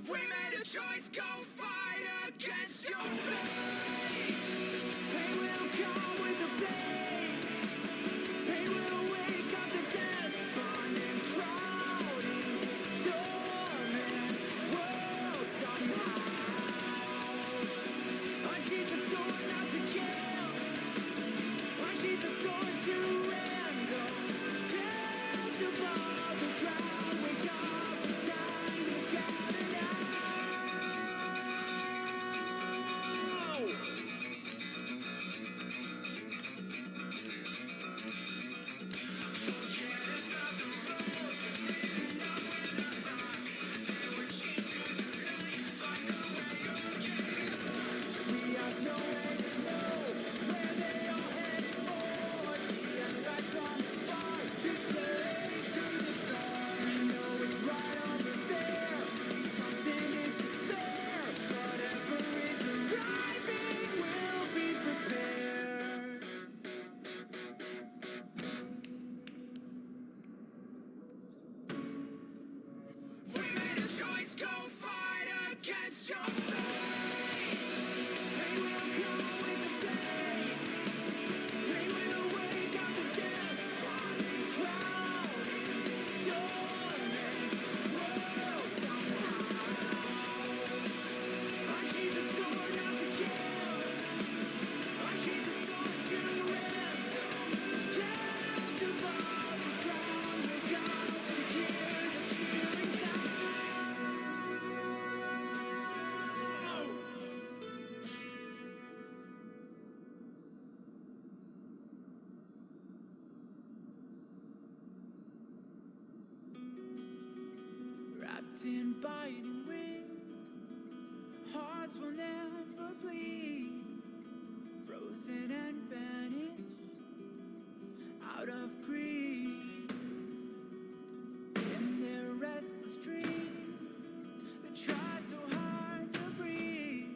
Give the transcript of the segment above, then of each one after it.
We made a choice, go fight against your fate. Pain will come with the blade. Pain will wake up the despondent crowd in this storming world somehow. Unsheath the sword not to kill. Unsheath the sword to end those clouds above the ground. Wake up, it's time to gather now. Wrapped in biting wind, hearts will never bleed, frozen and banished out of greed. In their restless dreams, they try so hard to breathe,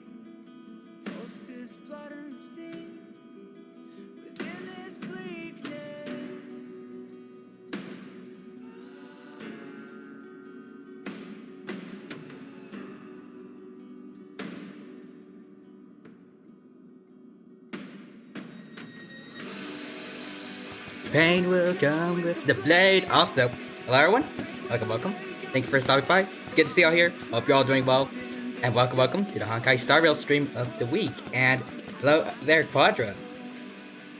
pulses flutter and sting within this bleakness. Pain will come with the blade. Also, hello everyone. Welcome. Thank you for stopping by. It's good to see y'all here. Hope you're all doing well. And welcome to the Honkai Star Rail stream of the week. And hello there, Quadra.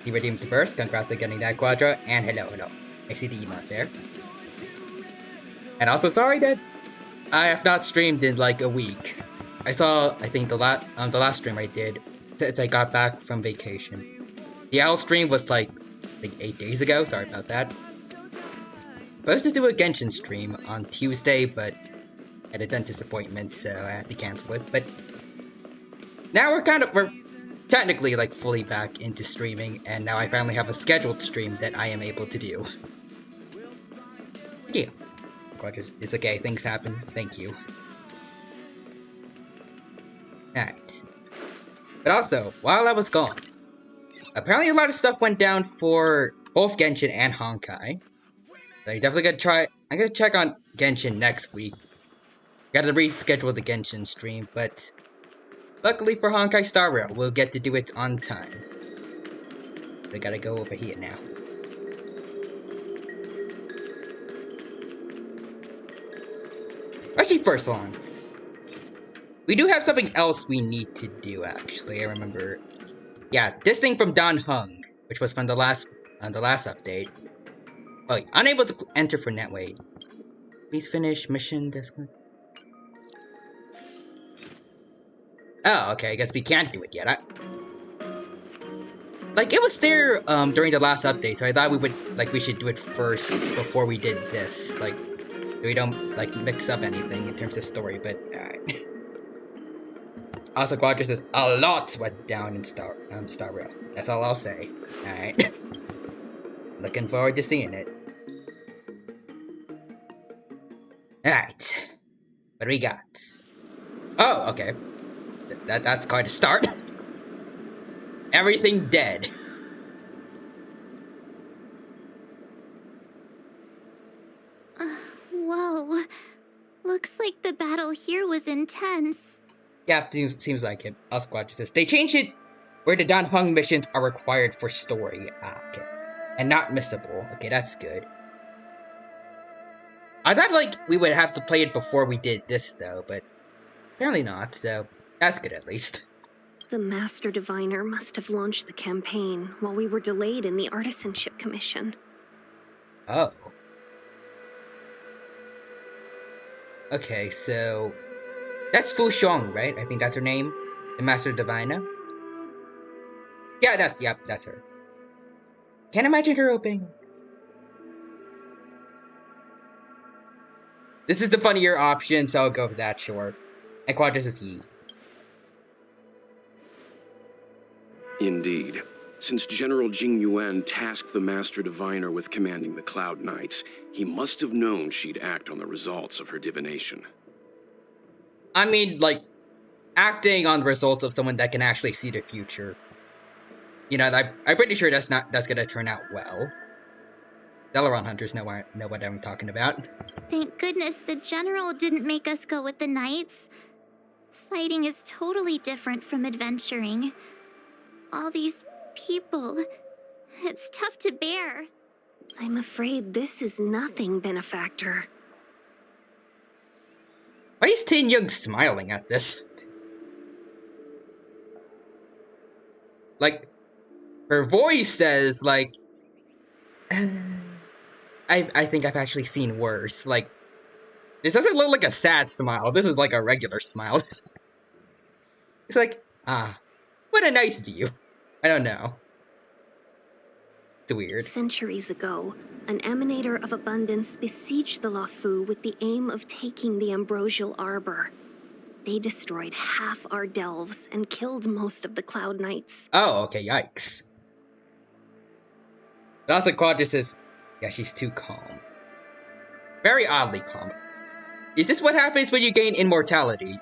You redeemed the first. Congrats on getting that, Quadra. And hello. I see the emote there. And also sorry that I have not streamed in like a week. I think the last stream I did since I got back from vacation. The owl stream was like 8 days ago, sorry about that. Supposed to do a Genshin stream on Tuesday, but had a dentist appointment, so I had to cancel it. But now we're technically like fully back into streaming, and now I finally have a scheduled stream that I am able to do. Yeah. Gorgeous. It's okay, things happen. Thank you. Alright. But also, while I was gone, apparently a lot of stuff went down for both Genshin and Honkai. So you're definitely gonna try. I'm gonna check on Genshin next week. Gotta reschedule the Genshin stream, but luckily for Honkai Star Rail, we'll get to do it on time. We gotta go over here now. Actually, first one. We do have something else we need to do, actually. I remember. Yeah, this thing from Don Hung, which was from the last update. Oh, unable to enter for Netway. Please finish mission. Oh, okay. I guess we can't do it yet. Like, it was there during the last update, so I thought we should do it first before we did this. Like, we don't like mix up anything in terms of story, but alright. Also, Quadra says a lot went down in Star Rail. That's all I'll say. Alright. Looking forward to seeing it. Alright. What do we got? Oh, okay. That's quite a start. Everything dead. Whoa. Looks like the battle here was intense. Yeah, seems like it. Also, Quadra says they changed it where the Don Hung missions are required for story. Ah, okay. And not missable. Okay, that's good. I thought, like, we would have to play it before we did this, though, but apparently not, so that's good at least. The Master Diviner must have launched the campaign while we were delayed in the Artisanship Commission. Oh. Okay, so that's Fu Xiong, right? I think that's her name. The Master Diviner. Yeah, that's her. Can't imagine her opening. This is the funnier option, so I'll go with that, sure. And Quadras is Yi. Indeed. Since General Jing Yuan tasked the Master Diviner with commanding the Cloud Knights, he must have known she'd act on the results of her divination. I mean, like, acting on the results of someone that can actually see the future. You know, I'm pretty sure that's gonna turn out well. Delaron hunters know what I'm talking about. Thank goodness the general didn't make us go with the knights. Fighting is totally different from adventuring. All these people, it's tough to bear. I'm afraid this is nothing, Benefactor. Why is Tin Young smiling at this? Like, her voice says, like, I think I've actually seen worse. Like, this doesn't look like a sad smile. This is like a regular smile. It's like, what a nice view. I don't know. It's weird. Centuries ago, an emanator of abundance besieged the Luofu with the aim of taking the Ambrosial Arbor. They destroyed half our delves and killed most of the Cloud Knights. Oh, okay, yikes. But also Quadra says, yeah, she's too calm. Very oddly calm. Is this what happens when you gain immortality?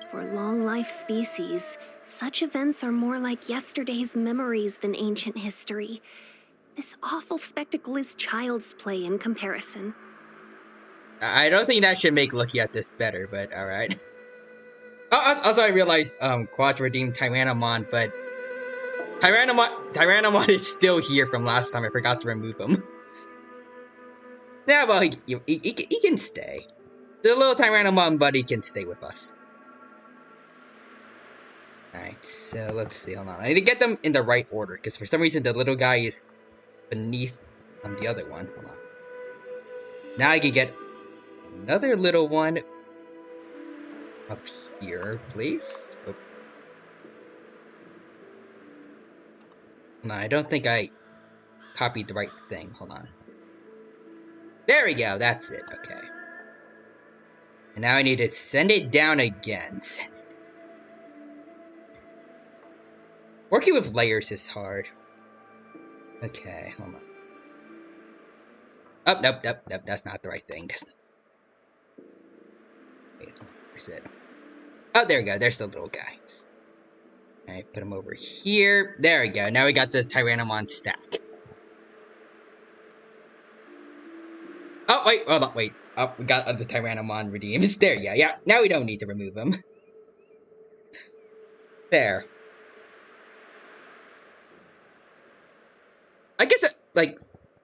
For long-life species, such events are more like yesterday's memories than ancient history. This awful spectacle is child's play in comparison. I don't think that should make looking at this better, but alright. Also, I realized Quad redeemed Tyrannomon, but Tyrannomon is still here from last time. I forgot to remove him. Yeah, well, he can stay. The little Tyrannomon buddy can stay with us. Alright, so let's see. Hold on. I need to get them in the right order, because for some reason the little guy is beneath the other one. Hold on. Now I can get another little one up here, please. Oh. No, I don't think I copied the right thing. Hold on. There we go. That's it. Okay. And now I need to send it down again. Working with layers is hard. Okay, hold on. Oh, nope, that's not the right thing. Wait, where's it? Oh, there we go, there's the little guy. Alright, put him over here. There we go, now we got the Tyrannomon stack. Oh, wait, hold on, wait. Oh, we got the Tyrannomon redeems. There you go, yeah, now we don't need to remove him. There. I guess, like,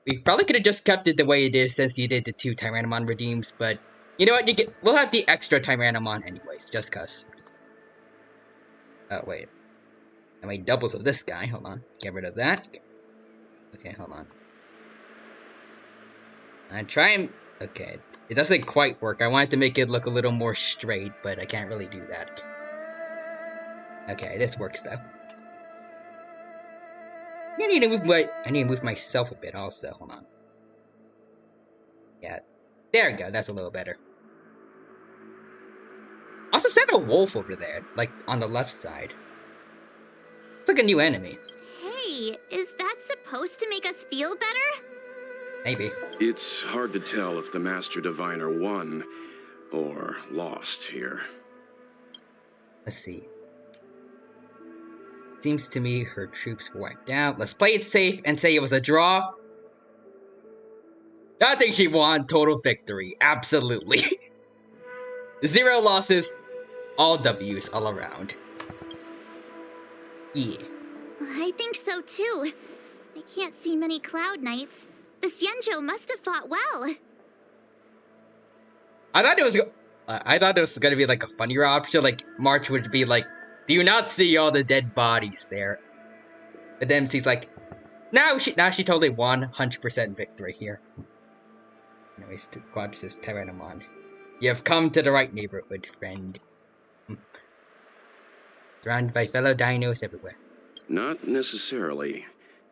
we probably could have just kept it the way it is since you did the 2 Tyrannomon redeems, but You know what? We'll have the extra Tyrannomon anyways, just cause. Oh wait, I made doubles of this guy. Hold on, get rid of that. Okay, hold on. I try and okay, it doesn't quite work. I wanted to make it look a little more straight, but I can't really do that. Okay, this works though. I need to move myself a bit also. Hold on. Yeah, there we go. That's a little better. Also, send a wolf over there, like on the left side. It's like a new enemy. Hey, is that supposed to make us feel better? Maybe. It's hard to tell if the Master Diviner won or lost here. Let's see. Seems to me her troops were wiped out. Let's play it safe and say it was a draw. I think she won. Total victory. Absolutely. 0 losses. All W's all around. Yeah. I think so too. I can't see many Cloud Knights. The Xianzhou must have fought well. I thought it was gonna be like a funnier option. Like March would be like, "Do you not see all the dead bodies there?" But then she's like, now she totally won. 100% victory here. Anyways, Quad says Tyrannomon. You have come to the right neighborhood, friend. Surrounded by fellow dinos everywhere. Not necessarily.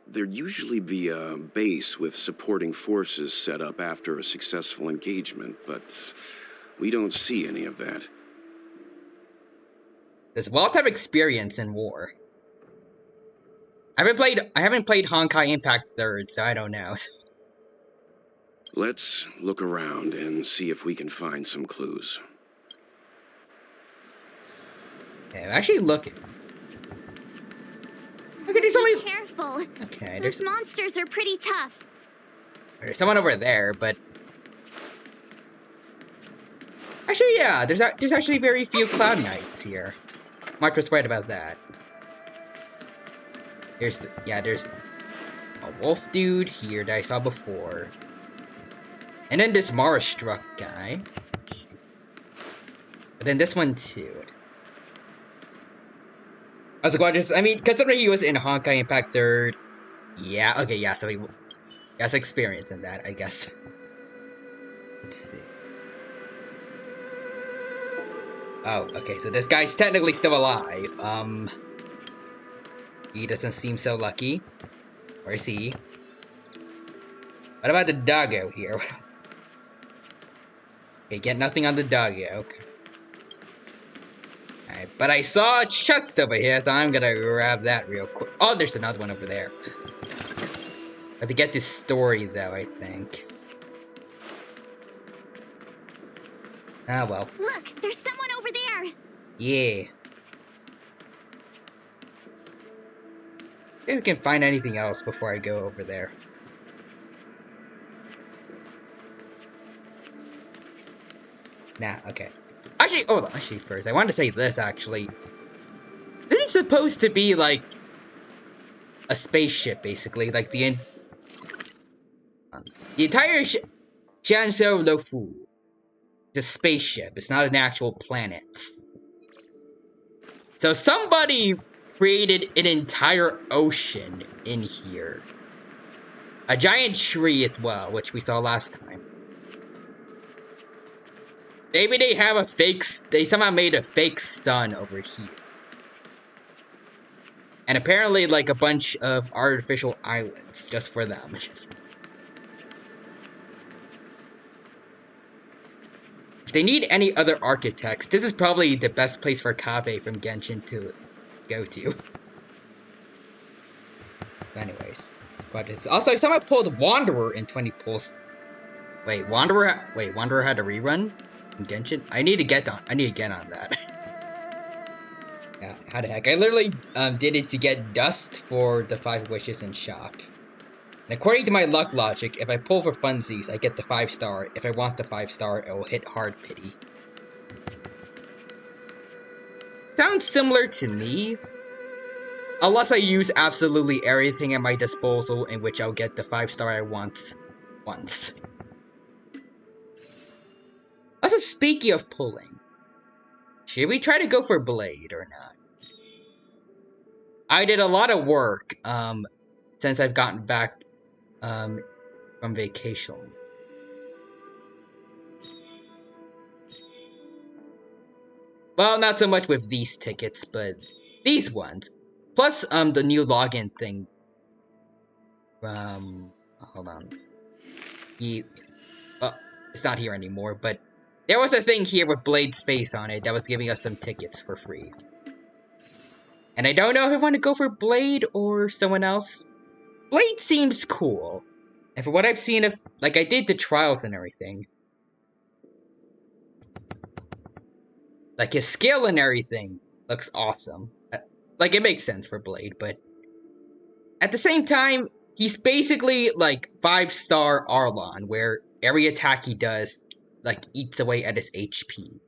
There'd usually be a base with supporting forces set up after a successful engagement, but we don't see any of that. There's Walt have experience in war. I haven't played Honkai Impact 3rd, so I don't know. Let's look around and see if we can find some clues. Okay, I'm actually looking. Okay, there's only... Be careful. Okay, Those monsters are pretty tough. There's someone over there, but... Actually, yeah, there's actually very few Cloud Knights here. Mark was right about that. There's a wolf dude here that I saw before. And then this Mara Struck guy. But then this one too. I was like, I mean, considering he was in Honkai Impact 3rd. Yeah, okay, yeah, so he has experience in that, I guess. Let's see. Oh, okay, so this guy's technically still alive. He doesn't seem so lucky. Or is he? What about the doggo here? Okay, get nothing on the doggo. Alright, but I saw a chest over here, so I'm gonna grab that real quick. Oh, there's another one over there. I have to get this story, though, I think. Ah, well. Look, there's someone over there. Yeah. See if we can find anything else before I go over there. Nah, okay. Actually, first, I wanted to say this, actually. This is supposed to be, like, a spaceship, basically. Like, the entire Jianzhou Lofu. It's a spaceship. It's not an actual planet. So somebody created an entire ocean in here. A giant tree as well, which we saw last time. Maybe they have they somehow made a fake sun over here. And apparently, like, a bunch of artificial islands just for them. If they need any other architects, this is probably the best place for Kabe from Genshin to go to. But anyways. But it's also, someone pulled Wanderer in 20 pulls. Wait, Wanderer had a rerun? In Genshin? I need to get on that. Yeah, how the heck? I literally did it to get dust for the 5 wishes in shop. And according to my luck logic, if I pull for funsies, I get the 5-star. If I want the 5-star, it will hit hard pity. Sounds similar to me. Unless I use absolutely everything at my disposal, in which I'll get the 5-star I want once. Also, speaking of pulling, should we try to go for Blade or not? I did a lot of work since I've gotten back from vacation. Well, not so much with these tickets, but these ones. Plus, the new login thing. Hold on. It's not here anymore, but there was a thing here with Blade's face on it that was giving us some tickets for free. And I don't know if I want to go for Blade or someone else. Blade seems cool. And for what I've seen of, like, I did the trials and everything. Like, his skill and everything looks awesome. Like, it makes sense for Blade, but at the same time, he's basically, like, 5-star Arlon, where every attack he does, like, eats away at his HP.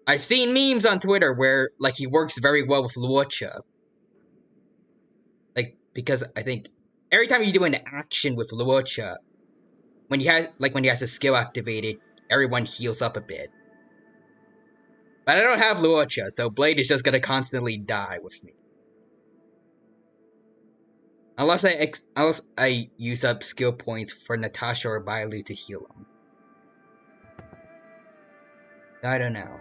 I've seen memes on Twitter where, like, he works very well with Luocha. Like, because I think every time you do an action with Luocha, when he has his skill activated, everyone heals up a bit. But I don't have Luocha, so Blade is just gonna constantly die with me. Unless I use up skill points for Natasha or Bailu to heal him. I don't know.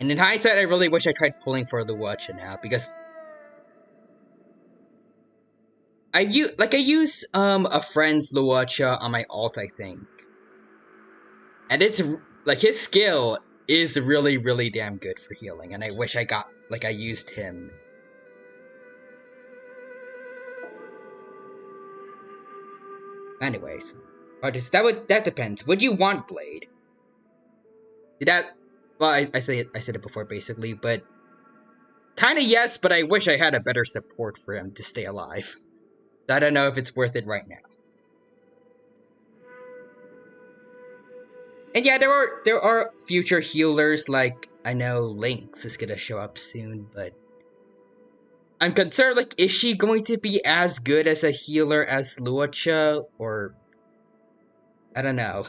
And in hindsight, I really wish I tried pulling for Luocha now, because I use a friend's Luocha on my ult, I think. And it's like his skill is really, really damn good for healing, and I wish I used him. Anyways, artists, that depends. Would you want Blade? Well, I said it before basically, but kinda yes, but I wish I had a better support for him to stay alive. I don't know if it's worth it right now. And yeah, there are future healers, like, I know Lynx is gonna show up soon, but I'm concerned, like, is she going to be as good as a healer as Luocha, or I don't know.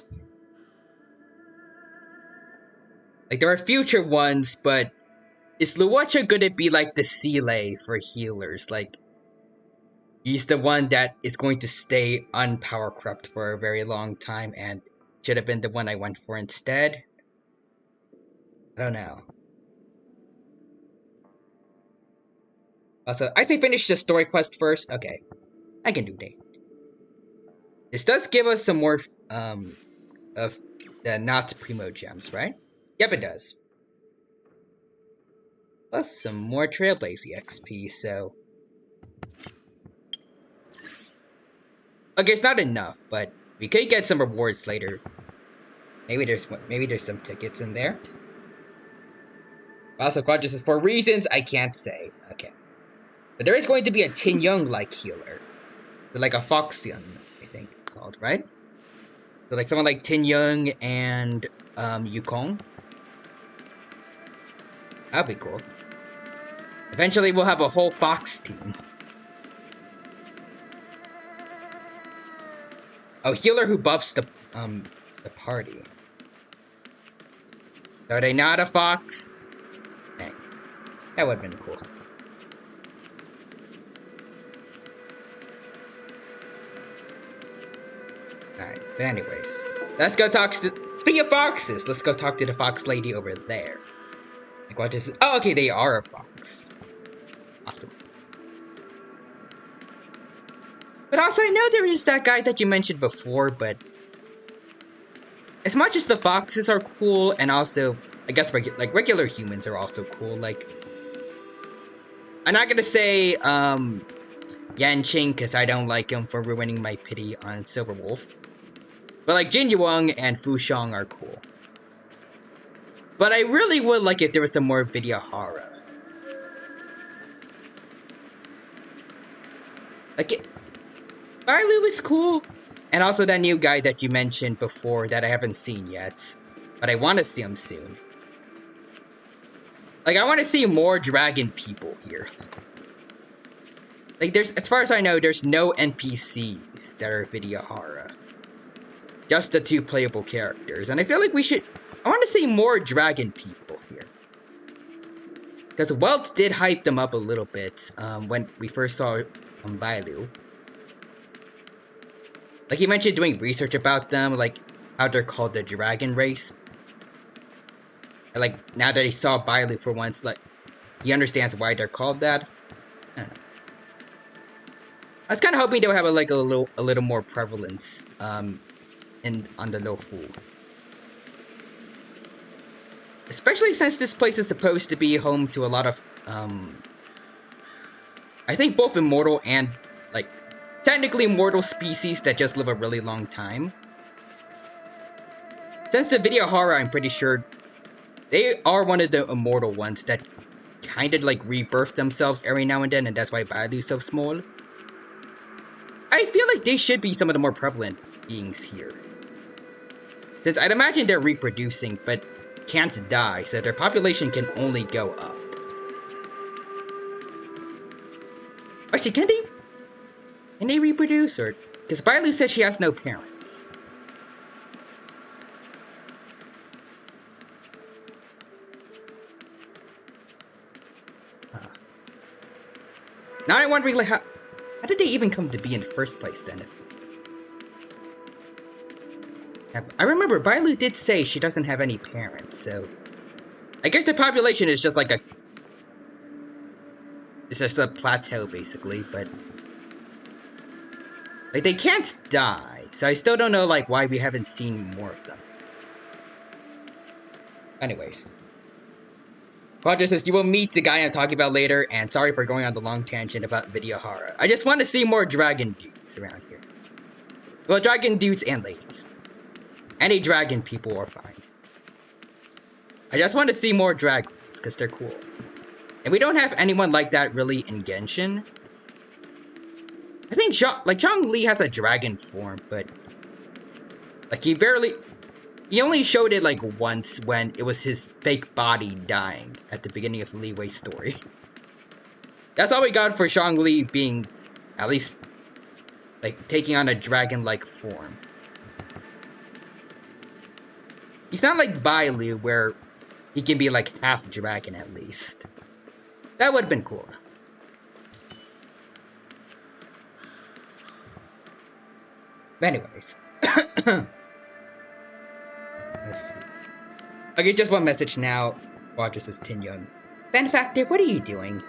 Like, there are future ones, but is Luocha gonna be like the Seele for healers? Like, he's the one that is going to stay unpower corrupt for a very long time, and should have been the one I went for instead. I don't know. Also, I say finish the story quest first. Okay, I can do that. This does give us some more of the not primo gems, right? Yep, it does. Plus some more Trailblazing XP. So, okay, it's not enough, but we could get some rewards later. Maybe there's some tickets in there. Also, just for reasons I can't say. Okay. But there is going to be a Tin Young-like healer. Like a Foxian, I think called, right? So like someone like Tin Young and Yukong. That'd be cool. Eventually we'll have a whole Fox team. Oh, healer who buffs the party. Are they not a Fox? Dang. That would have been cool. Alright, but anyways. Let's go talk to... Speaking of foxes, let's go talk to the fox lady over there. Like, what is... Oh, okay, they are a fox. Awesome. But also, I know there is that guy that you mentioned before, but... As much as the foxes are cool, and also, I guess, regular humans are also cool, like... I'm not gonna say, Yanqing, because I don't like him for ruining my pity on Silverwolf. But, like, Jin Yuang and Fu Shang are cool. But I really would like if there was some more Vidyahara. Like, Bailu is cool. And also that new guy that you mentioned before that I haven't seen yet. But I want to see him soon. Like, I want to see more dragon people here. Like, as far as I know, there's no NPCs that are Vidyahara. just the two playable characters. And I feel like I want to see more dragon people here. Because Welt did hype them up a little bit when we first saw Bailu. Like, he mentioned doing research about them, like how they're called the dragon race. And, like, now that he saw Bailu for once, like, he understands why they're called that. I don't know. I was kind of hoping they would have a little more prevalence on the Lofu. Especially since this place is supposed to be home to a lot of I think both immortal and like technically mortal species that just live a really long time. Since the video horror, I'm pretty sure they are one of the immortal ones that kind of like rebirth themselves every now and then, and that's why Bailu's so small. I feel like they should be some of the more prevalent beings here. Since I'd imagine they're reproducing, but can't die, so their population can only go up. Actually, can they reproduce, or... Because Bailu says she has no parents. Now I'm wondering, like, how did they even come to be in the first place, then? I remember Bailu did say she doesn't have any parents, so... I guess the population is just like a... It's just a plateau, basically, but... Like, they can't die, so I still don't know, like, why we haven't seen more of them. Anyways. Roger says, you will meet the guy I'm talking about later, and sorry for going on the long tangent about video horror. I just want to see more dragon dudes around here. Well, dragon dudes and ladies. Any dragon people are fine. I just want to see more dragons, because they're cool. And we don't have anyone like that really in Genshin. I think Zhongli has a dragon form, but like he only showed it like once when it was his fake body dying at the beginning of Li Wei's story. That's all we got for Zhongli being at least like taking on a dragon-like form. He's not like Bailu where he can be like half dragon at least. That would have been cool. But anyways. Let's see. Okay, just one message now. Roger says Tin Young. Benefactor, what are you doing?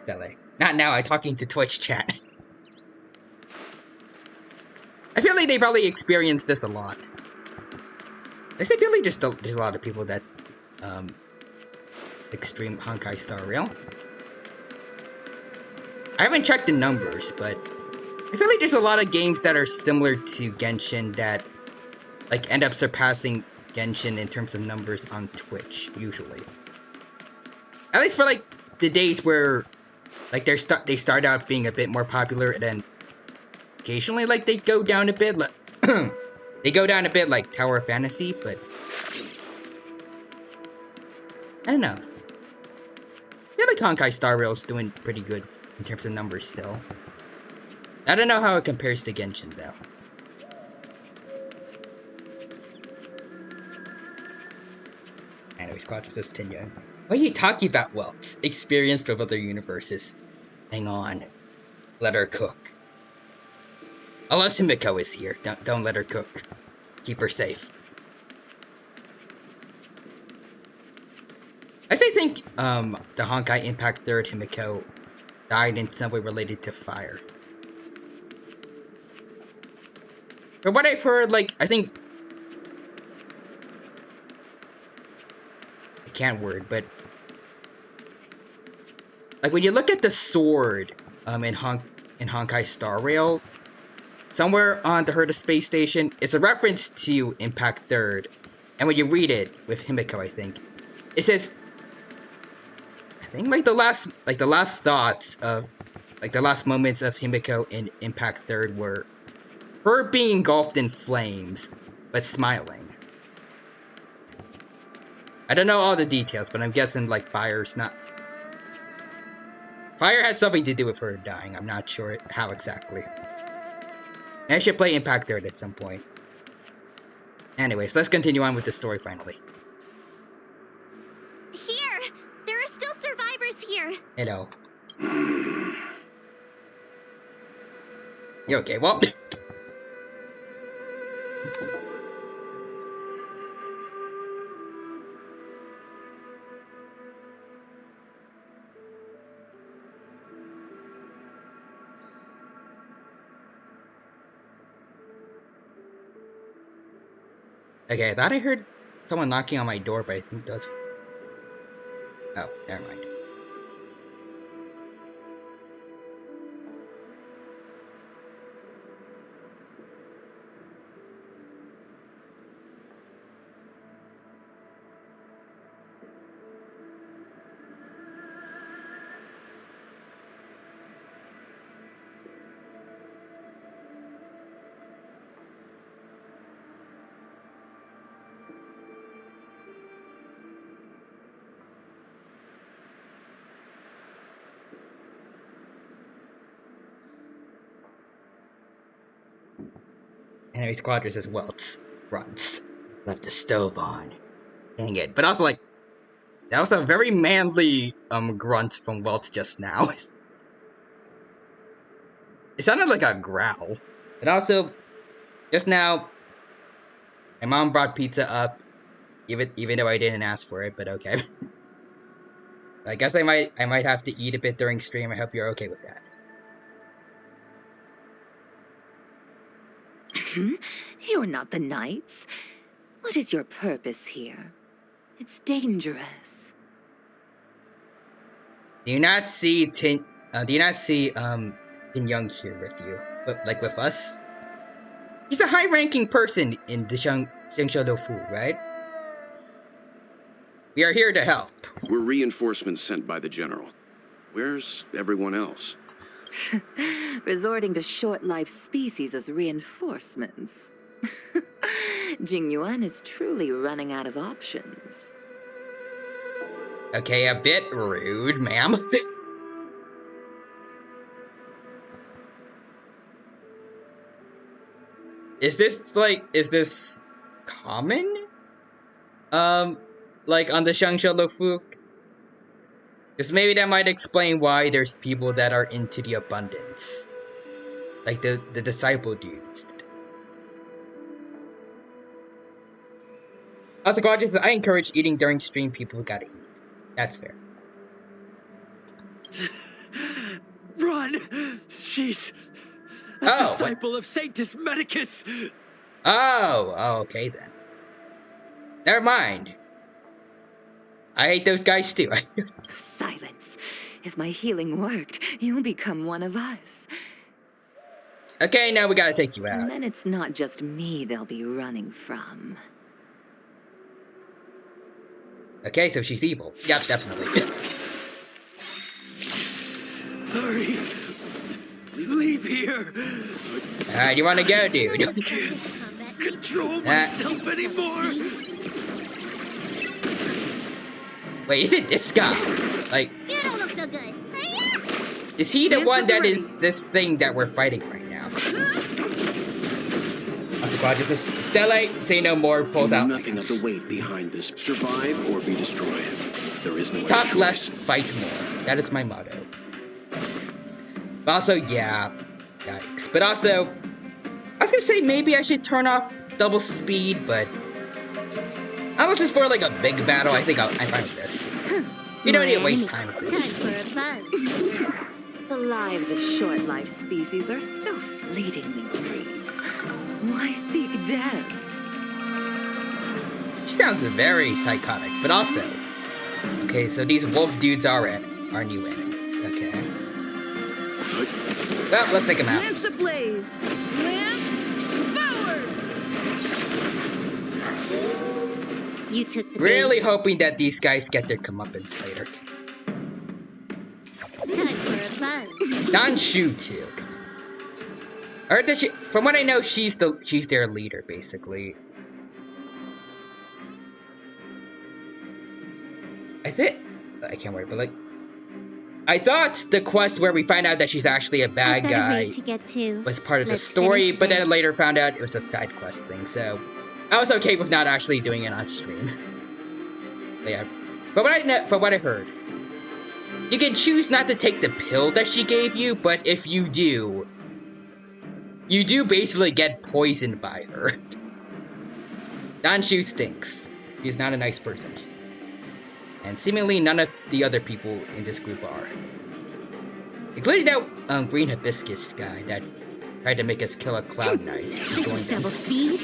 Dele. Not now, I'm talking to Twitch chat. I feel like they probably experienced this a lot. I feel like there's a lot of people that extreme Honkai Star Rail. I haven't checked the numbers, but I feel like there's a lot of games that are similar to Genshin that like end up surpassing Genshin in terms of numbers on Twitch, usually. At least for like the days where like they start out being a bit more popular, and then occasionally like they go down a bit, like they go down a bit like Tower of Fantasy, but I don't know. I feel like Honkai Star Rail is doing pretty good in terms of numbers still. I don't know how it compares to Genshin though. Anyways, Quadra says Tinya. What are you talking about, Welts? Experienced with other universes. Hang on. Let her cook. Unless Himiko is here. Don't let her cook. Keep her safe. I think the Honkai Impact 3rd Himiko died in some way related to fire. From what I've heard, like, I think... I can't word, but... Like, when you look at the sword in Honkai Star Rail, somewhere on the Herta Space Station, it's a reference to Impact 3rd. And when you read it, with Himiko, I think, it says... I think, like, the last thoughts of... Like, the last moments of Himiko in Impact 3rd were... her being engulfed in flames, but smiling. I don't know all the details, but I'm guessing, like, fire's not... Fire had something to do with her dying. I'm not sure how exactly. And I should play Impact 3rd at some point. Anyways, let's continue on with the story finally. Here! There are still survivors here! Hello. You okay? Well. Okay, I thought I heard someone knocking on my door, but I think that was... Oh, never mind. Anyways, Quadra says, Welts. Runs. Left the stove on. Dang it. But also, like, that was a very manly, grunt from Welts just now. It sounded like a growl. But also, just now, my mom brought pizza up, even though I didn't ask for it, but okay. I guess I might have to eat a bit during stream. I hope you're okay with that. You're not the Knights. What is your purpose here? It's dangerous. Do you not see Tin Young here with you? But like with us? He's a high-ranking person in the Xiangxiu Fu, right? We are here to help. We're reinforcements sent by the General. Where's everyone else? Resorting to short-lived species as reinforcements. Jingyuan is truly running out of options. Okay, a bit rude, ma'am. Is this common? Like on the Xiangxiu Fu? Because maybe that might explain why there's people that are into the abundance. Like the disciple dudes. Also, gorgeous, I encourage eating during stream. People gotta eat. That's fair. Run! She's a disciple of Sanctus Medicus! Oh, okay then. Never mind. I hate those guys too. Silence. If my healing worked, you'll become one of us. Okay, now we gotta take you out. And then it's not just me they'll be running from. Okay, so she's evil. Yep, definitely. Hurry! Leave here! Alright, you wanna go, dude? I can't control myself anymore! Wait, is it this guy? Like, You don't look so good. is he the one that is this thing that we're fighting right now? Stellate, say no more, pulls out. Nothing of the weight behind this. Survive or be destroyed. There is no Talk other less, choice. fight more. That is my motto. But also, yeah, yikes. But also, I was gonna say maybe I should turn off double speed, but unless it's for like a big battle, I think I'm fine with this. We don't need to waste time with this. Time for a buzz. The lives of short-lived species are so fleetingly brief. Why seek death? She sounds very psychotic, but also, okay, so these wolf dudes are our new enemies. Okay. Well, let's take them out. Lance ablaze! Lance forward! You took the Really bait. hoping that these guys get their comeuppance later. Time for a buzz. Non-Shu too. I heard that from what I know, she's their leader basically. I can't wait, but like, I thought the quest where we find out that she's actually a bad I've got a guy raid to get to. was part of the Let's story, finish but then this. later found out it was a side quest thing. So I was okay with not actually doing it on stream. But yeah, but from what I heard, you can choose not to take the pill that she gave you, but if you do basically get poisoned by her. Danshu stinks. She's not a nice person. And seemingly none of the other people in this group are. Including that green hibiscus guy that tried to make us kill a Cloud Knight. This is double speed.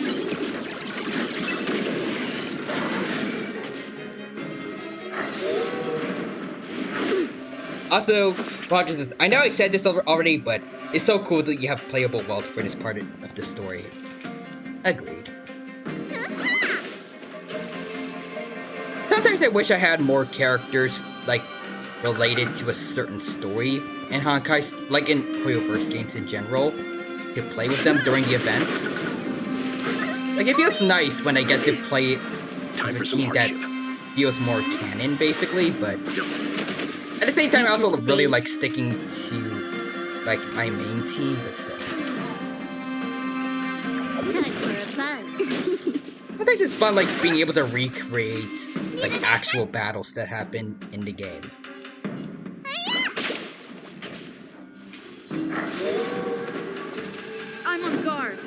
Also, Roger, I know I said this already, but it's so cool that you have playable wealth for this part of the story. Agreed. Sometimes I wish I had more characters, like, related to a certain story in Honkai, like in Hoyoverse games in general, to play with them during the events. Like, it feels nice when I get to play with a team that feels more canon, basically, but at the same time, I also really like sticking to, like, my main team, but still. Time for a buzz. Sometimes it's fun, like, being able to recreate, like, actual battles that happen in the game. I'm on guard.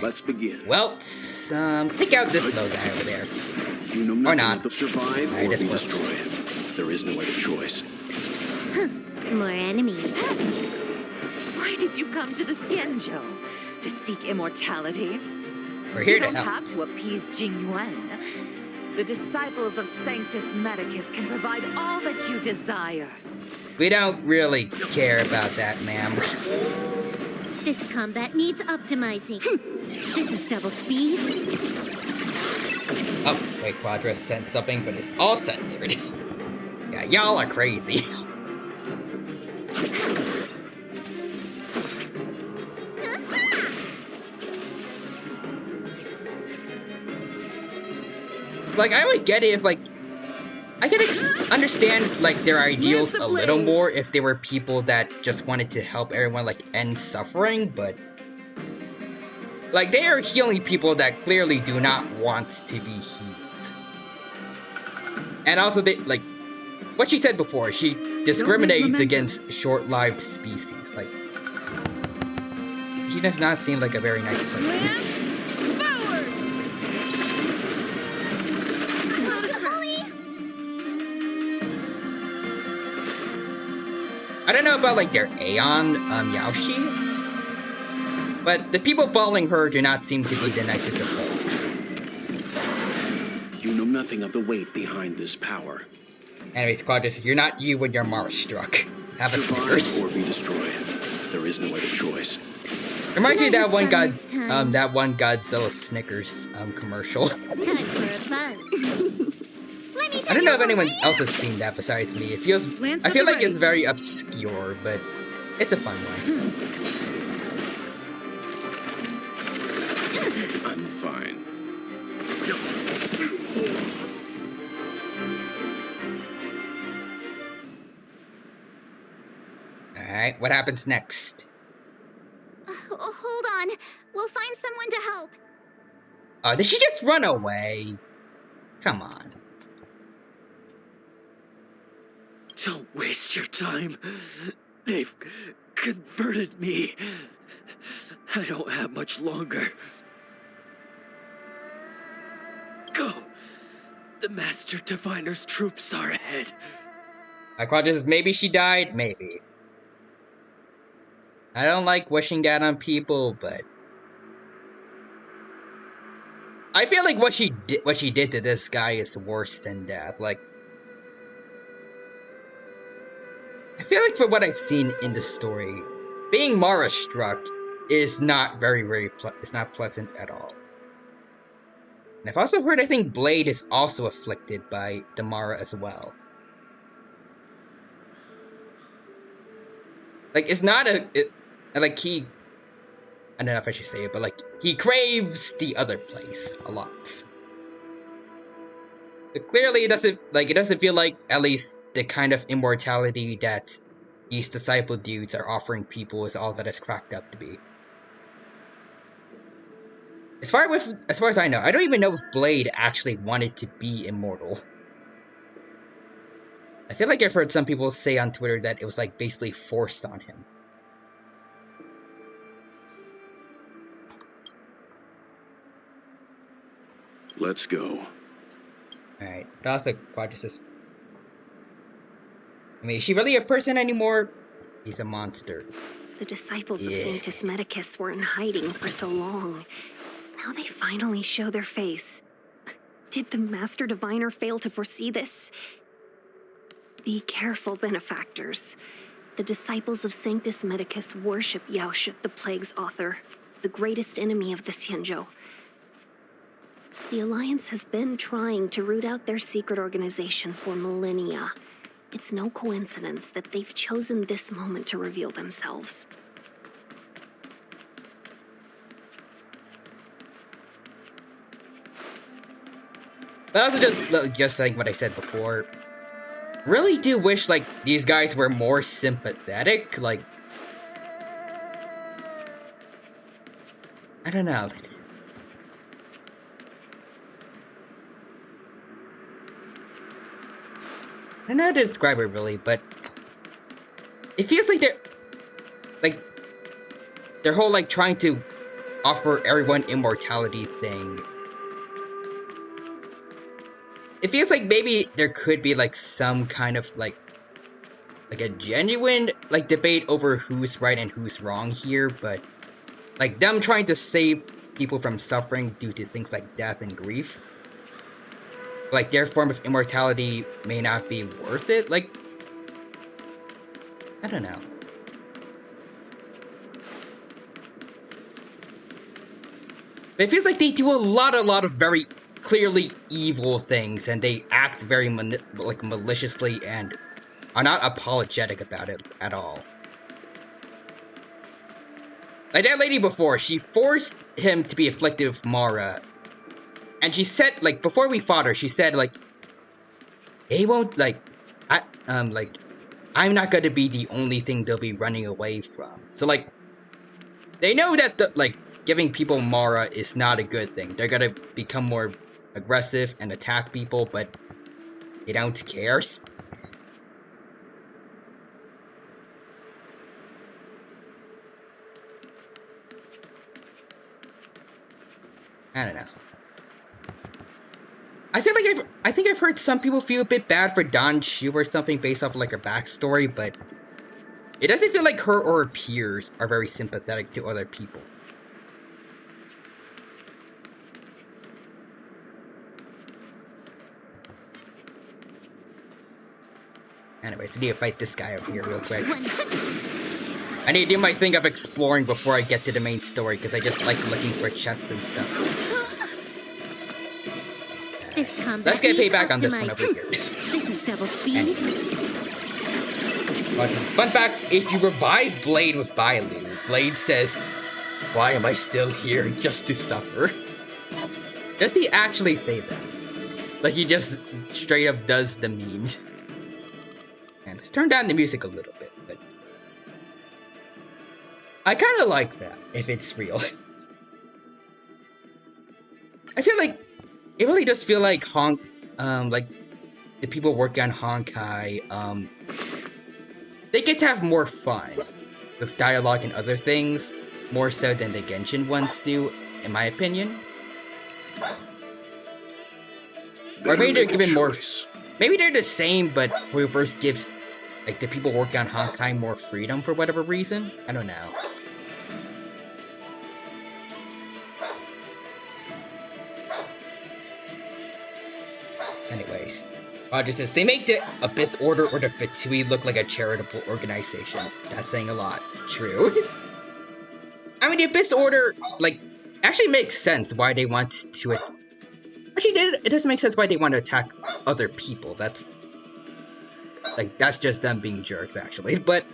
Let's begin. Well, take out this little guy over there. You know Or nothing not. of the survive Alright, or this be works. destroyed. There is no other choice. More enemies. Why did you come to the Xianzhou? To seek immortality? We're here You to don't help. have to appease Jing Yuan. The disciples of Sanctus Medicus can provide all that you desire. We don't really care about that, ma'am. This combat needs optimizing. This is double speed. Oh, wait, Quadra sent something, but it's all censored. Yeah, y'all are crazy. Like, I would get it if, like, I could understand, like, their ideals a little more if they were people that just wanted to help everyone, like, end suffering, but like, they are healing people that clearly do not want to be healed. And also, they, like, what she said before, she discriminates against short-lived species. Like, she does not seem like a very nice person. I don't know about, like, their Aeon, Yaoshi, but the people following her do not seem to be the nicest of folks. You know nothing of the weight behind this power. Anyways, Quadras, you're not you when you're Mara struck. Have a Survive Snickers. or be destroyed. There is no other choice. Reminds me of that one Fun this time. that one Godzilla Snickers commercial. Time for a buzz. Let me I don't know if anyone else has seen that besides me. It feels Glance I at feel the like it's right. very obscure, but it's a fun one. I'm fine. Alright, what happens next? Hold on. We'll find someone to help. Oh, did she just run away? Come on. Don't waste your time. They've converted me. I don't have much longer. Go! The Master Diviner's troops are ahead. Like, Quadras, maybe she died? Maybe. I don't like wishing that on people, but I feel like what she did to this guy is worse than that. Like, I feel like for what I've seen in the story, being Mara struck is not it's not pleasant at all. And I've also heard I think Blade is also afflicted by the Mara as well. Like, it's not like he, I don't know if I should say it, but like, he craves the other place a lot. But clearly it doesn't feel like at least the kind of immortality that these disciple dudes are offering people is all that it's cracked up to be. As far as I know, I don't even know if Blade actually wanted to be immortal. I feel like I've heard some people say on Twitter that it was like basically forced on him. Let's go. Alright, that's the Quadrisus. I mean, is she really a person anymore? He's a monster. The disciples of Yeah. Sanctus Medicus were in hiding for so long. Now they finally show their face. Did the Master Diviner fail to foresee this? Be careful, benefactors. The disciples of Sanctus Medicus worship Yaoshut, the Plague's author, the greatest enemy of the Xianzhou. The Alliance has been trying to root out their secret organization for millennia. It's no coincidence that they've chosen this moment to reveal themselves. But I also just like what I said before. Really do wish like these guys were more sympathetic. Like, I don't know. I don't know how to describe it really, but it feels like their whole like trying to offer everyone immortality thing. It feels like maybe there could be like some kind of like a genuine like debate over who's right and who's wrong here, but like them trying to save people from suffering due to things like death and grief, like their form of immortality may not be worth it. Like, I don't know. But it feels like they do a lot of very clearly evil things, and they act very maliciously and are not apologetic about it at all. Like that lady before, she forced him to be afflicted with Mara, and she said, like, before we fought her, she said, like, they won't, like, I'm not gonna be the only thing they'll be running away from. So, like, they know that, giving people Mara is not a good thing. They're gonna become more aggressive and attack people, but they don't care. I don't know. I feel like I think I've heard some people feel a bit bad for Dan Shu or something based off like her backstory, but it doesn't feel like her or her peers are very sympathetic to other people. Anyways, I need to fight this guy over here real quick. I need to do my thing of exploring before I get to the main story, because I just like looking for chests and stuff. Let's get payback on this one over here. This is double speed. Fun fact, if you revive Blade with Bailu, Blade says, "Why am I still here just to suffer?" Does he actually say that? Like, he just straight up does the meme. And let's turn down the music a little bit, but I kind of like that, if it's real. I feel like it really does feel like like the people working on Honkai, they get to have more fun with dialogue and other things, more so than the Genshin ones do, in my opinion. Or maybe they're given more. Maybe they're the same, but Reverse gives like the people working on Honkai more freedom for whatever reason. I don't know. Anyways, Roger says they make the Abyss Order or the Fatui look like a charitable organization. That's saying a lot. True. I mean, the Abyss Order, like, actually makes sense why they want to. Actually, it doesn't make sense why they want to attack other people. That's just them being jerks, actually. But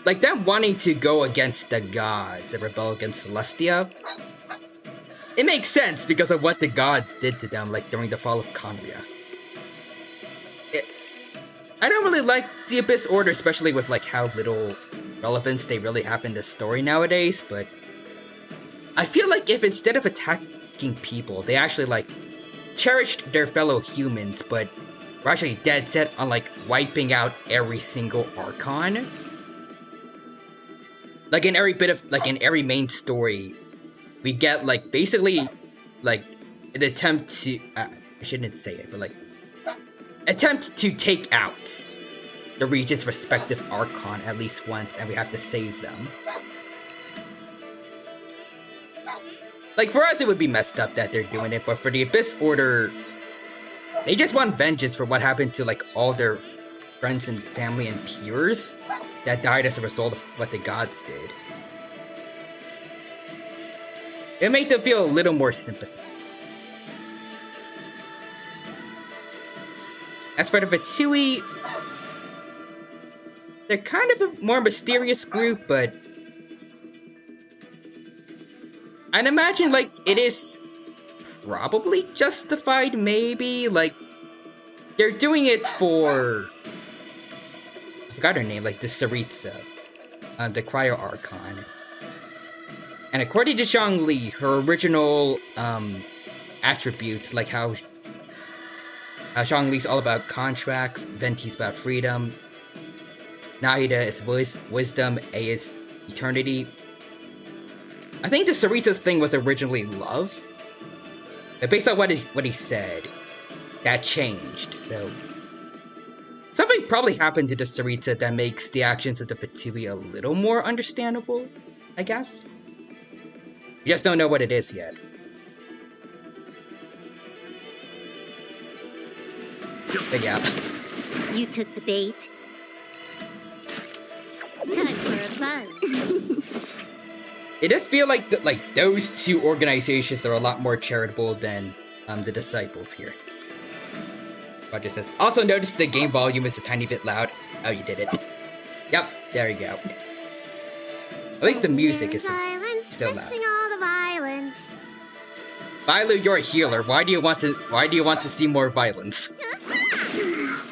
like them wanting to go against the gods and rebel against Celestia, it makes sense because of what the gods did to them, like during the fall of Conria. I don't really like the Abyss Order, especially with like how little relevance they really have in the story nowadays, but I feel like if instead of attacking people, they actually like cherished their fellow humans, but were actually dead set on like wiping out every single Archon. Like in every bit of in every main story, we get like basically like an attempt to I shouldn't say it, but like attempt to take out the region's respective Archon at least once, and we have to save them. Like, for us, it would be messed up that they're doing it, but for the Abyss Order, they just want vengeance for what happened to, like, all their friends and family and peers that died as a result of what the gods did. It made them feel a little more sympathy. As for the Vatsui, they're kind of a more mysterious group, but I'd imagine, like, it is probably justified, maybe? Like, they're doing it for... I forgot her name, like, the Saritsa. The Cryo Archon. And according to Zhongli, her original, attributes, like how Zhongli's all about contracts, Venti's about freedom, Nahida is wisdom, A is eternity. I think the Saritsa's thing was originally love, but based on what he said, that changed, so... Something probably happened to the Saritsa that makes the actions of the Vatsui a little more understandable, I guess? We just don't know what it is yet. But yeah. You took the bait. Time for a buzz. It does feel like those two organizations are a lot more charitable than the Disciples here. Roger says, also notice the game volume is a tiny bit loud. Oh, you did it. Yep, there you go. At least the music is still loud. All the violence. Vailu, you're a healer. Why do you want to see more violence?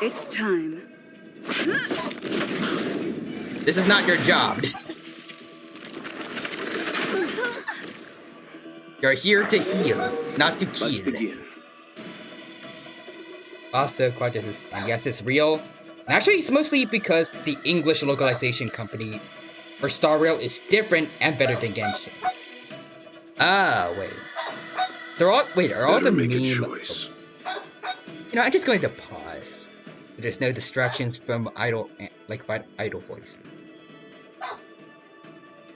It's time. This is not your job. You're here to heal, not to kill. Let's begin. Basta Quadras says, I guess it's real. And actually, it's mostly because the English localization company for Star Rail is different and better than Genshin. Ah, wait. So are all the make a meme... choice. You know, I'm just going to pause. So there's no distractions from idle voices.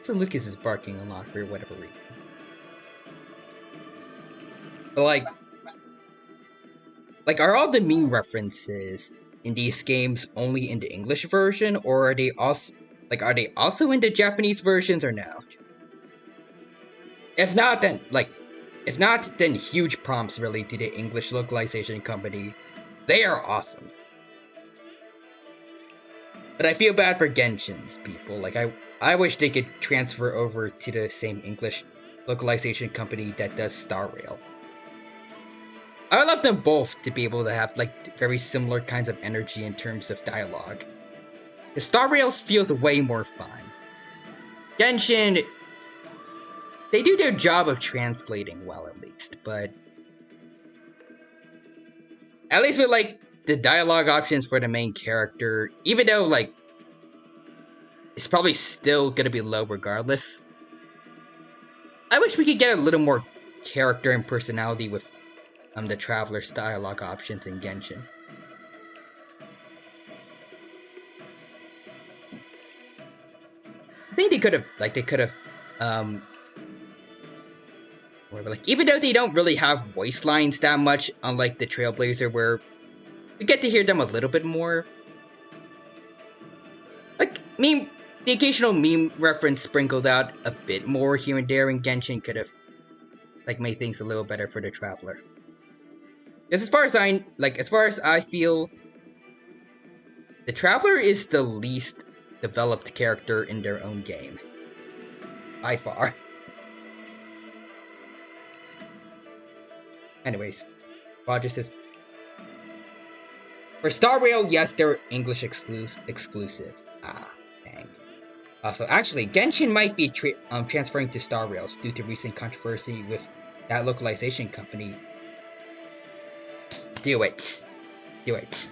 So Lucas is barking a lot for whatever reason. But like, are all the meme references in these games only in the English version, or are they also in the Japanese versions, or no? If not, then huge prompts really to the English localization company. They are awesome. But I feel bad for Genshin's people. Like, I wish they could transfer over to the same English localization company that does Star Rail. I would love them both to be able to have, like, very similar kinds of energy in terms of dialogue. The Star Rails feels way more fun. Genshin, they do their job of translating well, at least, but... At least with, like, the dialogue options for the main character, even though, like, it's probably still gonna be low regardless. I wish we could get a little more character and personality with the Traveler's dialogue options in Genshin. I think they could have, or like, even though they don't really have voice lines that much, unlike the Trailblazer, where we get to hear them a little bit more. Like, the occasional meme reference sprinkled out a bit more here and there in Genshin could have, like, made things a little better for the Traveler. Because as far as I feel, the Traveler is the least developed character in their own game. By far. Anyways, Roger says, for Star Rail, yes, they're English exclusive. Ah, dang. Also, actually, Genshin might be transferring to Star Rails due to recent controversy with that localization company. Do it. Do it.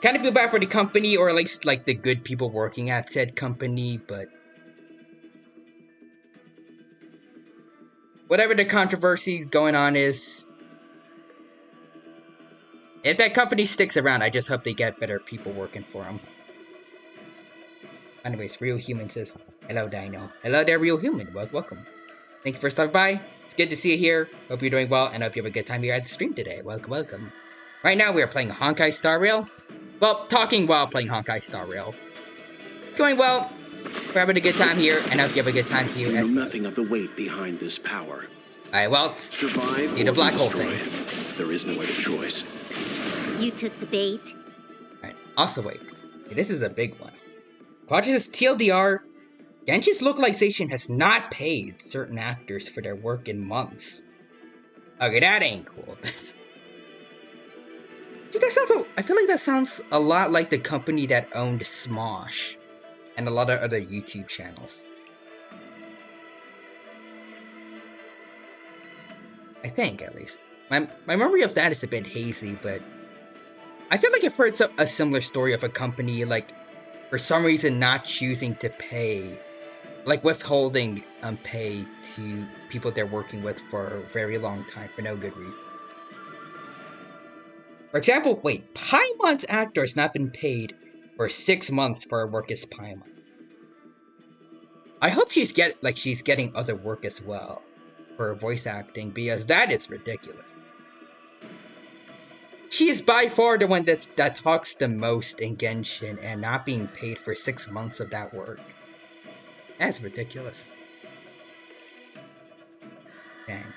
Kind of feel bad for the company, or at least like the good people working at said company, but whatever the controversy going on is, if that company sticks around, I just hope they get better people working for them. Anyways, Real Human says, hello Dino. Hello there, Real Human. Welcome. Thanks for stopping by. It's good to see you here. Hope you're doing well, and hope you have a good time here at the stream today. Welcome. Right now, we are playing Honkai Star Rail. Well, talking while playing Honkai Star Rail. It's going well. We're having a good time here, and I hope you have a good time here as well. Nothing of the weight behind this power. Alright, well, Survive need or a black be hole destroyed. thing. There is no other choice. You took the bait. Alright, also wait. Okay, this is a big one. Quadras TLDR, Genshin's localization has not paid certain actors for their work in months. Okay, that ain't cool. Dude, I feel like that sounds a lot like the company that owned Smosh and a lot of other YouTube channels. I think, at least. My memory of that is a bit hazy, but I feel like I've heard a similar story of a company, like, for some reason not choosing to pay, like withholding pay to people they're working with for a very long time for no good reason. For example, wait, Paimon's actor has not been paid for 6 months for her work as Paimon. I hope she's getting other work as well for her voice acting, because that is ridiculous. She is by far the one that talks the most in Genshin, and not being paid for 6 months of that work. That's ridiculous. Dang.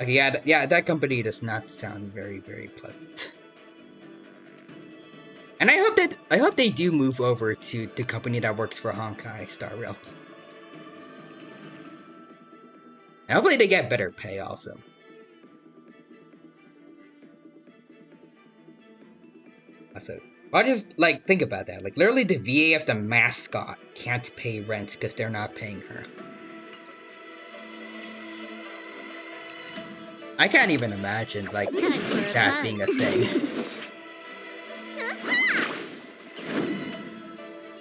Okay, yeah, that company does not sound very, very pleasant. And I hope they do move over to the company that works for Honkai Star Rail. And hopefully they get better pay also. Also, I just think about that. Like, literally the VA of the mascot can't pay rent because they're not paying her. I can't even imagine that being a thing.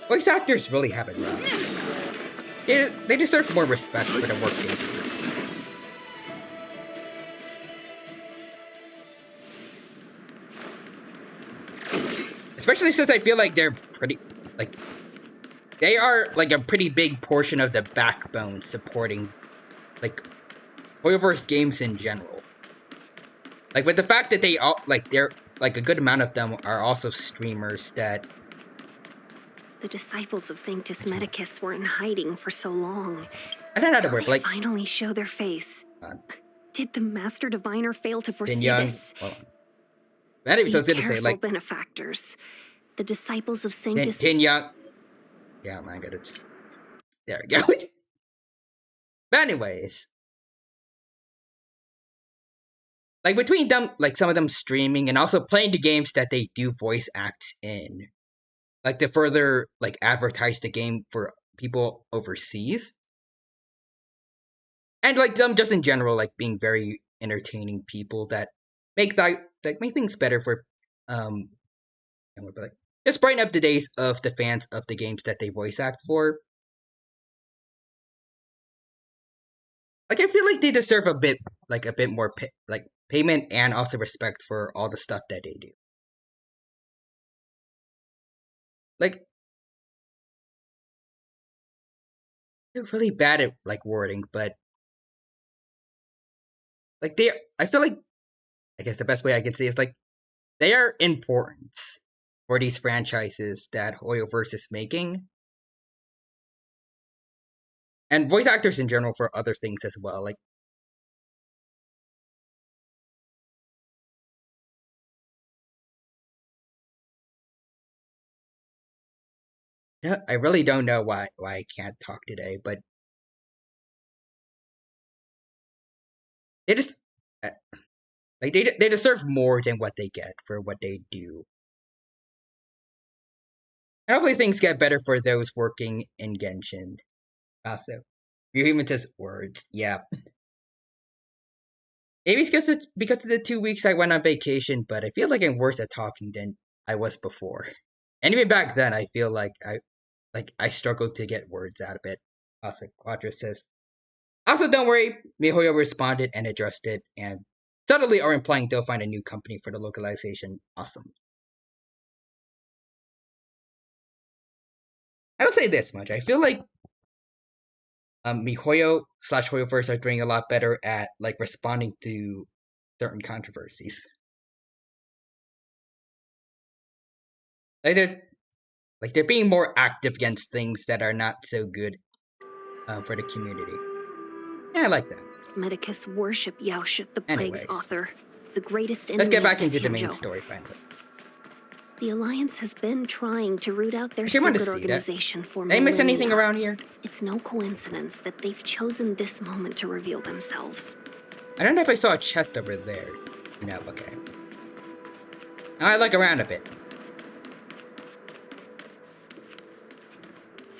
Voice actors really have it rough. They deserve more respect for the work they do. Especially since I feel like they're they are a pretty big portion of the backbone supporting Hoyoverse games in general. With the fact that they're a good amount of them are also streamers that. The disciples of Sanctus Medicus were in hiding for so long. I don't know how to Will word, they finally show their face? Did the Master Diviner fail to foresee this? Well, anyways, I was gonna say benefactors. The disciples of Sanctus. Tin Young. Yeah, I'm gonna just. There we go. But anyways. Between them, some of them streaming and also playing the games that they do voice acts in. To further, advertise the game for people overseas. And, them just in general, being very entertaining people that make things better for, just brighten up the days of the fans of the games that they voice act for. I feel like they deserve a bit more, payment and also respect for all the stuff that they do. They're really bad at, wording, but, I feel like, I guess the best way I can say is, they are important for these franchises that Hoyoverse is making. And voice actors in general for other things as well, I really don't know why I can't talk today, but it is. Like, they deserve more than what they get for what they do. And hopefully things get better for those working in Genshin. Also, you even says words. Yeah. Maybe it's because of the 2 weeks I went on vacation, but I feel like I'm worse at talking than I was before. And even back then, I feel like I struggled to get words out of it. Also, Quadra says, also, don't worry, MiHoYo responded and addressed it, and subtly are implying they'll find a new company for the localization. Awesome. I will say this much. I feel like MiHoYo / HoYoverse are doing a lot better at like responding to certain controversies. Like they're being more active against things that are not so good for the community. Yeah, I like that. Medicus worship Yaoshut, the Plague's Anyways, author, the greatest enemy let's get back of into the main Xianzhou. story finally. The Alliance has been trying to root out their Actually, I want to secret see that. organization for Did I miss anything millennia. around here? It's no coincidence that they've chosen this moment to reveal themselves. I don't know if I saw a chest over there. No, okay. I look around a bit.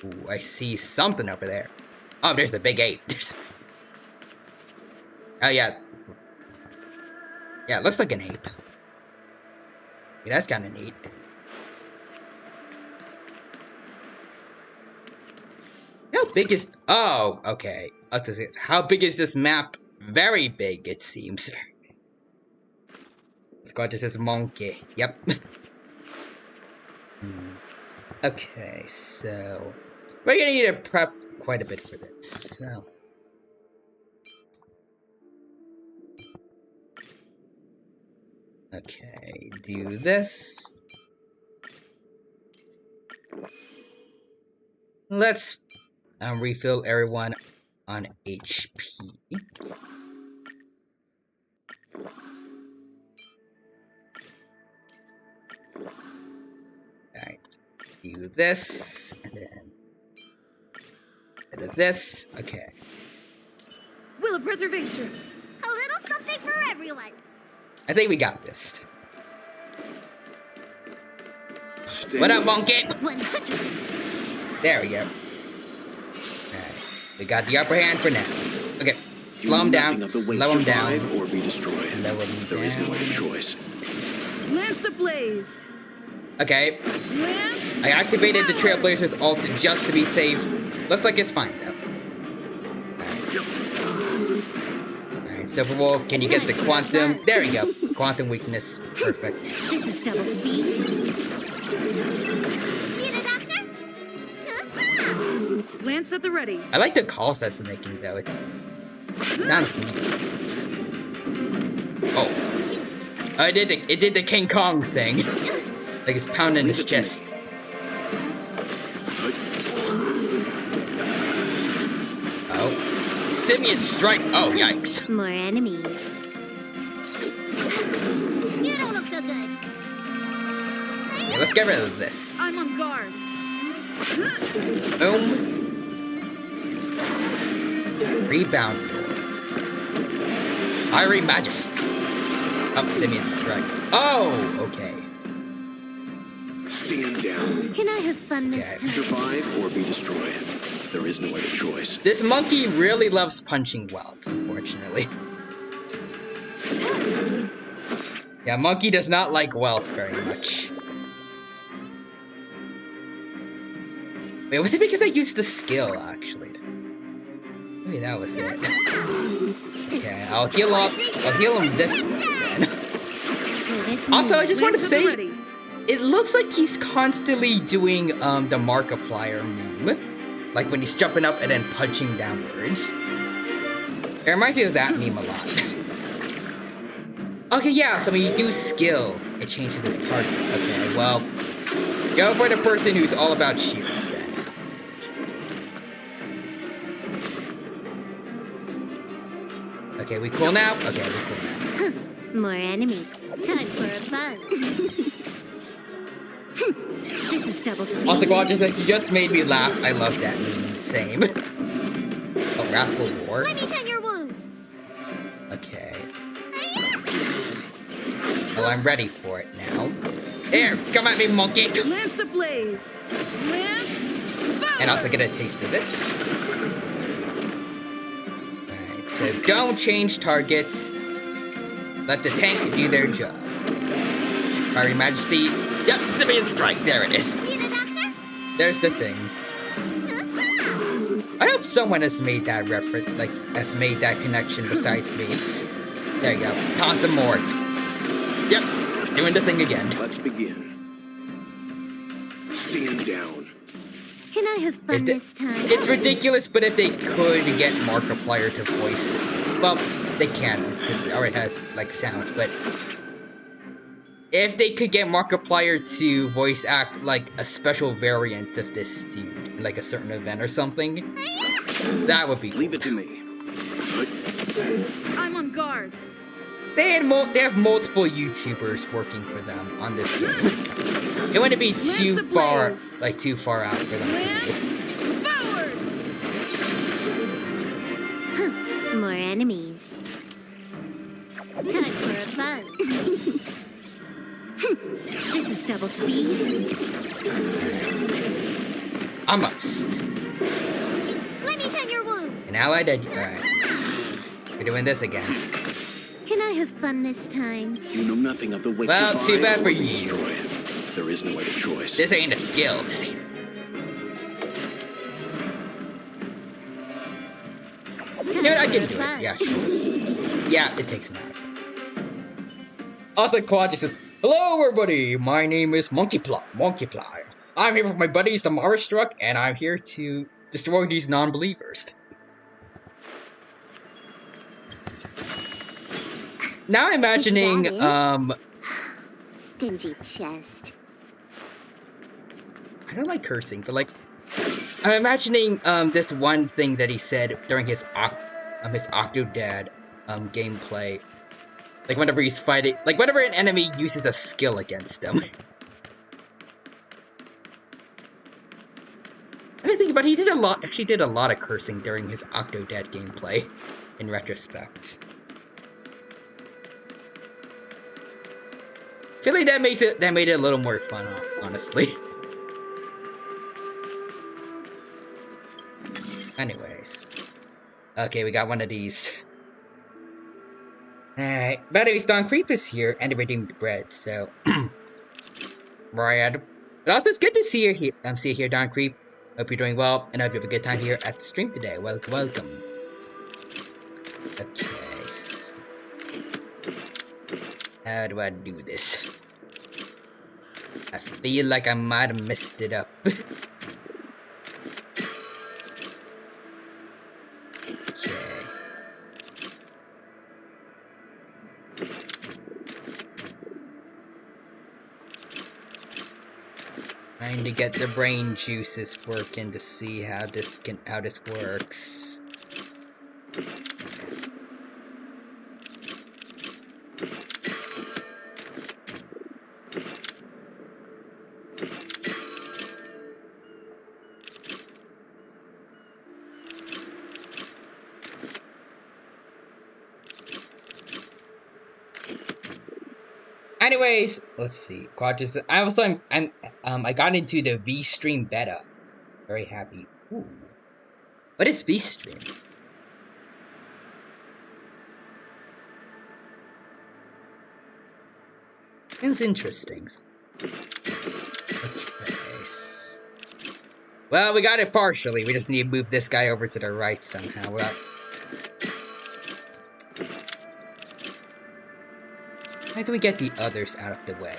Ooh, I see something over there. Oh, there's the big ape. Oh, yeah. Yeah, it looks like an ape. Yeah, that's kind of neat. How big is... Oh, okay. I was gonna say, how big is this map? Very big, it seems. Squad just says monkey. Yep. Okay, so... we're gonna need to prep quite a bit for this, so... Okay, do this. Let's refill everyone on HP. Alright, do this, and then do this. Okay. Will of preservation. A little something for everyone. I think we got this. Stay What up, monkey? 100. There we go. Alright, we got the upper hand for now. Okay, slow him down, Nothing of the weight slow him down. survive or be destroyed. Slow him There is no down. other choice. Lance ablaze. Okay, Lance. I activated the Trailblazer's ult just to be safe. Looks like it's fine though. Alright, Silver Wolf, can you get the quantum? There we go. Quantum weakness. Perfect. This is double speed. Need a doctor? Lance at the ready. I like the calls that's making though. It sounds neat. Oh. It did the King Kong thing. Like it's pounding his chest. Oh. Simian strike. Oh, yikes. More enemies. You don't look so good. Yeah, let's get rid of this. I'm on guard. Boom. Rebound. Irie Majesty. Oh, Simian strike. Oh, okay. Stand down. Can I have fun this Okay. time? Survive or be destroyed. There is no other choice. This monkey really loves punching Welt, unfortunately. Yeah, monkey does not like Welt very much. Wait, was it because I used the skill, actually? Maybe that was it. Okay, I'll heal him this way then. Also, I just want to Lance at the say, ready. it looks like he's constantly doing the Markiplier meme. Like when he's jumping up and then punching downwards. It reminds me of that meme a lot. Okay, yeah, so when you do skills, it changes his target. Okay, well, go for the person who's all about shields then. Okay, we cool now? Okay, we cool now. More enemies. Time for a buzz. This is double speed. Also, you just made me laugh. I love that meme. Same. Oh, Wrathful War. Let me tend your wounds. Okay. Well, I'm ready for it now. Here, come at me, monkey! Lance ablaze! Lance And also get a taste of this. Alright, so don't change targets. Let the tank do their job. Fiery Majesty. Yep, Simeon Strike. There it is. Need a doctor? There's the thing. I hope someone has made that reference, like, has made that connection besides me. There you go. Taunt him more. Yep, doing the thing again. Let's begin. Stand down. Can I have fun this time? It's ridiculous, but if they could get Markiplier to voice it, well, they can, because it already has, like, sounds, but if they could get Markiplier to voice act, like, a special variant of this dude, like a certain event or something, that would be cool. Leave it to me. I'm on guard. They have multiple YouTubers working for them on this game. It wouldn't be too far out for them to do. More enemies. Time for a buzz. This is double speed. Almost. Let me tend your wounds. An allied alright. We're doing this again. Can I have fun this time? You know nothing of the way. Well, too bad for you. Destroy it. There is no other choice. This ain't a skill, this ain't. You know what, I can do it. Yeah, sure. Yeah, it takes a minute. Also, Quad says, "Hello, everybody. My name is Monkeyply. I'm here with my buddies, the Marastruck, and I'm here to destroy these non-believers." Now I'm imagining, Stingy chest. I don't like cursing, but like, I'm imagining this one thing that he said during his Octodad gameplay. Like whenever he's fighting, like whenever an enemy uses a skill against him. I didn't think about it, he did actually did a lot of cursing during his Octodad gameplay, in retrospect. I feel like that made it a little more fun, honestly. Anyways. Okay, we got one of these. Alright, but anyways, Don Creep is here, and the redeemed bread, so... Right. But also, it's good to see you here, Don Creep. Hope you're doing well, and I hope you have a good time here at the stream today. Welcome. Okay. How do I do this? I feel like I might have messed it up. Trying to get the brain juices working to see how this works. Anyways, let's see. Quadris. I got into the V-Stream beta. Very happy. Ooh. What is V-Stream? Seems interesting. Okay. Well, we got it partially. We just need to move this guy over to the right somehow. Well, how do we get the others out of the way?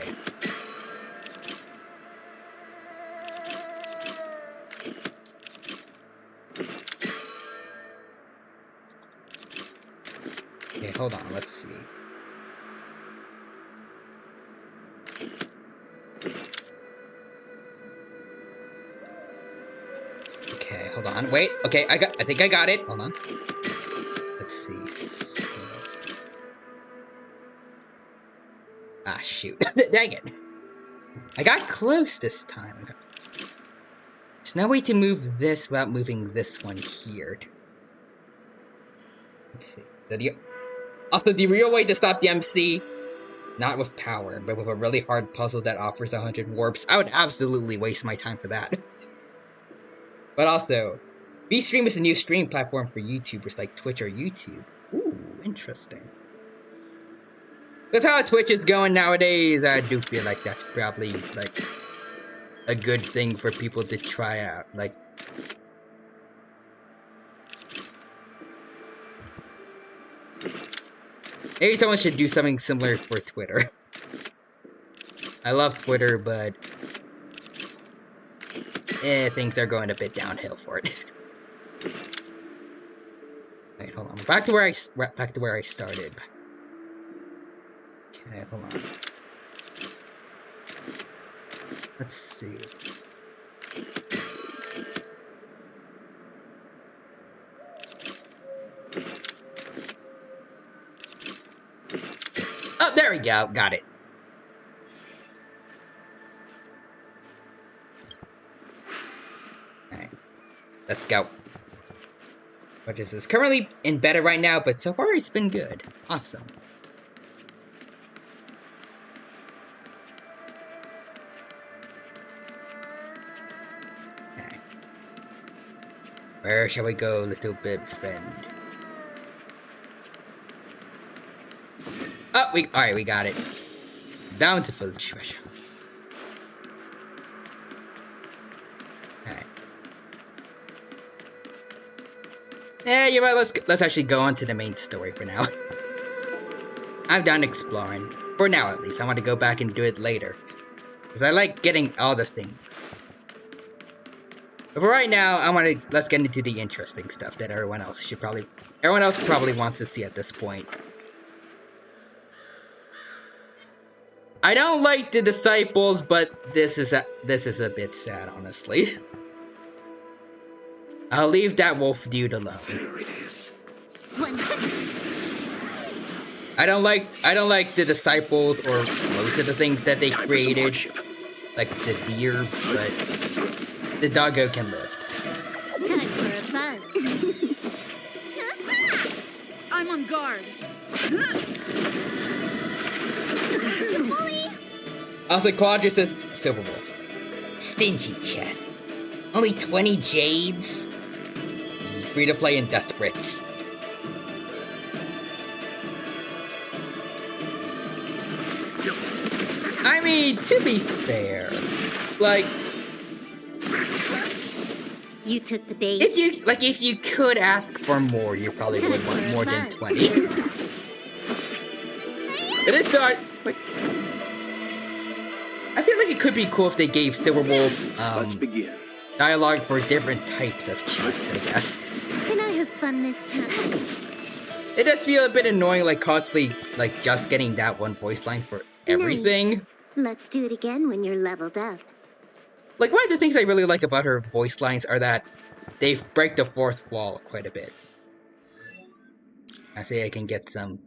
Okay, hold on, let's see. Okay, hold on, wait, okay, I think I got it, hold on. Let's see. Ah, shoot. Dang it. I got close this time. There's no way to move this without moving this one here. Let's see. Also, the real way to stop the MC not with power, but with a really hard puzzle that offers 100 warps, I would absolutely waste my time for that. But also, Restream is a new stream platform for YouTubers like Twitch or YouTube. Ooh, interesting. With how Twitch is going nowadays, I do feel like that's probably, like, a good thing for people to try out. Like, maybe someone should do something similar for Twitter. I love Twitter, but things are going a bit downhill for it. Wait, hold on. Back to where I started. Okay, hold on. Let's see. Oh, there we go. Got it. Alright. Let's go. What is this? Currently in beta right now, but so far it's been good. Awesome. Okay. Where shall we go, little bib friend? Oh, alright, we got it. Bountiful treasure. Alright. Yeah, you're right, let's actually go on to the main story for now. I'm done exploring. For now, at least. I want to go back and do it later. Because I like getting all the things. But for right now, let's get into the interesting stuff that everyone else probably wants to see at this point. I don't like the disciples, but this is a bit sad, honestly. I'll leave that wolf dude alone. There it is. I don't like the disciples or most of the things that they created, like the deer, but the doggo can live. Time for a buzz. I'm on guard. Also, Quadra says Silver Wolf. Stingy chest. Only 20 jades? Free to play and desperate. I mean, to be fair, like, You took the bait. if you could ask for more, you probably would want more than 20. It is not, like, I feel like it could be cool if they gave Silver Wolf, Let's begin. dialogue for different types of chests, I guess. Can I have fun this time? It does feel a bit annoying, like, constantly, like, just getting that one voice line for everything. Nice. Let's do it again when you're leveled up. Like, one of the things I really like about her voice lines are that they break the fourth wall quite a bit. I say I can get some,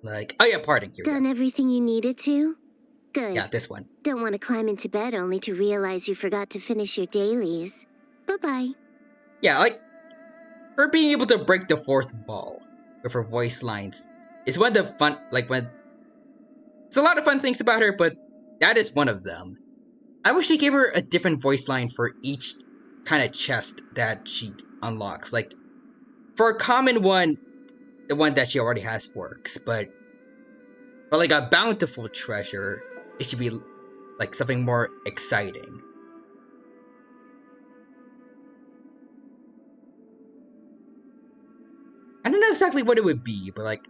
like, oh yeah, parting. Here we Done go. everything you needed to? Good. Yeah, this one. Don't want to climb into bed only to realize you forgot to finish your dailies. Bye-bye. Yeah, like, her being able to break the fourth wall with her voice lines is one of the fun, like, it's a lot of fun things about her, but that is one of them. I wish they gave her a different voice line for each kind of chest that she unlocks. Like, for a common one, the one that she already has works, but for like a bountiful treasure, it should be like something more exciting. I don't know exactly what it would be, but like,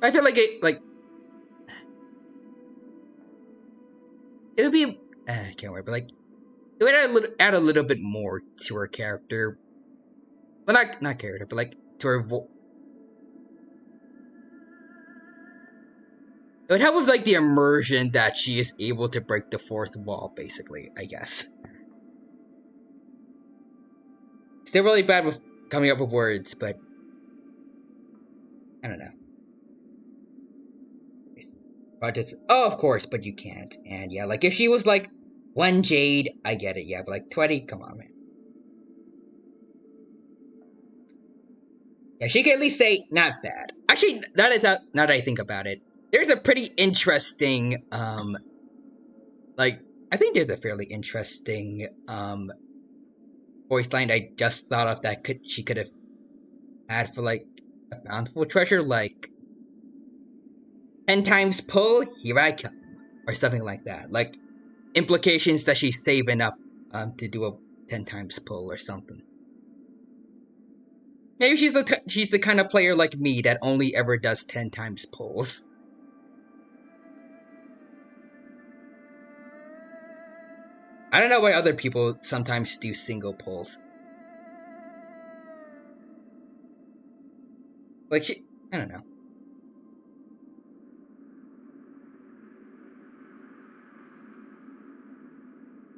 I feel like it would be, I can't wait, but like, it would add a little bit more to her character. Well, not character, but like, to her it would help with like the immersion that she is able to break the fourth wall, basically, I guess. Still really bad with coming up with words, but I don't know. Oh, of course, but you can't. And yeah, like if she was like 1 jade, I get it, yeah, but like 20, come on, man. Yeah, she can at least say, not bad. Actually, now that I think about it, there's a pretty interesting, like, I think there's a fairly interesting, voice line I just thought of that she could have had for, like, a bountiful treasure, like, 10 times pull, here I come, or something like that. Like, implications that she's saving up, to do a 10 times pull or something. Maybe she's the kind of player like me that only ever does 10 times pulls. I don't know why other people sometimes do single pulls. Like, I don't know.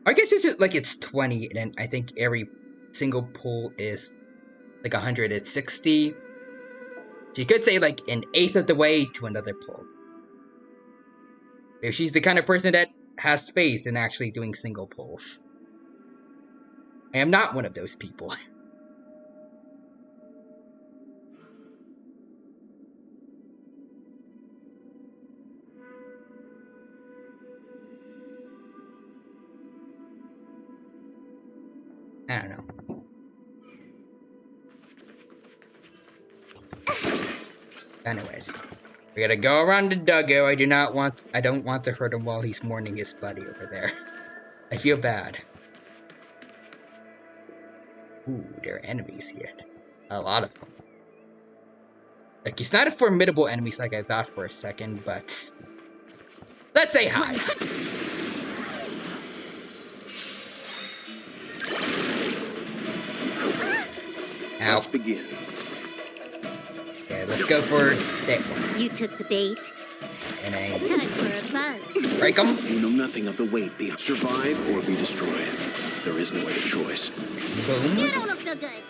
I guess it's 20, and then I think every single pull is like 160. She could say like an eighth of the way to another pull. If she's the kind of person that has faith in actually doing single pulls. I am not one of those people. I don't know. Anyways, we gotta go around the duggo. I don't want to hurt him while he's mourning his buddy over there. I feel bad. Ooh, there are enemies here. A lot of them. Like, he's not a formidable enemy like I thought for a second, but... let's say hi! Ow. Let's begin. Okay, let's go for that one. You took the bait. And I Time for a buzz. break him. You know nothing of the weight beyond survive or be destroyed. There is no other choice. Boom. You don't look so good.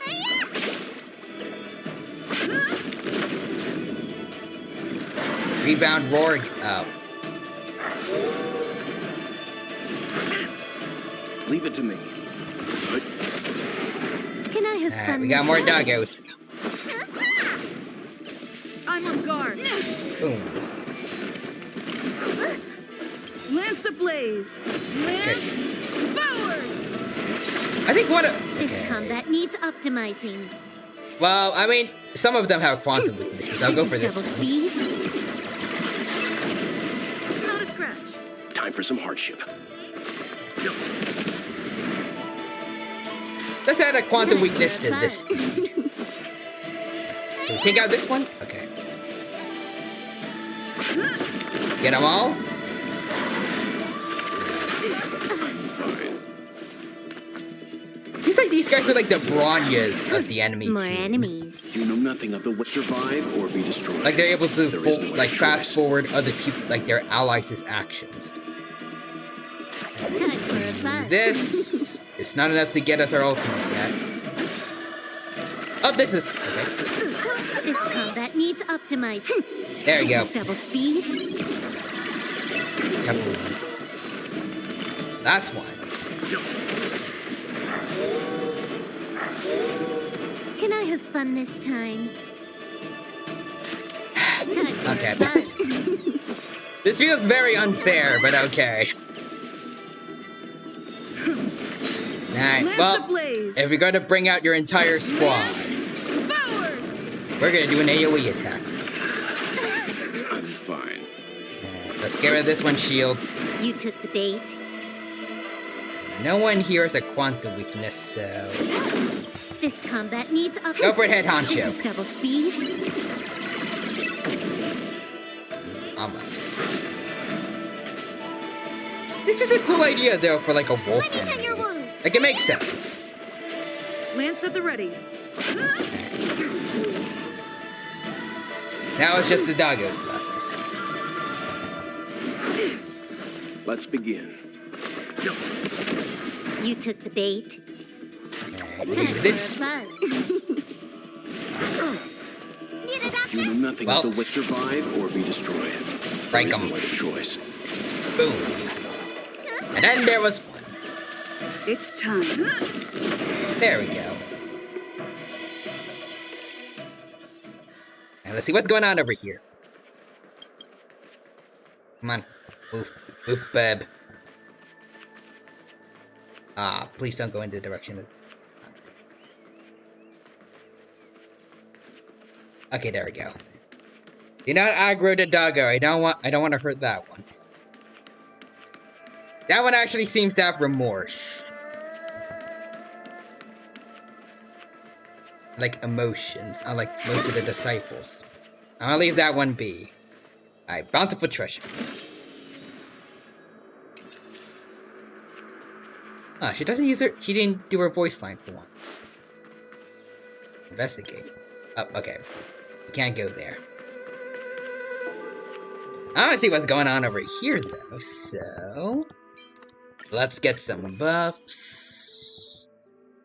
Rebound roar up. Leave it to me. Can I have fun? We got more doggos. I'm on guard. Boom. Lance ablaze. Lance forward. I think one of... This combat needs optimizing. Well, I mean, some of them have quantum weaknesses. I'll go for this Double one. speed. Not a scratch. Time for some hardship. Let's add a quantum weakness to this. Can we take out this one? Okay. Get them all? Seems like these guys are like the Bronyas of the enemy More team. enemies. You know nothing of the what survive or be destroyed. Like they're able to There is no other fast choice. forward other people, like their allies' actions. Time for a buzz. This is not enough to get us our ultimate yet. Oh, this is okay. This combat needs optimizing. There you go. This is double speed. Kaboom. Last ones. Can I have fun this time? Time for Okay. a buzz. This feels very unfair, but okay. Alright, Lance well, ablaze. if you're gonna bring out your entire squad, Forward. we're gonna do an AoE attack. I'm fine. Let's get rid of this one shield. You took the bait. No one here has a quantum weakness, so... This combat needs optimizing. Go for it, head This is honcho. double speed. Almost. This is a cool idea, though, for like a wolf Let me tend your enemy. wounds. Like, it makes sense. Lance at the ready. Now it's just the doggos left. Let's begin. You took the bait. Alright, Time do for this. a buzz. You know nothing Well, of the what survive or be destroyed. break There is 'em. no other choice. Boom. And then there was one. It's time. There we go. And let's see what's going on over here. Come on. Move. Move, bub. Ah, please don't go in the direction of... Okay, there we go. Do not aggro the doggo. I don't want to hurt that one. That one actually seems to have remorse. Like emotions, unlike most of the disciples. I'll leave that one be. Alright, bountiful treasure. Ah, she didn't do her voice line for once. Investigate. Oh, okay. You can't go there. I want to see what's going on over here, though, so... Let's get some buffs.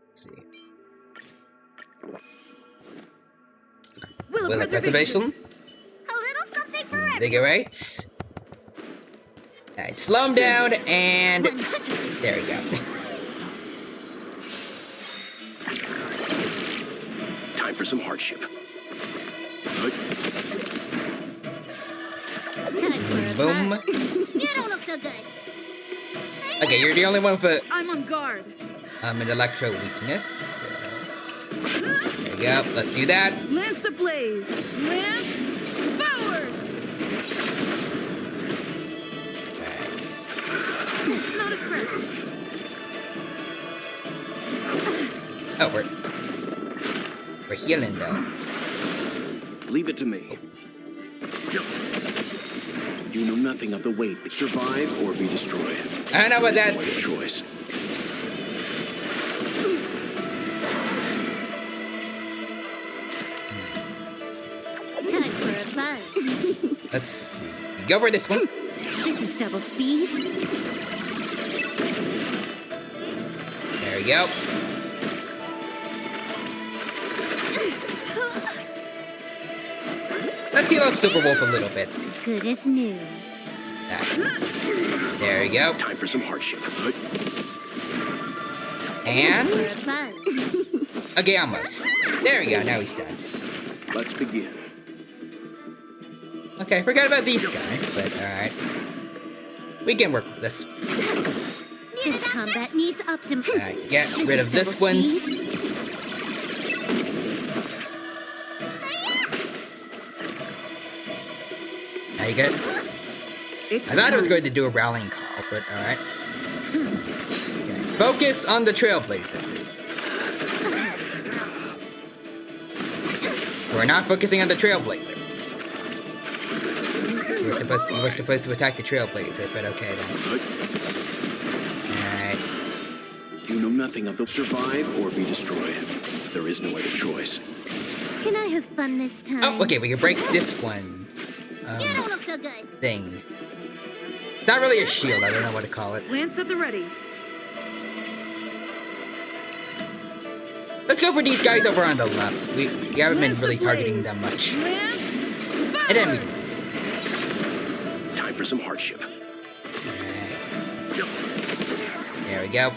Let's see. Will of Preservation. A little something for everyone. Invigorate. Alright, slow him down, and... There we go. Time for some hardship. Boom. You don't look so good. Okay, you're the only one with I'm on guard. an electro weakness. So. There we go. Let's do that. Lance ablaze. Lance forward. Alright. Not a scratch. Oh, we're healing though. Leave it to me. You know nothing of the weight. Survive or be destroyed. I don't know what that. There is no other choice. Time for a buzz. Let's see. Go for this one. This is double speed. There we go. Let's heal up Super Wolf a little bit. Good as new. There we go. Time for some hardship. And For a buzz. okay, almost. There we go. Now he's done. Let's begin. Okay, forgot about these guys, but alright. We can work with this. This combat needs optim. Alright, get rid of this one. Now you good? It's I thought it was time. going to do a rallying call, but alright. Okay. Focus on the Trailblazers. We're not focusing on the Trailblazer. We were supposed to attack the Trailblazer, but okay then. Alright. You know nothing of the survive or be destroyed. There is no other choice. Can I have fun this time? Oh, okay, we can break this one's You don't look so good. thing. It's not really a shield, I don't know what to call it. Lance at the ready. Let's go for these guys over on the left. We haven't been really targeting them much. Lance And then we forward. lose. Time for some hardship. There we go.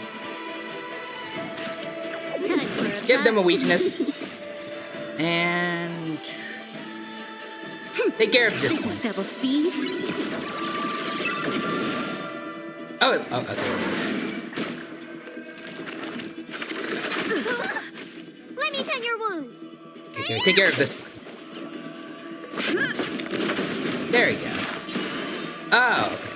Time for a Give them a buzz. weakness. And... take care of this This is one. double speed. Oh, okay. Let me tend your wounds. Okay, take care of this one. There you go. Oh, okay.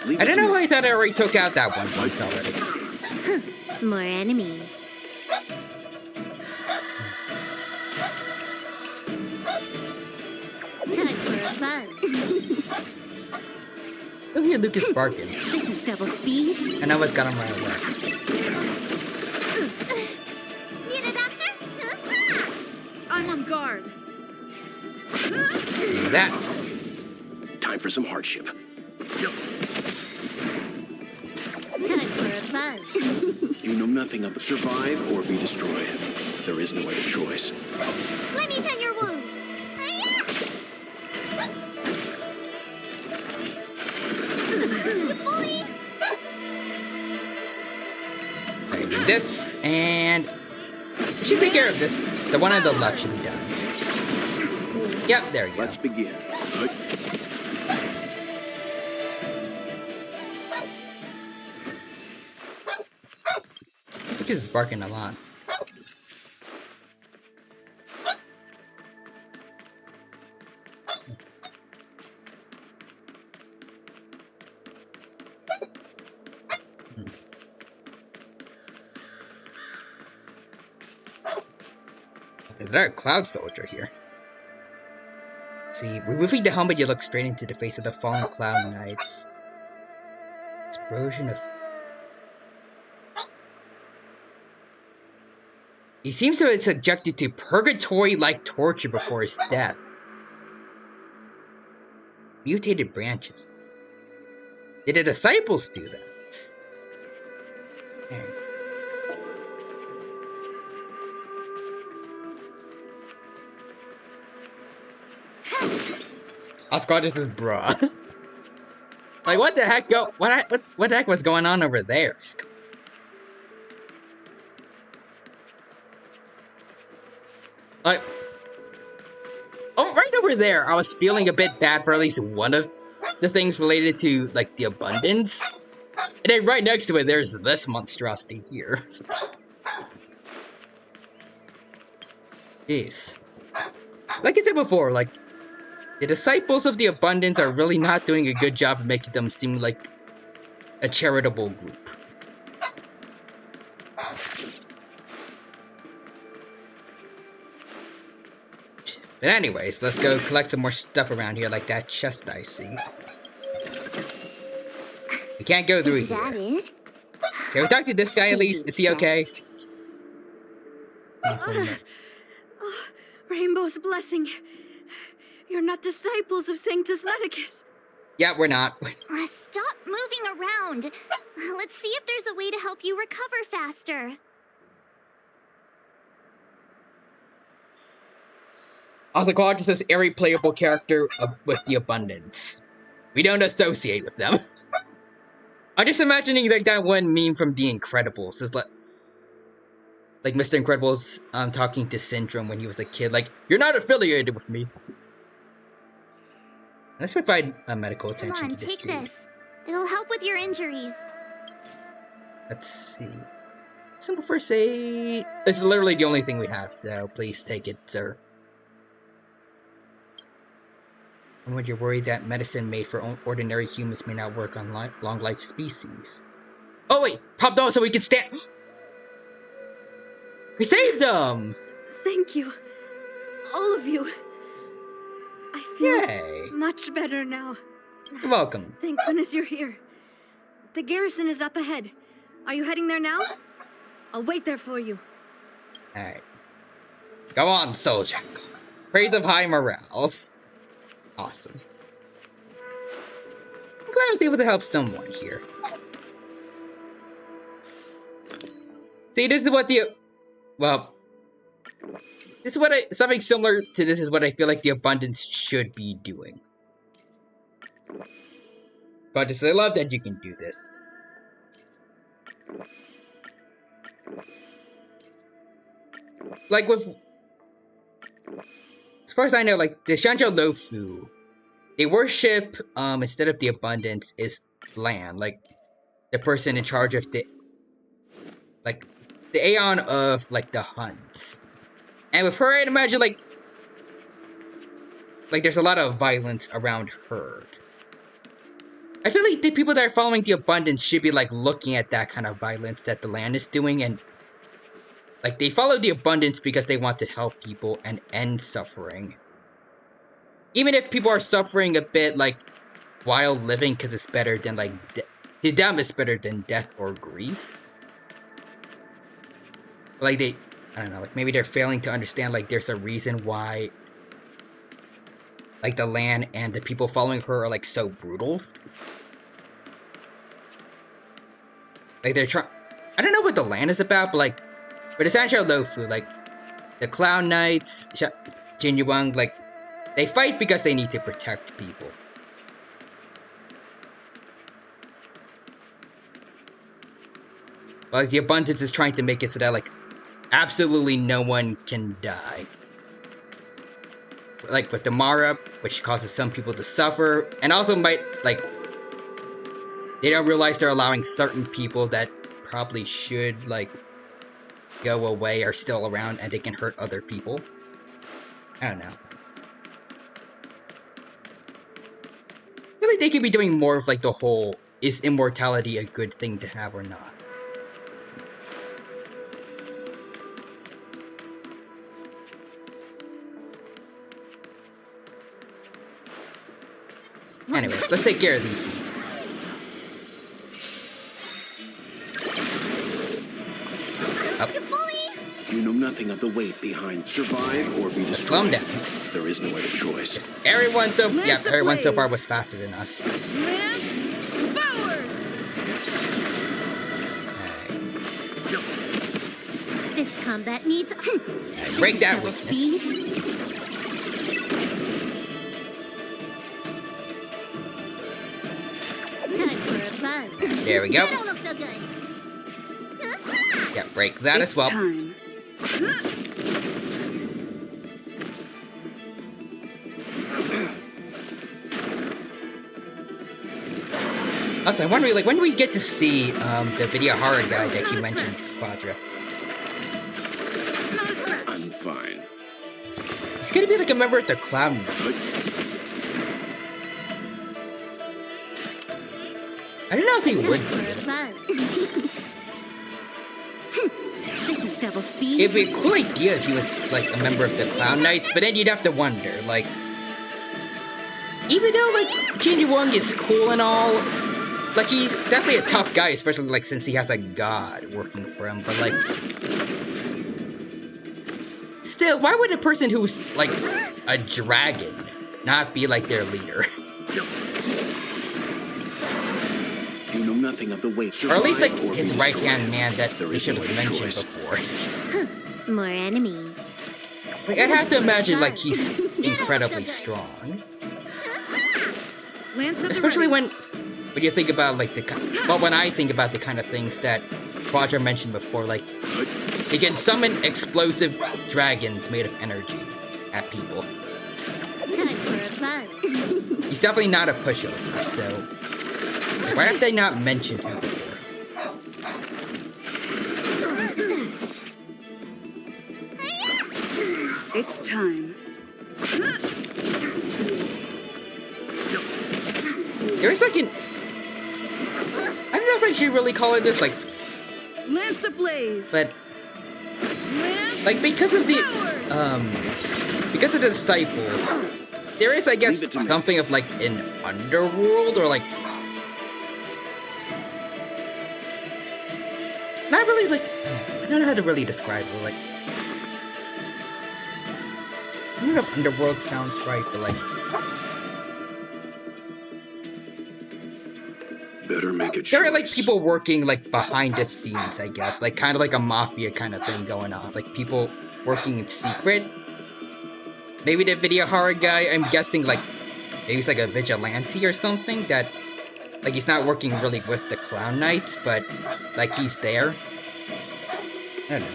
Leave I it don't to know me. why I thought I already took out that one once already. More enemies. Time for a buzz. Look here, Lucas barking. This is double speed. I know what's got him right away. Need a doctor? I'm on guard. Do that. Time for some hardship. Time for a buzz. You know nothing of the survive or be destroyed. There is no other choice. Let me tend your wounds. this, and we should take care of this. The one on the left should be done. Yep, there we go. Let's begin. Look at this barking a lot. Is there a cloud soldier here? See, removing the helmet, you look straight into the face of the fallen cloud knights. Explosion of... He seems to have been subjected to purgatory-like torture before his death. Mutated branches. Did the disciples do that? Okay. Oscar just is bruh. Like, what the heck what the heck was going on over there? Like, oh, right over there, I was feeling a bit bad for at least one of the things related to, like, the abundance. And then right next to it, there's this monstrosity here. Jeez. Like I said before, like, the disciples of the abundance are really not doing a good job of making them seem like a charitable group. But anyways, let's go collect some more stuff around here, like that chest I see. We can't go through here. Is that it? Can we talk to this guy at least? Is he okay? Rainbow's blessing. You're not disciples of Sanctus Medicus. Yeah, we're not. Stop moving around. Let's see if there's a way to help you recover faster. Also, Claude is this every playable character with the abundance. We don't associate with them. I'm just imagining like that one meme from The Incredibles. It's like Mr. Incredibles talking to Syndrome when he was a kid. Like, you're not affiliated with me. Let's provide medical attention Come on, to this take dude. this. It'll help with your injuries. Let's see. Simple first aid. It's literally the only thing we have, so please take it, sir. And when you're worried that medicine made for ordinary humans may not work on long-life species. Oh wait! Popped on so we can stand! We saved them! Thank you. All of you. I feel Yay! much better now. You're welcome. Thank goodness you're here. The garrison is up ahead. Are you heading there now? I'll wait there for you. Alright. Go on, soldier. Praise of high morales. Awesome. I'm glad I was able to help someone here. See, this is what well, this is what something similar to this is what I feel like the abundance should be doing. But I love that you can do this. Like with, as far as I know, like the Shanzhou Lofu, they worship instead of the abundance is land, like the person in charge of the Aeon of like the hunts. And with her, I'd imagine like there's a lot of violence around her. I feel like the people that are following the abundance should be like looking at that kind of violence that the land is doing, and like they follow the abundance because they want to help people and end suffering. Even if people are suffering a bit like while living, because it's better than like to them it's better than death or grief. Like I don't know, like maybe they're failing to understand like there's a reason why like the land and the people following her are like so brutal. Like they're trying, I don't know what the land is about, but it's Sanshou Lofu, like the Clown Knights, Jinyuang, like they fight because they need to protect people. Like, the abundance is trying to make it so that, like, absolutely no one can die. Like, with the Mara, which causes some people to suffer, and also might, like, they don't realize they're allowing certain people that probably should, like, go away are still around, and they can hurt other people. I don't know. I feel like they could be doing more of, like, the whole, is immortality a good thing to have or not? Anyways, let's take care of these things. Up. You know nothing of the weight behind survive or be Slow destroyed. them down. There is no other choice. Yes, everyone so far was faster than us. Lance forward! This combat needs. Break that double weakness. speed. Time for a buzz. There we go. That don't look so good. Yeah, break that as well. Time. Also, I'm wondering, like, when do we get to see the video horror guy that you mentioned, Quadra? I'm fine. He's gonna be like a member of the Clown Knights. I don't know if he Time would. for a buzz. This is double speed. It'd be a cool idea if he was like a member of the Clown Knights, but then you'd have to wonder, like, even though like Jinji Wong is cool and all, like he's definitely a tough guy, especially like since he has a god working for him. But like, still, why would a person who's like a dragon not be like their leader? You know nothing of the weight. Or at least like survive or his be right hand destroyed. man that There we is should no have other mentioned choice. before. More enemies. Like I have to imagine like he's incredibly strong. Lance at the Especially ready. when you think about like when I think about the kind of things that Quadra mentioned before, like he can summon explosive dragons made of energy at people. Time for a buzz. He's definitely not a pushover, so like, why have they not mentioned him before? It's time. There's like an I don't know if I should really call it this, like, Lance ablaze. but Lance like because of the forward. because of the disciples, there is, I guess, Leave it to me. something of like an underworld or like not really like I don't know how to really describe it. Like I don't know if underworld sounds right, but like Better make a choice. there are like people working like behind the scenes, I guess, like kind of like a mafia kind of thing going on, like people working in secret. Maybe the video horror guy, I'm guessing like maybe he's like a vigilante or something that like he's not working really with the Clown Knights, but like he's there. I don't know.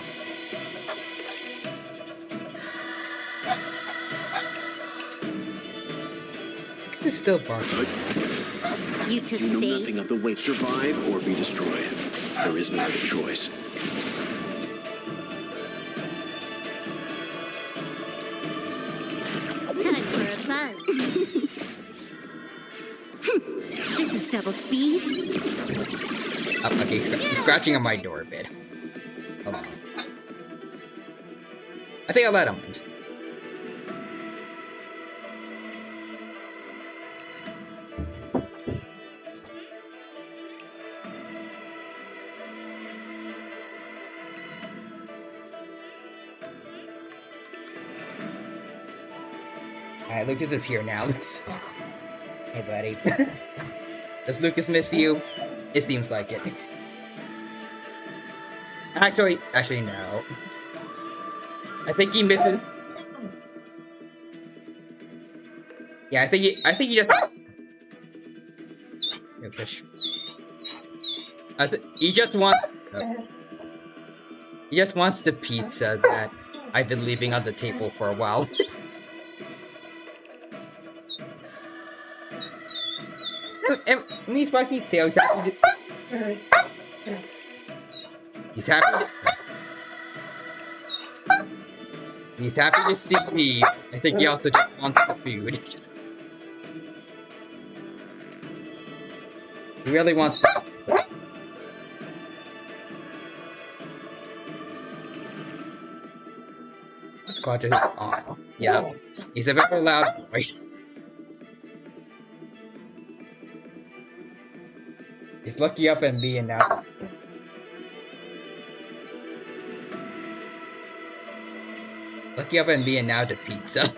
This is still barking. You took You know bait. nothing of the weight. Survive or be destroyed. There is no other choice. Time for a buzz. This is double speed. Oh, okay, he's scratching on my door a bit. Hold on. I think I'll let him in. Alright, Lucas is here now. Hey, buddy. Does Lucas miss you? It seems like it. Actually, no. I think he misses. Yeah, I think he just. No push. He just wants. He just wants the pizza that I've been leaving on the table for a while. And he's wagging his tail. He's happy to... He's happy to see me. I think he also just wants the food. He really wants to... Squatch is... Aw. Yeah. He's a very loud voice. He's looking up at me and now... Looking up at me and now the pizza.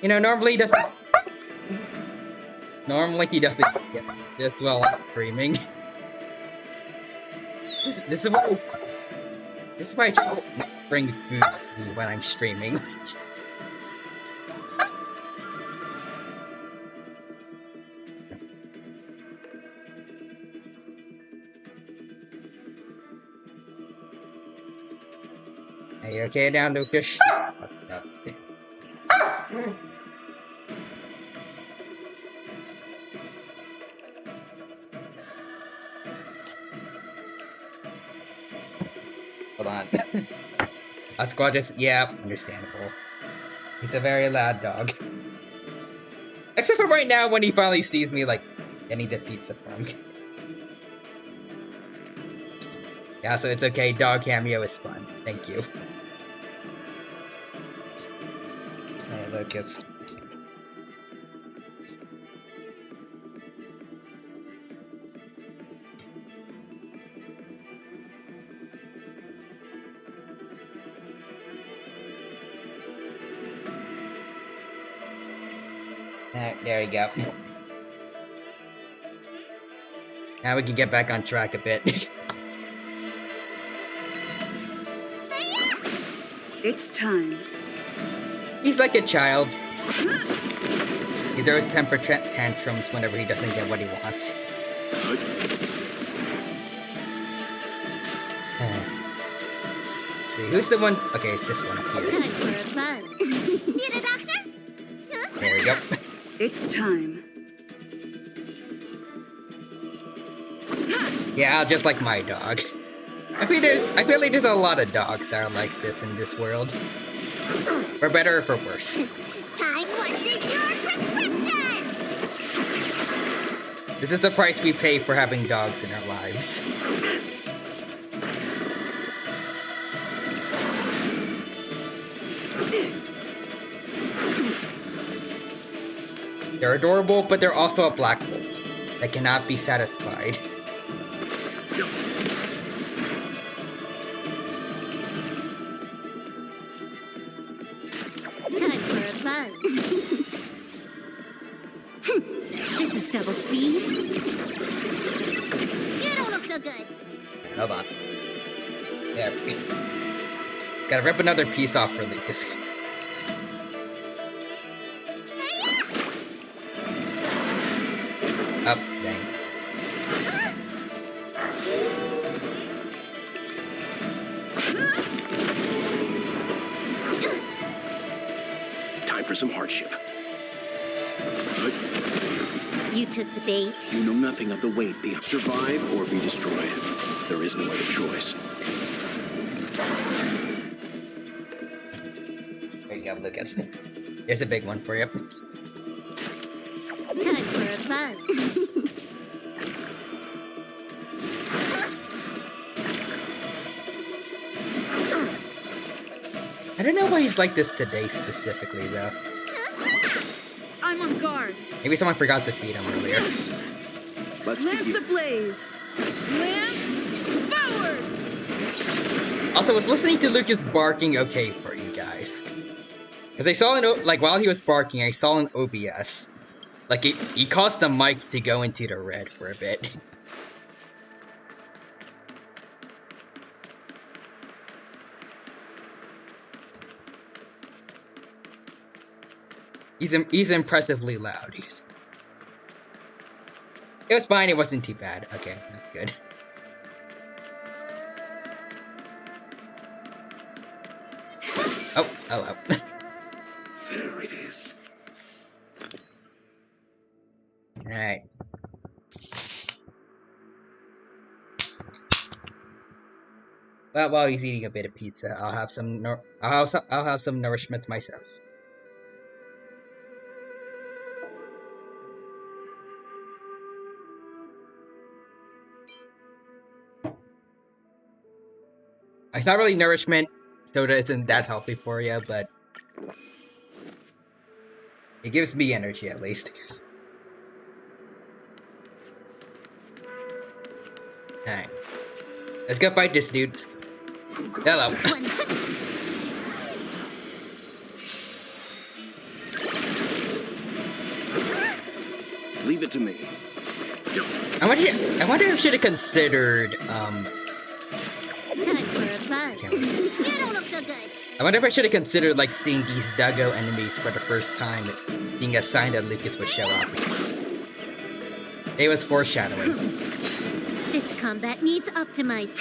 You know, normally he doesn't... Normally he doesn't get this while I'm streaming. This is why... This is why I try to not bring food to me when I'm streaming. Are you okay now, Lucas? No. Hold on. Squatch, yeah, understandable. He's a very loud dog. Except for right now when he finally sees me, like, getting the pizza from me. Yeah, so it's okay, dog cameo is fun. Thank you. Hey, Lucas. There you go. Now we can get back on track a bit. It's time. He's like a child. He throws temper tantrums whenever he doesn't get what he wants. Let's see, who's the one? Okay, it's this one up here. Time for a buzz. Need a doctor? There we go. It's time. Yeah, just like my dog. I feel like there's a lot of dogs that are like this in this world. For better or for worse. Time what's in your prescription? This is the price we pay for having dogs in our lives. They're adorable, but they're also a black hole that cannot be satisfied. Time for a buzz. This is double speed. You don't look so good. Hold on. Yeah. Gotta rip another piece off for Lucas. Up, dang. Time for some hardship. You took the bait. You know nothing of the weight. Be survive or be destroyed. There is no other choice. There you go, Lucas. Here's a big one for you. Time for a buzz. I don't know why he's like this today specifically, though. I'm on guard. Maybe someone forgot to feed him earlier. Let's Lance begin. ablaze. Lance forward. Also, was listening to Lucas barking okay for you guys? Because I saw like while he was barking, I saw an OBS. Like, he caused the mic to go into the red for a bit. He's impressively loud. It was fine. It wasn't too bad. Okay, that's good. Oh, hello. There it is. Alright. Well, while he's eating a bit of pizza, I'll have some. I'll have some nourishment myself. It's not really nourishment. Soda isn't that healthy for you, but it gives me energy at least. Alright. Let's go fight this dude. Hello. Leave it to me. I wonder if I should have considered, Time for a buzz. You don't look so good. I wonder if I should have considered, like, seeing these Dago enemies for the first time, being a sign that Lucas would show up. It was foreshadowing. This combat needs optimized.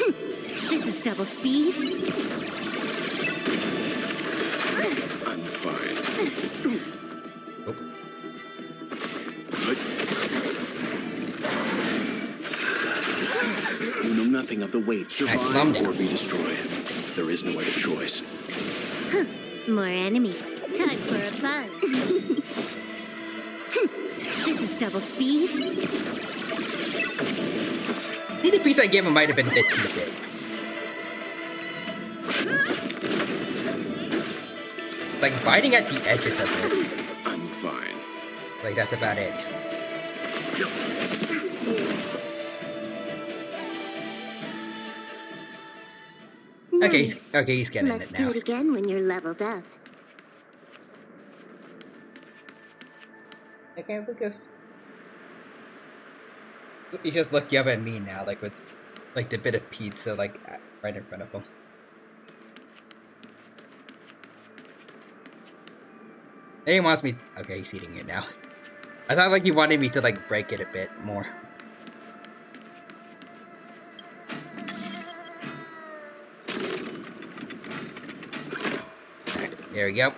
This is double speed. I'm fine. Oh. You know nothing of the weight, I slummed survive or it. be destroyed. There is no other choice. More enemies. Time for a buzz. This is double speed. I think the piece I gave him might have been a bit too big. Like, biting at the edges of it. I'm fine. Like, that's about it. Okay, he's getting Let's it now. do it again when you're leveled up. Okay, Lucas. He's just looking up at me now, like with, like, the bit of pizza, like, right in front of him. And he wants me. Okay, he's eating it now. I thought, like, he wanted me to, like, break it a bit more. Alright, there we go.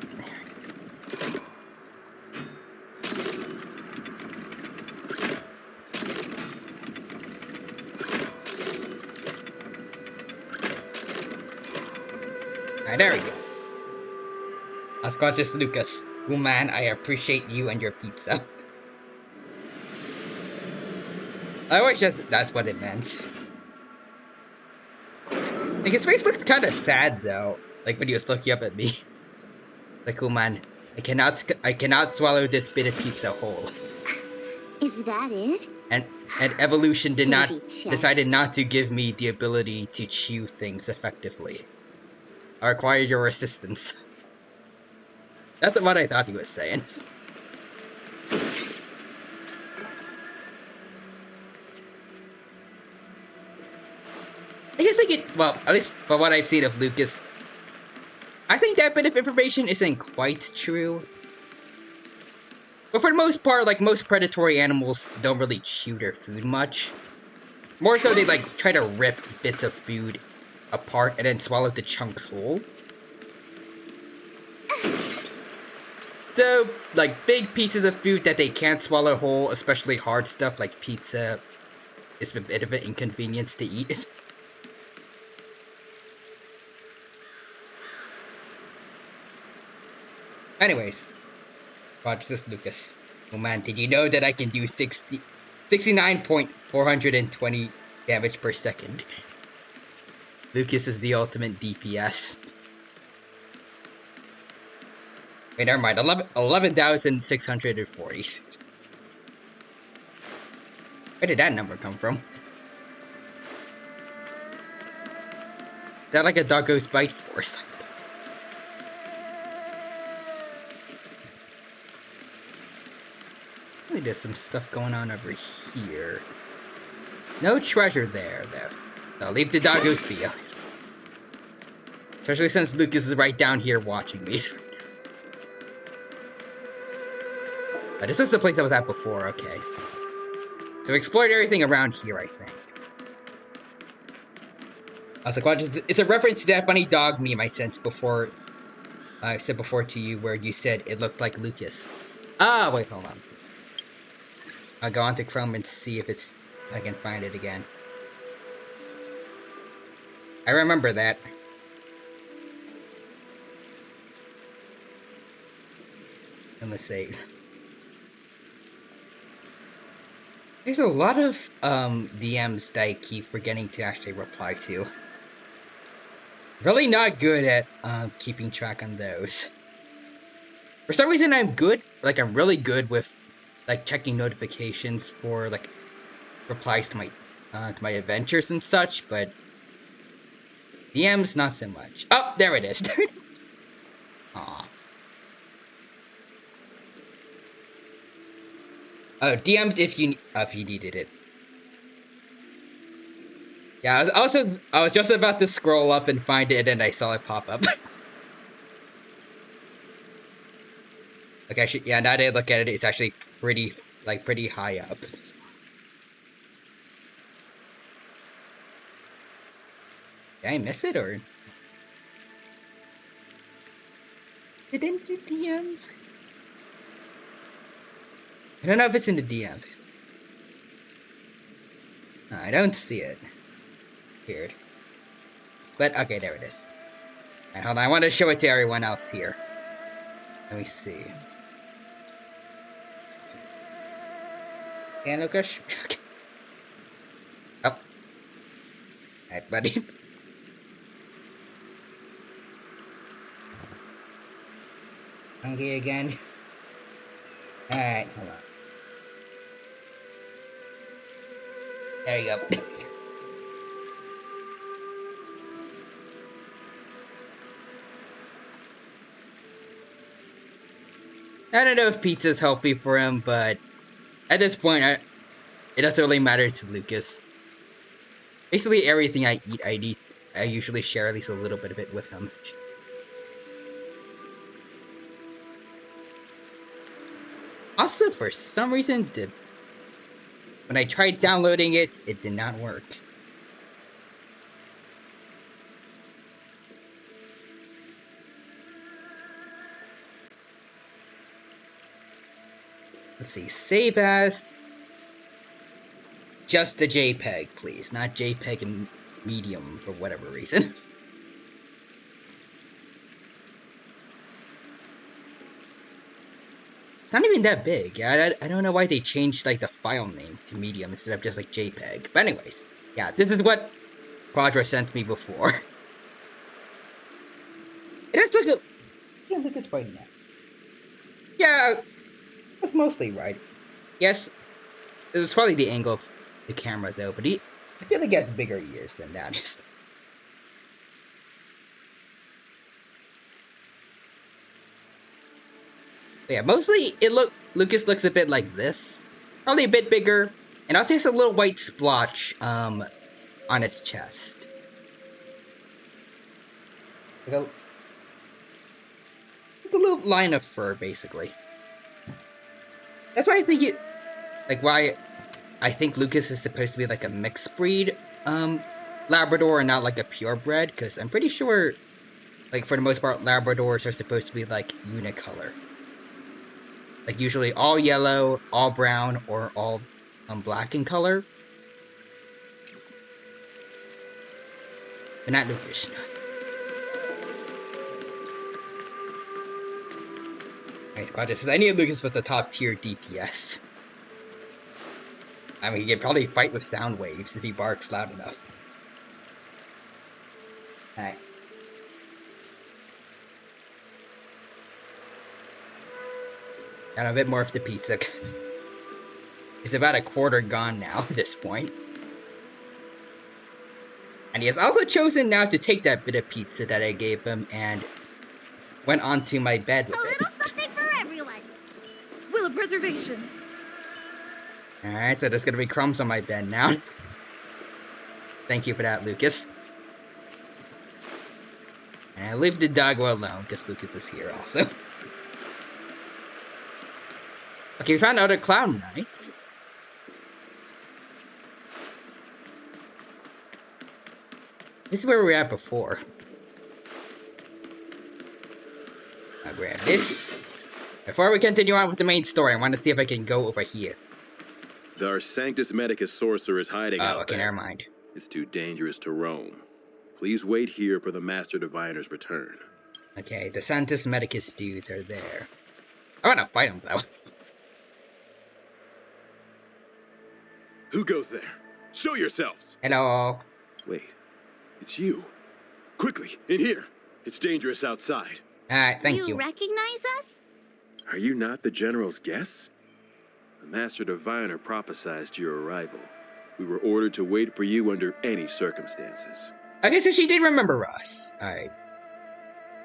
Alright, there we go. Unconscious Lucas. Oh man, I appreciate you and your pizza. I wish that's what it meant. Like, his face looked kind of sad though, like when he was looking up at me. Like, oh man, I cannot swallow this bit of pizza whole. Is that it? And evolution Stingy chest. decided not to give me the ability to chew things effectively. I require your assistance. That's what I thought he was saying. I guess well, at least for what I've seen of Lucas, I think that bit of information isn't quite true. But for the most part, like, most predatory animals don't really chew their food much. More so, they, like, try to rip bits of food apart and then swallow the chunks whole. So, like, big pieces of food that they can't swallow whole, especially hard stuff like pizza, is a bit of an inconvenience to eat. Anyways, Roger Lucas. Oh man, did you know that I can do 69.420 damage per second? Lucas is the ultimate DPS. Wait, never mind. 11,640. Where did that number come from? Is that like a doggo's bite force? There's some stuff going on over here. No treasure there, though. I'll leave the doggos be. Especially since Lucas is right down here watching me. But this was the place I was at before, okay. So we explored everything around here, I think. I was like, well, it's a reference to that funny dog meme I sent before. I said before to you where you said it looked like Lucas. Ah, wait, hold on. I'll go onto Chrome and see if I can find it again. I remember that. I'm gonna save. There's a lot of DMs that I keep forgetting to actually reply to. Really not good at keeping track on those. For some reason I'm good, like I'm really good with like checking notifications for like replies to my adventures and such, but DMs not so much. Oh, there it is. There it is. Aw. Oh, DM'd if you needed it. Yeah, I was just about to scroll up and find it, and I saw it pop up. Okay, yeah, now that I look at it, it's actually pretty high up. Did I miss it, or? Didn't do DMs? I don't know if it's in the DMs. No, I don't see it. Weird. But, okay, there it is. Alright, hold on, I want to show it to everyone else here. Let me see. Yeah, Lucas? Okay. Oh. Alright, buddy. Hungry again? Alright, hold on. There you go. I don't know if pizza's healthy for him, but at this point, it doesn't really matter to Lucas. Basically, everything I eat, I usually share at least a little bit of it with him. Also, for some reason, when I tried downloading it, it did not work. Let's see, save as just a JPEG, please, not JPEG and medium for whatever reason. It's not even that big. I don't know why they changed like the file name to medium instead of just like JPEG. But anyways, yeah, this is what Quadra sent me before. It does look yeah, look at right now. Yeah, that's mostly right. Yes, it was probably the angle of the camera though, but I feel like he has bigger ears than that. But yeah, mostly Lucas looks a bit like this. Probably a bit bigger. And also has a little white splotch on its chest. Like a little line of fur, basically. That's why I think why I think Lucas is supposed to be like a mixed breed Labrador and not like a purebred, because I'm pretty sure, like, for the most part, Labradors are supposed to be like unicolor. Like, usually all yellow, all brown, or all black in color. But not Lucas. Nice quad. I knew Lucas was a top tier DPS. I mean, he could probably fight with sound waves if he barks loud enough. Alright. Got a bit more of the pizza. It's about a quarter gone now at this point. And he has also chosen now to take that bit of pizza that I gave him and went onto my bed with it. A little something for everyone. Will of preservation. Alright, so there's gonna be crumbs on my bed now. Thank you for that, Lucas. And I leave the dog alone, because Lucas is here also. Okay, we found other clown knights. This is where we were at before. I'll grab this. Before we continue on with the main story, I want to see if I can go over here. Our Sanctus Medicus sorcerer is hiding out okay, there. never mind. It's too dangerous to roam. Please wait here for the Master Diviner's return. Okay, the Santus Medicus dudes are there. I want to fight them, though. Who goes there? Show yourselves! Hello. Wait, it's you. Quickly, in here. It's dangerous outside. Alright, thank you. You recognize us? Are you not the General's guests? The Master Diviner prophesied your arrival. We were ordered to wait for you under any circumstances. Okay, so she did remember us. Alright.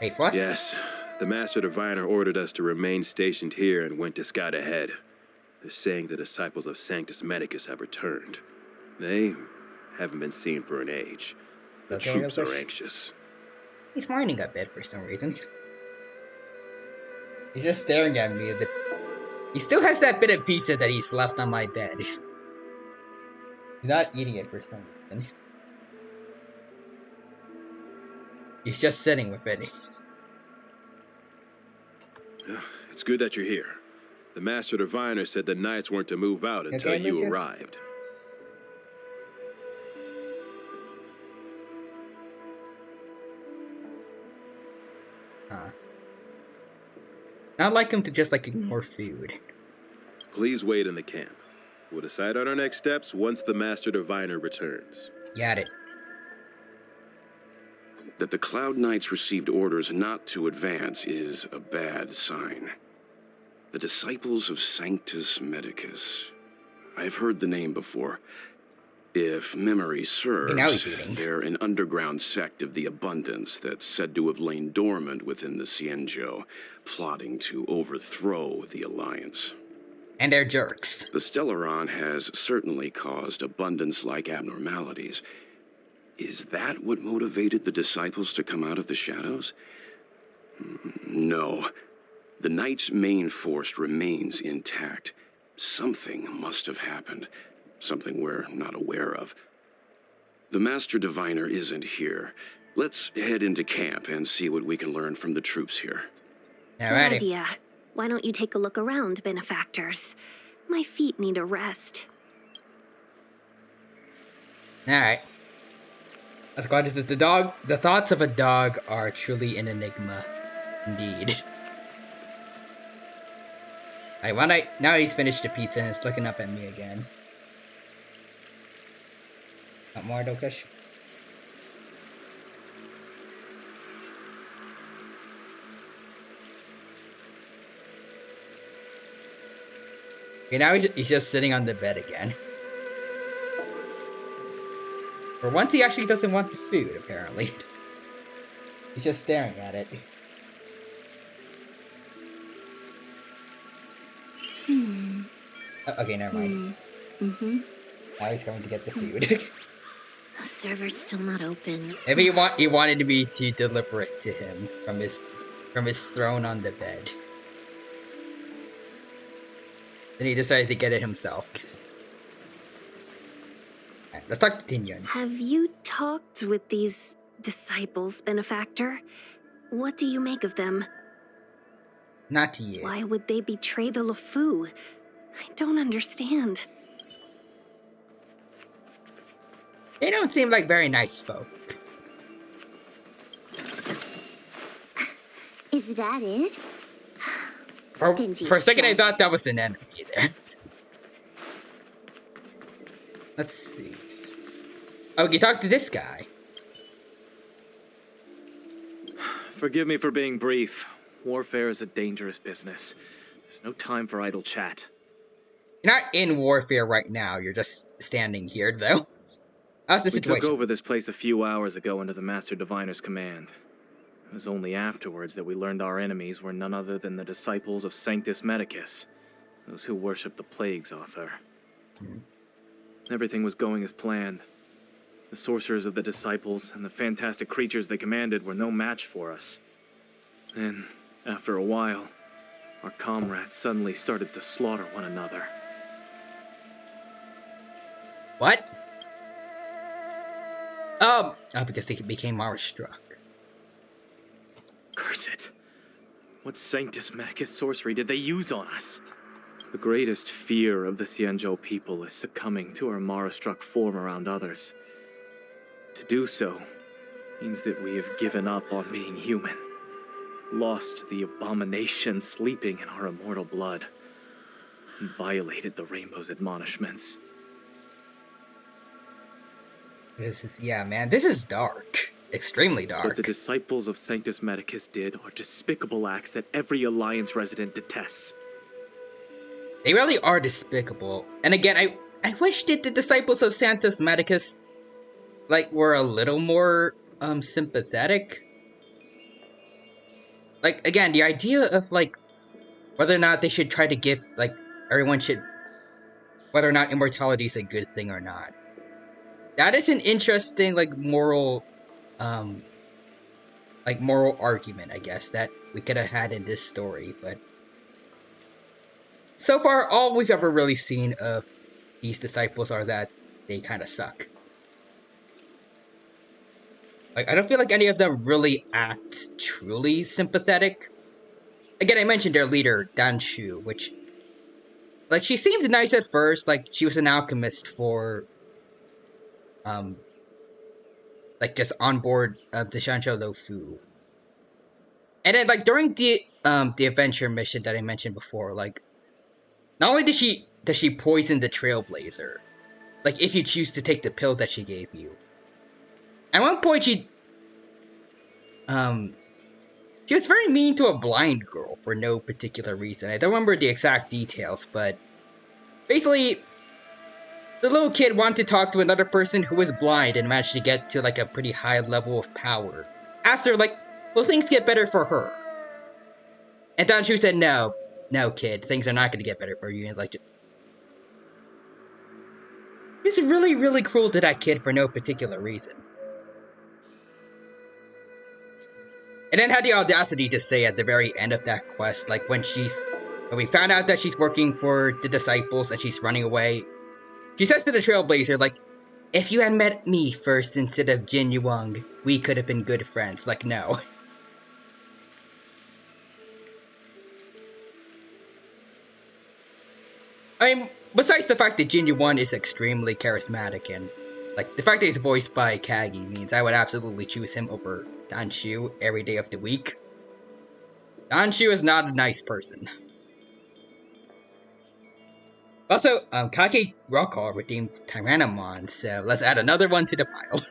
Hey, Fuss? Yes, the Master Diviner ordered us to remain stationed here and went to scout ahead. They're saying the disciples of Sanctus Medicus have returned. They haven't been seen for an age. The Okay, troops okay. are anxious. He's whining a bit for some reason. He's just staring at me. He still has that bit of pizza that he's left on my bed. He's not eating it for some reason. He's just sitting with it. It's good that you're here. The Master Diviner said the knights weren't to move out until Okay, you Lucas. arrived. I'd like him to just ignore food. Please wait in the camp. We'll decide on our next steps once the Master Diviner returns. Got it. That the Cloud Knights received orders not to advance is a bad sign. The Disciples of Sanctus Medicus. I've heard the name before. If memory serves, now he's eating. they're an underground sect of the Abundance that's said to have lain dormant within the Cienjo, plotting to overthrow the Alliance. And they're jerks. The Stellaron has certainly caused Abundance-like abnormalities. Is that what motivated the Disciples to come out of the shadows? No. The Knight's main force remains intact. Something must have happened. Something we're not aware of. The Master Diviner isn't here. Let's head into camp and see what we can learn from the troops here. Good Alrighty. idea. Why don't you take a look around, benefactors? My feet need a rest. Alright. As God is the dog. The thoughts of a dog are truly an enigma. Indeed. Now he's finished the pizza and is looking up at me again. Not more, Dokush? Okay, now he's just sitting on the bed again. For once, he actually doesn't want the food, apparently. He's just staring at it. Oh, okay, never mind. Now he's going to get the food. The server's still not open. Maybe he wanted me to deliver it to him from his throne on the bed. Then he decided to get it himself. Alright, let's talk to Tinyon. Have you talked with these disciples, benefactor? What do you make of them? Not to you. Why would they betray the LeFou? I don't understand. They don't seem like very nice folk. Is that it? Stingy For a second, I chest. thought that was an enemy there. Let's see. Oh, you talked to this guy. Forgive me for being brief. Warfare is a dangerous business. There's no time for idle chat. You're not in warfare right now. You're just standing here, though. How's the We situation? took over this place a few hours ago under the Master Diviner's command. It was only afterwards that we learned our enemies were none other than the disciples of Sanctus Medicus, those who worship the plague's author. Everything was going as planned. The sorcerers of the disciples and the fantastic creatures they commanded were no match for us. And, after a while, our comrades suddenly started to slaughter one another. What? Because they became awestruck. Curse it. What Sanctus Medicus sorcery did they use on us? The greatest fear of the Xianzhou people is succumbing to our Mara-struck form around others. To do so means that we have given up on being human, lost the abomination sleeping in our immortal blood, and violated the Rainbow's admonishments. Yeah, man, this is dark. Extremely dark. What the disciples of Sanctus Medicus did are despicable acts that every Alliance resident detests. They really are despicable. And again, I wish that the disciples of Sanctus Medicus, like, were a little more, sympathetic. Like, again, the idea of, like, whether or not they should try to give, like, everyone should, whether or not immortality is a good thing or not. That is an interesting, like, moral argument, I guess, that we could have had in this story, but so far, all we've ever really seen of these disciples are that they kind of suck. Like, I don't feel like any of them really act truly sympathetic. Again, I mentioned their leader, Dan Shu, which, like, she seemed nice at first, like, she was an alchemist for, like, just on board of the Shanzhou Lo Fu. And then, like, during the adventure mission that I mentioned before, like, not only does she poison the Trailblazer, like, if you choose to take the pill that she gave you. At one point, she was very mean to a blind girl for no particular reason. I don't remember the exact details, but basically, the little kid wanted to talk to another person who was blind and managed to get to, like, a pretty high level of power. Asked her, like, will things get better for her? And Danshu said, no, kid, things are not going to get better for you. And, like, it's really, really cruel to that kid for no particular reason. And then had the audacity to say at the very end of that quest, like, when we found out that she's working for the disciples and she's running away, she says to the Trailblazer, like, if you had met me first instead of Jin Yuang, we could have been good friends. Like, no. I mean, besides the fact that Jin Yuan is extremely charismatic and, like, the fact that he's voiced by Kagi means I would absolutely choose him over Danshu every day of the week. Danshu is not a nice person. Also, Kage Rockall redeemed Tyrannomon, so let's add another one to the pile.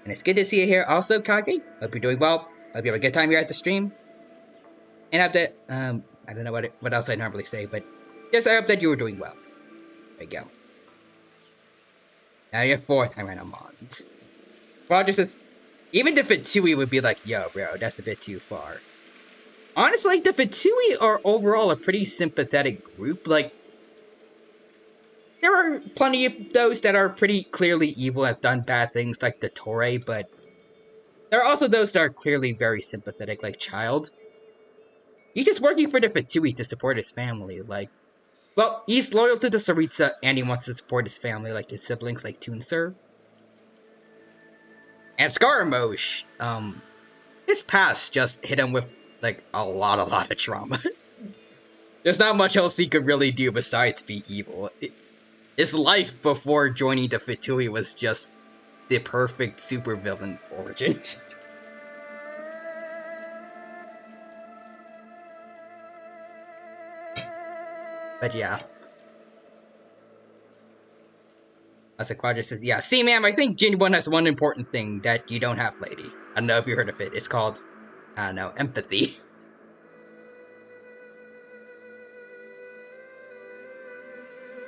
And it's good to see you here also, Kage. Hope you're doing well. Hope you have a good time here at the stream. And I hope that, I don't know what else I normally say, but yes, I hope that you were doing well. There you go. Now you have 4 Tyrannomons. Roger says, even the Fitsui would be like, yo, bro, that's a bit too far. Honestly, the Fitsui are overall a pretty sympathetic group. Like, there are plenty of those that are pretty clearly evil and have done bad things, like the Torei, but there are also those that are clearly very sympathetic, like Child. He's just working for the Fitsui to support his family, like, well, he's loyal to the Saritsa and he wants to support his family, like his siblings, like Toonsir. And Scaramouche, his past just hit him with, like, a lot of trauma. There's not much else he could really do besides be evil. His life before joining the Fitsui was just the perfect supervillain origin. But yeah. As a Quadra says, yeah, see, ma'am, I think Jin 1 has one important thing that you don't have, lady. I don't know if you heard of it. It's called, I don't know, empathy.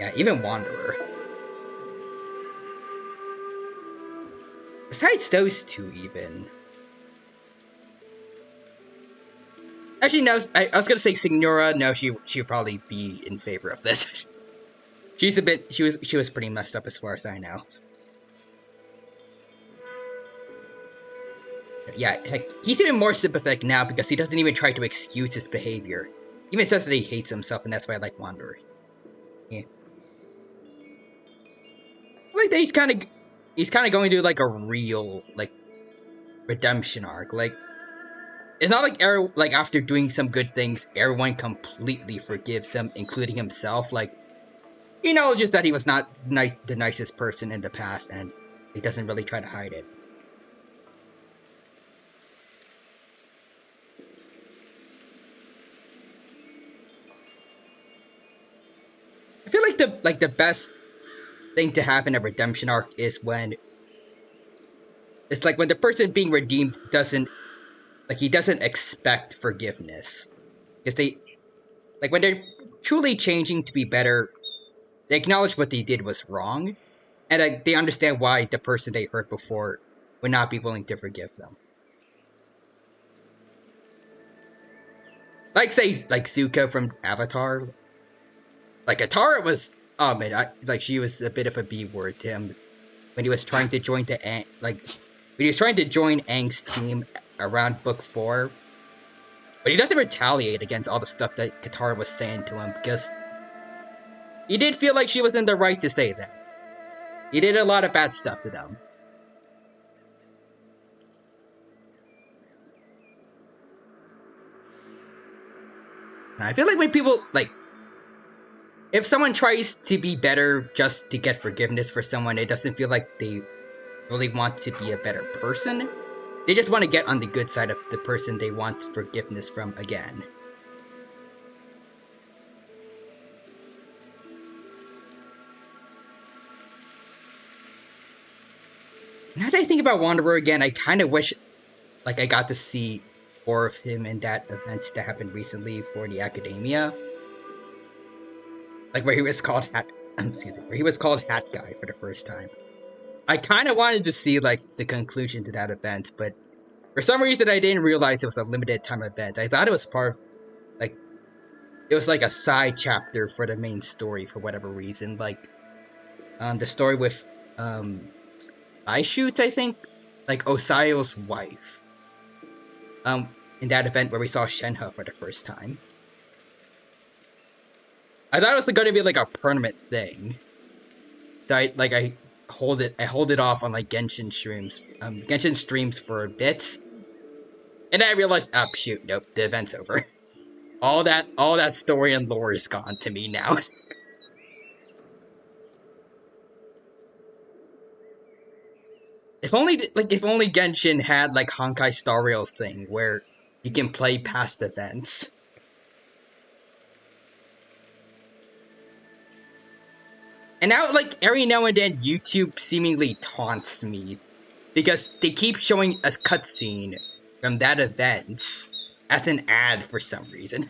Yeah, even Wanderer. Besides those two, even. Actually, no, I was gonna say Signora. No, she would probably be in favor of this. She's a bit. She was pretty messed up as far as I know. Yeah, heck, he's even more sympathetic now because he doesn't even try to excuse his behavior. He even says that he hates himself, and that's why I like Wanderer. Yeah, I like that he's kind of going through like a real like redemption arc. Like it's not like like after doing some good things, everyone completely forgives him, including himself. Like he acknowledges that he was not the nicest person in the past, and he doesn't really try to hide it. I feel like the best thing to have in a redemption arc is when it's like when the person being redeemed doesn't he doesn't expect forgiveness because they like when they're truly changing to be better, they acknowledge what they did was wrong, and like they understand why the person they hurt before would not be willing to forgive them. Like say like Zuko from Avatar. Like Atara was she was a bit of a B word to him when he was trying to join when he was trying to join Aang's team around book 4. But he doesn't retaliate against all the stuff that Katara was saying to him because he did feel like she was in the right to say that. He did a lot of bad stuff to them. And I feel like when people if someone tries to be better just to get forgiveness for someone, it doesn't feel like they really want to be a better person. They just want to get on the good side of the person they want forgiveness from again. Now that I think about Wanderer again, I kind of wish I got to see more of him in that event that happened recently for the Academia. Like where he was called where he was called Hat Guy for the first time. I kind of wanted to see the conclusion to that event, but for some reason I didn't realize it was a limited time event. I thought it was part of it was like a side chapter for the main story for whatever reason. The story with Aishut, I think, Osayo's wife. In that event where we saw Shenhe for the first time. I thought it was going to be a permanent thing. So I hold it off on Genshin streams for bits. And then I realized, oh shoot, nope, the event's over. All that story and lore is gone to me now. If only Genshin had Honkai Star Rails thing where you can play past events. And now every now and then YouTube seemingly taunts me because they keep showing a cutscene from that event as an ad for some reason.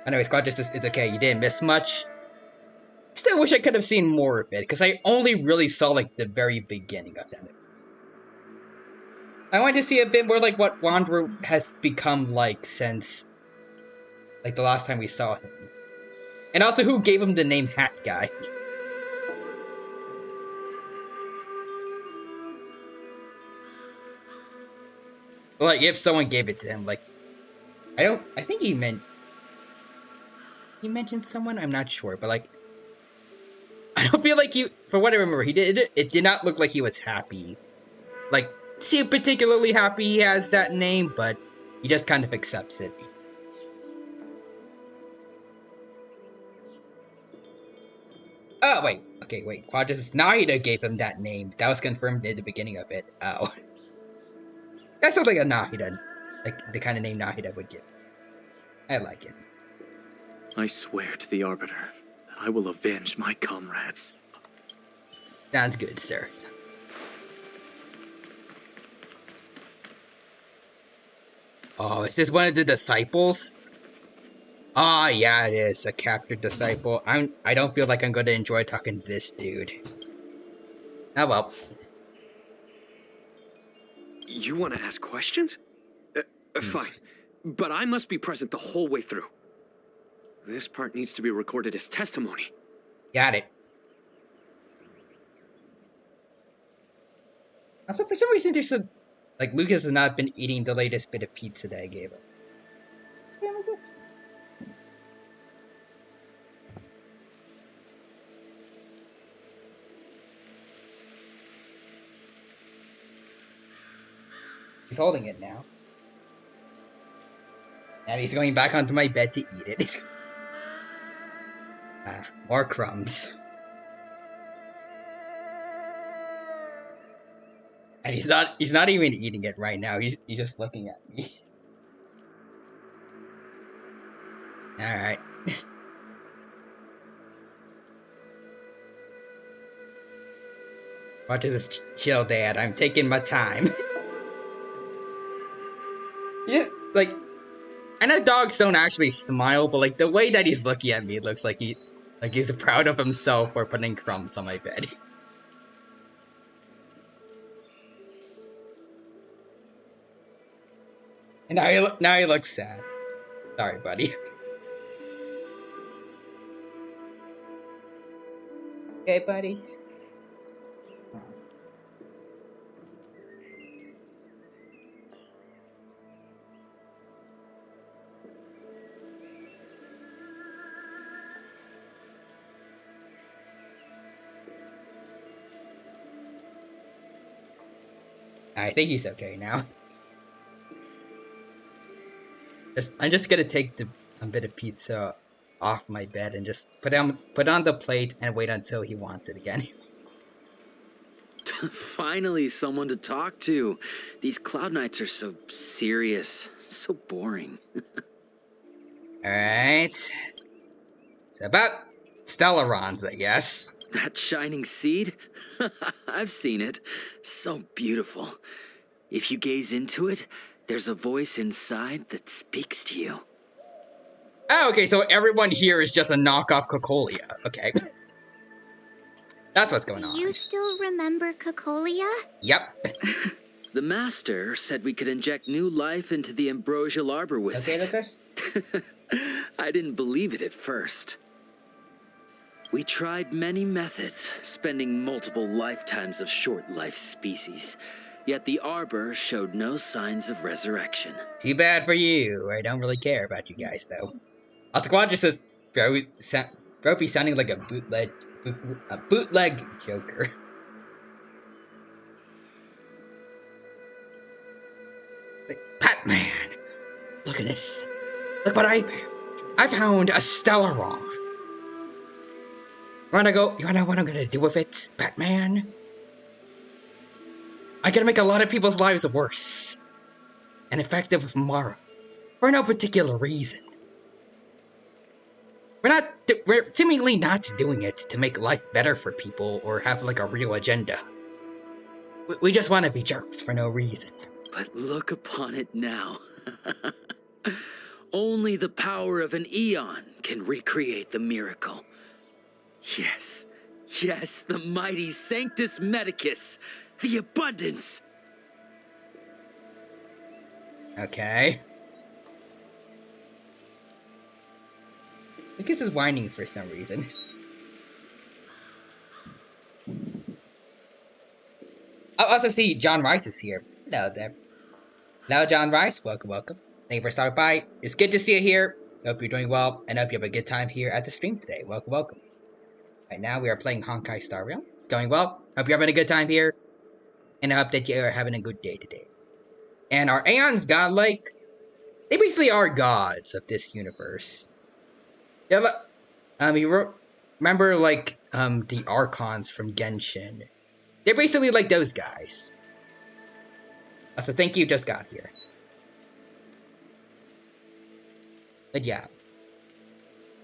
Anyways, Squad Justice is okay. You didn't miss much. Still wish I could have seen more of it because I only really saw the very beginning of that. I wanted to see a bit more what Wanderer has become since the last time we saw him. And also who gave him the name Hat Guy. If someone gave it to him, I think he mentioned someone, I'm not sure, but I don't feel for what I remember, it did not look like he was happy. Seem particularly happy he has that name, but he just kind of accepts it. Oh, wait. Okay, wait. Quadras Nahida gave him that name. That was confirmed at the beginning of it. Oh. That sounds like a Nahida. The kind of name Nahida would give. I like it. I swear to the Arbiter that I will avenge my comrades. Sounds good, sir. Oh, is this one of the disciples? Ah, yeah, it is. A captured disciple. I don't feel like I'm going to enjoy talking to this dude. Oh well. You want to ask questions? Fine. But I must be present the whole way through. This part needs to be recorded as testimony. Got it. Also, for some reason, there's a... Like, Lucas has not been eating the latest bit of pizza that I gave him. Yeah, Lucas. He's holding it now. And he's going back onto my bed to eat it. More crumbs. And he's not even eating it right now. He's just looking at me. Alright. Watch this chill, Dad. I'm taking my time. Yeah, like, I know dogs don't actually smile, but like the way that he's looking at me, it looks like he's proud of himself for putting crumbs on my bed. And now he looks sad. Sorry, buddy. Okay, buddy. I think he's okay now. I'm just gonna take a bit of pizza off my bed and just put on the plate and wait until he wants it again. Finally, someone to talk to. These cloud nights are so serious, so boring. Alright. It's about Stellarons, I guess. That shining seed? I've seen it. So beautiful. If you gaze into it, there's a voice inside that speaks to you. Oh, okay, so everyone here is just a knockoff Cocolia. Okay. That's what's going on. Do you still remember Cocolia? Yep. The master said we could inject new life into the ambrosial arbor with Okay, it. Lucas? I didn't believe it at first. We tried many methods, spending multiple lifetimes of short-life species. Yet the arbor showed no signs of resurrection. Too bad for you. I don't really care about you guys, though. Altaquadra says, Bropey sounding like a bootleg Joker. Like, Batman! Look at this. Look what I found a Stellaron. You wanna know what I'm gonna do with it, Batman? I gotta make a lot of people's lives worse. And effective with Mara. For no particular reason. We're seemingly not doing it to make life better for people or have like a real agenda. We just want to be jerks for no reason. But look upon it now. Only the power of an eon can recreate the miracle. Yes, the mighty Sanctus Medicus, the abundance. Okay. Lucas is whining for some reason. I also see John Rice is here. Hello there. Hello, John Rice. Welcome. Thank you for stopping by. It's good to see you here. Hope you're doing well, and hope you have a good time here at the stream today. Welcome. Right now, we are playing Honkai Star Rail. It's going well. Hope you're having a good time here, and I hope that you are having a good day today. And our Aeons godlike, they basically are gods of this universe. Yeah, remember like the Archons from Genshin? They're basically like those guys. So thank you, just got here. But yeah.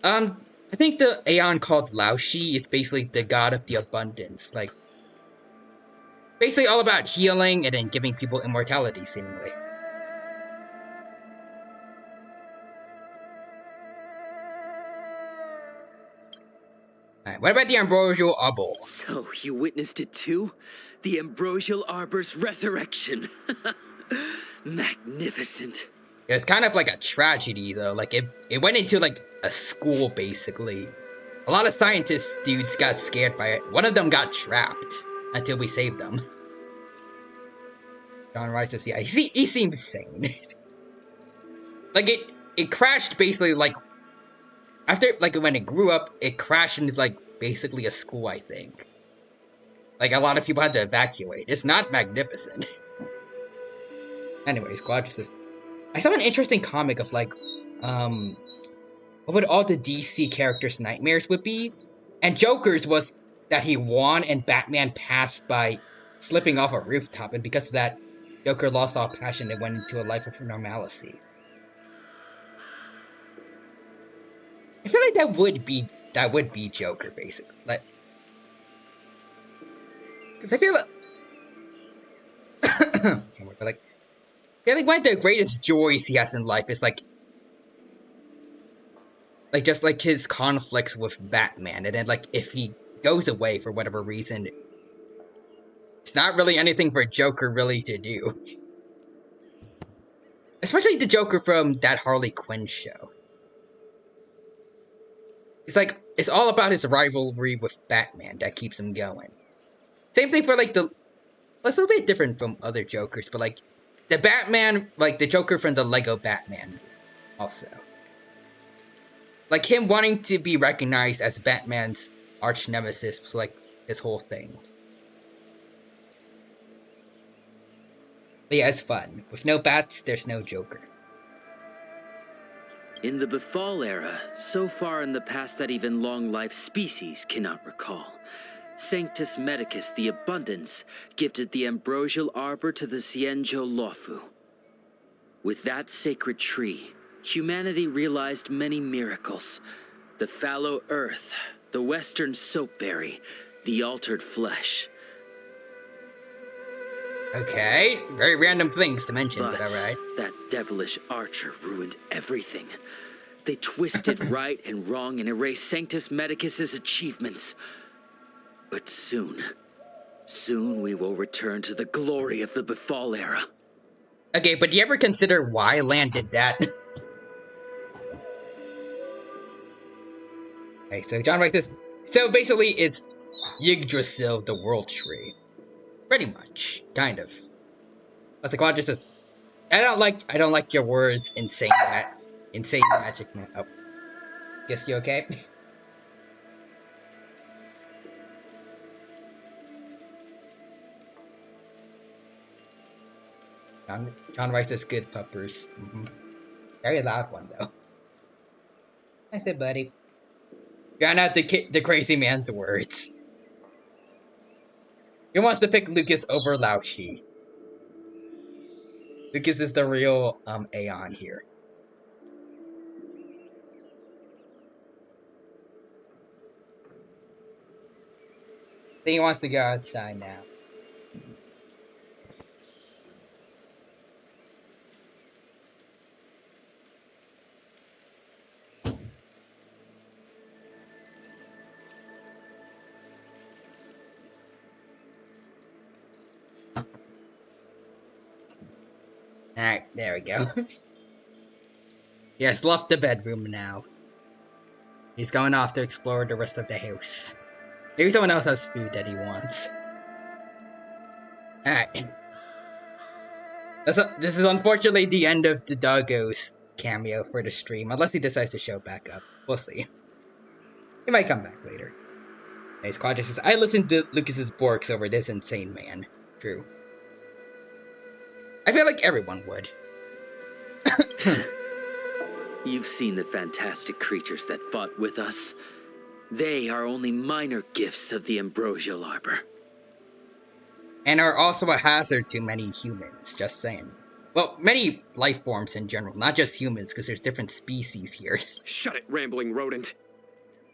I think the Aeon called Laoshi is basically the god of the abundance. Like, basically all about healing and then giving people immortality, seemingly. Alright, what about the Ambrosial Arbor? So, you witnessed it too? The ambrosial arbor's resurrection. Magnificent. It's kind of like a tragedy though. Like it went into like a school basically. A lot of scientist dudes got scared by it. One of them got trapped until we saved them. John Rice says, yeah, he seems sane. Like it crashed basically like after like when it grew up, it crashed into like basically a school, I think. Like a lot of people had to evacuate. It's not magnificent. Anyways, Quadra says, I saw an interesting comic of like what would all the DC characters' nightmares would be, and Joker's was that he won and Batman passed by slipping off a rooftop, and because of that, Joker lost all passion and went into a life of normalcy. I feel like that would be Joker basically, like because I feel like one of the greatest joys he has in life is like just like his conflicts with Batman, and then like if he goes away for whatever reason, it's not really anything for Joker really to do. Especially the Joker from that Harley Quinn show. It's like it's all about his rivalry with Batman that keeps him going. Same thing for like it's a little bit different from other Jokers, but like the Batman, like the Joker from the Lego Batman also. Like him wanting to be recognized as Batman's arch nemesis was like his whole thing. But yeah, it's fun. With no bats, there's no Joker. In the Befall era, so far in the past that even long-life species cannot recall, Sanctus Medicus the Abundance gifted the ambrosial arbor to the Xianzhou Luofu. With that sacred tree, humanity realized many miracles. The fallow earth, the western soapberry, the altered flesh. Okay, very random things to mention, but alright. That devilish archer ruined everything. They twisted right and wrong and erased Sanctus Medicus's achievements. But soon we will return to the glory of the Befall era. Okay, but do you ever consider why Land did that? Okay, so John writes this. So basically, it's Yggdrasil, the World Tree. Pretty much, kind of. That's like Quadra says, I don't like your words, insane magic man. Oh, guess you okay? John writes this good puppers. Very loud one though. I said, buddy. Drown out the crazy man's words. He wants to pick Lucas over Lao Shi. Lucas is the real Aeon here. I think he wants to go outside now. Alright, there we go. Yes, left the bedroom now. He's going off to explore the rest of the house. Maybe someone else has food that he wants. Alright. This is unfortunately the end of the Doggo's cameo for the stream, unless he decides to show back up. We'll see. He might come back later. Nice Quadra says, I listened to Lucas's Borks over this insane man. True. I feel like everyone would. You've seen the fantastic creatures that fought with us. They are only minor gifts of the ambrosial arbor. And are also a hazard to many humans, just saying. Well, many life forms in general, not just humans, because there's different species here. Shut it, rambling rodent.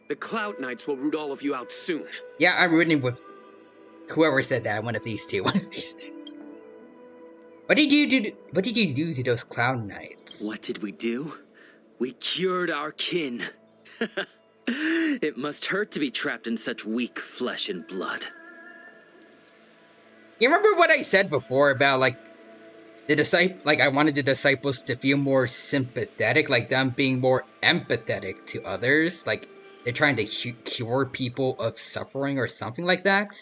The Cloud Knights will root all of you out soon. Yeah, I'm rooting with whoever said that, one of these two. What did you do to those Cloud Knights? What did we do? We cured our kin. It must hurt to be trapped in such weak flesh and blood. You remember what I said before about, like, I wanted the disciples to feel more sympathetic, like them being more empathetic to others, like they're trying to cure people of suffering or something like that,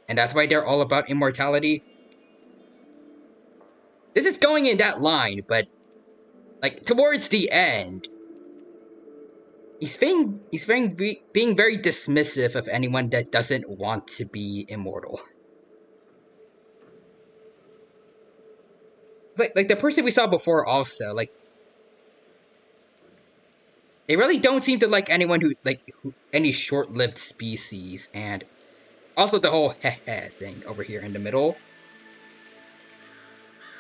and that's why they're all about immortality. This is going in that line, but like towards the end, being very dismissive of anyone that doesn't want to be immortal. Like the person we saw before also, like they really don't seem to like anyone any short-lived species, and also the whole heh thing over here in the middle.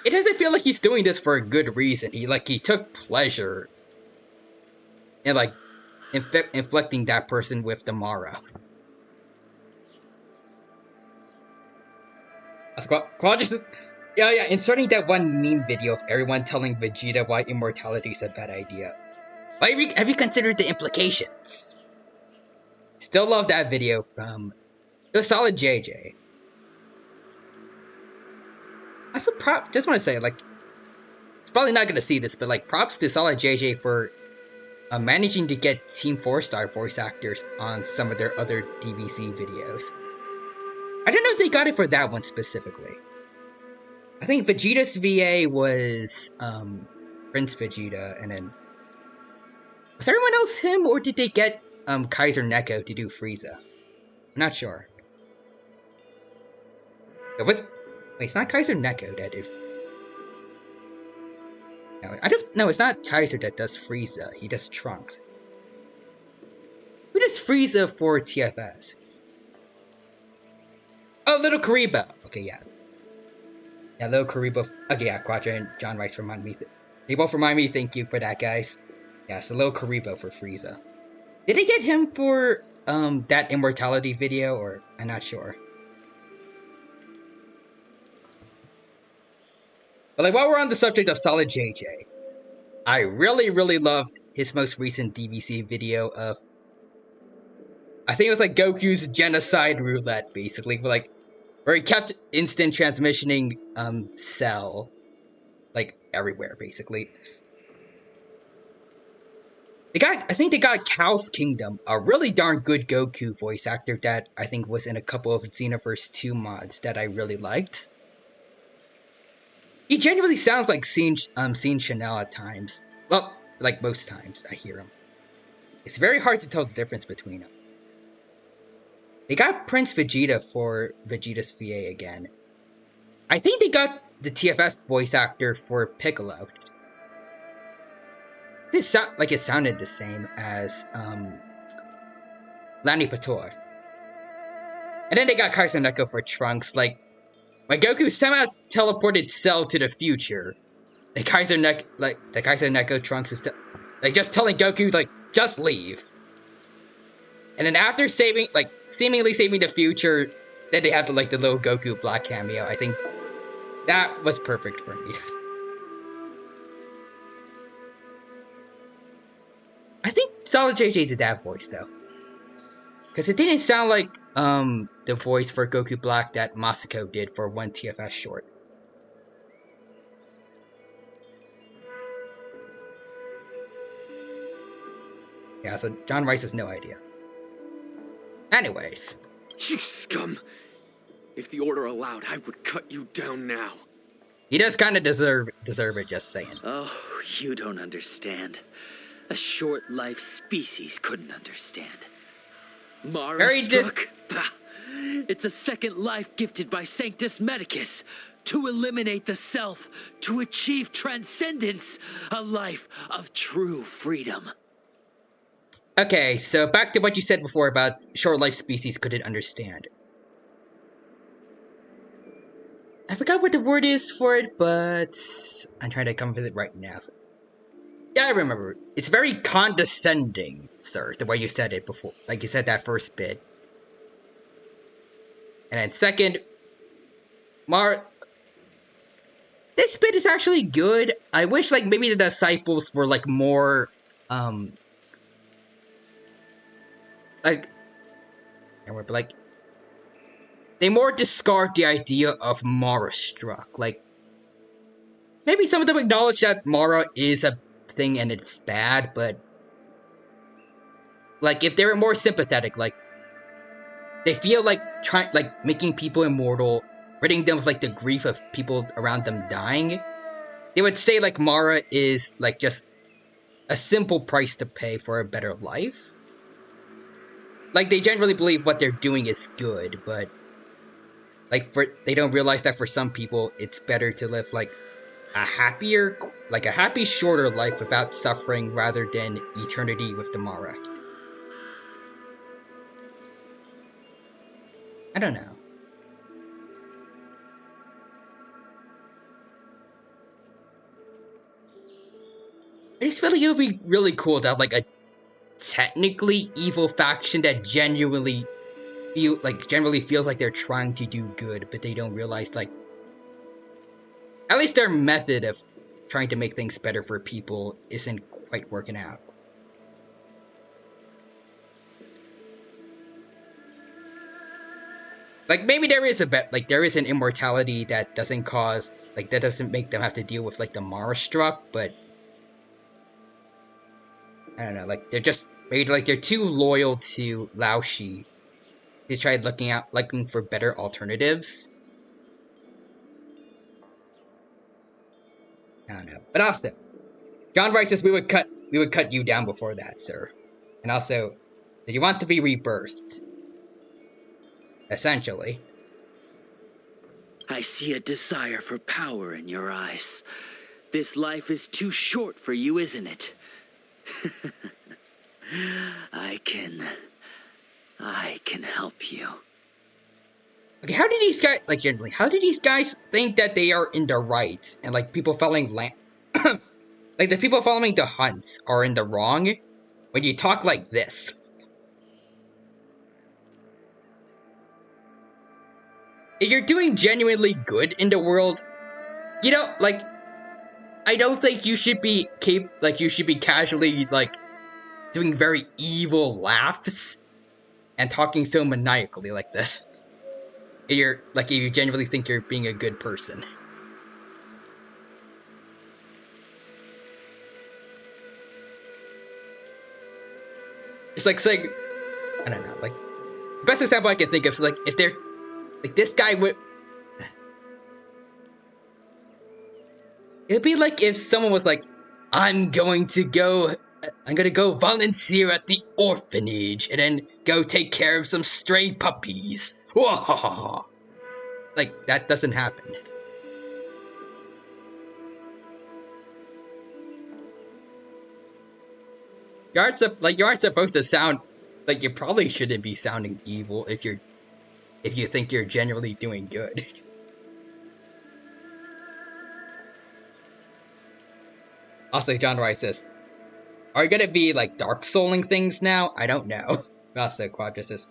It doesn't feel like he's doing this for a good reason. He took pleasure in like inflicting that person with the Mara. Yeah, inserting that one meme video of everyone telling Vegeta why immortality is a bad idea. Have you considered the implications? Still love that video from... It was solid JJ. I still just want to say, like... It's probably not going to see this, but like, props to solid JJ for managing to get Team 4-star voice actors on some of their other DBZ videos. I don't know if they got it for that one specifically. I think Vegeta's VA was Prince Vegeta, and then was everyone else him, or did they get Kaiser Neko to do Frieza? I'm not sure. Wait, it's not Kaiser Neko that did. No, it's not Kaiser that does Frieza. He does Trunks. Who does Frieza for TFS? Oh, Little Karibo. Okay, yeah. Yeah, Little Karibo. Okay, yeah, Quadra and John Rice remind me. They both remind me. Thank you for that, guys. Yeah, so Little Karibo for Frieza. Did they get him for that immortality video, or I'm not sure. But like, while we're on the subject of Solid JJ, I really loved his most recent DBC video of, I think it was like Goku's genocide roulette, basically, where he kept instant transmissioning Cell, like everywhere, basically. I think they got Cal's Kingdom, a really darn good Goku voice actor that I think was in a couple of Xenoverse 2 mods that I really liked. He genuinely sounds like Seeing Chanel at times. Well, like most times I hear him. It's very hard to tell the difference between them. They got Prince Vegeta for Vegeta's VA again. I think they got the TFS voice actor for Piccolo. It sounded the same as Lani Pator. And then they got Kaiser Neko for Trunks. Like, when Goku somehow teleported Cell to the future, the Kaiser Neko Trunks is just telling Goku, like, just leave. And then after seemingly saving the future, then they have the little Goku Black cameo. I think that was perfect for me. I think Solid JJ did that voice though, because it didn't sound like the voice for Goku Black that Masako did for one TFS short. Yeah, so John Rice has no idea. Anyways. You scum! If the order allowed, I would cut you down now. He does kind of deserve it, just saying. Oh, you don't understand. A short-life species couldn't understand. Mara struck? It's a second life gifted by Sanctus Medicus to eliminate the self, to achieve transcendence, a life of true freedom. Okay, so back to what you said before about short-life species couldn't understand. I forgot what the word is for it, but I'm trying to come up with it right now. Yeah, I remember. It's very condescending, sir, the way you said it before. Like you said that first bit. And then second, this bit is actually good. I wish, like, maybe the disciples were, like, more, they more discard the idea of Mara struck. Like, maybe some of them acknowledge that Mara is a thing and it's bad, but like if they were more sympathetic, like they feel like making people immortal, ridding them of like the grief of people around them dying, they would say like Mara is like just a simple price to pay for a better life. Like they generally believe what they're doing is good, but like they don't realize that for some people it's better to live like a happy shorter life without suffering rather than eternity with the Mara. I don't know. I just feel like it would be really cool to have like a technically evil faction that genuinely feels like they're trying to do good, but they don't realize like at least their method of trying to make things better for people isn't quite working out. Like maybe there is there is an immortality that doesn't make them have to deal with like the Mara struck, but I don't know, like they're just maybe like they're too loyal to Laoshi. They tried looking for better alternatives. I don't know. But also, John writes us we would cut you down before that, sir. And also, that you want to be rebirthed. Essentially. I see a desire for power in your eyes. This life is too short for you, isn't it? I can help you. Okay, how do these guys think that they are in the right, and like people following like the people following the hunts are in the wrong when you talk like this? If you're doing genuinely good in the world, I don't think you should be casually doing very evil laughs and talking so maniacally like this. If you genuinely think you're being a good person. It's like saying, I don't know, like, the best example I can think of is like, if they're, like, this guy would, it'd be like if someone was like, I'm gonna go volunteer at the orphanage and then go take care of some stray puppies. Like, that doesn't happen. You aren't supposed to sound like you probably shouldn't be sounding evil if you think you're generally doing good. Also, John Rice says, are you gonna be like dark souling things now? I don't know. Also, Quadra says,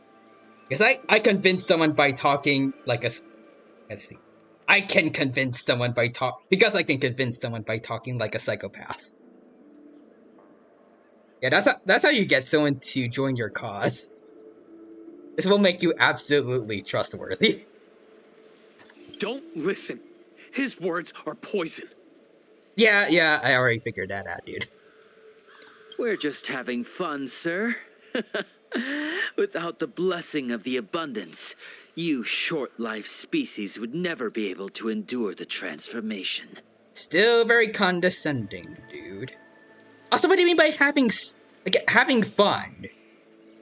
because I convinced someone by talking like a. Let's see. I can convince someone by talking like a psychopath. Yeah, that's how you get someone to join your cause. This will make you absolutely trustworthy. Don't listen. His words are poison. Yeah, I already figured that out, dude. We're just having fun, sir. Without the blessing of the abundance, you short-life species would never be able to endure the transformation. Still very condescending, dude. Also, what do you mean by having fun?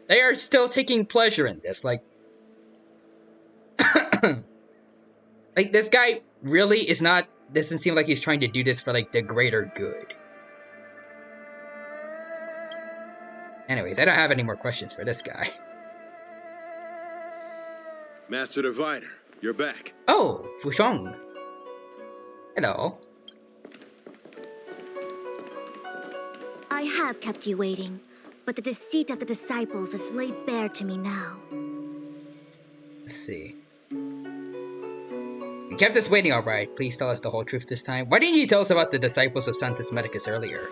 They are still taking pleasure in this, like... like, this guy really doesn't seem like he's trying to do this for, like, the greater good. Anyways, I don't have any more questions for this guy. Master Diviner, you're back. Oh, Fushong. Hello. I have kept you waiting, but the deceit of the disciples is laid bare to me now. Let's see. You kept us waiting, alright. Please tell us the whole truth this time. Why didn't you tell us about the disciples of Sanctus Medicus earlier?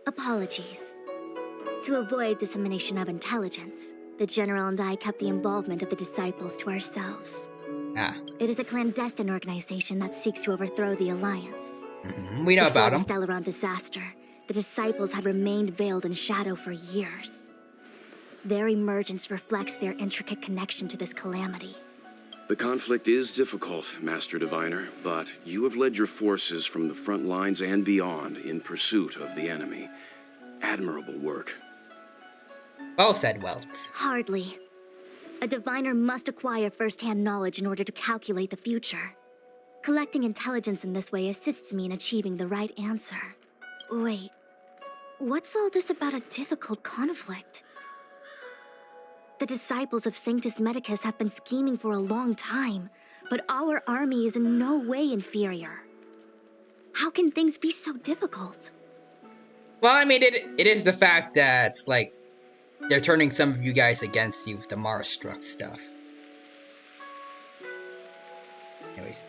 Apologies. To avoid dissemination of intelligence, the General and I kept the involvement of the disciples to ourselves. Ah. It is a clandestine organization that seeks to overthrow the Alliance. We know about them. Before the Stellaron disaster, the disciples had remained veiled in shadow for years. Their emergence reflects their intricate connection to this calamity. The conflict is difficult, Master Diviner, but you have led your forces from the front lines and beyond in pursuit of the enemy. Admirable work. Well said, Welts. Hardly. A diviner must acquire first-hand knowledge in order to calculate the future. Collecting intelligence in this way assists me in achieving the right answer. Wait, what's all this about a difficult conflict? The disciples of Sanctus Medicus have been scheming for a long time, but our army is in no way inferior. How can things be so difficult? Well, I mean, it is the fact that, like, they're turning some of you guys against you with the Mara Struck stuff. Anyways.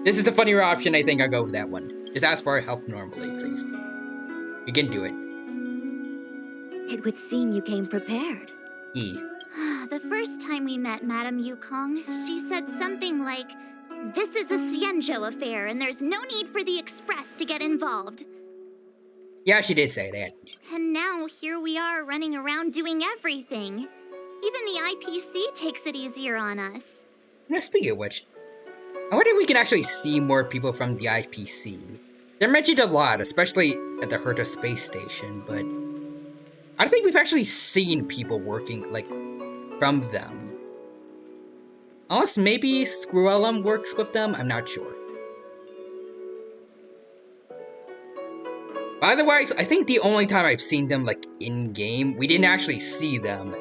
This is the funnier option. I think I'll go with that one. Just ask for help normally, please. You can do it. It would seem you came prepared. The first time we met Madame Yukong, she said something like, "This is a Xianzhou affair, and there's no need for the Express to get involved." Yeah, she did say that. And now here we are running around doing everything. Even the IPC takes it easier on us. Now, speaking of which, I wonder if we can actually see more people from the IPC. They're mentioned a lot, especially at the Herta space station, but I don't think we've actually seen people working, like, from them. Unless maybe Screwellum works with them, I'm not sure. Otherwise, I think the only time I've seen them, like, in-game, we didn't actually see them.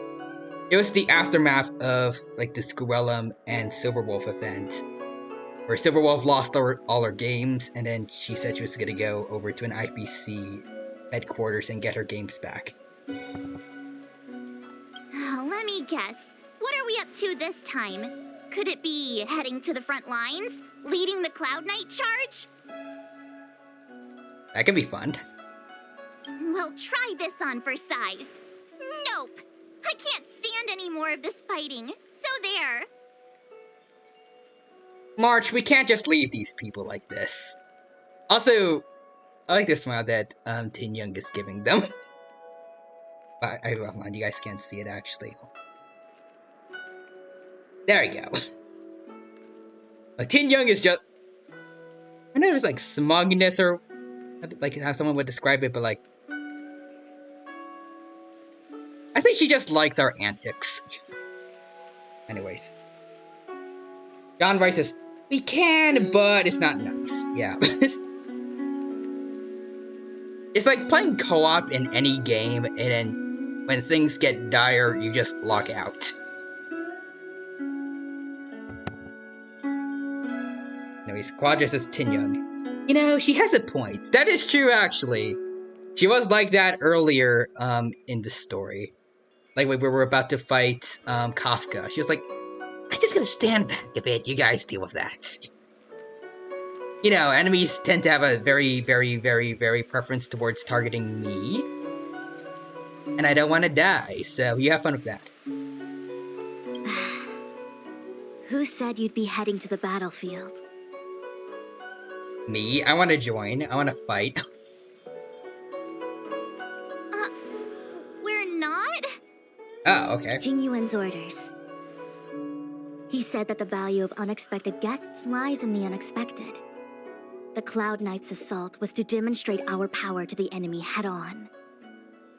It was the aftermath of, like, the Screwellum and Silverwolf event, where Silverwolf lost all her games, and then she said she was gonna go over to an IPC headquarters and get her games back. Let me guess. What are we up to this time? Could it be heading to the front lines? Leading the Cloud Knight charge? That could be fun. Well, try this on for size. Nope! I can't stand any more of this fighting. So there. March, we can't just leave these people like this. Also, I like the smile that Tin Young is giving them. Well, you guys can't see it actually. There we go. Tin Young is just, I know it was like smugness or like how someone would describe it, but like, I think she just likes our antics. Anyways. John Rice says, we can, but it's not nice. Yeah. It's like playing co-op in any game, and then when things get dire, you just log out. Anyways, Quadra says Tin Young. You know, she has a point. That is true, actually. She was like that earlier in the story. Like when we were about to fight Kafka. She was like, I'm just gonna stand back a bit, you guys deal with that. You know, enemies tend to have a very, very, very, very preference towards targeting me. And I don't want to die, so you have fun with that. Who said you'd be heading to the battlefield? Me? I want to join. I want to fight. We're not? Oh, okay. Jing Yuan's orders. He said that the value of unexpected guests lies in the unexpected. The Cloud Knight's assault was to demonstrate our power to the enemy head-on.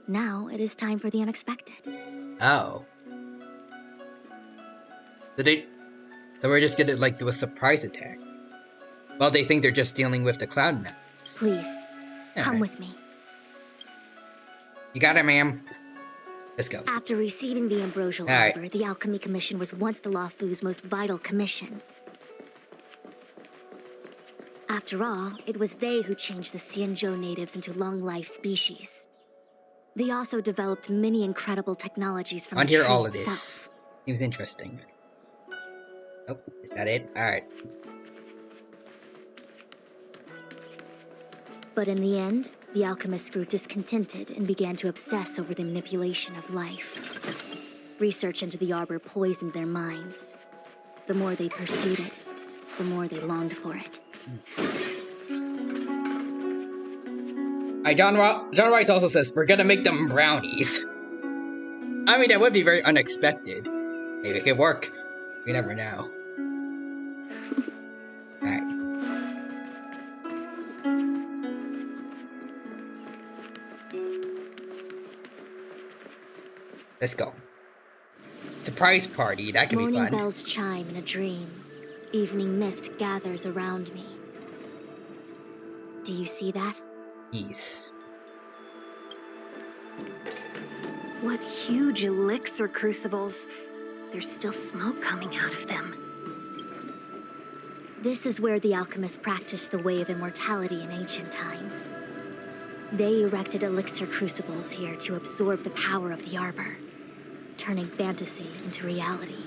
Now it is time for the unexpected. Oh. So we're just gonna, like, do a surprise attack. Well, they think they're just dealing with the Cloud Knights. Please, come with me. You got it, ma'am. Let's go. After receiving the Ambrosial Arbor, the Alchemy Commission was once the Luofu's most vital commission. After all, it was they who changed the Xianzhou natives into long-life species. They also developed many incredible technologies from the tree all of itself. this. Seems interesting. Oh, is that it? Alright. But in the end, the alchemists grew discontented and began to obsess over the manipulation of life. Research into the arbor poisoned their minds. The more they pursued it, the more they longed for it. John Rice also says, we're gonna make them brownies. I mean, that would be very unexpected. Maybe it could work. You never know. Alright. Let's go. Surprise party, that could be Morning fun. bells chime in a dream. Evening mist gathers around me. Do you see that? Yes. What huge elixir crucibles. There's still smoke coming out of them. This is where the alchemists practiced the way of immortality in ancient times. They erected elixir crucibles here to absorb the power of the arbor, turning fantasy into reality.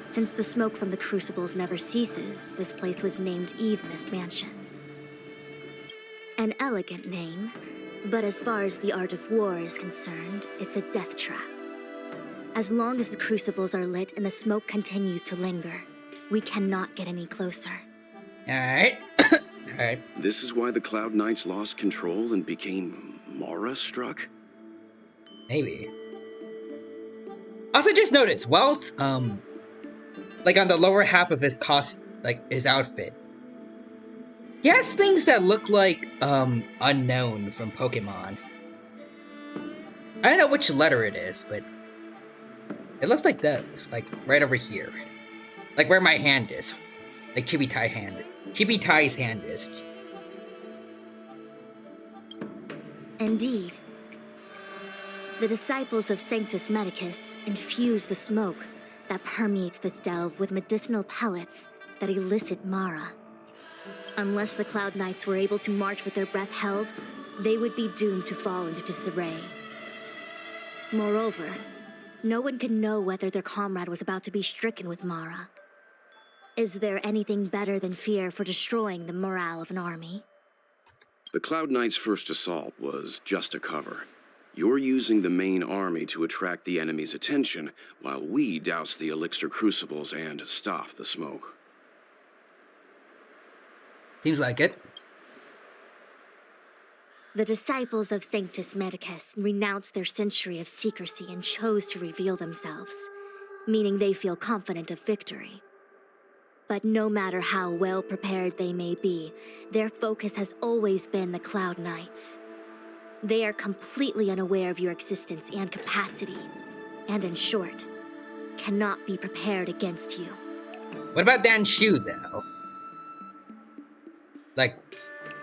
Since the smoke from the crucibles never ceases, this place was named Eve Mist Mansion. An elegant name, but as far as the art of war is concerned, it's a death trap. As long as the crucibles are lit and the smoke continues to linger, we cannot get any closer. Alright. Alright. This is why the Cloud Knights lost control and became Mara-struck? Maybe. Also just notice, Welt, like on the lower half of his his outfit, he has things that look like, unknown from Pokemon. I don't know which letter it is, but it looks like that. It's like right over here. Like where my hand is. Like Chibitai's hand is. Indeed. The disciples of Sanctus Medicus infuse the smoke that permeates this delve with medicinal pellets that elicit Mara. Unless the Cloud Knights were able to march with their breath held, they would be doomed to fall into disarray. Moreover, no one can know whether their comrade was about to be stricken with Mara. Is there anything better than fear for destroying the morale of an army? The Cloud Knights' first assault was just a cover. You're using the main army to attract the enemy's attention, while we douse the elixir crucibles and stop the smoke. Seems like it. The disciples of Sanctus Medicus renounced their century of secrecy and chose to reveal themselves, meaning they feel confident of victory. But no matter how well prepared they may be, their focus has always been the Cloud Knights. They are completely unaware of your existence and capacity, and in short, cannot be prepared against you. What about Dan Shu, though? Like,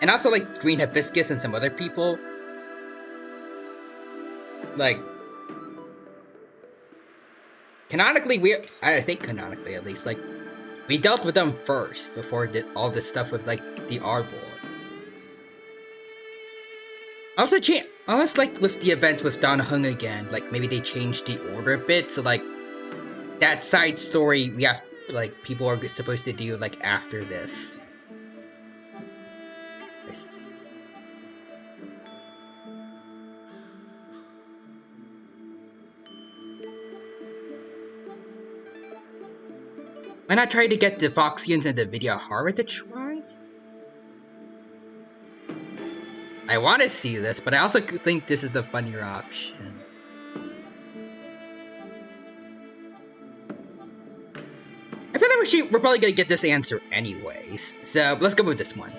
and also like Green Hibiscus and some other people. Like, canonically, I think canonically at least, like, we dealt with them first before all this stuff with like the Arbor. Also, unless like with the event with Dan Heng again, like maybe they changed the order a bit, so like that side story we have like people are supposed to do like after this. Nice. Why not try to get the Foxians and the Vidyahara to try? I want to see this, but I also think this is the funnier option. I feel like we're probably gonna get this answer anyways, so let's go with this one.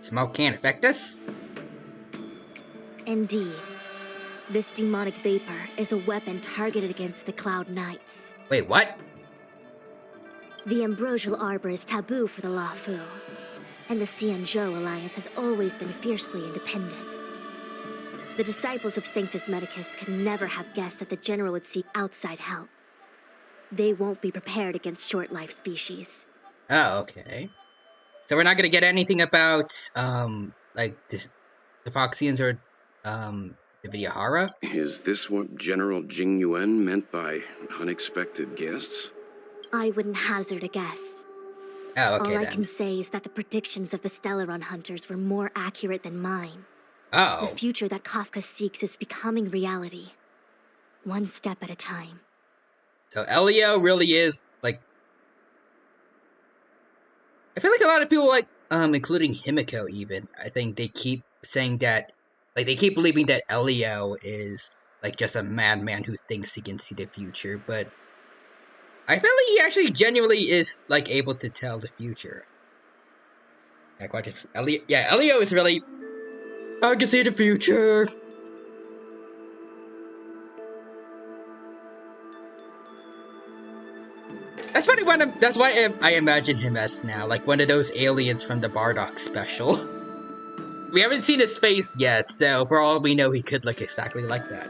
Smoke can't affect us? Indeed. This demonic vapor is a weapon targeted against the Cloud Knights. Wait, what? The ambrosial arbor is taboo for the Luofu, and the Xianzhou alliance has always been fiercely independent. The disciples of Sanctus Medicus could never have guessed that the general would seek outside help. They won't be prepared against short-life species. Oh, okay. So we're not gonna get anything about, like, the Foxians or, the Vidyahara? Is this what General Jing Yuan meant by unexpected guests? I wouldn't hazard a guess. Oh, okay, All I then. can say is that the predictions of the Stellaron hunters were more accurate than mine. Oh. The future that Kafka seeks is becoming reality. One step at a time. So Elio really is, like... I feel like a lot of people, like, including Himiko even, I think they keep saying that... Like, they keep believing that Elio is, like, just a madman who thinks he can see the future, but... I feel like he actually genuinely is, like, able to tell the future. Yeah, quite just... Elio is really... I can see the future! That's funny. That's why I imagine him as now, like one of those aliens from the Bardock special. We haven't seen his face yet, so for all we know, he could look exactly like that.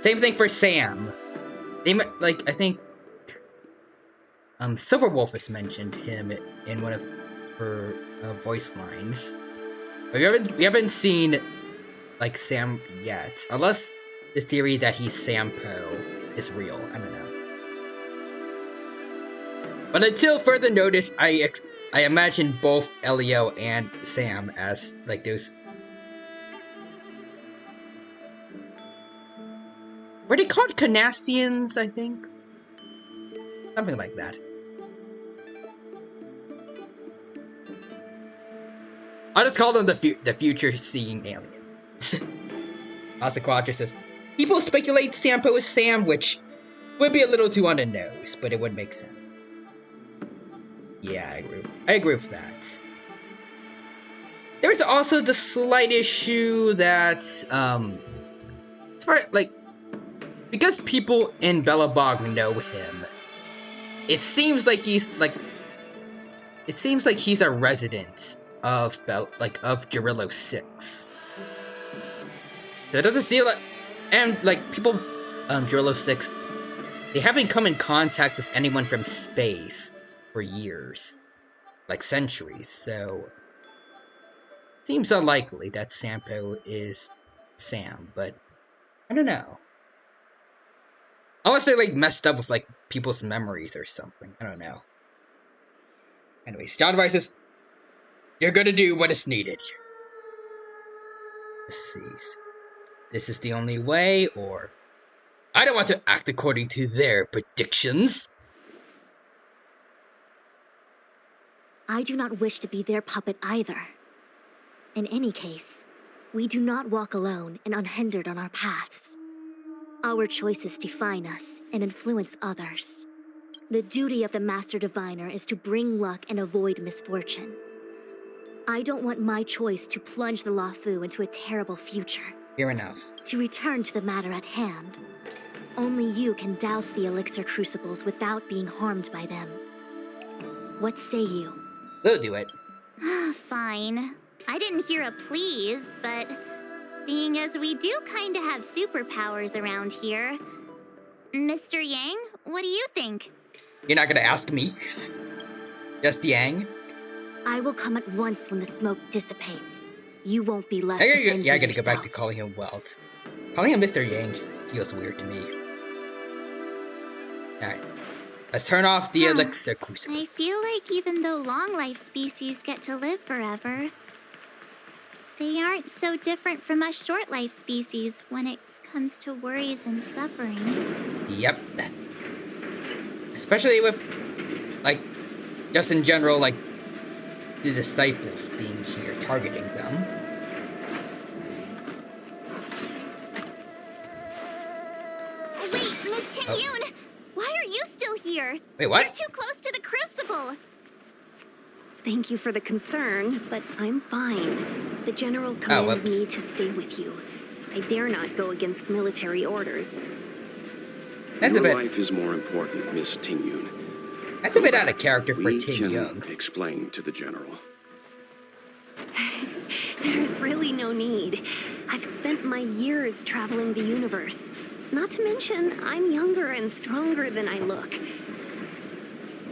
Same thing for Sam. I think, Silverwolf has mentioned him in one of her voice lines. But we haven't seen like Sam yet, unless the theory that he's Sampo is real. I don't know. But until further notice, I imagine both Elio and Sam as like those. Were they called Canassians? I think something like that. I'll just call them the future-seeing aliens. Asa Quadra says, people speculate Sampo is Sam, which would be a little too on the nose, but it would make sense. Yeah, I agree with that. There's also the slight issue that, as far like, because people in Belobog know him, it seems like he's a resident of of Gerillo 6. So it doesn't seem like, and like people, Gerillo 6, they haven't come in contact with anyone from space for years, like centuries, so it seems unlikely that Sampo is Sam, but I don't know. Unless they like messed up with like people's memories or something, I don't know. Anyways, John Devices, you're gonna do what is needed. Let's see. This is the only way, or I don't want to act according to their predictions. I do not wish to be their puppet either. In any case, we do not walk alone and unhindered on our paths. Our choices define us and influence others. The duty of the Master Diviner is to bring luck and avoid misfortune. I don't want my choice to plunge the Luofu into a terrible future. Fair enough. To return to the matter at hand, only you can douse the elixir crucibles without being harmed by them. What say you? We'll do it. Fine. I didn't hear a please, but seeing as we do kinda have superpowers around here, Mr. Yang, what do you think? You're not gonna ask me? Just Yang? I will come at once when the smoke dissipates. You won't be left. I gotta go back to calling him Welt. Calling him Mr. Yang feels weird to me. Alright. Let's turn off the elixir crucible. I feel like even though long-life species get to live forever, they aren't so different from us short-life species when it comes to worries and suffering. Yep. Especially with, like, just in general, like, the disciples being here, targeting them. Wait, Miss Ting-Yun! Why are you still here? Wait, what? You're too close to the crucible! Thank you for the concern, but I'm fine. The General commanded me to stay with you. I dare not go against military orders. That's Your life is more important, Miss Ting-Yun. That's a bit out of character for We Ting-Yun. can explain to the General. There's really no need. I've spent my years traveling the universe. Not to mention, I'm younger and stronger than I look.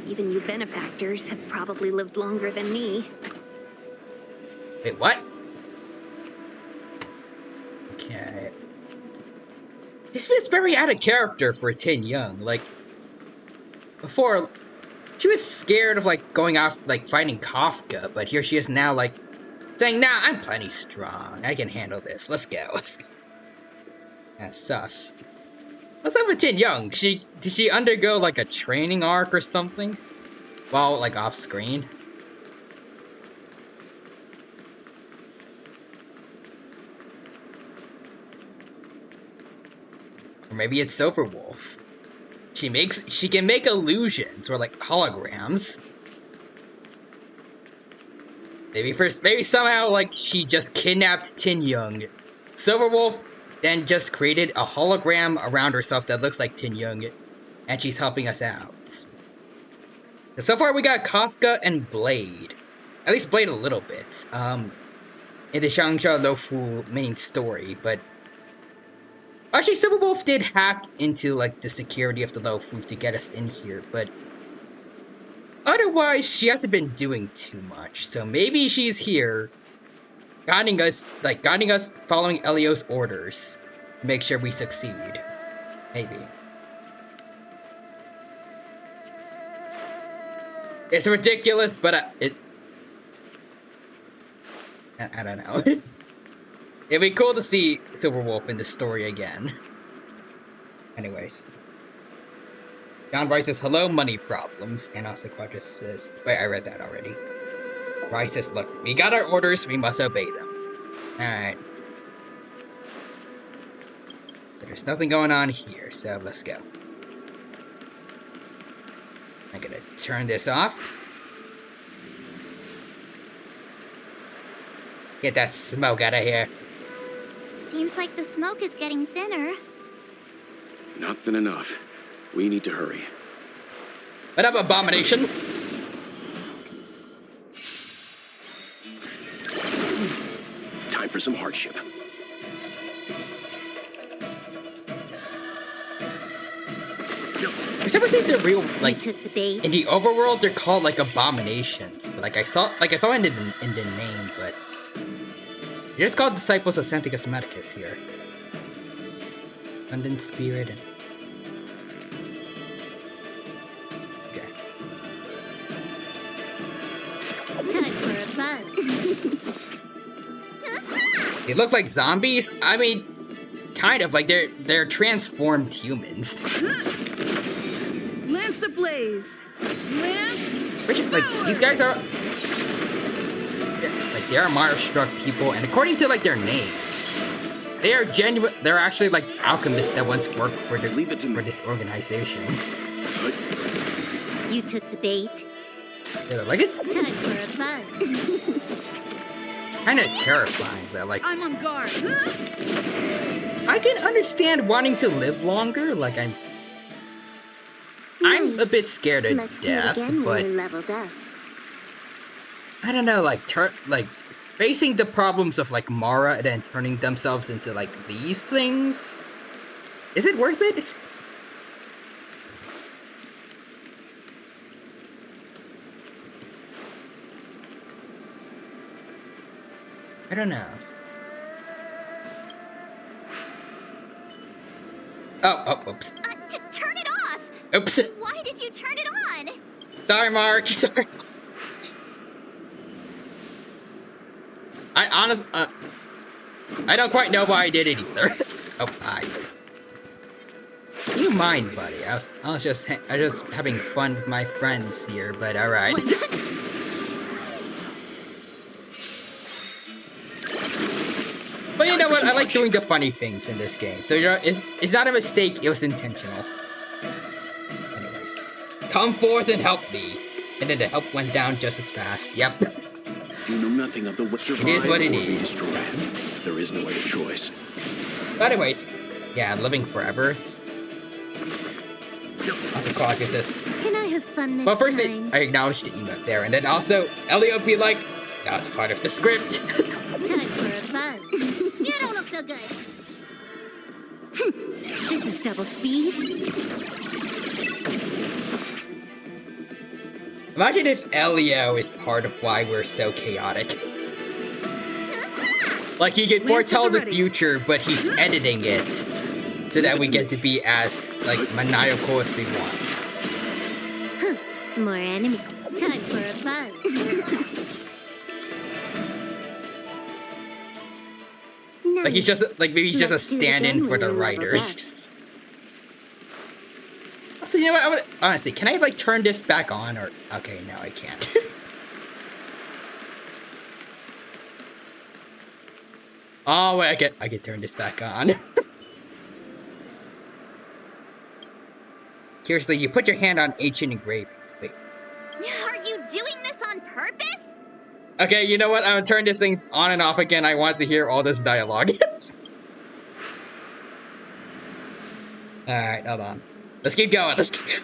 Even you benefactors have probably lived longer than me. Wait, what? Okay. This feels very out of character for Ting-Yun. Like, before, she was scared of, like, going off, like, fighting Kafka, but here she is now, like, saying, nah, I'm plenty strong. I can handle this. Let's go. That's sus. What's up with Tin Young? Did she undergo like a training arc or something? While like off screen? Or maybe it's Silverwolf. She can make illusions or like holograms. Maybe somehow like she just kidnapped Tin Young. Silverwolf then just created a hologram around herself that looks like Tin Young, and she's helping us out. And so far we got Kafka and Blade. At least Blade a little bit. In the Xiangxia Lofu main story, but actually Silverwolf did hack into like the security of the Lofu to get us in here, but otherwise she hasn't been doing too much. So maybe she's here guiding us, following Elio's orders to make sure we succeed. Maybe. It's ridiculous, but I don't know. It'd be cool to see Silverwolf in the story again. Anyways. John Rice says, hello, money problems. And also Quadras says, wait, I read that already. Rice says, look, we got our orders, we must obey them. Alright. There's nothing going on here, so let's go. I'm gonna turn this off. Get that smoke out of here. Seems like the smoke is getting thinner. Not thin enough. We need to hurry. What up, Abomination? Time for some hardship. I've never seen the real, like, took the bait. in the overworld, they're called, like, abominations. But, like, I saw it in the name, but they're just called Disciples of Santicus Medicus here. London Spirit and... Okay. Time for a buzz. They look like zombies? I mean, kind of, like, they're transformed humans. Lance ablaze. Lance. Richard, like, these guys are... Like, they are Mara-struck people, and according to, like, their names, they are genuine... They're actually, like, alchemists that once worked for this organization. You took the bait. Yeah, like, it's Time for a buzz. kind of terrifying, but, like... I'm on guard. I can understand wanting to live longer, like, I'm a bit scared of death, but leveled up. I don't know, like, facing the problems of, like, Mara and then turning themselves into, like, these things? Is it worth it? I don't know. Oops. Turn it off! Oops. Why did you turn it on? Sorry, Mark. Sorry. I don't quite know why I did it either. Oh, hi. Do you mind, buddy? I was just having fun with my friends here, but alright. But you know what? I like doing the funny things in this game. So it's not a mistake, it was intentional. Anyways. Come forth and help me. And then the help went down just as fast. Yep. You know nothing of the what survived It is what it or be is. destroyed. There is no other choice. But anyways, yeah, living forever. Also, Clark is this. Can I have fun this Well, first time? I acknowledged the emote there, and then also Elio be like, that was part of the script. Time for a buzz. You don't look so good. This is double speed. Imagine if Elio is part of why we're so chaotic. Like, he can foretell the future, but he's editing it so that we get to be as, like, maniacal as we want. More enemy. Time for a buzz. Like he's just like maybe he's just a Let's do it stand-in again for when the you're leveled writers. Also, you know what? I would honestly, can I like turn this back on or okay, no, I can't. Oh wait, I can turn this back on. Seriously, you put your hand on ancient engravings. Wait. Are you doing this on purpose? Okay, you know what? I'm gonna turn this thing on and off again. I want to hear all this dialogue. Alright, hold on. Let's keep going. Let's keep going.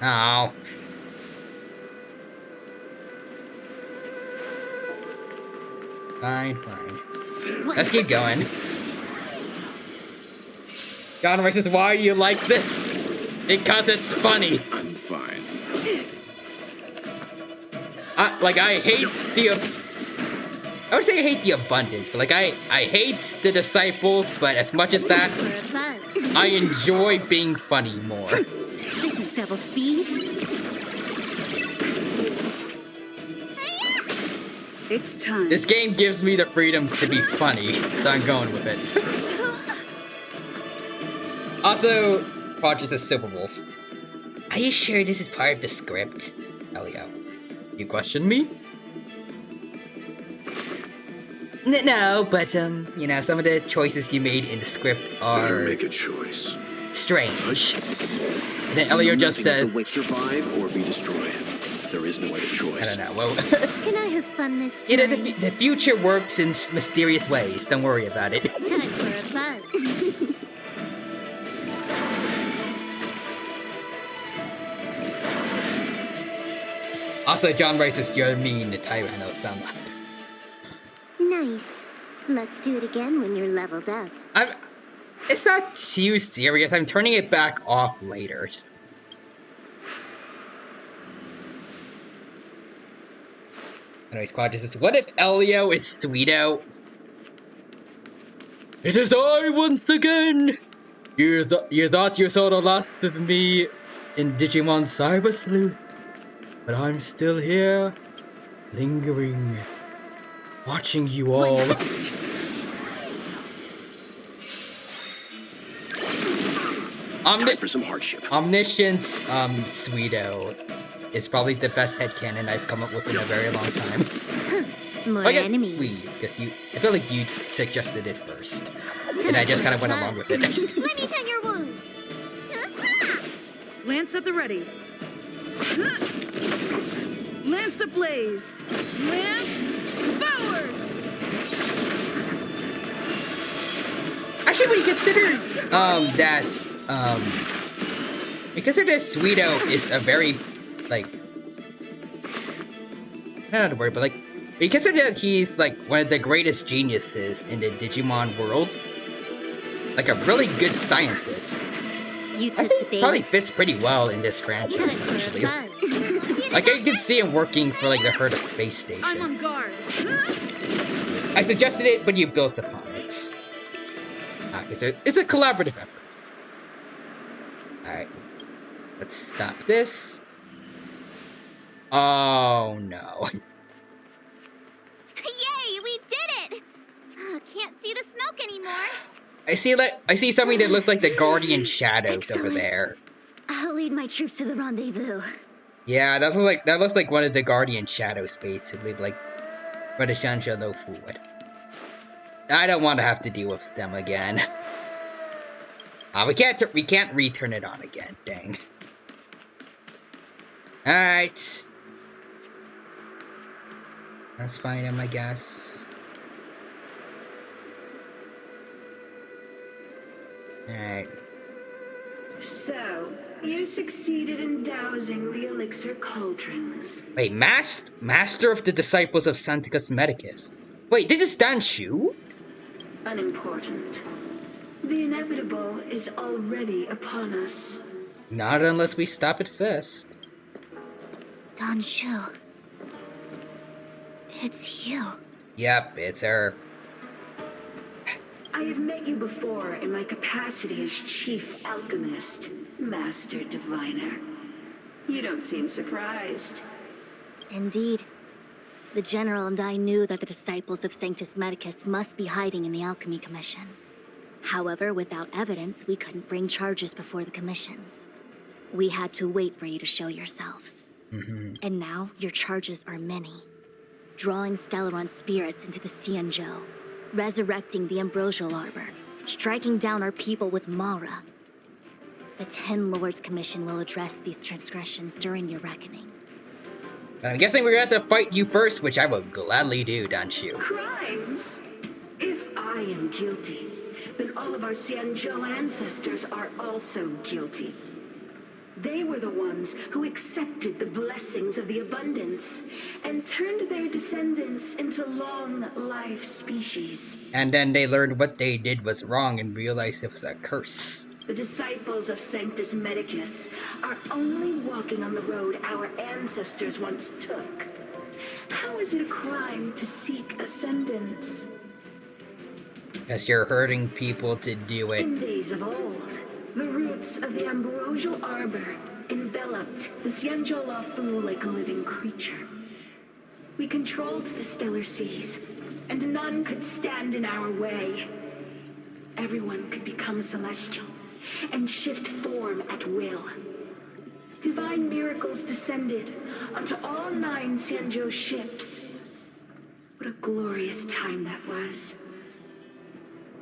Oh. Fine, fine. Let's keep going. John versus why you like this? Because it's funny. I'm fine. I hate I would say I hate the abundance, but like I hate the disciples, but as much as that, I enjoy being funny more. This is double speed. It's time. This game gives me the freedom to be funny, so I'm going with it. Also, Rogers is Silver Wolf. Are you sure this is part of the script? Elio. You question me? No, but you know, some of the choices you made in the script are Better make a choice. strange. And then Elio just says, survive or be destroyed. There is no other choice. I don't know. Well, Can I have fun this time? you know, the future works in mysterious ways. Don't worry about it. Time for a buzz. Also, John writes this, you're mean, the Tyranno-sama. Nice. Let's do it again when you're leveled up. It's not too serious. I'm turning it back off later. Anyways, Quad says, what if Elio is Sweeto? It is I once again! You thought you saw the last of me in Digimon Cyber Sleuth, but I'm still here, lingering, watching you all. Time for some hardship. Omniscient Sweeto is probably the best headcanon I've come up with in a very long time. More enemies. Because I feel like you suggested it first. And I just kind of went along with it. Let me tend your wounds. Lance at the ready. Lance ablaze. Lance forward. Actually, when you consider because Sweeto is a very like I don't know the word, but like when you consider that he's like one of the greatest geniuses in the Digimon world, like a really good scientist. I think he probably fits pretty well in this franchise, actually. Like I can see him working for like the Herd of Space Station. I'm on guard. I suggested it, but you built upon it. Okay, so it's a collaborative effort. Alright. Let's stop this. Oh no. Yay, we did it! Can't see the smoke anymore. I see something that looks like the Guardian Shadows over there. I'll lead my troops to the rendezvous. Yeah, that looks like one of the Guardian Shadows, basically, like where the Shansha Lofu would. I don't want to have to deal with them again. We can't return it on again. Dang. All right. Let's find him, I guess. All right. So, you succeeded in dousing the elixir cauldrons. Wait, Master of the Disciples of Santicus Medicus. Wait, this is Danshu? Unimportant. The inevitable is already upon us. Not unless we stop it first. Danshu. It's you. Yep, it's her. I have met you before in my capacity as Chief Alchemist, Master Diviner. You don't seem surprised. Indeed. The General and I knew that the disciples of Sanctus Medicus must be hiding in the Alchemy Commission. However, without evidence, we couldn't bring charges before the commissions. We had to wait for you to show yourselves. And now, your charges are many. Drawing Stellaron spirits into the Xianzhou, resurrecting the Ambrosial Arbor, striking down our people with Mara. The Ten Lords Commission will address these transgressions during your reckoning. But I'm guessing we're gonna have to fight you first, which I will gladly do, don't you? Crimes? If I am guilty, then all of our Xianzhou ancestors are also guilty. They were the ones who accepted the blessings of the abundance and turned their descendants into long-life species. And then they learned what they did was wrong and realized it was a curse. The disciples of Sanctus Medicus are only walking on the road our ancestors once took. How is it a crime to seek ascendance? As you're hurting people to do it. In days of old, the roots of the Ambrosial Arbor enveloped the Xianzhou Lafu like a living creature. We controlled the stellar seas, and none could stand in our way. Everyone could become celestial and shift form at will. Divine miracles descended onto all 9 Xianzhou ships. What a glorious time that was.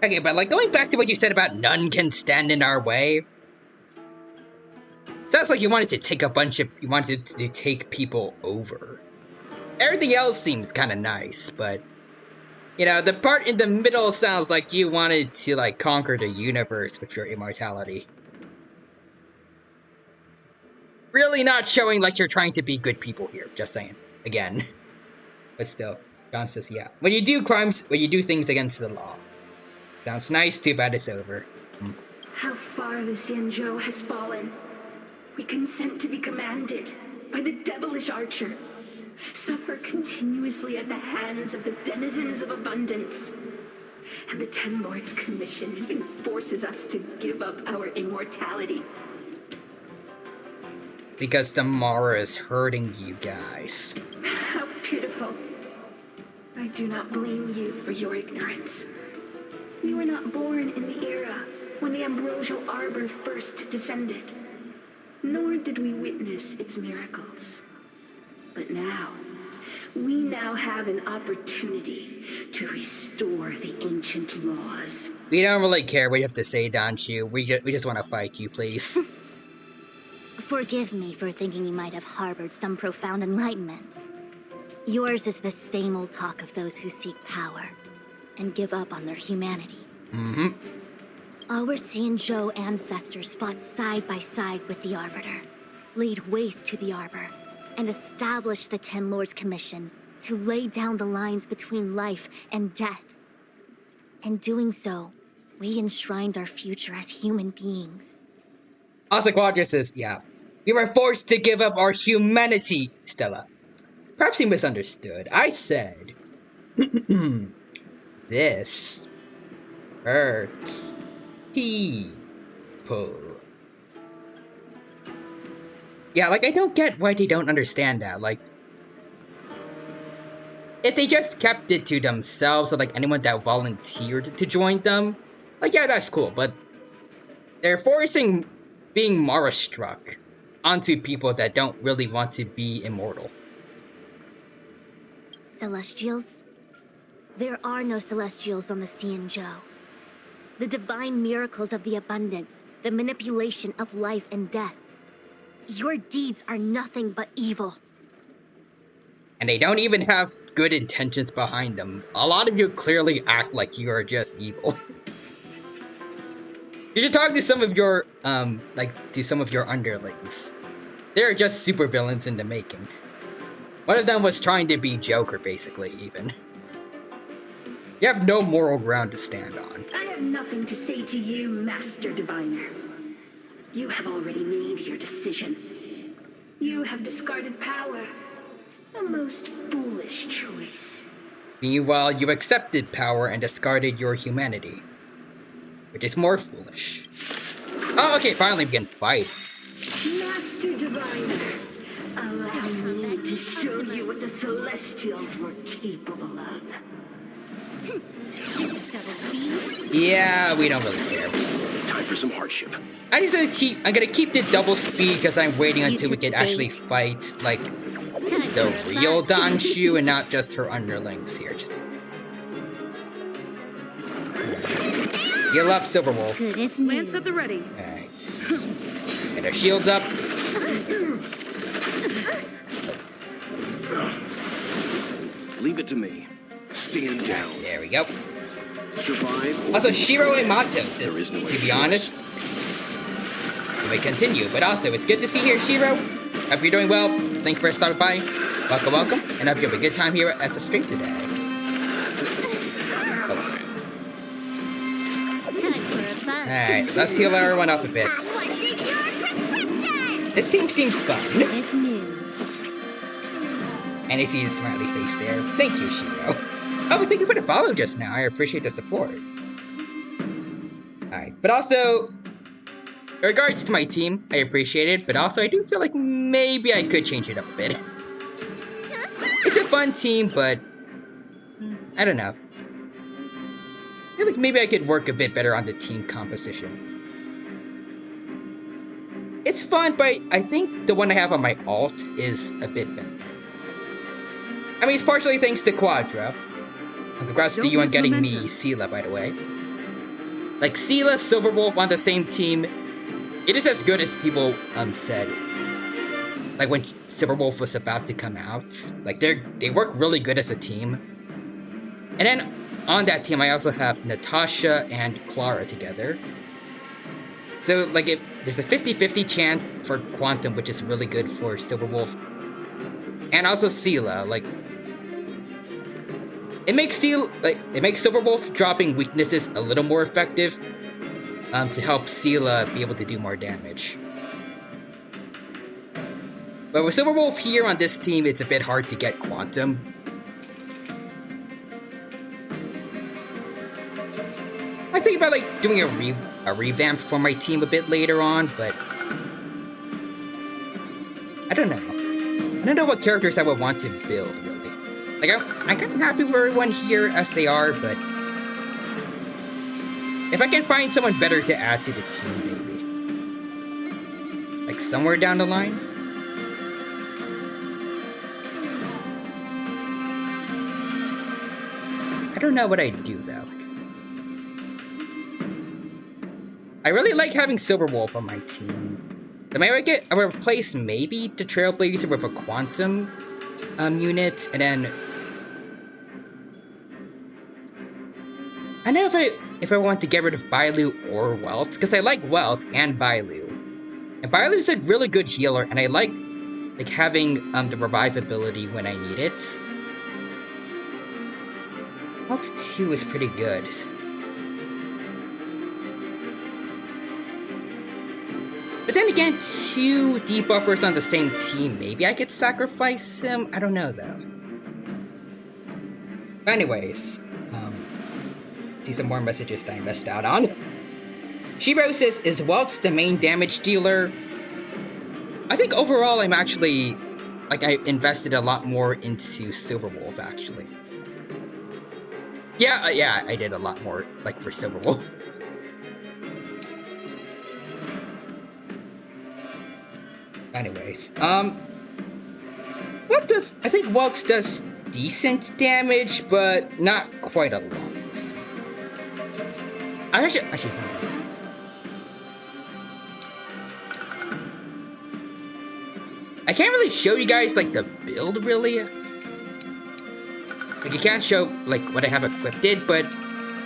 Okay, but like going back to what you said about none can stand in our way. Sounds like you wanted to take people over. Everything else seems kind of nice, but you know, the part in the middle sounds like you wanted to like conquer the universe with your immortality. Really not showing like you're trying to be good people here, just saying. Again. But still, John says, yeah. When you do crimes, when you do things against the law. Sounds nice, too bad it's over. How far the Xianzhou has fallen. We consent to be commanded by the devilish archer. Suffer continuously at the hands of the denizens of abundance. And the Ten Lords Commission even forces us to give up our immortality. Because the Mara is hurting you guys. How pitiful. I do not blame you for your ignorance. We were not born in the era when the Ambrosial Arbor first descended, nor did we witness its miracles. But now, we now have an opportunity to restore the ancient laws. We don't really care what you have to say, don't you? We just want to fight you, please. Forgive me for thinking you might have harbored some profound enlightenment. Yours is the same old talk of those who seek power and give up on their humanity. Our Xianzhou ancestors fought side by side with the Arbiter, laid waste to the Arbor, and established the Ten Lords Commission to lay down the lines between life and death. In doing so, we enshrined our future as human beings. Asa Quadra says, yeah. We were forced to give up our humanity, Stella. Perhaps you misunderstood. I said, this hurts people. Yeah, like, I don't get why they don't understand that. Like, if they just kept it to themselves, or like anyone that volunteered to join them, like, yeah, that's cool, but they're forcing being Mara-struck onto people that don't really want to be immortal. Celestials? There are no Celestials on the Xianzhou. The divine miracles of the abundance, the manipulation of life and death. Your deeds are nothing but evil. And they don't even have good intentions behind them. A lot of you clearly act like you are just evil. You should talk to some of your, to some of your underlings. They're just supervillains in the making. One of them was trying to be Joker, basically, even. You have no moral ground to stand on. I have nothing to say to you, Master Diviner. You have already made your decision. You have discarded power. A most foolish choice. Meanwhile, you accepted power and discarded your humanity. Which is more foolish. Oh, okay, finally we can fight. Master Diviner, allow need to show you what the Celestials were capable of. Yeah, we don't really care. Time for some hardship. I'm gonna keep the double speed because I'm waiting until we can actually fight, like, the real Danshu and not just her underlings here. Just heal up, Silverwolf. Lance at the ready. Alright. Get our shields up. Leave it to me. Stand down. There we go. Survive. Also, Shiro and Matos There is no to other be choice. honest. We continue, but also, it's good to see you here, Shiro. Hope you're doing well. Thank you for stopping by. Welcome, welcome, and hope you have a good time here at the stream today. Alright, let's heal everyone up a bit. This team seems fun. And I see his smiley face there. Thank you, Shiro. Oh, thank you for the follow just now. I appreciate the support. Alright, but also, in regards to my team, I appreciate it, but also I do feel like maybe I could change it up a bit. It's a fun team, but I don't know. I feel like maybe I could work a bit better on the team composition. It's fun, but I think the one I have on my alt is a bit better. I mean, it's partially thanks to Quadra. And congrats to you on getting me Sela, by the way. Like, Sela, Silverwolf on the same team, it is as good as people said. Like, when Silverwolf was about to come out. Like, they work really good as a team. And then, on that team, I also have Natasha and Clara together. So, like, there's a 50-50 chance for Quantum, which is really good for Silverwolf. And also Sela, like... It makes Silverwolf dropping weaknesses a little more effective to help Sela be able to do more damage. But with Silverwolf here on this team, it's a bit hard to get Quantum. I think about like doing a revamp for my team a bit later on, but I don't know. I don't know what characters I would want to build, really. Like, I'm kind of happy with everyone here as they are, but if I can find someone better to add to the team, maybe. Like, somewhere down the line? I don't know what I'd do, though. I really like having Silverwolf on my team. So maybe I would replace maybe the Trailblazer with a Quantum unit, and then I don't know if I want to get rid of Bailu or Welts, because I like Welts and Bailu. And Bailu is a really good healer, and I like having the revive ability when I need it. Welts 2 is pretty good. But then again, 2 debuffers on the same team, maybe I could sacrifice him? I don't know, though. But anyways, see some more messages that I missed out on. Shiro says, is Welts the main damage dealer? I think overall I'm actually, I invested a lot more into Silverwolf, actually. Yeah, I did a lot more, for Silverwolf. Anyways, I think Welts does decent damage, but not quite a lot. I can't really show you guys, the build, really. You can't show, what I have equipped it, but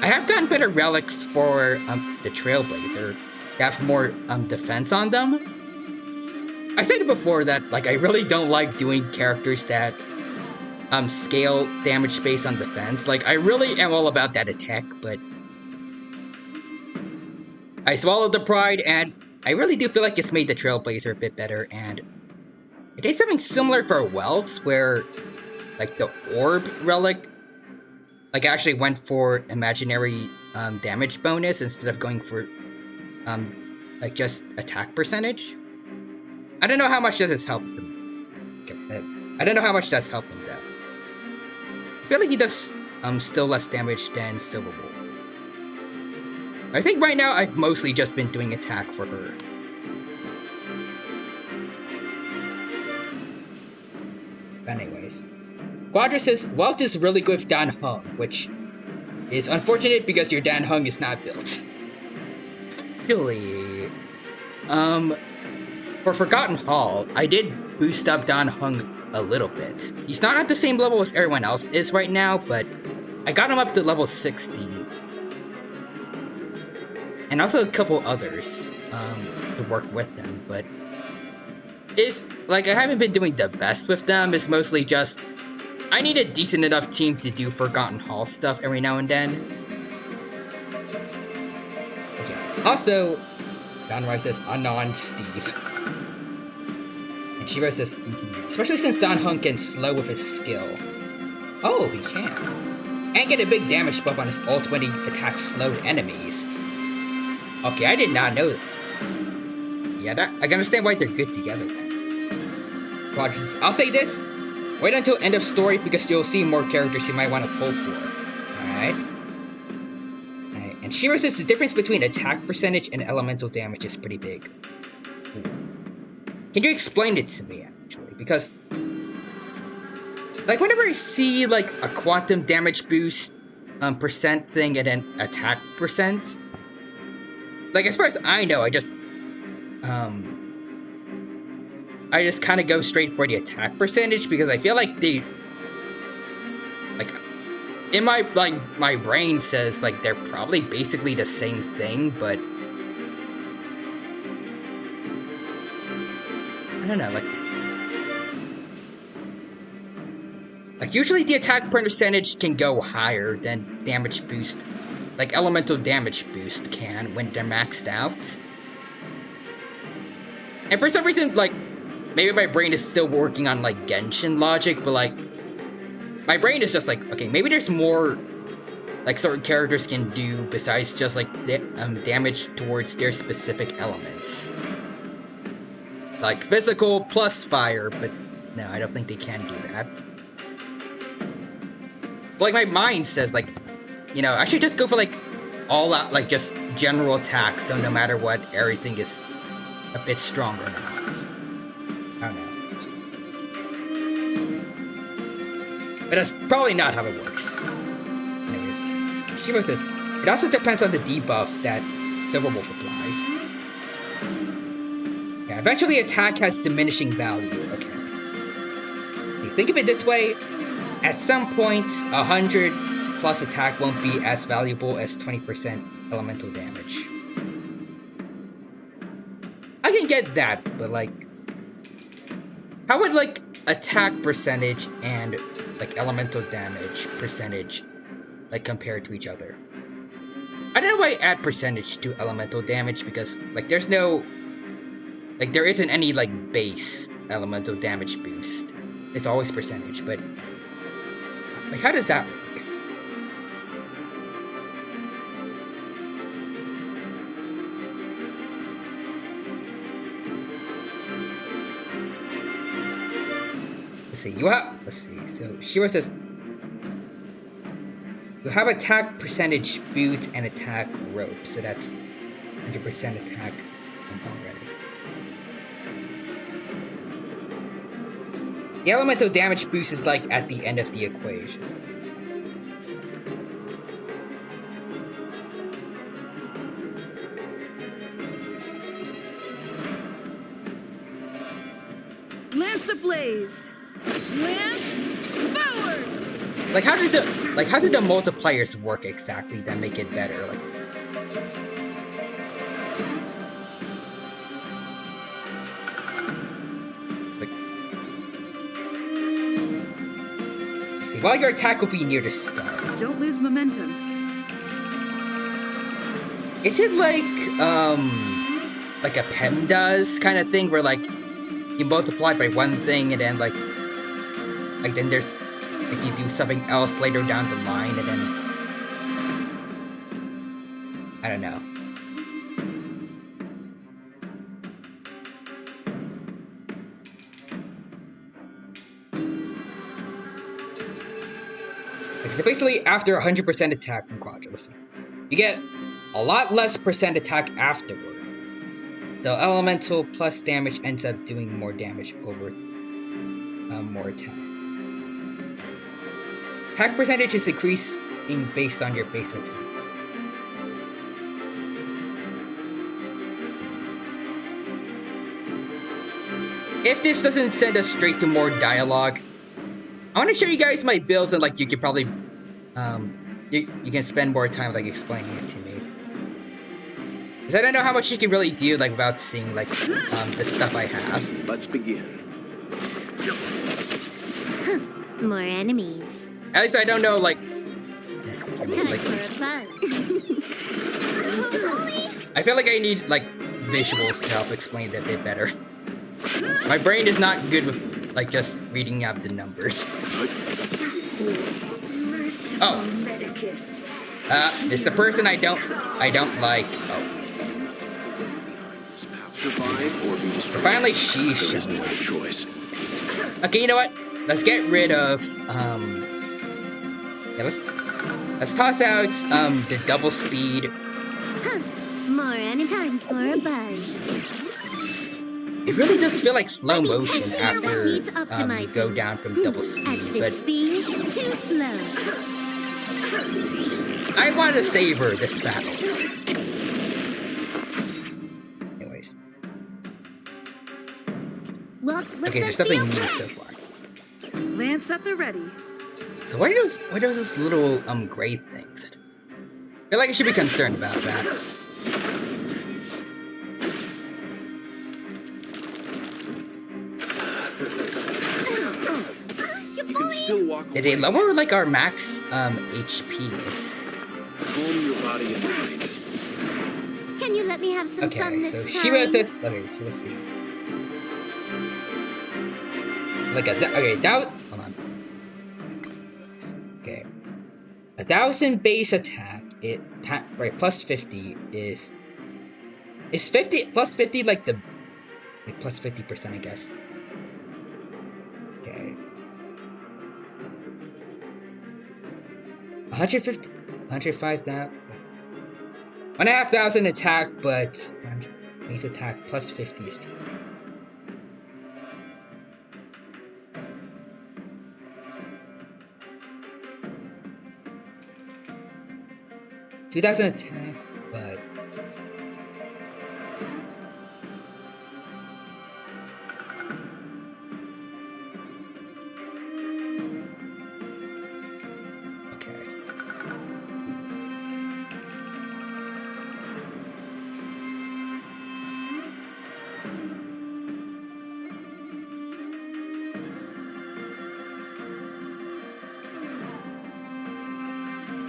I have gotten better relics for, the Trailblazer that have more, defense on them. I said it before that, I really don't like doing characters that, scale damage based on defense. I really am all about that attack, but I swallowed the pride, and I really do feel like it's made the Trailblazer a bit better, and I did something similar for Welts, where, the Orb Relic, actually went for imaginary, damage bonus instead of going for, just attack percentage. I don't know how much this has helped them. I don't know how much that's helped him though. I feel like he does still less damage than Silverwolf. I think right now I've mostly just been doing attack for her. Anyways. Quadra says, Walt is really good with Dan Hung, which is unfortunate because your Dan Hung is not built. Really. For Forgotten Hall, I did boost up Dan Hung a little bit. He's not at the same level as everyone else is right now, but I got him up to level 60. And also a couple others to work with him, but it's like I haven't been doing the best with them. It's mostly just I need a decent enough team to do Forgotten Hall stuff every now and then. Okay. Also, Don Rice says Anon Steve. And Shiro says, especially since Don Hung can slow with his skill. Oh, he can. And get a big damage buff on his ult when he attacks slowed enemies. Okay, I did not know that. Yeah, I can understand why they're good together then. Roger says, I'll say this. Wait until end of story because you'll see more characters you might want to pull for. Alright. And Shiro says the difference between attack percentage and elemental damage is pretty big. Ooh. Can you explain it to me, actually? Because, like, whenever I see, like, a quantum damage boost percent thing and then attack percent, like, as far as I know, I just kind of go straight for the attack percentage because I feel like they, like, in my, like, my brain says, like, they're probably basically the same thing, but I don't know, like usually the attack percentage can go higher than damage boost, like elemental damage boost can when they're maxed out. And for some reason, like, maybe my brain is still working on, like, Genshin logic, but, like, my brain is just like, okay, maybe there's more, like, certain characters can do besides just, like, damage towards their specific elements. Like, physical plus fire, but no, I don't think they can do that. But, like, my mind says, like, you know, I should just go for, like, all out, like, just general attack, so no matter what, everything is a bit stronger now. I don't know. But that's probably not how it works. Anyways, Shiro says, it also depends on the debuff that Silverwolf applies. Yeah, eventually attack has diminishing value. Okay. You think of it this way, at some point, 100 plus attack won't be as valuable as 20% elemental damage. I can get that, but, like, how would, like, attack percentage and, like, elemental damage percentage, like, compare to each other? I don't know why I add percentage to elemental damage because, like, there's no, like, there isn't any, like, base elemental damage boost. It's always percentage, but, like, how does that work? Let's see, so Shiro says, you have attack percentage boots and attack rope, so that's 100% attack already. The elemental damage boost is, like, at the end of the equation. Lance ablaze! Lance forward! Like, how do the multipliers work exactly that make it better? Like, let's see, while your attack will be near the start. Don't lose momentum. Is it like a PEMDAS kind of thing where, like, you multiply by one thing and then, like then there's, like, you do something else later down the line and then, I don't know. So basically, after 100% attack from Quadra, listen, you get a lot less percent attack afterward. The elemental plus damage ends up doing more damage over more attack. Attack percentage is increasing based on your base attack. If this doesn't send us straight to more dialogue, I want to show you guys my builds and like you could probably you can spend more time like explaining it to me. Because I don't know how much you can really do like without seeing like the stuff I have. Let's begin. More enemies. At least I don't know like. Time for a buzz. I feel like I need like visuals to help explain it a bit better. My brain is not good with like just reading out the numbers. Oh. It's the person I don't like. Oh. Survive or be destroyed. Finally, she's There is no other choice. Okay, you know what? Let's get rid of yeah, let's toss out the double speed. More anytime for a buzz. It really does feel like slow motion That after needs you optimizing. go down from double speed, At but this speed, too slow. I want to savor this battle. Anyways. Okay, there's something new so far. Lance at the ready. So what are those little gray things? I feel like I should be concerned about that. You can still walk Did it lower like our max HP? Calm your body and mind. Can you let me have some fun Okay, this so time? Shiva says. Okay, so let's see. Like okay, that. Hold on. Okay, 1,000 base attack. Right, plus 50 is 50 plus 50 like the plus 50%, I guess. Okay. 150, 105 that. 1,500 attack, but base attack plus 50 is. $2,000 attack, but okay.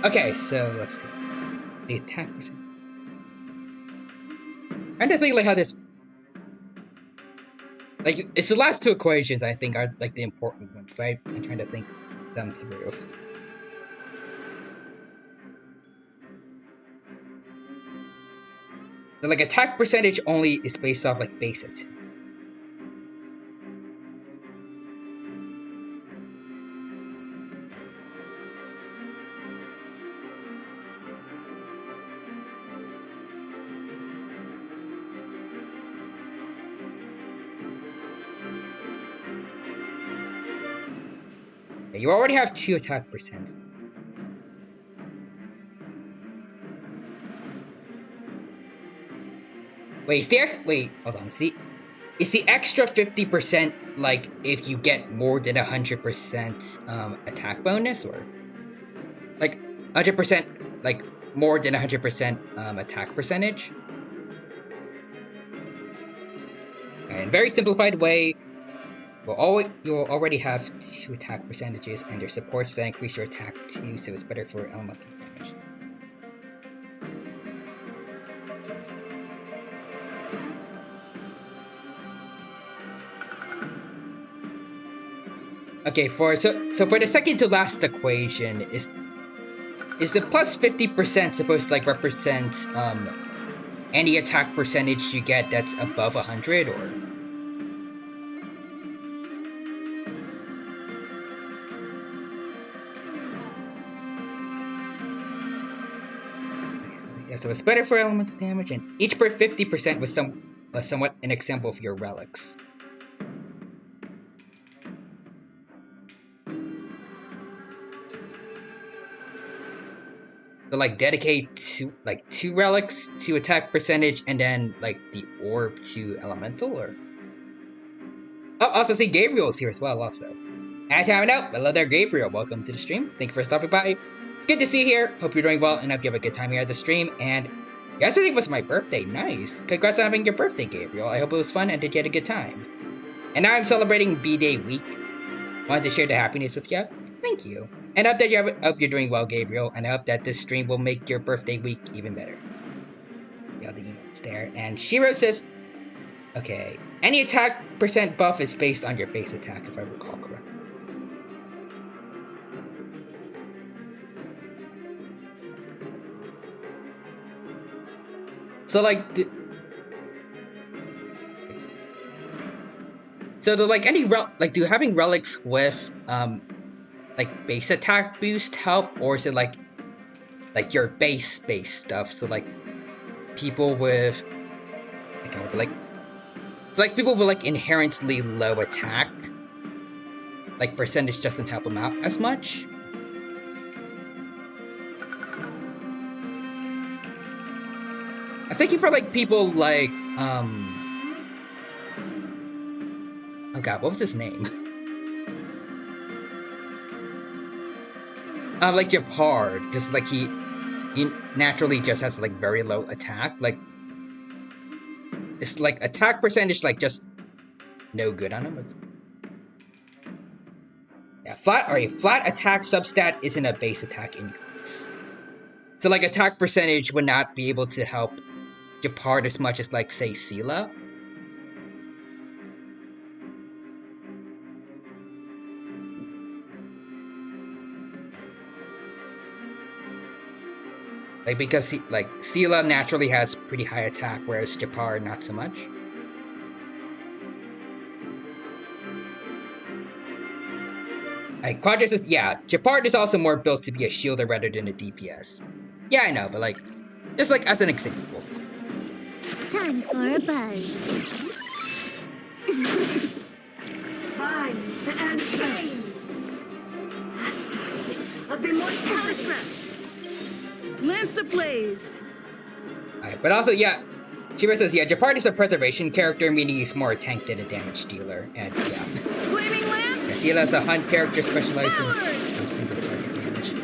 Okay, so let's see. The attack percent. I'm trying to think like how this, like it's the last two equations I think are like the important ones, right? I'm trying to think them through. So like attack percentage only is based off like base attack. You already have 2 attack percent. Wait, hold on. Is the extra 50% like if you get more than 100% attack bonus, or like 100% like more than 100% attack percentage? In very simplified way, you'll already have 2 attack percentages, and there's supports that increase your attack too, so it's better for elemental damage. Okay, so for the second to last equation, is the plus 50% supposed to like represent any attack percentage you get that's above 100, or? Yeah, so it's better for elemental damage, and each per 50% was somewhat an example of your relics. So like dedicate two relics to attack percentage, and then like the orb to elemental, or oh, also see Gabriel's here as well. Also, and time out. Hello there, Gabriel. Welcome to the stream. Thank you for stopping by. It's good to see you here. Hope you're doing well, and hope you have a good time here at the stream. And yesterday was my birthday. Nice. Congrats on having your birthday, Gabriel. I hope it was fun and that you had a good time. And now I'm celebrating B-Day week. Wanted to share the happiness with you. Thank you. And I hope you're doing well, Gabriel, and I hope that this stream will make your birthday week even better. Yeah, the emotes there. And Shiro says, okay, any attack percent buff is based on your base attack, if I recall correctly. So like, do having relics with like base attack boost help, or is it like your base stuff? So like people with people with like inherently low attack, like percentage doesn't help them out as much. I'm thinking for like people like oh god, what was his name? Like Japard, because like he naturally just has like very low attack. Like it's like attack percentage like just no good on him. Yeah, flat attack substat isn't a base attack increase. So like attack percentage would not be able to help Japard as much as like say Sela. Like, because Sela naturally has pretty high attack, whereas Japard not so much. Quadras is, yeah, Japard is also more built to be a shielder rather than a DPS. Yeah, I know, but like, just like as an example. Time for a buzz. Vines and flames. Of immortality. Lance ablaze. Alright, but also, yeah, Shiro says, yeah, Japard is a preservation character, meaning he's more a tank than a damage dealer, and yeah. Flaming lance. Yeah, Sela is a hunt character specializing in some single target damage.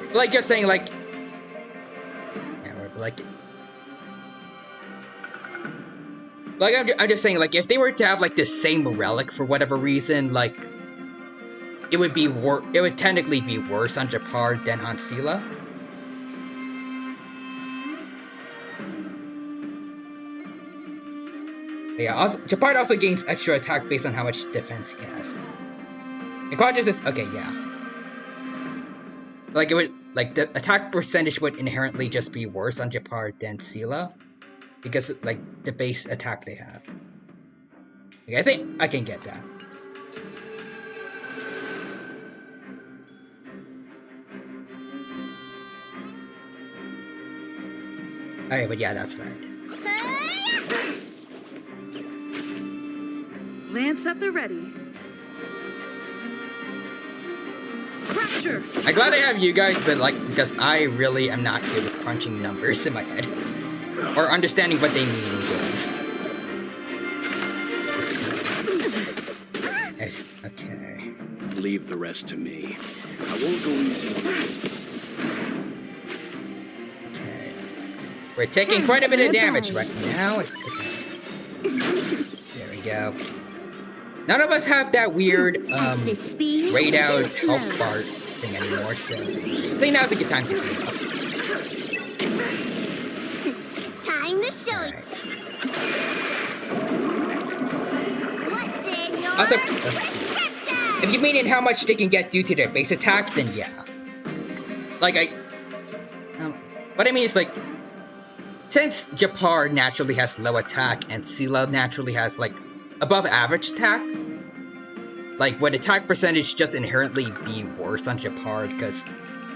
But like, just saying, like, yeah, like, I'm just saying, like, if they were to have like the same relic for whatever reason, like, it would technically be worse on Japard than on Sela. But yeah, also, Japard also gains extra attack based on how much defense he has. And Quadras is okay, yeah. Like it would, like the attack percentage would inherently just be worse on Japard than Sela, because like the base attack they have. Okay, I think I can get that. Alright, but yeah, that's fine. Lance at the ready. Fracture. I'm glad I have you guys, but like, because I really am not good with crunching numbers in my head. Or understanding what they mean in games. Yes, okay. Leave the rest to me. I won't go easy on you. We're taking quite a bit of damage right now. There we go. None of us have that weird, grayed out health bar thing anymore, so I think now's a good time to do it. Time to show it. What's in your Also, if you mean in how much they can get due to their base attack, then yeah. Like, what I mean is, like, since Japard naturally has low attack and Sela naturally has, like, above average attack, like, would attack percentage just inherently be worse on Japard? Because,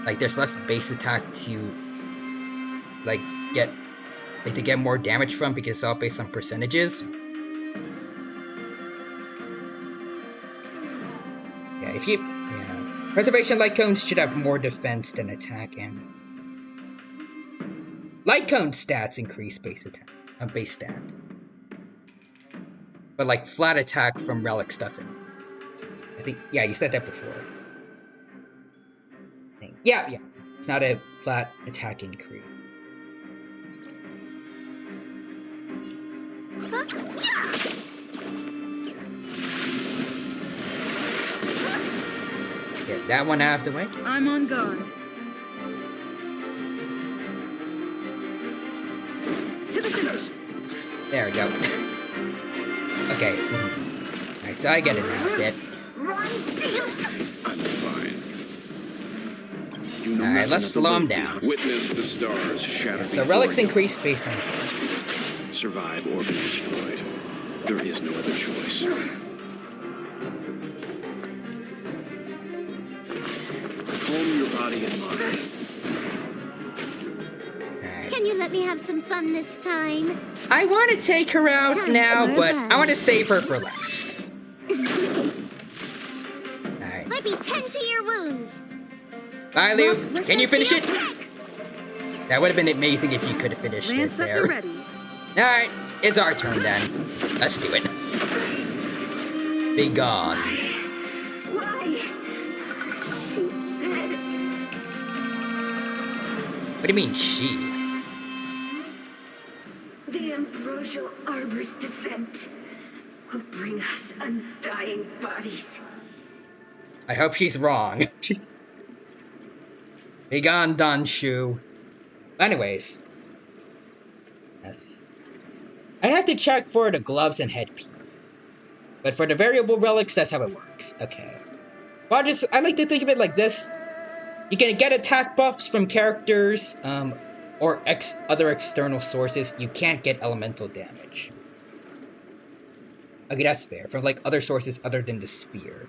like, there's less base attack to, like, get more damage from because it's all based on percentages. Yeah, Preservation light cones should have more defense than attack, and light cone stats increase base stats. But like flat attack from relics doesn't. I think you said that before. Yeah. It's not a flat attack increase. Get that one out of the way. I'm on guard. To the finish. There we go. Okay. Alright, so I get it now a bit. I'm fine. Alright, let's slow him down. Witness the stars shatter. So relics increase space on survive or be destroyed. There is no other choice. Calm your body and mind. Can you let me have some fun this time? I want to take her out now, but I want to save her for last. Alright. Let me tend to your wounds. Bye, Liu. Can you finish it? That would have been amazing if you could have finished it there. Alright, it's our turn then. Let's do it. Be gone. Why? She said. What do you mean, she? The ambrosial arbor's descent will bring us undying bodies. I hope she's wrong. Be gone, Danshu. Anyways. Yes. I'd have to check for the gloves and headpiece. But for the variable relics, that's how it works. Okay. Well, I like to think of it like this. You can get attack buffs from characters, or other external sources. You can't get elemental damage. Okay, that's fair. From, like, other sources other than the spear.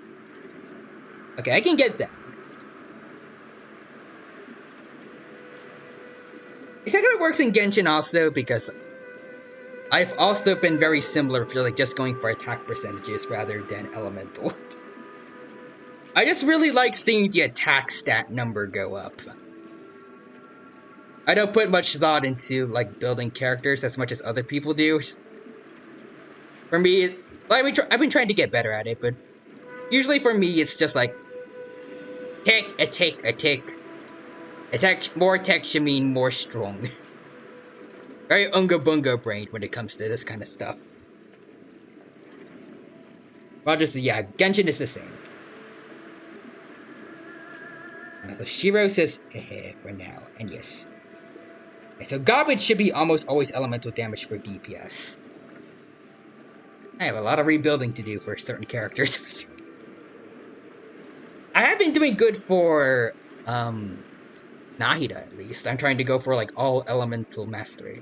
Okay, I can get that. Is that how it works in Genshin also? Because I've also been very similar for, like, just going for attack percentages rather than elemental. I just really like seeing the attack stat number go up. I don't put much thought into, like, building characters as much as other people do. For me, I've been trying to get better at it, but usually for me, it's just like, attack. More attack should mean more strong. Very unga bunga brained when it comes to this kind of stuff. Well, Genshin is the same. So Shiro says, for now, and yes. Okay, so garbage should be almost always elemental damage for DPS. I have a lot of rebuilding to do for certain characters. I have been doing good for, Nahida, at least. I'm trying to go for, like, all elemental mastery.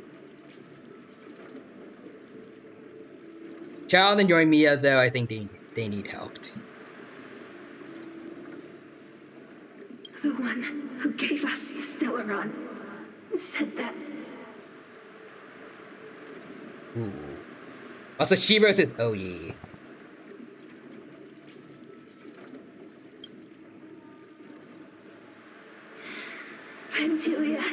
Child and Yoimiya, though, I think they need help. The one who gave us the Stellaron said that. Ooh. Also, Shiro says, oh yeah. Pantilia.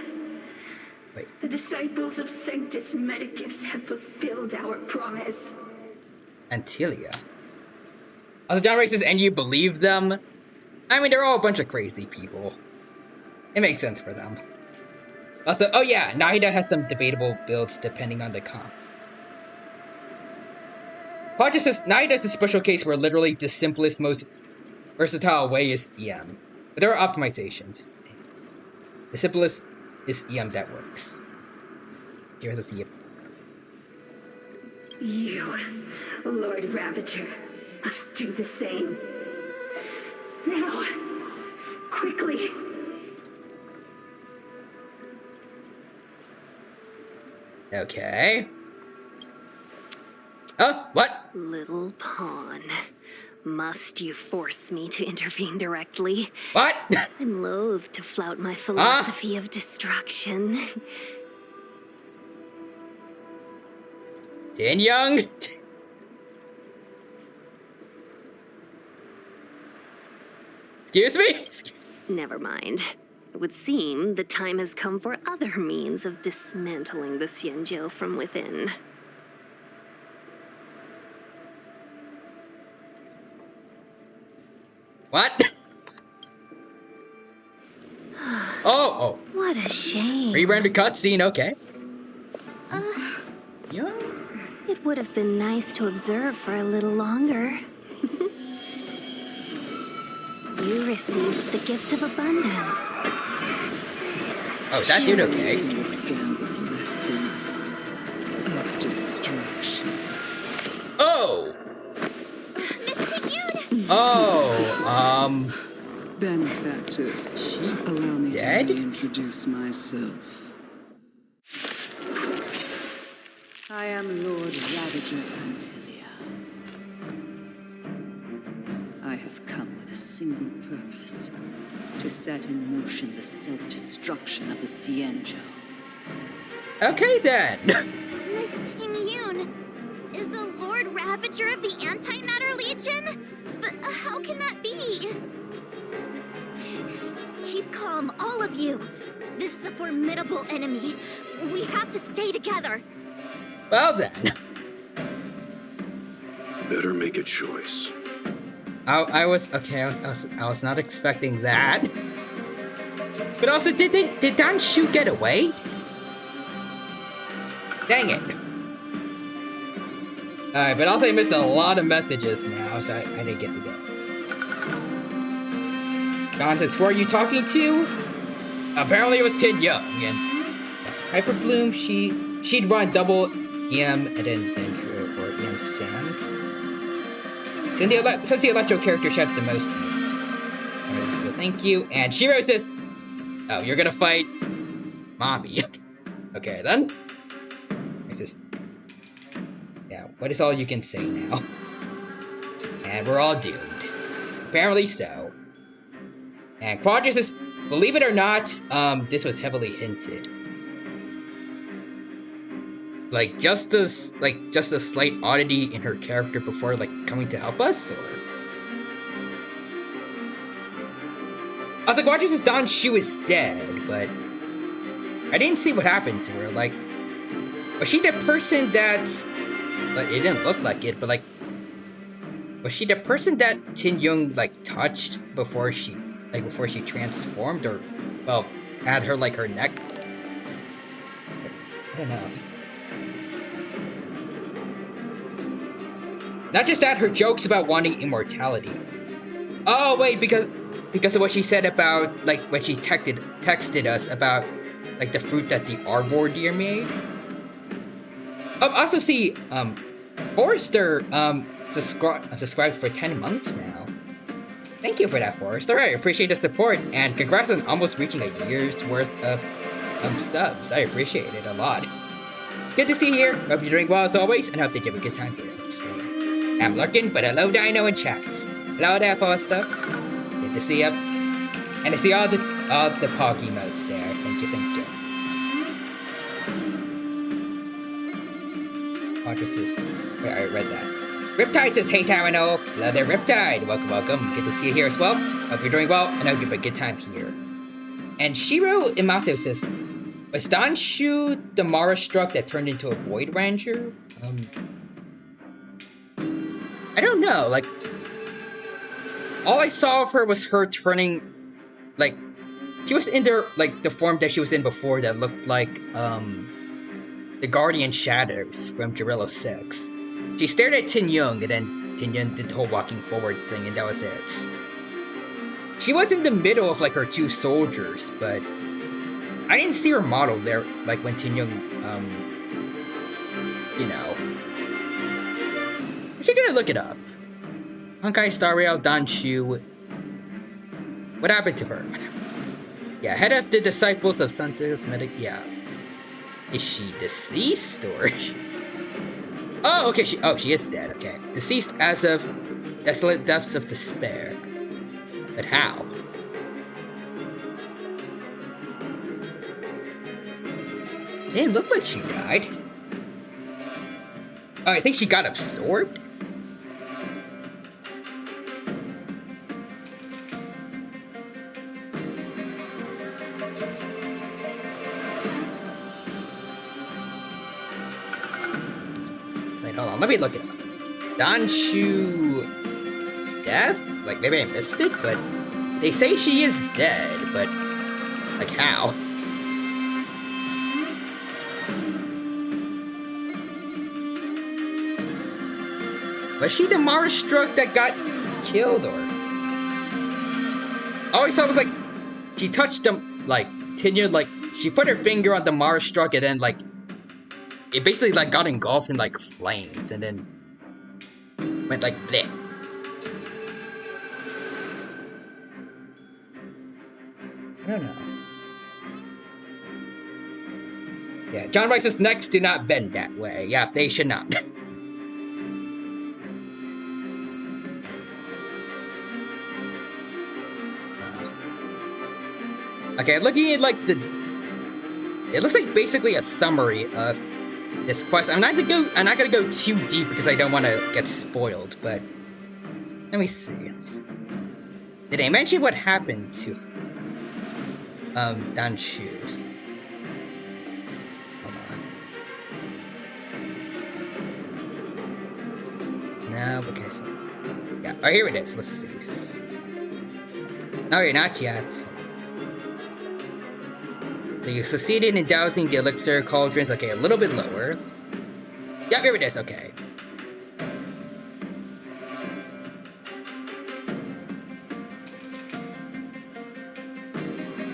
Wait. The disciples of Sanctus Medicus have fulfilled our promise. Antilia. Also, John Ray says, and you believe them? I mean, they're all a bunch of crazy people. It makes sense for them. Also, oh yeah, Nahida has some debatable builds depending on the comp. Podja says, Nahida is a special case where literally the simplest, most versatile way is EM. But there are optimizations. The simplest is EM that works. Here's a EM. You, Lord Ravager, must do the same. Now, quickly. Okay. Oh, what? Little pawn. Must you force me to intervene directly? What? I'm loath to flout my philosophy of destruction. Tin Young? Excuse me? Never mind. It would seem the time has come for other means of dismantling the Xianzhou from within. What? Oh. What a shame. Re-rendered cutscene, okay. Yeah. It would have been nice to observe for a little longer. You received the gift of abundance. Oh, is that dude okay? Of destruction. Oh! Oh, Benefactors, she allow me dead? to reintroduce myself. I am Lord Ravager Antilia. I have come with a single purpose, to set in motion the self-destruction of the Xianzhou. Okay then. Miss Ting Yun is the Lord Ravager of the Antimatter Legion? But how can that be? Keep calm, all of you. This is a formidable enemy. We have to stay together. Well then. Better make a choice. I was I was not expecting that. But also, did Dan Shu get away? Dang it. Alright, but also I missed a lot of messages now, so I didn't get to go. Don says, who are you talking to? Apparently it was Tin Young, and Hyper Bloom, she'd run double EM and then Dendro or EM Sans. Since the Electro character should have the most. Alright, so thank you. And Shiro says, oh, you're gonna fight Mommy. Okay, then. He says, yeah, what is all you can say now? And we're all doomed. Apparently so. And Quadra says, believe it or not, this was heavily hinted. Like just a slight oddity in her character before coming to help us, or I was like, Quadra says Don Shu is dead, but I didn't see what happened to her. Like, was she the person that? But it didn't look like it. But was she the person that Tin Young touched before she transformed, or had her her neck? I don't know. Not just that, her jokes about wanting immortality. Oh wait, because of what she said about when she texted us about the fruit that the arbor deer made. Also see, Forrester subscribed for 10 months now. Thank you for that, Forrester. I appreciate the support, and congrats on almost reaching a year's worth of subs. I appreciate it a lot. Good to see you here. Hope you're doing well as always, and hope that you have a good time here on the stream. I'm lurking, but hello Dino in chats. Hello there, Forrester. Good to see you. And to see all the Pog emotes there. Thank you. Says, wait, I read that. Riptide says, hey Tarano. Hello there, Riptide. Welcome. Good to see you here as well. Hope you're doing well, and hope you have a good time here. And Shiro Imato says, was Don Shu the Mara struck that turned into a Void Ranger? I don't know. All I saw of her was her turning, she was in the form that she was in before that looks like, the Guardian Shadows from Jarrillo 6. She stared at Tin Young, and then Tin Young did the whole walking forward thing, and that was it. She was in the middle of her two soldiers, but I didn't see her model there, when Tin Young, You're gonna look it up. Honkai Star Rail Don Shu. What happened to her? Yeah, head of the Disciples of Santos Medic. Yeah. Is she deceased or? Oh, okay. She is dead. Okay, deceased as of desolate depths of despair. But how? It didn't look like she died. Oh, I think she got absorbed? Wait, hold on, let me look it up. Danshu death? Like, maybe I missed it, but they say she is dead, but like how? Was she the Mara struck that got killed, or? All I saw was like she touched them, like Tinya, like she put her finger on the Mara struck, and then like it basically like got engulfed in like flames, and then went like bleh. I don't know. Yeah, John Rice's necks do not bend that way. Yeah, they should not. Okay, looking at like the, it looks like basically a summary of this quest. I'm not gonna go too deep because I don't want to get spoiled. But let me see. Did I mention what happened to Danshu? Hold on. No, okay. So yeah. Oh, here it is. Let's see. Okay, not yet. So you succeeded in dousing the elixir cauldrons. Okay, a little bit lower. Yep, here it is. Okay.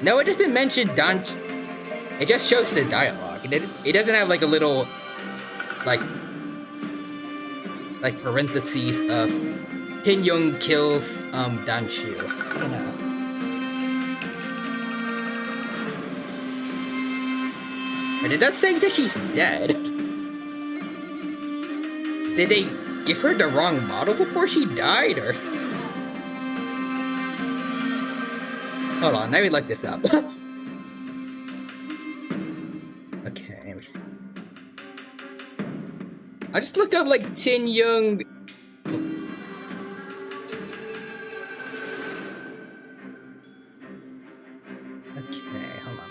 No, it doesn't mention Danshu. It just shows the dialogue. It doesn't have like a little, like parentheses of Tin Young kills Danshu. I don't know. But it does say that she's dead. Did they give her the wrong model before she died, or? Hold on, let me look this up. Okay, let me see. I just looked up like Tin Young. Okay, hold on.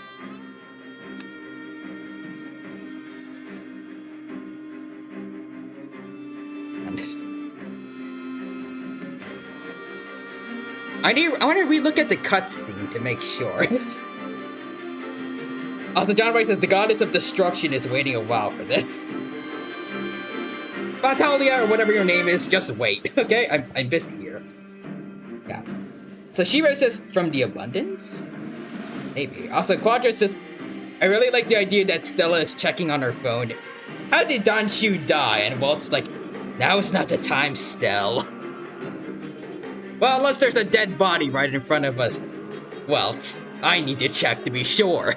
I want to relook at the cutscene to make sure. Also, John Rice says the goddess of destruction is waiting a while for this. Batalia, or whatever your name is, just wait, okay? I'm busy here. Yeah. So Shira says, from the abundance? Maybe. Also, Quadra says, I really like the idea that Stella is checking on her phone. How did Danshu die? And Walt's like, now is not the time, Stell. Well, unless there's a dead body right in front of us. Well, I need to check to be sure.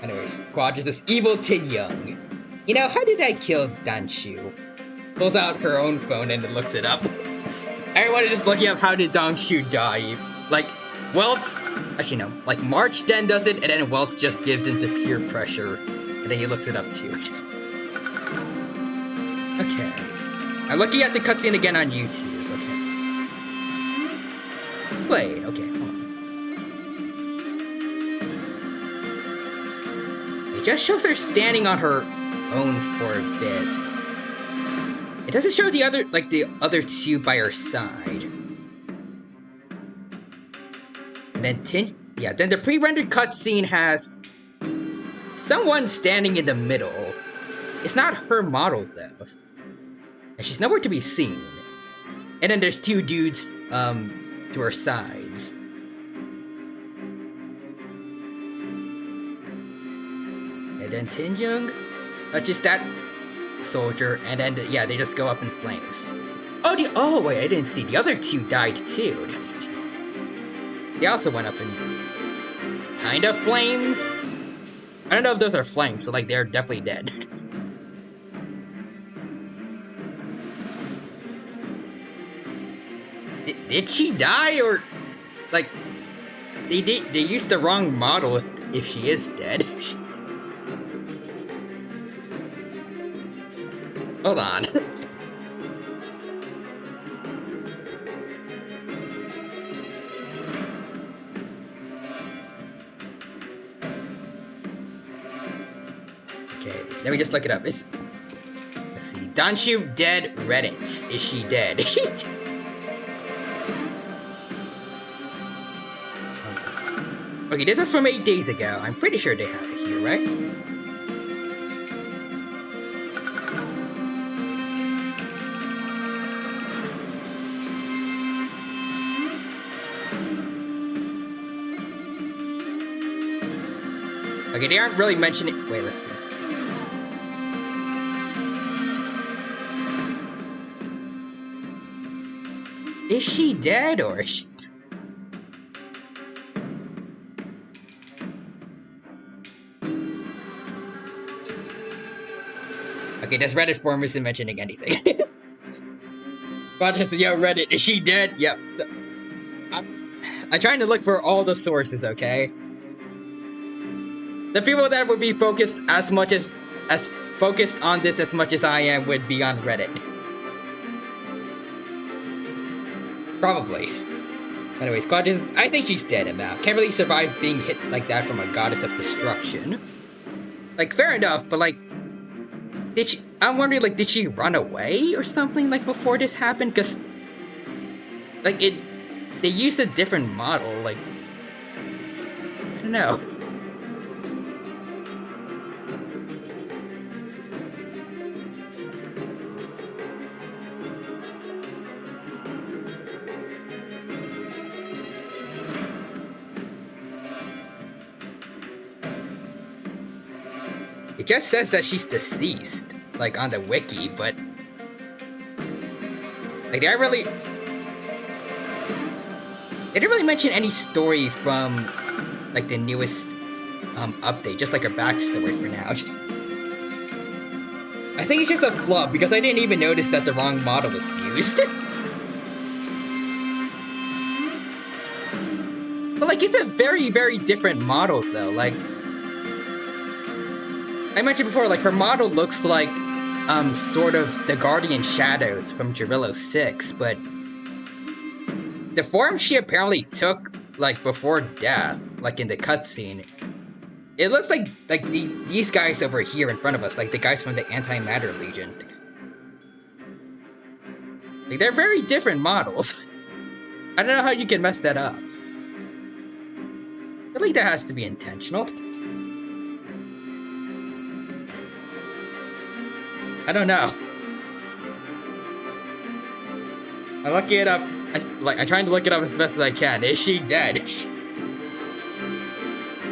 Anyways, Quadra says, evil Tin Young. You know, how did I kill Danshu? Pulls out her own phone and looks it up. Everyone is just looking up how did Danshu die. Like, Welts, actually no, like March Den does it, and then Welts just gives into peer pressure. And then he looks it up too. Okay. I'm looking at the cutscene again on YouTube. Okay. Wait, okay, hold on. It just shows her standing on her own for a bit. It doesn't show the other two by her side. And then then the pre-rendered cutscene has someone standing in the middle. It's not her model though. And she's nowhere to be seen. And then there's two dudes to her sides. And then Tin Young just that soldier, and then yeah, they just go up in flames. Oh wait, I didn't see. The other two died too. They also went up in kind of flames. I don't know if those are flames, so like they're definitely dead. Did she die, or like they used the wrong model if she is dead? Hold on. Okay, let me just look it up. Let's see. Danshu dead Reddit. Is she dead? Is she dead? Okay, this was from 8 days ago. I'm pretty sure they have it here, right? Okay, they aren't really mentioning. Wait, let's see. Is she dead, or is she? Okay, this Reddit forum isn't mentioning anything. Roger said, yo, Reddit, is she dead? Yep. I'm trying to look for all the sources, okay? The people that would be focused as focused on this as much as I am would be on Reddit. Probably. Anyways, Quadrant, I think she's dead now. Can't really survive being hit like that from a goddess of destruction. Like, fair enough, but like, I'm wondering, like, did she run away or something, like, before this happened? Because, like, they used a different model, like, I don't know. It just says that she's deceased, like, on the wiki, but like, they didn't really mention any story from, like, the newest update, just like her backstory for now. I think it's just a flub, because I didn't even notice that the wrong model was used. But like, it's a very, very different model though, like, I mentioned before, like, her model looks like, sort of the Guardian Shadows from Jarrillo 6, but the form she apparently took, like, before death, like in the cutscene, it looks like these guys over here in front of us, like the guys from the Antimatter Legion. Like, they're very different models. I don't know how you can mess that up. I feel like that has to be intentional. I don't know. I'm looking it up. I'm trying to look it up as best as I can. Is she dead?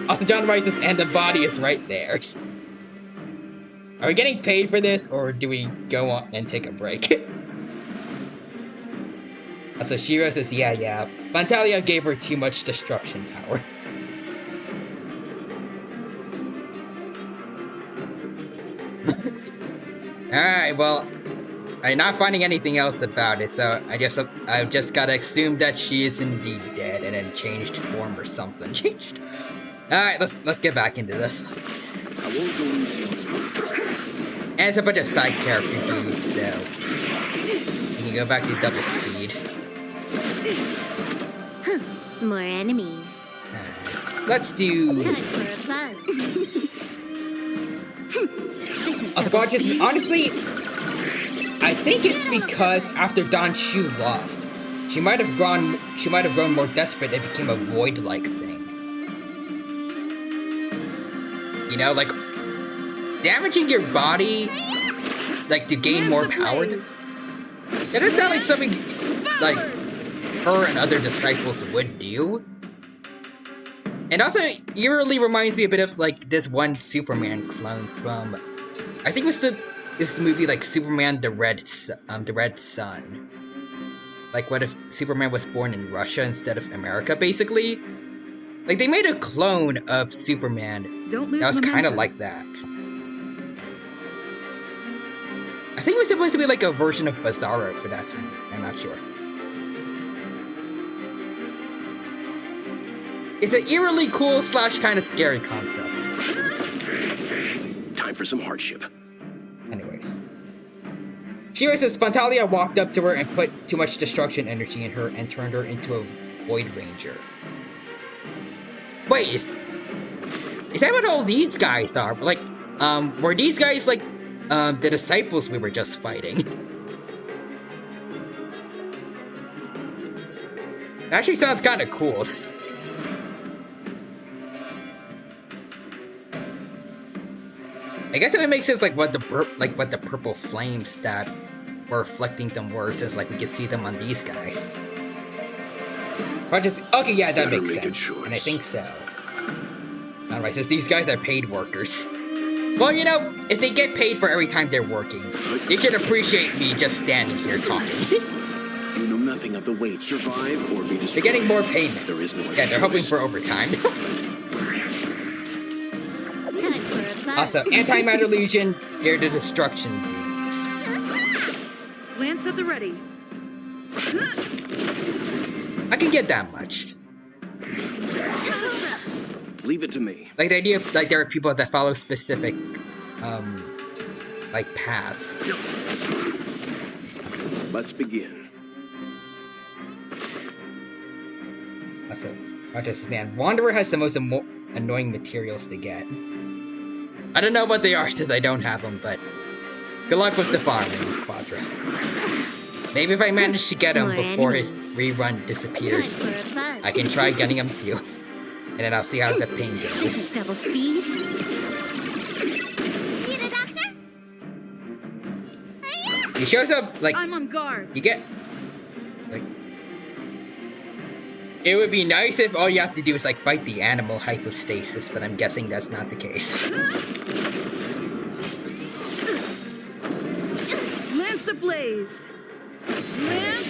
Also, John Rice says, and the body is right there. Are we getting paid for this, or do we go on and take a break? Also, Shiro says, yeah. Fantalia gave her too much destruction power. Alright, well, I'm not finding anything else about it, so I guess I've just gotta assume that she is indeed dead and then changed form or something. Alright, let's get back into this. I won't go easy on you. And it's a bunch of side character dudes, so you can go back to double speed. More enemies. Alright, let's do Time this. for a fun. Honestly, I think it's because after Don Shu lost, she might have grown more desperate and became a void-like thing. You know, like damaging your body, like to gain more power. That doesn't sound like something like her and other disciples would do. And also, eerily reminds me a bit of like this one Superman clone from, I think it's the movie like Superman the Red Sun. Like, what if Superman was born in Russia instead of America, basically? Like, they made a clone of Superman Don't lose that was kind of momentum. like that. I think it was supposed to be like a version of Bizarro for that time. I'm not sure. It's an eerily cool / kind of scary concept. Time for some hardship. Anyways. Shira says Spontalia walked up to her and put too much destruction energy in her and turned her into a Void Ranger. Wait, is that what all these guys are? Like, were these guys like, the disciples we were just fighting? That actually sounds kind of cool. I guess if it makes sense, like what the purple flames that were reflecting them were, since like we could see them on these guys. But just okay, yeah, that makes sense, and I think so. Alright, since these guys are paid workers. Well, you know, if they get paid for every time they're working, they should appreciate me just standing here talking. You know nothing of the weight. Survive or be destroyed. They're getting more payment. There is no yeah, they're hoping for overtime. Also, Antimatter Legion, they're the destruction units. Lance at the ready. I can get that much. Leave it to me. Like the idea of like there are people that follow specific like paths. Let's begin. Also, man, Wanderer has the most annoying materials to get. I don't know what they are since I don't have them, but good luck with the farming, Quadra. Maybe if I manage to get him before his rerun disappears, I can try getting him too. And then I'll see how the pain goes. This is double speed. Need a doctor? He shows up like I'm on guard. you get like. It would be nice if all you have to do is like fight the animal hypostasis, but I'm guessing that's not the case. Lance ablaze. Lance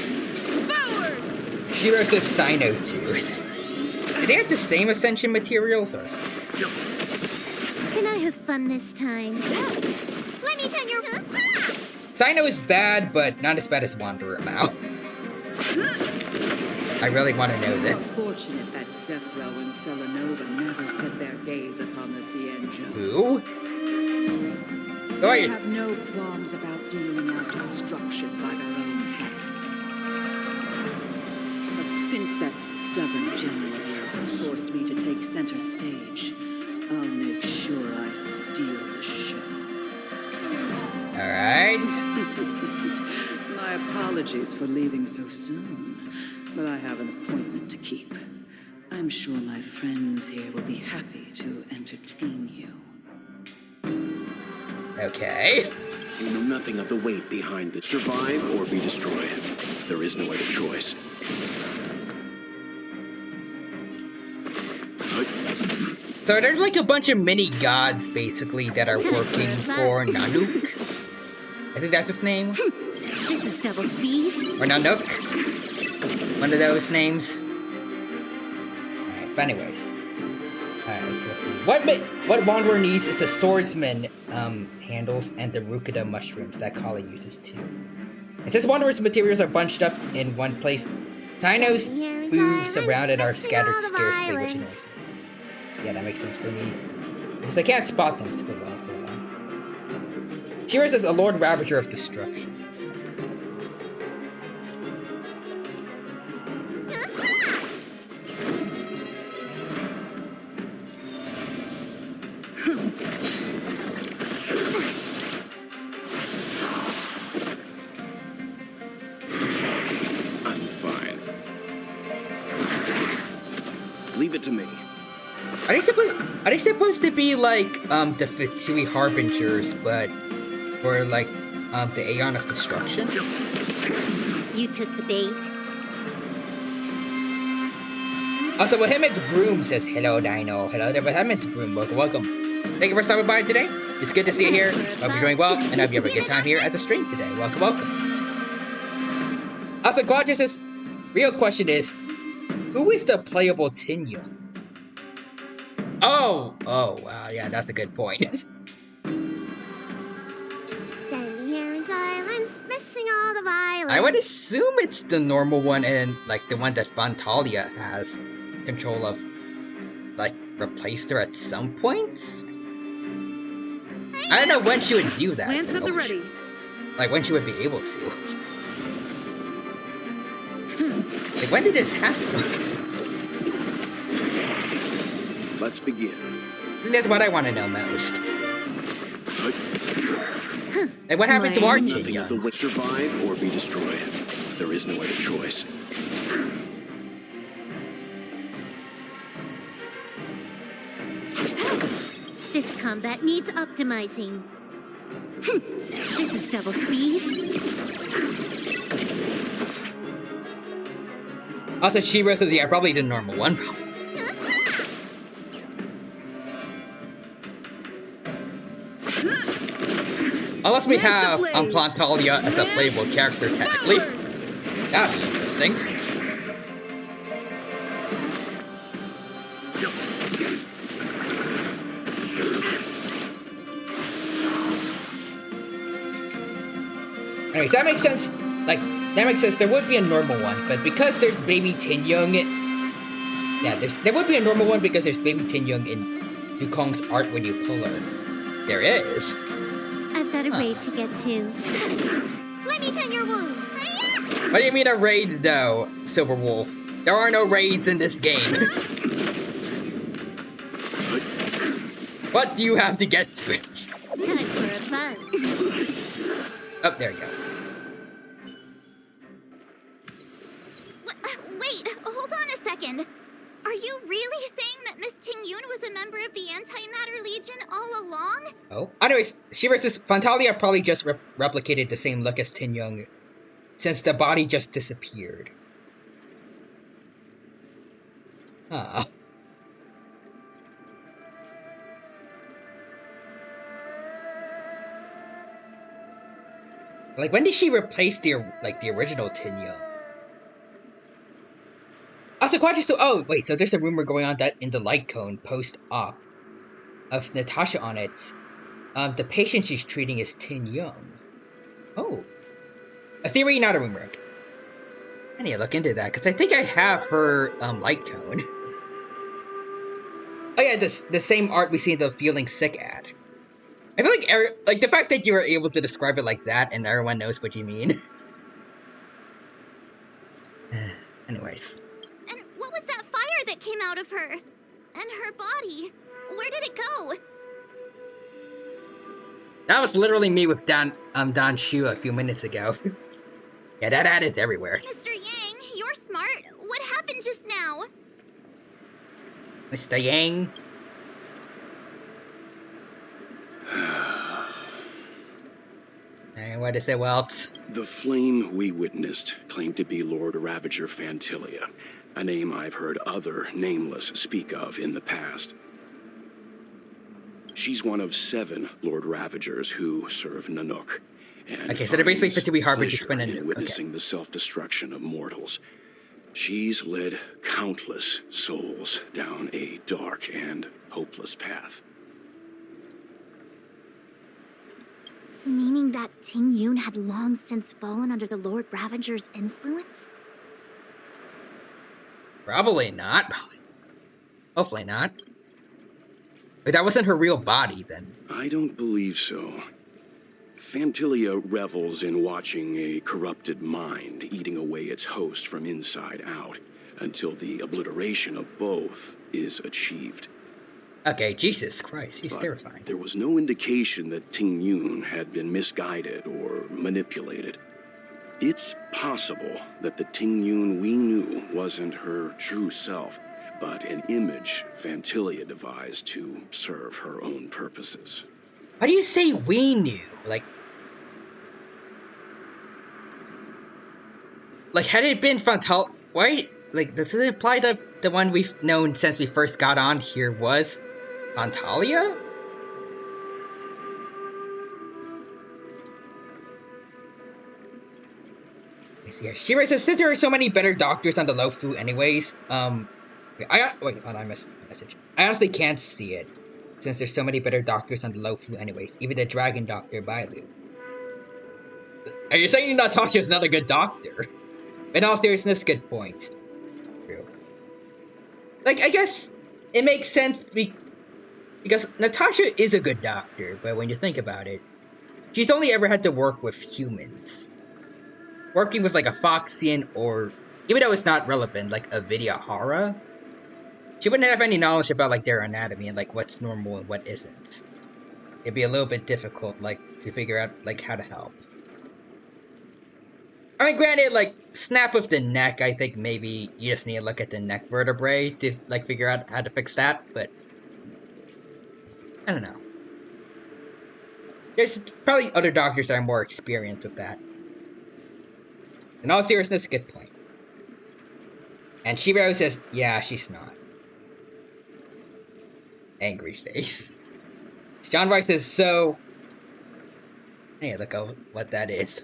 forward. Shiro says Sino too. Do they have the same ascension materials or? Can I have fun this time? Let me turn your... Sino is bad, but not as bad as Wanderer Mao. I really want to know It's this. fortunate that Zethro and Selenova never set their gaze upon the Cienjo. Who? Go They ahead. have no qualms about dealing out destruction by their own hand. But since that stubborn general of yours has forced me to take center stage, I'll make sure I steal the show. Alright. My apologies for leaving so soon, but I have an appointment to keep. I'm sure my friends here will be happy to entertain you. Okay. You know nothing of the weight behind the survive or be destroyed. There is no other choice. So there's like a bunch of mini gods basically that are working for Nanook. I think that's his name. This is double speed. Or Nanook. One of those names. Alright, but anyways. Alright, so let's see. What Wanderer needs is the swordsman handles and the Rukida mushrooms that Kali uses too. It says Wanderer's materials are bunched up in one place. Tino's hooves surrounded are scattered scarcely, which annoys me. Yeah, that makes sense for me. Because I can't spot them super well for one. Shira says a Lord Ravager of Destruction. I'm fine. Leave it to me. Are they supposed to be like the Fitsui Harbingers, but for like the Aeon of Destruction? You took the bait. Also, Bohemian's Broom says, hello, Dino. Hello there, Bohemian's Broom. Welcome, welcome. Thank you for stopping by today. It's good to see you here. Hope you're doing well, and hope you have a good time here at the stream today. Welcome, welcome. Also, Quadra says, real question is, who is the playable Tinyo? Oh, wow, yeah, that's a good point. Standing here in silence, missing all the violence. I would assume it's the normal one and, like, the one that Fantalia has control of, like, replaced her at some points? I don't know when she would do that. Lance at the ready. Like, when she would be able to. Like, when did this happen? Let's begin. That's what I want to know most. Like, what happened to our Nothing Tinya? of the would survive or be destroyed. There is no other choice. This combat needs optimizing. This is double speed. Also, She-Ra says, yeah, probably the normal one. Unless we have Plantalia as a playable character, technically. That'd be interesting. Anyways, that makes sense. Like, that makes sense. There would be a normal one, but because there's baby Tin Young, yeah, there would be a normal one because there's baby Tin Young in Yukong's art when you pull her. There is. I've got a raid to get to. Let me tend your wounds. What do you mean a raid, though, Silver Wolf? There are no raids in this game. What do you have to get to? Time for a buzz. Oh, there you go. Wait, hold on a second. Are you really saying that Miss Ting Yun was a member of the Antimatter Legion all along? Oh. Anyways, she versus Fantalia probably just replicated the same look as Tin Young, since the body just disappeared. Huh. Like, when did she replace the original Tin Young? Also, oh, wait, so there's a rumor going on that in the light cone post-op of Natasha on it, the patient she's treating is Tin Young. Oh. A theory, not a rumor. I need to look into that, because I think I have her, light cone. Oh yeah, the same art we see in the Feeling Sick ad. I feel like, the fact that you were able to describe it like that and everyone knows what you mean. Anyways. And what was that fire that came out of her? And her body? Where did it go? That was literally me with Don Shu a few minutes ago. Yeah, that ad is everywhere. Mr. Yang, you're smart. What happened just now? Mr. Yang? And what is it, Walt? The flame we witnessed claimed to be Lord Ravager Fantilia, a name I've heard other nameless speak of in the past. She's one of 7 Lord Ravagers who serve Nanook. And okay, so they're basically fit to be Harbingers for in Nanook. witnessing the self-destruction of mortals. She's led countless souls down a dark and hopeless path. Meaning that Ting Yun had long since fallen under the Lord Ravager's influence? Probably not. Hopefully not. But that wasn't her real body, then. I don't believe so. Fantilia revels in watching a corrupted mind eating away its host from inside out, until the obliteration of both is achieved. Okay, Jesus Christ, he's But terrifying. there was no indication that Ting Yun had been misguided or manipulated. It's possible that the Ting Yun we knew wasn't her true self, but an image Fantilia devised to serve her own purposes. How do you say we knew? Like, had it been Fantal... Why? Like, does it imply that the one we've known since we first got on here was Fantalia? Yeah, Shira says, since there are so many better doctors on the Lofu anyways, Wait, hold on, I missed the message. I honestly can't see it, since there's so many better doctors on the Lofu anyways. Even the Dragon Doctor, Bailu. Are you saying Natasha's not a good doctor? In all seriousness, good point. True. Like, I guess it makes sense because Natasha is a good doctor, but when you think about it, she's only ever had to work with humans. Working with, like, a Foxian or, even though it's not relevant, like a Vidyahara, she wouldn't have any knowledge about, like, their anatomy and, like, what's normal and what isn't. It'd be a little bit difficult, like, to figure out, like, how to help. I mean, granted, like, snap of the neck, I think maybe you just need to look at the neck vertebrae to, like, figure out how to fix that, but I don't know. There's probably other doctors that are more experienced with that. In all seriousness, good point. And Shiro says, yeah, she's not. Angry face. John Rice says, so... I need to look up what that is.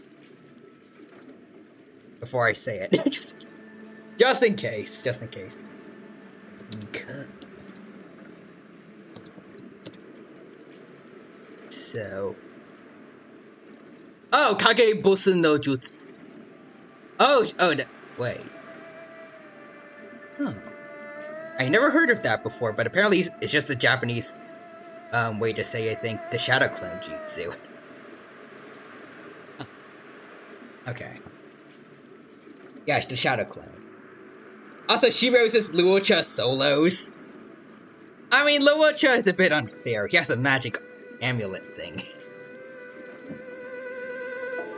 Before I say it. just in case. Just in case. Because... So... Oh, Kage Bosu no Jutsu. Wait. Huh. I never heard of that before, but apparently it's just a Japanese way to say, I think, the Shadow Clone Jutsu. Huh. Okay. Yeah, the Shadow Clone. Also, Shiro's Luocha solos. I mean, Luocha is a bit unfair. He has a magic amulet thing.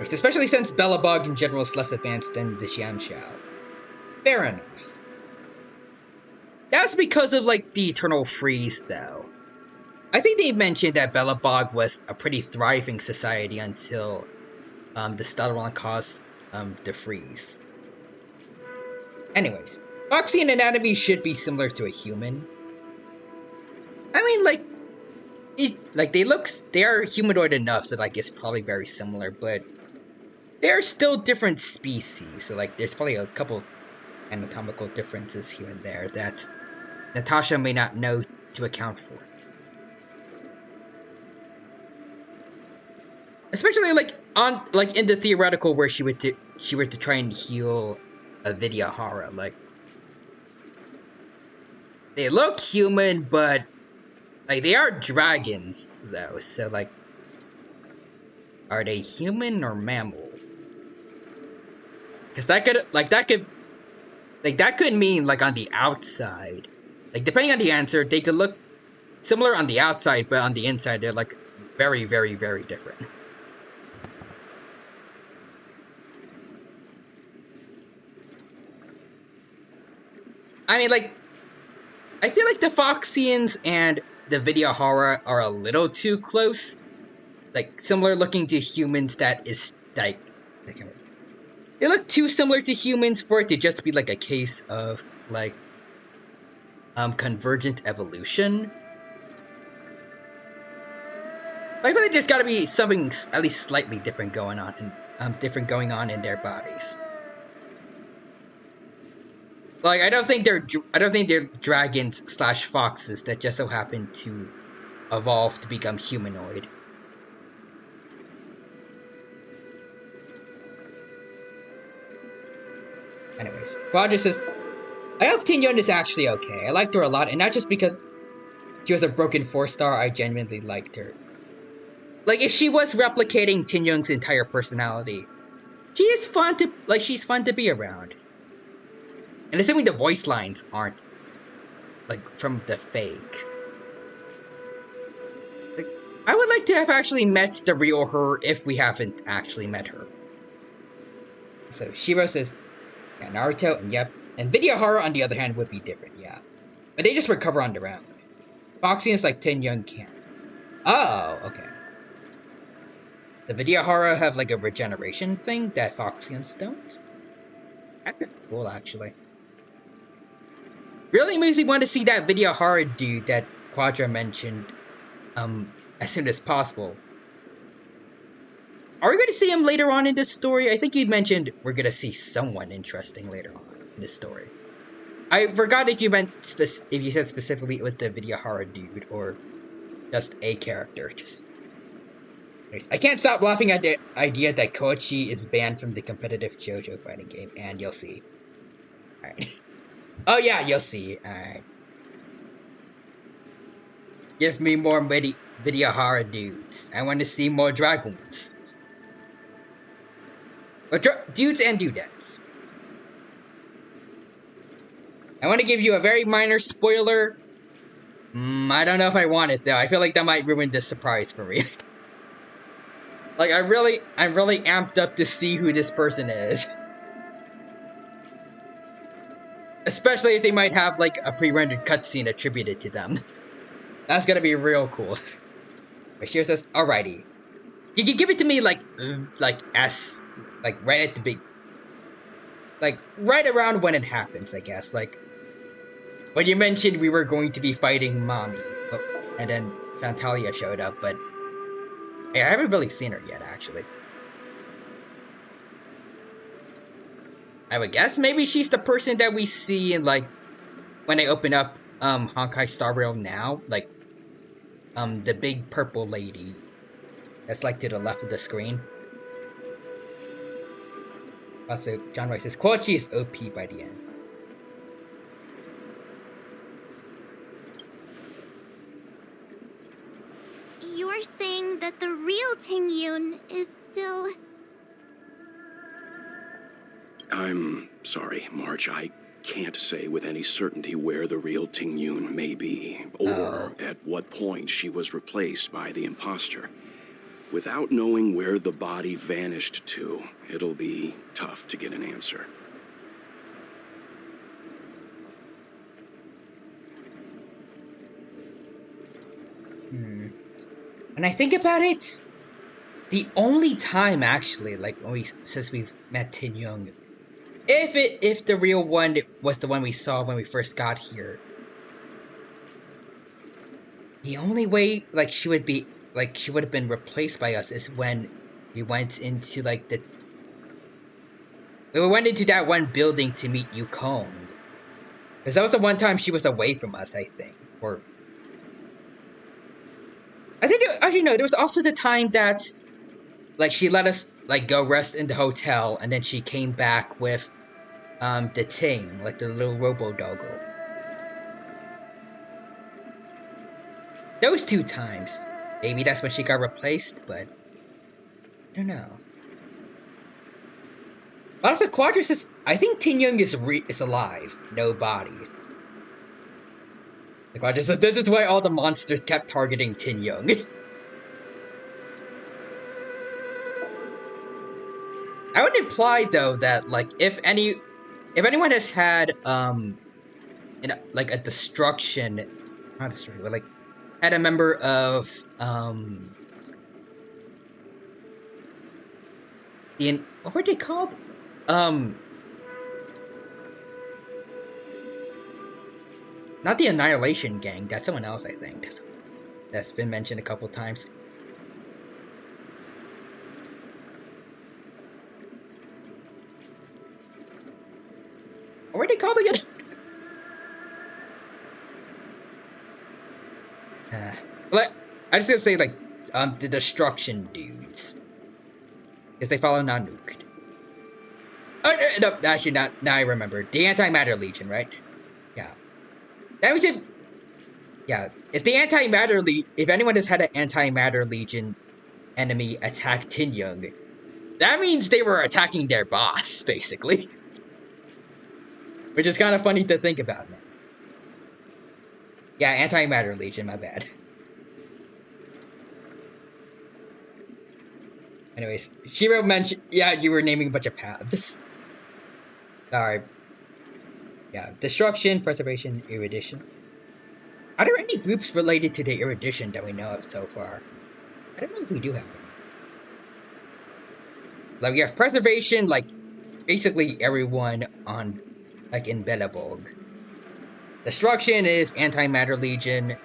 Especially since Belobog in general is less advanced than the Xianxiao. Fair enough. That's because of, like, the Eternal Freeze, though. I think they mentioned that Belobog was a pretty thriving society until the Stutterland caused the freeze. Anyways, Foxian anatomy should be similar to a human. I mean, like, they are humanoid enough, so, like, it's probably very similar, but they're still different species, so, like, there's probably a couple anatomical differences here and there that Natasha may not know to account for. Especially, like, in the theoretical where she were to try and heal a Vidyahara, like, they look human, but, like, they are dragons, though, so, like, are they human or mammal? Because that could mean, like, on the outside. Like, depending on the answer, they could look similar on the outside, but on the inside, they're, like, very, very, very different. I mean, like, I feel like the Foxians and the Vidyahara are a little too close. Like, similar looking to humans that is, like, they look too similar to humans for it to just be, like, a case of, like, convergent evolution. I feel like there's gotta be something at least slightly different going on in their bodies. Like, I don't think they're dragons / foxes that just so happen to evolve to become humanoid. Anyways, Roger says, I hope Tingyun is actually okay. I liked her a lot, and not just because she was a broken 4-star, I genuinely liked her. Like, if she was replicating Tingyun's entire personality, she's fun to be around. And assuming the voice lines aren't, like, from the fake. Like, I would like to have actually met the real her if we haven't actually met her. So, Shiro says, yeah, Naruto, and yep. And Vidyahara, on the other hand, would be different, yeah. But they just recover on their own. Foxians like Tingyun can't. Oh, okay. The Vidyahara have, like, a regeneration thing that Foxians don't? That's pretty cool, actually. Really makes me want to see that Vidyahara dude that Quadra mentioned, as soon as possible. Are we going to see him later on in this story? I think you mentioned we're going to see someone interesting later on in this story. I forgot if you meant if you said specifically it was the video horror dude or just a character. Just I can't stop laughing at the idea that Koichi is banned from the competitive JoJo fighting game, and you'll see. Alright. Oh yeah, you'll see. Alright. Give me more video horror dudes. I want to see more dragons. Or dudes and dudettes. I want to give you a very minor spoiler. I don't know if I want it though. I feel like that might ruin the surprise for me. Like I'm really amped up to see who this person is. Especially if they might have like a pre-rendered cutscene attributed to them. That's gonna be real cool. But Shiro says, "Alrighty, you can give it to me like S, like right at the big, like right around when it happens, I guess. Like when you mentioned we were going to be fighting Mommy, and then Fantalia showed up, but hey, I haven't really seen her yet, actually. I would guess maybe she's the person that we see in like when I open up Honkai Star Rail now, like the big purple lady that's like to the left of the screen. Also, John Rice says Koichi is OP by the end. You're saying that the real Tingyun is still... I'm sorry, March. I can't say with any certainty where the real Tingyun may be, or at what point she was replaced by the imposter. Without knowing where the body vanished to, it'll be tough to get an answer. And I think about it, the only time actually, like since we've met Tin Young, if the real one was the one we saw when we first got here, the only way like she would have been replaced by us is when we went into like we went into that one building to meet Yukong. Because that was the one time she was away from us, I think. Or I think actually no, there was also the time that like she let us like go rest in the hotel and then she came back with the Ting, like the little robo doggo. Those two times. Maybe that's when she got replaced, but I don't know. Also, Quadra says, I think Tin Young is alive. No bodies. The Quadra says, this is why all the monsters kept targeting Tin Young. I would imply, though, that, like, if anyone has had, like, a destruction, not destruction, but, like, had a member of, what were they called? Not the Annihilation Gang, that's someone else, I think. That's been mentioned a couple times. What were they called again? I just gonna say, like, the Destruction dudes. Because they follow Nanook. Oh, no, actually, now I remember. The Antimatter Legion, right? Yeah. That was if... Yeah, if the Antimatter if anyone has had an Antimatter Legion enemy attack Tin Young, that means they were attacking their boss, basically. Which is kind of funny to think about now. Yeah, Antimatter Legion, my bad. Anyways, Shiro mentioned... Yeah, you were naming a bunch of paths. Sorry. Yeah, Destruction, Preservation, Erudition. Are there any groups related to the Erudition that we know of so far? I don't know if we do have any. Like, we have Preservation, like, basically everyone on, like, in Beleborg. Destruction is Antimatter Legion,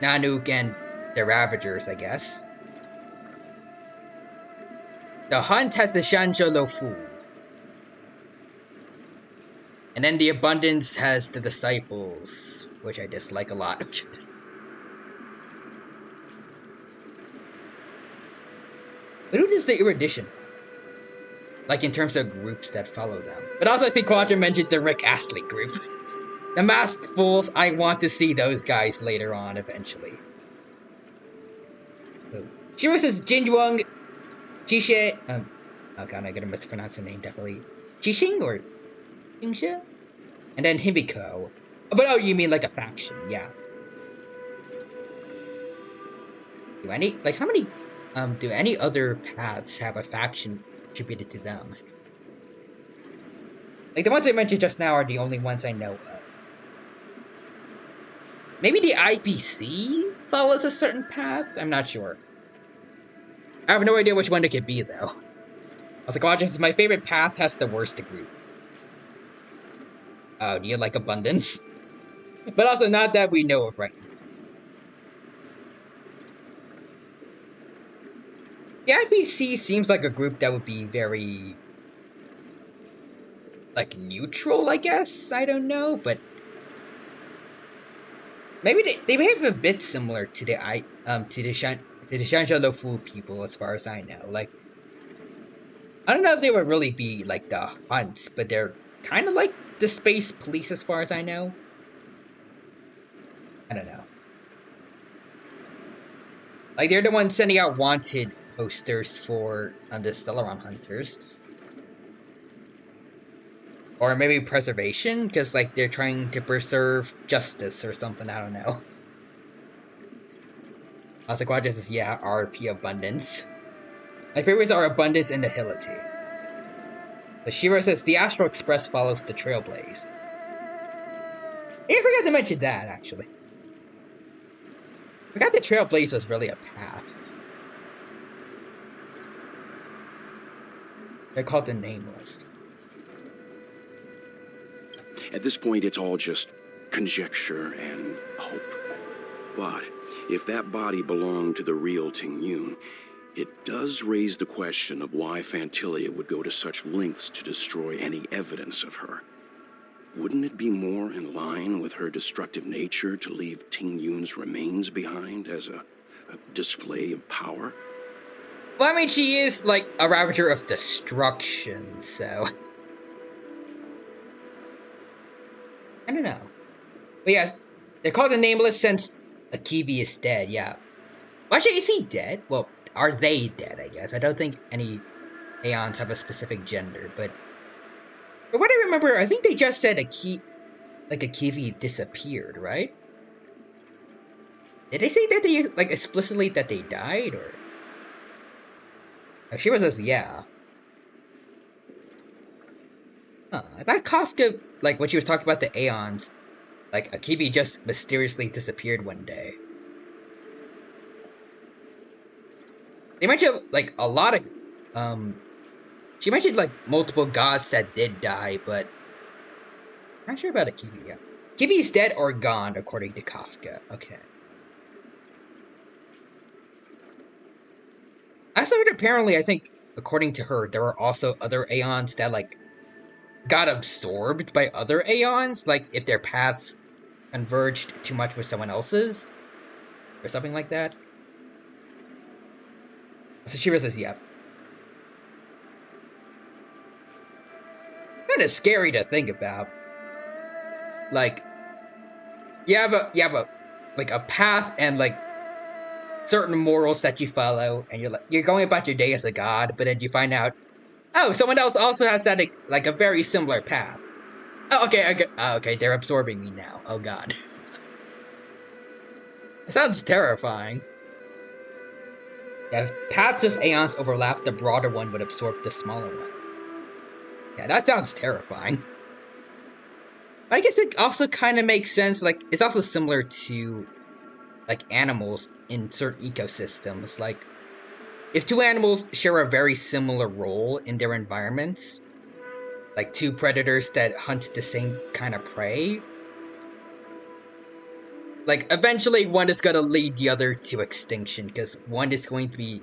Nanook, and the Ravagers, I guess. The Hunt has the Shanjo Lofu. And then the Abundance has the Disciples, which I dislike a lot. But who does the Erudition? Like in terms of groups that follow them. But also I think Quadra mentioned the Rick Astley group. The Masked Fools, I want to see those guys later on eventually. So, Shiro says Jinwang Jishe, oh god, I gotta mispronounce her name definitely. Jishing or Jingsha? And then Himiko. But oh, you mean like a faction, yeah. Do any, like how many, do any other paths have a faction attributed to them? Like the ones I mentioned just now are the only ones I know of. Maybe the IPC follows a certain path? I'm not sure. I have no idea which one it could be, though. I was like, oh, just my favorite path has the worst group. Oh, do you like Abundance? But also not that we know of right now. The IPC seems like a group that would be very... like, neutral, I guess? I don't know, but... maybe they behave a bit similar to the Shanja Lofu people, as far as I know. Like, I don't know if they would really be like the Hunts, but they're kind of like the Space Police, as far as I know. I don't know. Like, they're the ones sending out wanted posters for the Stellaron Hunters. Or maybe preservation, because, like, they're trying to preserve justice or something, I don't know. I was like, well, this is, yeah, RP Abundance. My favorites are Abundance and Nihility. The Shiro says, the Astral Express follows the Trailblaze. I forgot to mention that, actually. I forgot the Trailblaze was really a path. They're called the Nameless. At this point, it's all just conjecture and hope. But if that body belonged to the real Ting Yun, it does raise the question of why Fantilia would go to such lengths to destroy any evidence of her. Wouldn't it be more in line with her destructive nature to leave Ting Yun's remains behind as a display of power? Well, I mean, she is, like, a Ravager of Destruction, so... I don't know. But yeah, they're called the Nameless since Akibi is dead, yeah. Well, actually, is he dead? Well, are they dead, I guess? I don't think any Aeons have a specific gender, but... From what I remember, I think they just said Akibi disappeared, right? Did they say that they, like, explicitly that they died, or... She was just, yeah. Huh, I thought Kafka, like, when she was talking about the Aeons, like, Akibi just mysteriously disappeared one day. They mentioned, like, a lot of, she mentioned, like, multiple gods that did die, but I'm not sure about Akibi yet. Akibi is dead or gone, according to Kafka. Okay. I also heard apparently, I think, according to her, there were also other Aeons that, like, got absorbed by other Aeons, like, if their paths converged too much with someone else's, or something like that. So Shira says, yep. Kind of scary to think about. Like, you have a like a path and like certain morals that you follow, and you're going about your day as a god, but then you find out, oh, someone else also has that like a very similar path. Oh, okay, they're absorbing me now. Oh god. It sounds terrifying. Yeah, if paths of Aeons overlap, the broader one would absorb the smaller one. Yeah, that sounds terrifying. I guess it also kind of makes sense, like, it's also similar to, like, animals in certain ecosystems. Like, if two animals share a very similar role in their environments, like two predators that hunt the same kind of prey, like, eventually one is gonna lead the other to extinction, because one is going to be,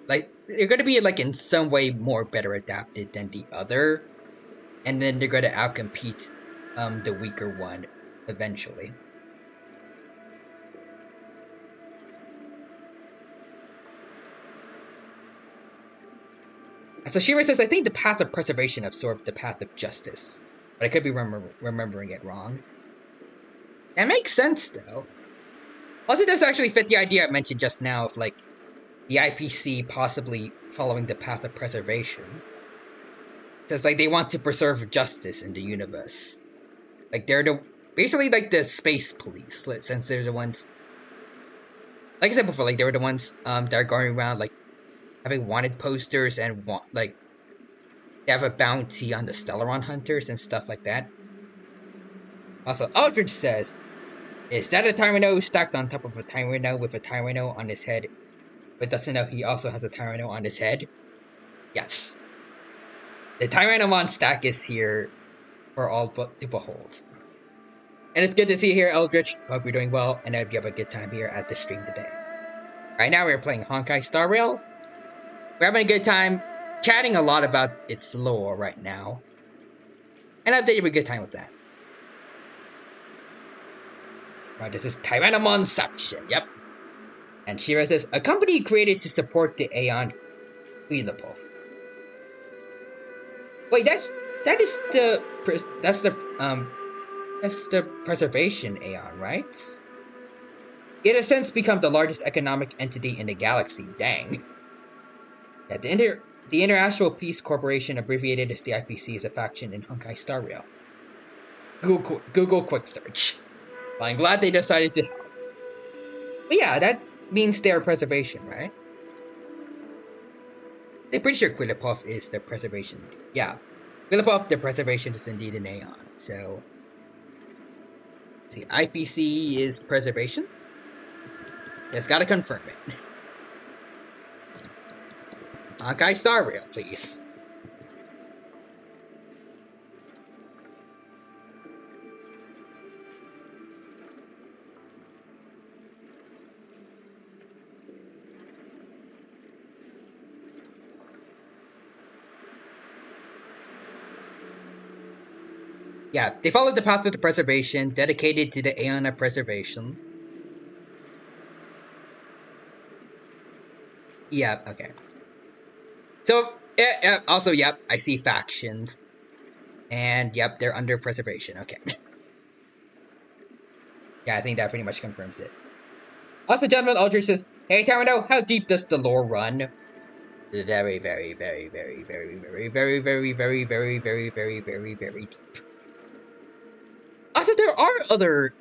like, they're gonna be, like, in some way more better adapted than the other, and then they're gonna outcompete the weaker one eventually. So Shira says, I think the path of preservation absorbed the path of justice. But I could be remembering it wrong. That makes sense, though. Also, does actually fit the idea I mentioned just now of, like, the IPC possibly following the path of preservation. Says, like, they want to preserve justice in the universe. Like, they're basically like the space police, since they're the ones, like I said before, like, they were the ones, that are going around, like, having wanted posters and like, they have a bounty on the Stellaron hunters and stuff like that. Also, Aldridge says, is that a Tyranno stacked on top of a Tyranno with a Tyranno on his head, but doesn't know he also has a Tyranno on his head? Yes. The Tyrannomon stack is here for all to behold. And it's good to see you here, Eldritch. Hope you're doing well, and I hope you have a good time here at the stream today. Right now, we're playing Honkai Star Rail. We're having a good time, chatting a lot about its lore right now. And I hope that you have a good time with that. Right, this is Tyrannomonception, yep. And Shira says, a company created to support the Aeon Quilapov. Wait, that's the preservation Aeon, right? It has since become the largest economic entity in the galaxy. Dang. Yeah, the International Peace Corporation, abbreviated as the IPC, is a faction in Honkai Star Rail. Google quick search. Well, I'm glad they decided to help. But yeah, that means they're preservation, right? I'm pretty sure Quilapov is the preservation. Yeah. Quilapov, the preservation, is indeed an Aeon. So, the IPC is preservation? Just gotta confirm it. Honkai Star Rail, please. Yeah, they followed the path of the preservation, dedicated to the Aeon of Preservation. Yeah, okay. So, also, yep, I see factions. And, yep, they're under preservation, okay. Yeah, I think that pretty much confirms it. Also, Gentleman Aldrich says, hey, Tarano, how deep does the lore run? Very, very, very, very, very, very, very, very, very, very, very, very, very, very deep. Also, there are other,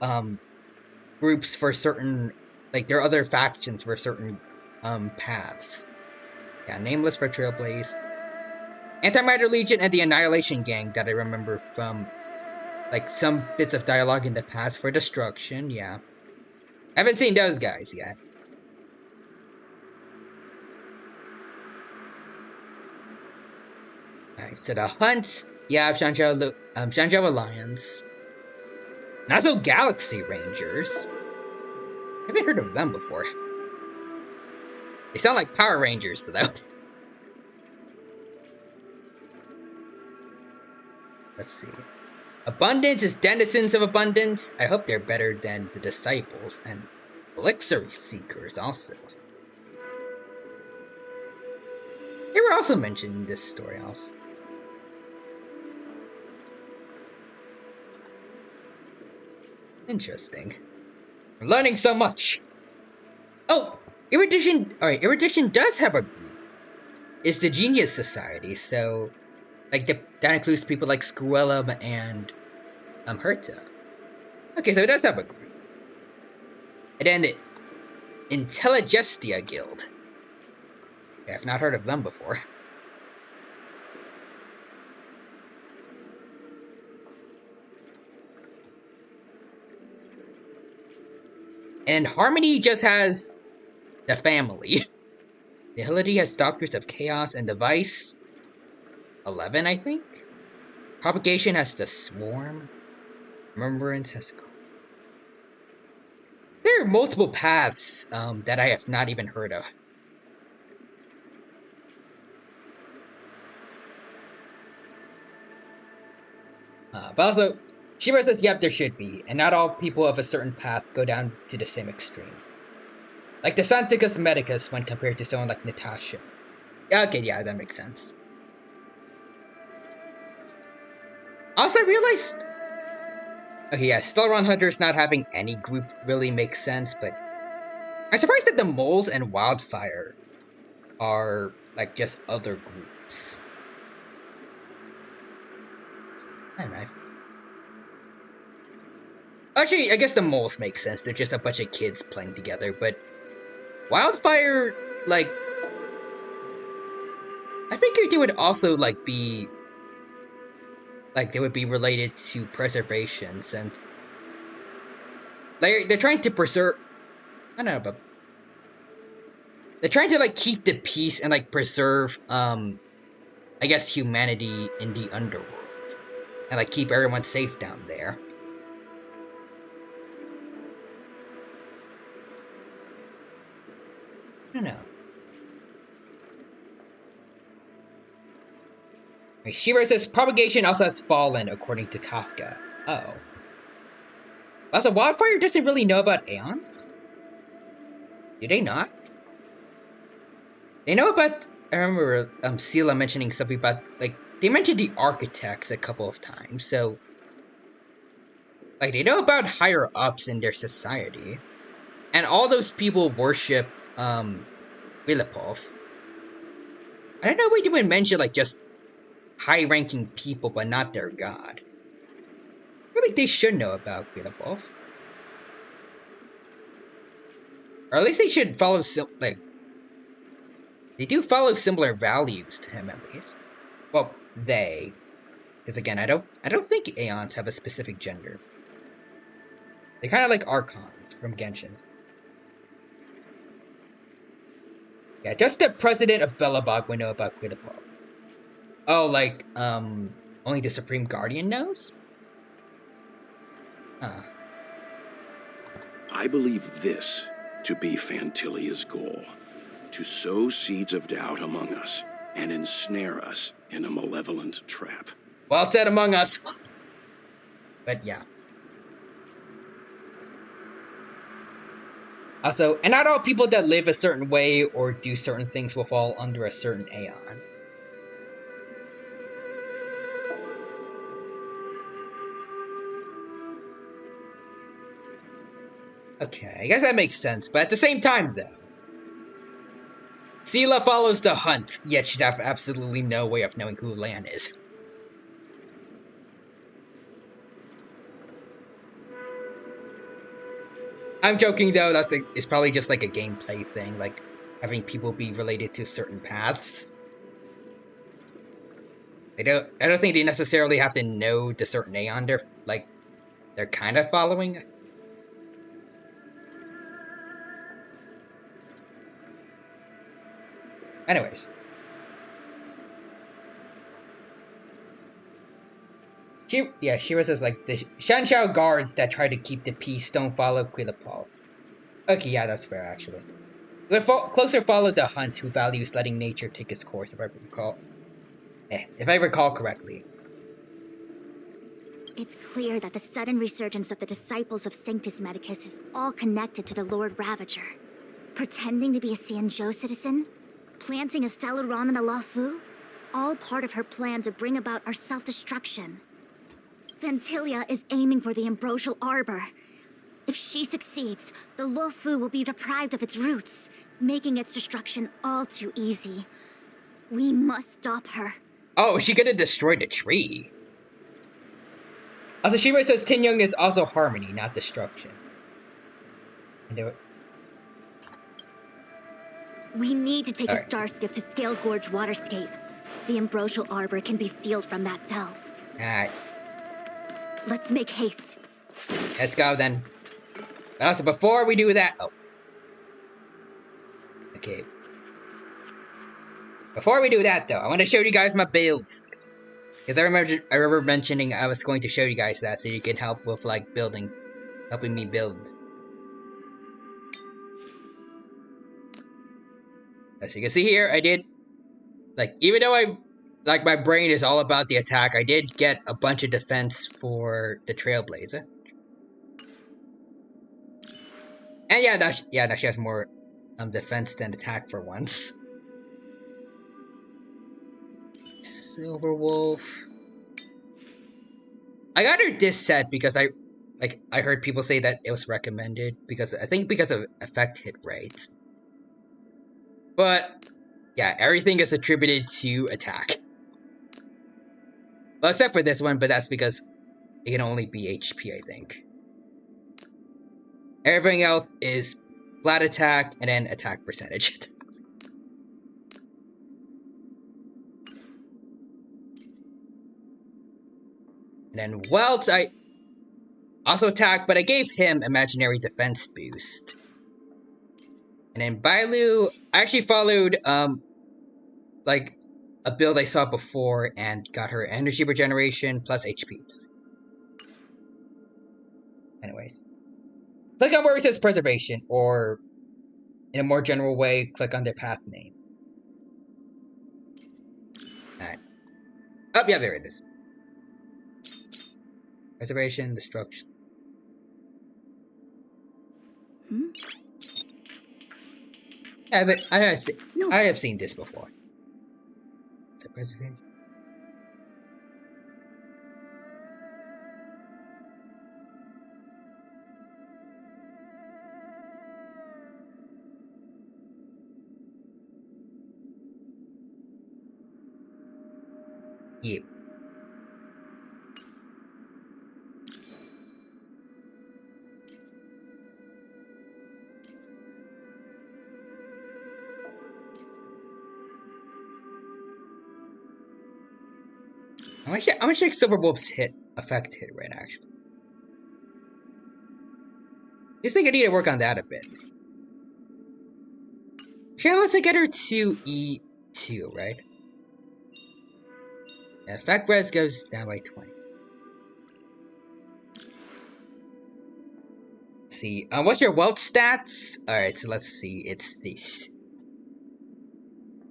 groups for certain, like, there are other factions for certain, paths. Yeah, Nameless for Trailblaze. Antimatter Legion and the Annihilation Gang that I remember from, like, some bits of dialogue in the past for Destruction, yeah. I haven't seen those guys yet. Alright, so the Hunts, yeah, Shanzhou Alliance. And also Galaxy Rangers. I haven't heard of them before. They sound like Power Rangers, though. Let's see. Abundance is denizens of abundance. I hope they're better than the disciples and elixir seekers also. They were also mentioned in this story also. Interesting. I'm learning so much. Oh, Erudition. Alright, Erudition does have a group. It's the Genius Society, so like that includes people like Squellum and Herta. Okay, so it does have a group. And then the Intelligestia Guild. Yeah, I've not heard of them before. And Harmony just has the family. Nihility has Doctors of Chaos and Device. 11, I think? Propagation has the Swarm. Remembrance has... There are multiple paths that I have not even heard of. But also, Shira says, yep, there should be, and not all people of a certain path go down to the same extremes. Like the Santicus Medicus when compared to someone like Natasha. Okay, yeah, that makes sense. Also, I realized... Okay, yeah, Stellaron Hunters not having any group really makes sense, but... I'm surprised that the Moles and Wildfire are, like, just other groups. I don't know. Actually, I guess the Moles make sense. They're just a bunch of kids playing together, but... Wildfire, like... I figured they would also, like, be... Like, they would be related to preservation, since... Like, they're trying to preserve... I don't know, but... They're trying to, like, keep the peace and, like, preserve, I guess, humanity in the underworld. And, like, keep everyone safe down there. I don't know. Shira says propagation also has fallen, according to Kafka. Oh. Also, Wildfire doesn't really know about Aeons? Do they not? They know about... I remember Sela mentioning something about... Like, they mentioned the Architects a couple of times, so... Like, they know about higher-ups in their society. And all those people worship, Willipov. I don't know why they would mention, like, just high-ranking people, but not their god. I feel like they should know about Willipov. Or at least they should follow like... They do follow similar values to him, at least. Well, they. Because again, I don't think Aeons have a specific gender. They kind of like Archons from Genshin. Yeah, just the president of Belobog would know about Quidapov. Oh, like, only the Supreme Guardian knows? Huh. I believe this to be Fantilia's goal. To sow seeds of doubt among us and ensnare us in a malevolent trap. Well said, Among Us. But yeah. Also, and not all people that live a certain way or do certain things will fall under a certain Aeon. Okay, I guess that makes sense, but at the same time, though. Sela follows the hunt, yet should have absolutely no way of knowing who Lan is. I'm joking though, it's probably just like a gameplay thing, like having people be related to certain paths. I don't think they necessarily have to know the certain Aeon they're kind of following. Anyways. Shira says, like, the Shanshao guards that try to keep the peace don't follow Quilipov. Okay, yeah, that's fair, actually. But closer follow the hunt, who values letting nature take its course, if I recall correctly. It's clear that the sudden resurgence of the disciples of Sanctus Medicus is all connected to the Lord Ravager. Pretending to be a Xianzhou citizen? Planting a Stellaron in the Luofu? All part of her plan to bring about our self-destruction. Fantilia is aiming for the Ambrosial Arbor. If she succeeds, the Luofu will be deprived of its roots, making its destruction all too easy. We must stop her. Oh, she could have destroyed the tree. Also, Shira says Tinyong is also harmony, not destruction. We need to take a star skiff to Scale Gorge Waterscape. The Ambrosial Arbor can be sealed from that delve. Alright. Let's make haste. Let's go then. But also, before we do that... Oh. Okay. Before we do that, though, I want to show you guys my builds. Because I remember mentioning I was going to show you guys that so you can help with, like, helping me build. As you can see here, I did, like, even though like my brain is all about the attack. I did get a bunch of defense for the Trailblazer. And yeah, now she has more defense than attack for once. Silver Wolf. I got her this set because I heard people say that it was recommended because I think because of effect hit rate. But yeah, everything is attributed to attack. Well, except for this one, but that's because it can only be HP, I think. Everything else is flat attack and then attack percentage. And then Welt, I also attack, but I gave him imaginary defense boost. And then Bailu, I actually followed like a build I saw before and got her energy regeneration plus HP. Anyways. Click on where it says preservation, or in a more general way, click on their path name. Alright. Oh, yeah, there it is. Preservation, destruction. I have seen this before. Is it preservation? Yeah. I'm gonna check Silver Wolf's effect hit rate, actually. I think I need to work on that a bit. Sure, let's get her to E2, right? Effect res goes down by 20. Let's see, what's your wealth stats? Alright, so let's see, it's these.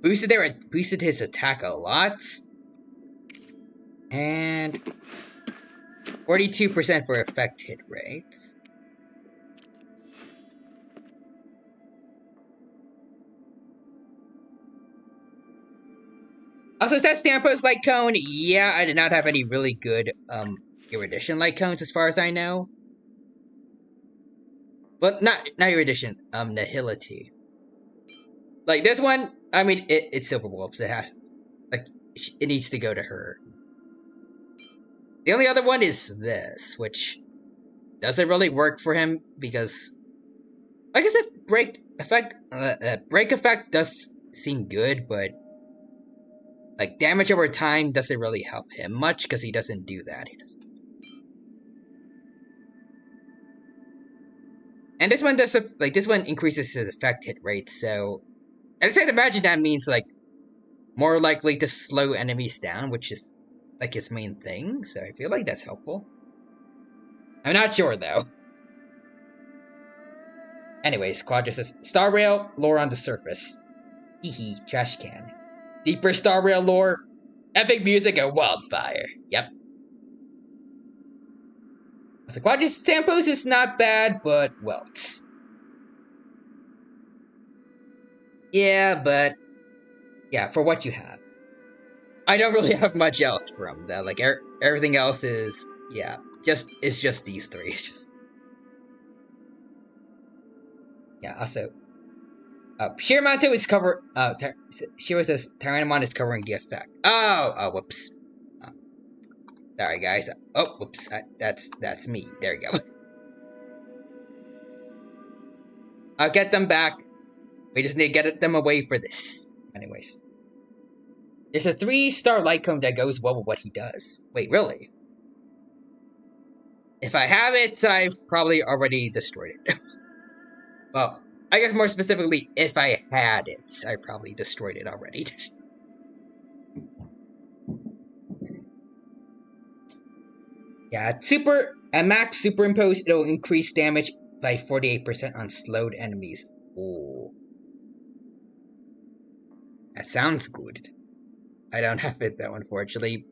Boosted his attack a lot. And 42% for effect hit rate. Also, is that Stampo's light cone? Yeah, I did not have any really good erudition light cones as far as I know. Well, not erudition, nihility. Like this one, I mean, it's Silver Wolf, so it needs to go to her. The only other one is this, which doesn't really work for him because, like I said, break effect does seem good, but like damage over time doesn't really help him much because he doesn't do that. And this one does this one increases his effect hit rate, so I'd imagine that means like more likely to slow enemies down, which is like his main thing, so I feel like that's helpful. I'm not sure though. Anyways, Quadra says Star Rail lore on the surface. Hehe, trash can. Deeper Star Rail lore, epic music and wildfire. Yep. So Quadra's Tampos is not bad, but Welts. Yeah, but yeah, for what you have. I don't really have much else from that. Like everything else is it's just these three. It's just yeah. Also, Shiramanto is cover. Shiro says Tyrannomon is covering the effect. Oh, whoops. Sorry, guys. Oh, whoops. That's me. There you go. I'll get them back. We just need to get them away for this. Anyways. There's a 3-star light cone that goes well with what he does. Wait, really? If I have it, I've probably already destroyed it. Well, I guess more specifically, if I had it, I probably destroyed it already. Yeah, at max superimpose, it'll increase damage by 48% on slowed enemies. Ooh. That sounds good. I don't have it though, unfortunately.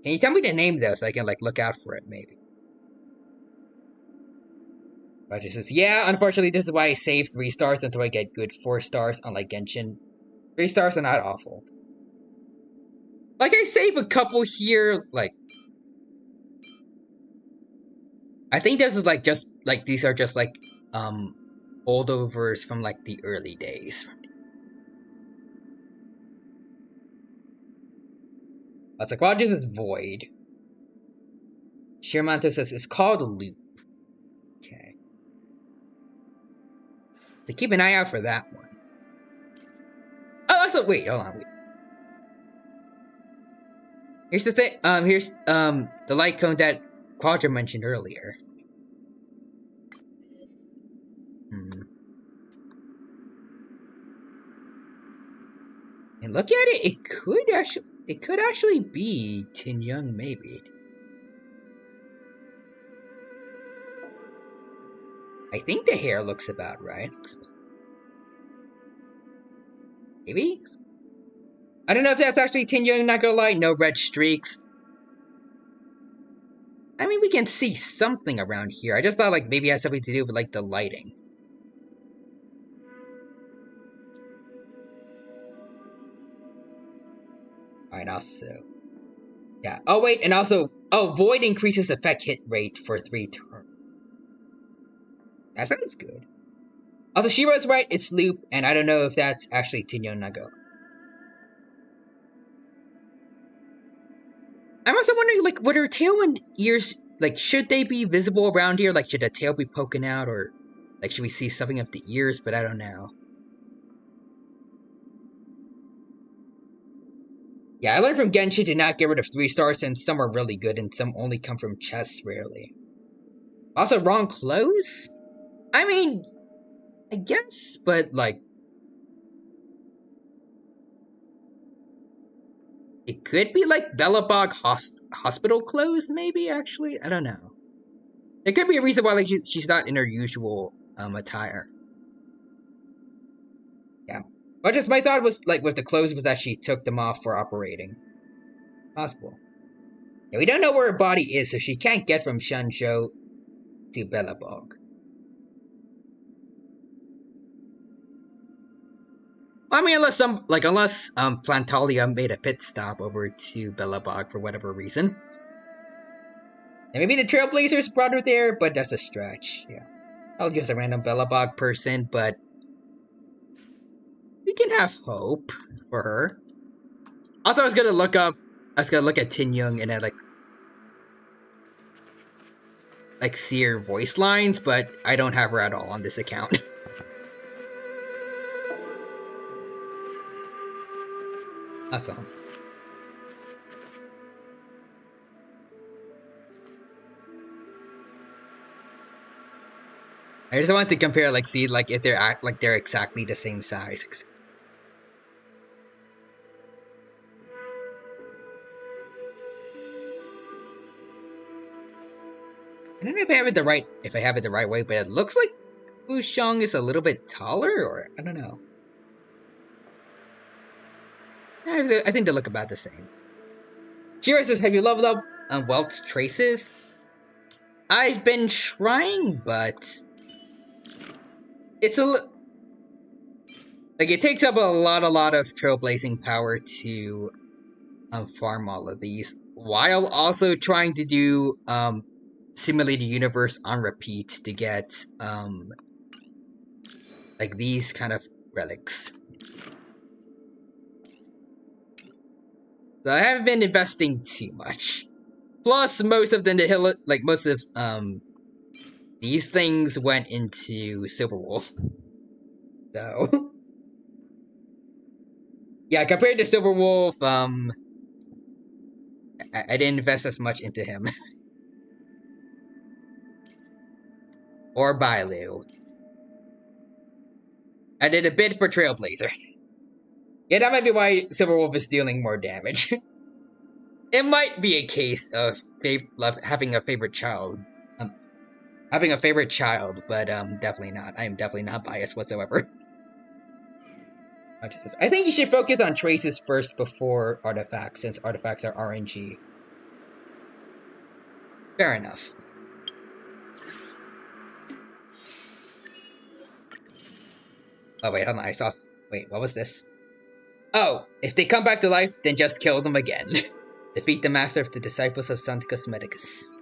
Can you tell me the name though, so I can like look out for it, maybe? Roger says, yeah, unfortunately, this is why I save 3 stars until I get good 4 stars, unlike Genshin. 3 stars are not awful. Like, I save a couple here, like... I think this is like just, like, these are just like, holdovers from like the early days. Psychologist is void. Shiramanto says it's called a loop. Okay. So keep an eye out for that one. Oh, also, wait, hold on, wait. Here's the thing, here's, the light cone that Quadra mentioned earlier. And look at it, it could actually be Tin Young, maybe. I think the hair looks about right. Maybe? I don't know if that's actually Tin Young, not gonna lie, no red streaks. I mean, we can see something around here. I just thought, like, maybe it has something to do with, like, the lighting. Alright, also... Yeah. Oh, wait, and also... Oh, Void increases effect hit rate for 3 turns. That sounds good. Also, Shiro's right, it's Loop, and I don't know if that's actually Tinyo Nago. I'm also wondering, like, would her tail and ears, like, should they be visible around here? Like, should the tail be poking out, or, like, should we see something of the ears? But I don't know. Yeah, I learned from Genshin to not get rid of 3 stars since some are really good and some only come from chests rarely. Also, wrong clothes? I mean, I guess, but, like... It could be, like, Bellabog hospital clothes, maybe, actually? I don't know. There could be a reason why, like, she's not in her usual, attire. Yeah. But just my thought was, like, with the clothes was that she took them off for operating. Possible. Yeah, we don't know where her body is, so she can't get from Shunzhou to Bellabog. I mean, unless Plantalia made a pit stop over to Bellabog for whatever reason. And maybe the Trailblazers brought her there, but that's a stretch, yeah. I'll just a random Bellabog person, but... we can have hope for her. Also, I was gonna look at Tin Young and see her voice lines, but I don't have her at all on this account. Awesome. I just wanted to compare, like, see, like, if they're exactly the same size. I don't know if I have it the right way, but it looks like Wushang is a little bit taller, or I don't know. I think they look about the same. Shiro says, have you leveled up on Welt's Traces? I've been trying, but it's like, it takes up a lot of trailblazing power to farm all of these, while also trying to do Simulated Universe on repeat to get like these kind of relics. So I haven't been investing too much. Plus, most of these things went into Silverwolf. So yeah, compared to Silverwolf, I didn't invest as much into him. Or Bailu. I did a bid for Trailblazer. Yeah, that might be why Silverwolf is dealing more damage. It might be a case of having a favorite child. But definitely not. I am definitely not biased whatsoever. I think you should focus on traces first before artifacts, since artifacts are RNG. Fair enough. Oh wait, hold on, I saw... Wait, what was this? Oh, if they come back to life, then just kill them again. Defeat the master of the disciples of Sanctus Medicus.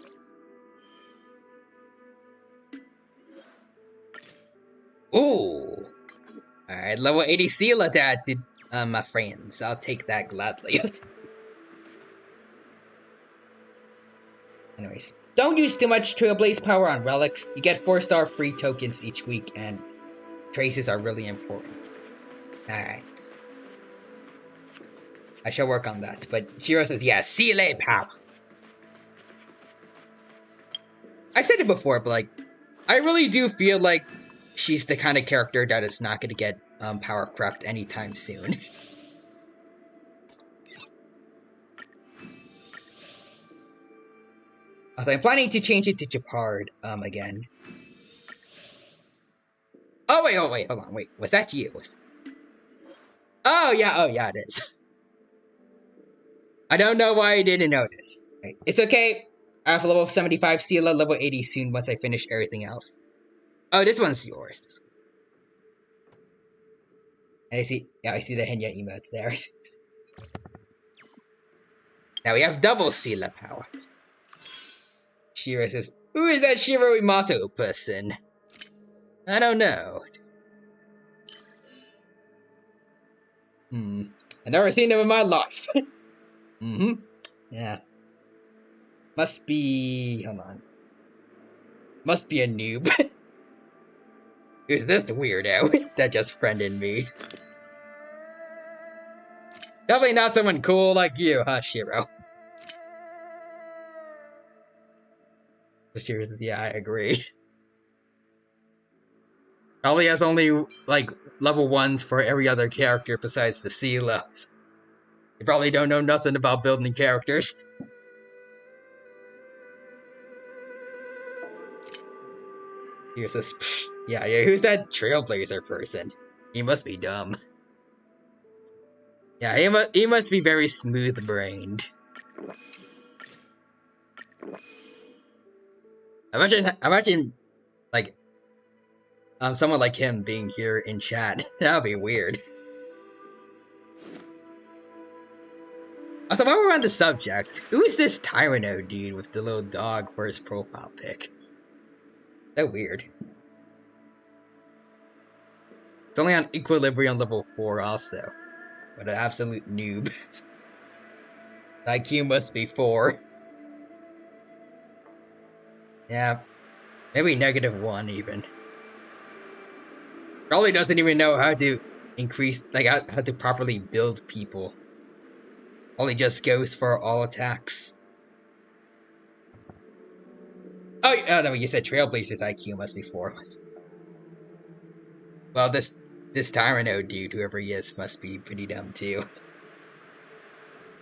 Ooh! Alright, level 80 seal adapted, my friends. I'll take that gladly. Anyways, don't use too much Trailblaze power on relics. You get 4-star free tokens each week, and traces are really important. Alright. I shall work on that, but Shiro says, yeah, CLA power. I've said it before, but like, I really do feel like she's the kind of character that is not going to get power crept anytime soon. Also, I'm planning to change it to Japard again. Oh wait, hold on, wait, was that you? Oh yeah, it is. I don't know why I didn't notice. Right. It's okay. I have level 75 Sela, level 80 soon once I finish everything else. Oh, this one's yours. And I see the Henya emote there. Now we have double Sela power. Shiro says, who is that Shiro Imato person? I don't know. I've never seen him in my life. Yeah. Must be... Hold on. Must be a noob. Who's this weirdo that just friended me? Definitely not someone cool like you, huh, Shiro? Shiro says, yeah, I agree. Probably has only, like, level 1s for every other character besides the Sela. You probably don't know nothing about building characters. Here's this. Yeah, who's that Trailblazer person? He must be dumb. Yeah, he must be very smooth-brained. Imagine, like, someone like him being here in chat. That would be weird. Also, while we're on the subject, who is this Tyranno dude with the little dog for his profile pic? So weird. It's only on Equilibrium level 4 also. What an absolute noob. IQ must be 4. Yeah. Maybe -1 even. Probably doesn't even know how to increase, like, how to properly build people. Only just goes for all attacks. Oh no, you said Trailblazer's IQ must be 4. Well, this Tyranno dude, whoever he is, must be pretty dumb too.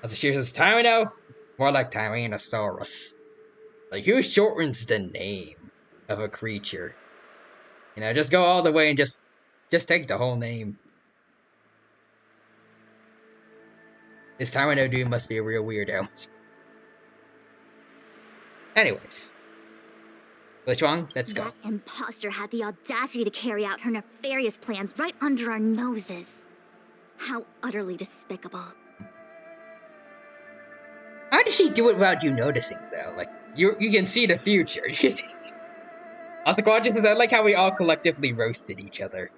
Also, she says, Tyranno? More like Tyrannosaurus. Like, who shortens the name of a creature? You know, just go all the way and just take the whole name. This Tyranno dude must be a real weirdo. Anyways. Which one? Let's go. That imposter had the audacity to carry out her nefarious plans right under our noses. How utterly despicable. How did she do it without you noticing, though? Like, you can see the future. Also, Quadrus says, I like how we all collectively roasted each other.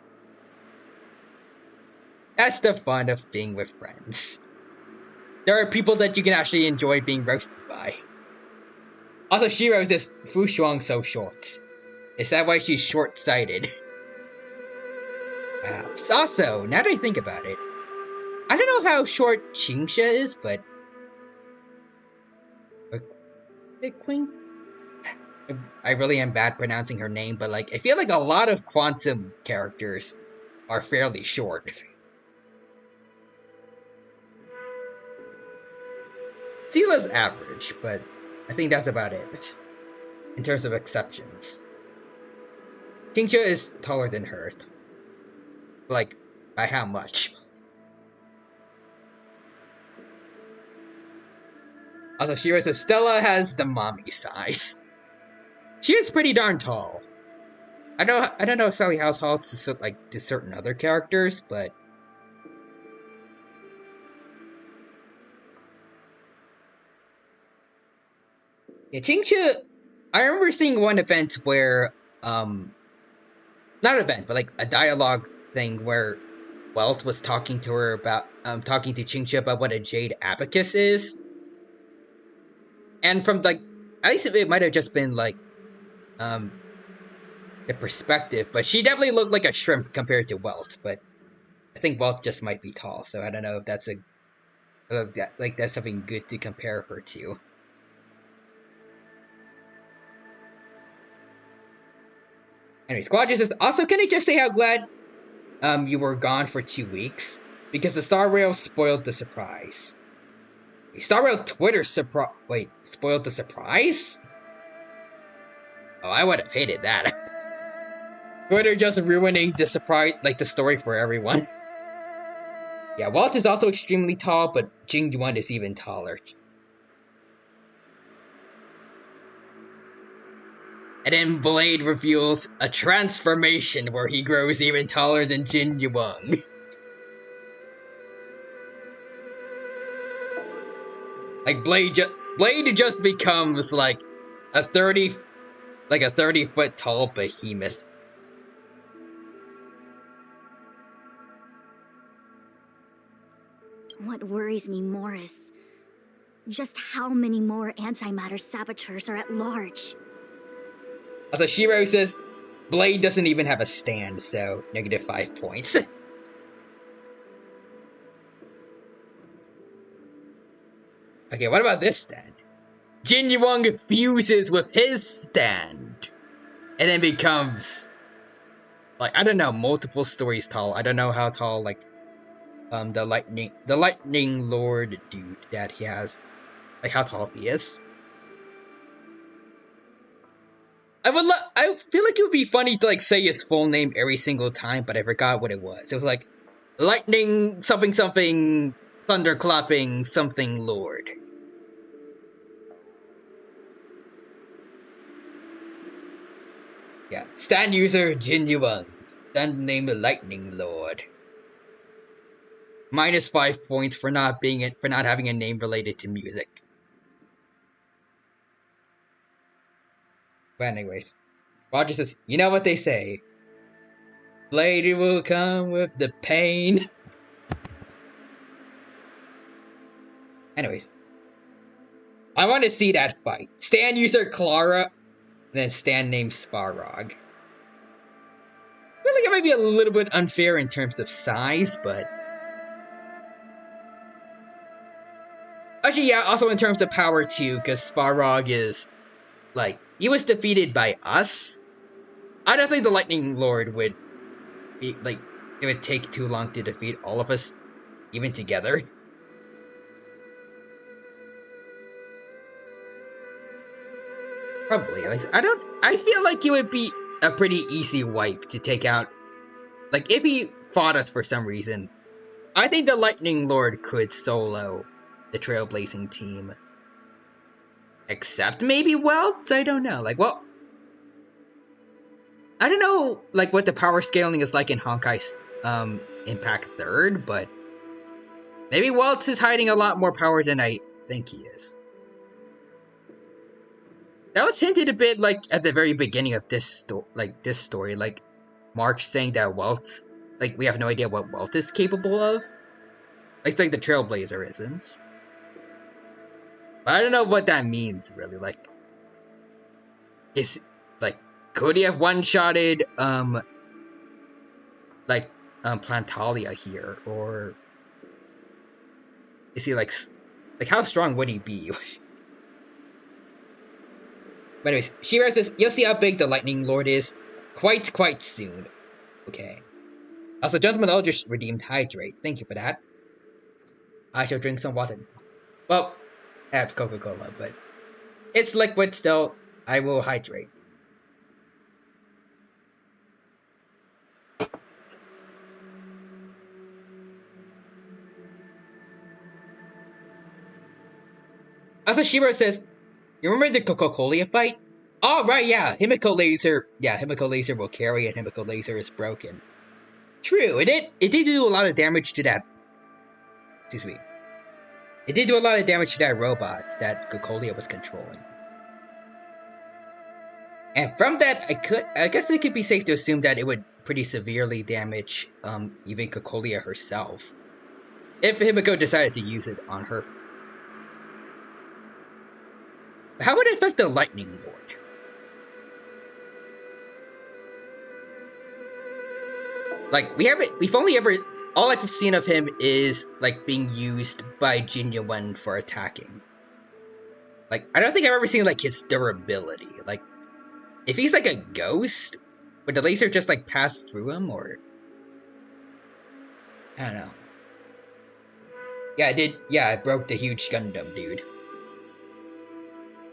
That's the fun of being with friends. There are people that you can actually enjoy being roasted by. Also, Shiro says, Fu Shuang so short. Is that why she's short-sighted? Perhaps. Also, now that I think about it, I don't know how short Qingsha is, but... Queen? I really am bad pronouncing her name, but like, I feel like a lot of Quantum characters are fairly short. Seela's average, but I think that's about it. In terms of exceptions. Qingsha is taller than her. Like, by how much? Also, Shiro says Stella has the mommy size. She is pretty darn tall. I don't know exactly how tall to certain other characters, but yeah, Chingcha. I remember seeing one event where not an event, but like a dialogue thing where Welt was talking to her about talking to Chingcha about what a jade abacus is. And from like at least it might have just been like the perspective, but she definitely looked like a shrimp compared to Welt, but I think Welt just might be tall, so I don't know if that's that's something good to compare her to. Anyway, Squadron says, also, can I just say how glad you were gone for 2 weeks? Because the Star Rail spoiled the surprise. Star Rail Twitter spoiled the surprise? Oh, I would have hated that. Twitter just ruining the surprise, like the story for everyone. Yeah, Walt is also extremely tall, but Jing Yuan is even taller. And then Blade reveals a transformation where he grows even taller than Jin Yuang. Like Blade just becomes like a 30-foot tall behemoth. What worries me more is just how many more antimatter saboteurs are at large. Also, Shiro says Blade doesn't even have a stand, so -5 points. Okay, what about this stand? Jin Yuang fuses with his stand, and then becomes like I don't know, multiple stories tall. I don't know how tall like the lightning lord dude that he has, like how tall he is. I feel like it would be funny to like say his full name every single time, but I forgot what it was. It was like lightning something something thunderclapping something lord. Yeah, stand user Jin Yuan, stand name the Lightning Lord. -5 points for not having a name related to music. But anyways, Roger says, you know what they say. Blade will come with the pain. Anyways, I want to see that fight. Stand user Clara, and then stand name Sparrog. I feel like it might be a little bit unfair in terms of size, but actually, yeah, also in terms of power too, because Sparrog is like he was defeated by us. I don't think the Lightning Lord would be like it would take too long to defeat all of us, even together. Probably. Like I feel like it would be a pretty easy wipe to take out. Like if he fought us for some reason, I think the Lightning Lord could solo the Trailblazing team. Except maybe Welts? I don't know. Like, well, I don't know like what the power scaling is like in Honkai's Impact 3rd, but maybe Welts is hiding a lot more power than I think he is. That was hinted a bit like at the very beginning of this story, like March saying that Welts, like we have no idea what Welt is capable of. Like the Trailblazer isn't. But I don't know what that means really. Like, is like could he have one-shotted Plantalia here, or is he like how strong would he be? But anyways, Shira says, you'll see how big the Lightning Lord is quite soon. Okay. Also, Gentleman Eldritch redeemed Hydrate. Thank you for that. I shall drink some water now. Well, I have Coca-Cola, but it's liquid still. I will hydrate. Also, Shiro says, "You remember the Coca-Cola fight? Oh, right, yeah. Himiko Laser. Yeah, Himiko Laser will carry, and Himiko Laser is broken. True, it did do a lot of damage to that. Excuse me. It did do a lot of damage to that robot that Coca-Cola was controlling. And from that, I guess it could be safe to assume that it would pretty severely damage even Coca-Cola herself, if Himiko decided to use it on her. How would it affect the Lightning Lord? Like, we've only ever, all I've seen of him is, like, being used by Genuine for attacking. Like, I don't think I've ever seen, like, his durability. Like, if he's, like, a ghost, would the laser just, like, pass through him, or? I don't know. Yeah, it did, yeah, it broke the huge Gundam, dude.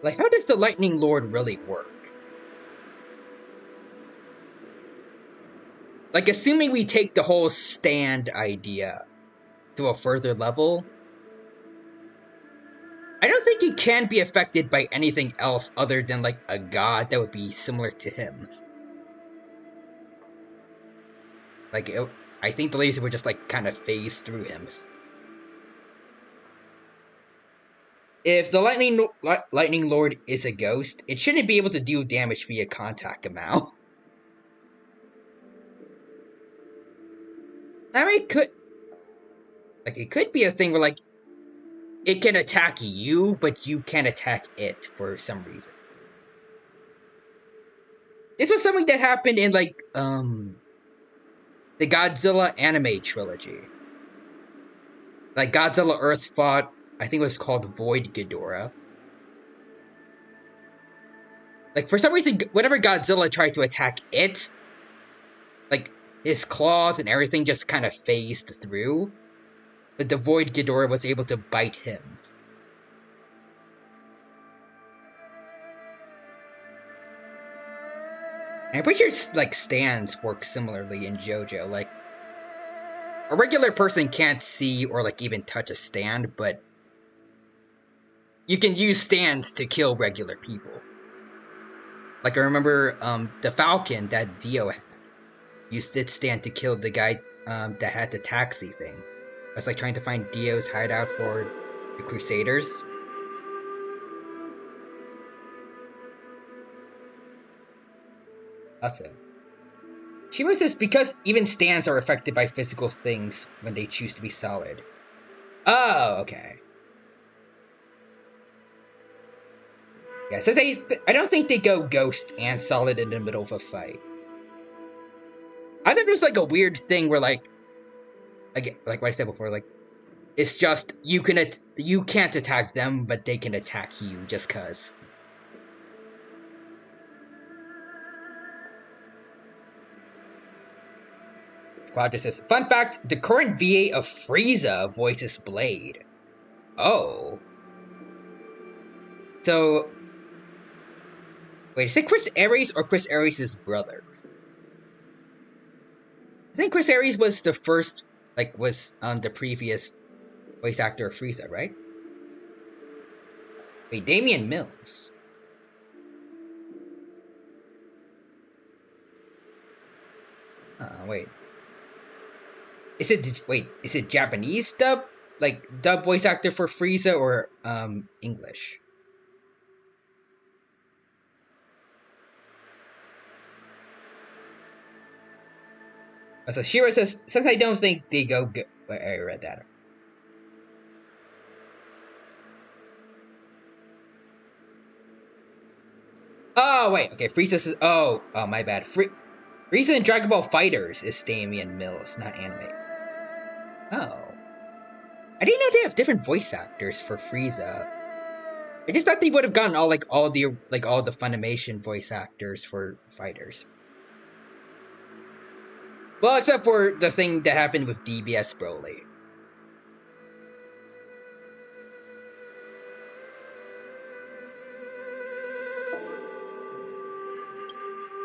Like, how does the Lightning Lord really work? Like, assuming we take the whole stand idea to a further level, I don't think he can be affected by anything else other than, like, a god that would be similar to him. Like, I think the laser would just, like, kind of phase through him. If the Lightning Lord is a ghost, it shouldn't be able to do damage via contact amount. I mean, it could be a thing where, like, it can attack you, but you can't attack it for some reason. This was something that happened in, like, the Godzilla anime trilogy. Like, Godzilla Earth fought, I think it was called Void Ghidorah. Like, for some reason, whenever Godzilla tried to attack it, like, his claws and everything just kind of phased through. But the Void Ghidorah was able to bite him. And I'm pretty sure, like, stands work similarly in JoJo. Like, a regular person can't see or, like, even touch a stand, but you can use stands to kill regular people. Like, I remember the Falcon that Dio had used its stand to kill the guy that had the taxi thing. I was, like, trying to find Dio's hideout for the Crusaders. Also, Shimura says, because even stands are affected by physical things when they choose to be solid. Oh, okay. Yeah, it says I don't think they go ghost and solid in the middle of a fight. I think there's, like, a weird thing where, like what I said before, like, it's just, you can't attack them, but they can attack you just cause. Quadra says, fun fact, the current VA of Frieza voices Blade. Oh. So, wait, is it Chris Aries or Chris Aries' brother? I think Chris Aries was the first, like, was the previous voice actor of Frieza, right? Wait, Damian Mills. Wait. Is it Japanese dub? Like, dub voice actor for Frieza or English? So Shira says, since I don't think they go good. Wait, I read that. Oh, wait, okay, Frieza says, oh, my bad. Frieza in Dragon Ball FighterZ is Damian Mills, not anime. Oh. I didn't know they have different voice actors for Frieza. I just thought they would have gotten all the Funimation voice actors for FighterZ. Well, except for the thing that happened with DBS Broly.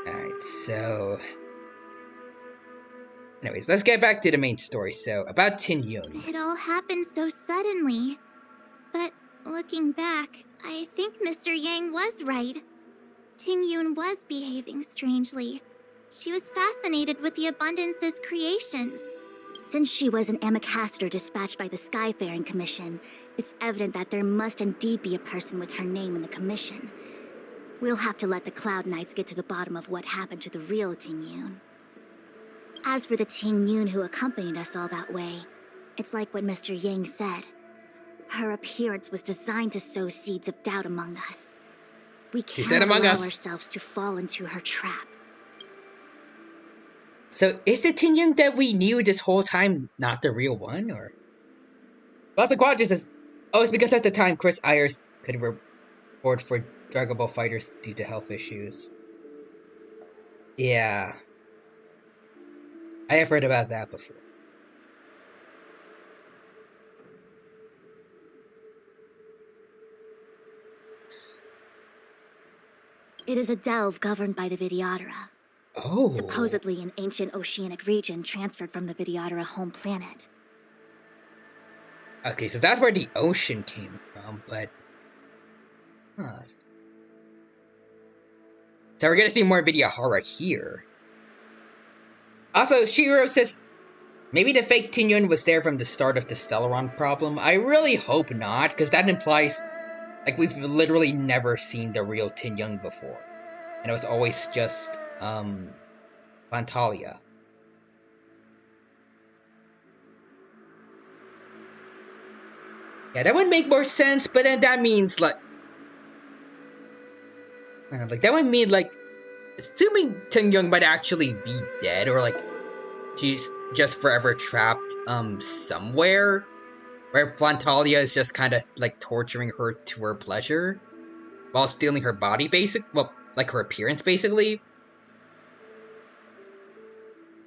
Alright, so... Anyways, let's get back to the main story. So, about Tin Yun. It all happened so suddenly. But Looking back, I think Mr. Yang was right. Ting Yun was behaving strangely. She was fascinated with the Abundance's creations. Since she was an ambassador dispatched by the Skyfaring Commission, it's evident that there must indeed be a person with her name in the commission. We'll have to let the Cloud Knights get to the bottom of what happened to the real Ting Yun. As for the Ting Yun who accompanied us all that way, it's like what Mr. Yang said. Her appearance was designed to sow seeds of doubt among us. We can't allow ourselves to fall into her trap. So is the Tin Young that we knew this whole time not the real one, or? Well, the Quadra says, oh, it's because at the time Chris Ayers couldn't report for Dragon Ball Fighters due to health issues. Yeah. I have heard about that before. It is a delve governed by the Vidyadhara. Oh. Supposedly an ancient oceanic region transferred from the Vidyadhara home planet. Okay, so that's where the ocean came from, but... Huh. So we're gonna see more Vidyadhara here. Also, Shiro says... Maybe the fake Tin Yun was there from the start of the Stellaron problem. I really hope not, because that implies... Like, we've literally never seen the real Tin Yun before. And it was always just, Fantalia. Yeah, that would make more sense, but then that means, like... that would mean, like... Assuming Tin Yun might actually be dead, or, like... She's just forever trapped, somewhere... Where Fantalia is just kind of, like, torturing her to her pleasure. While stealing her body, well, like, her appearance, basically.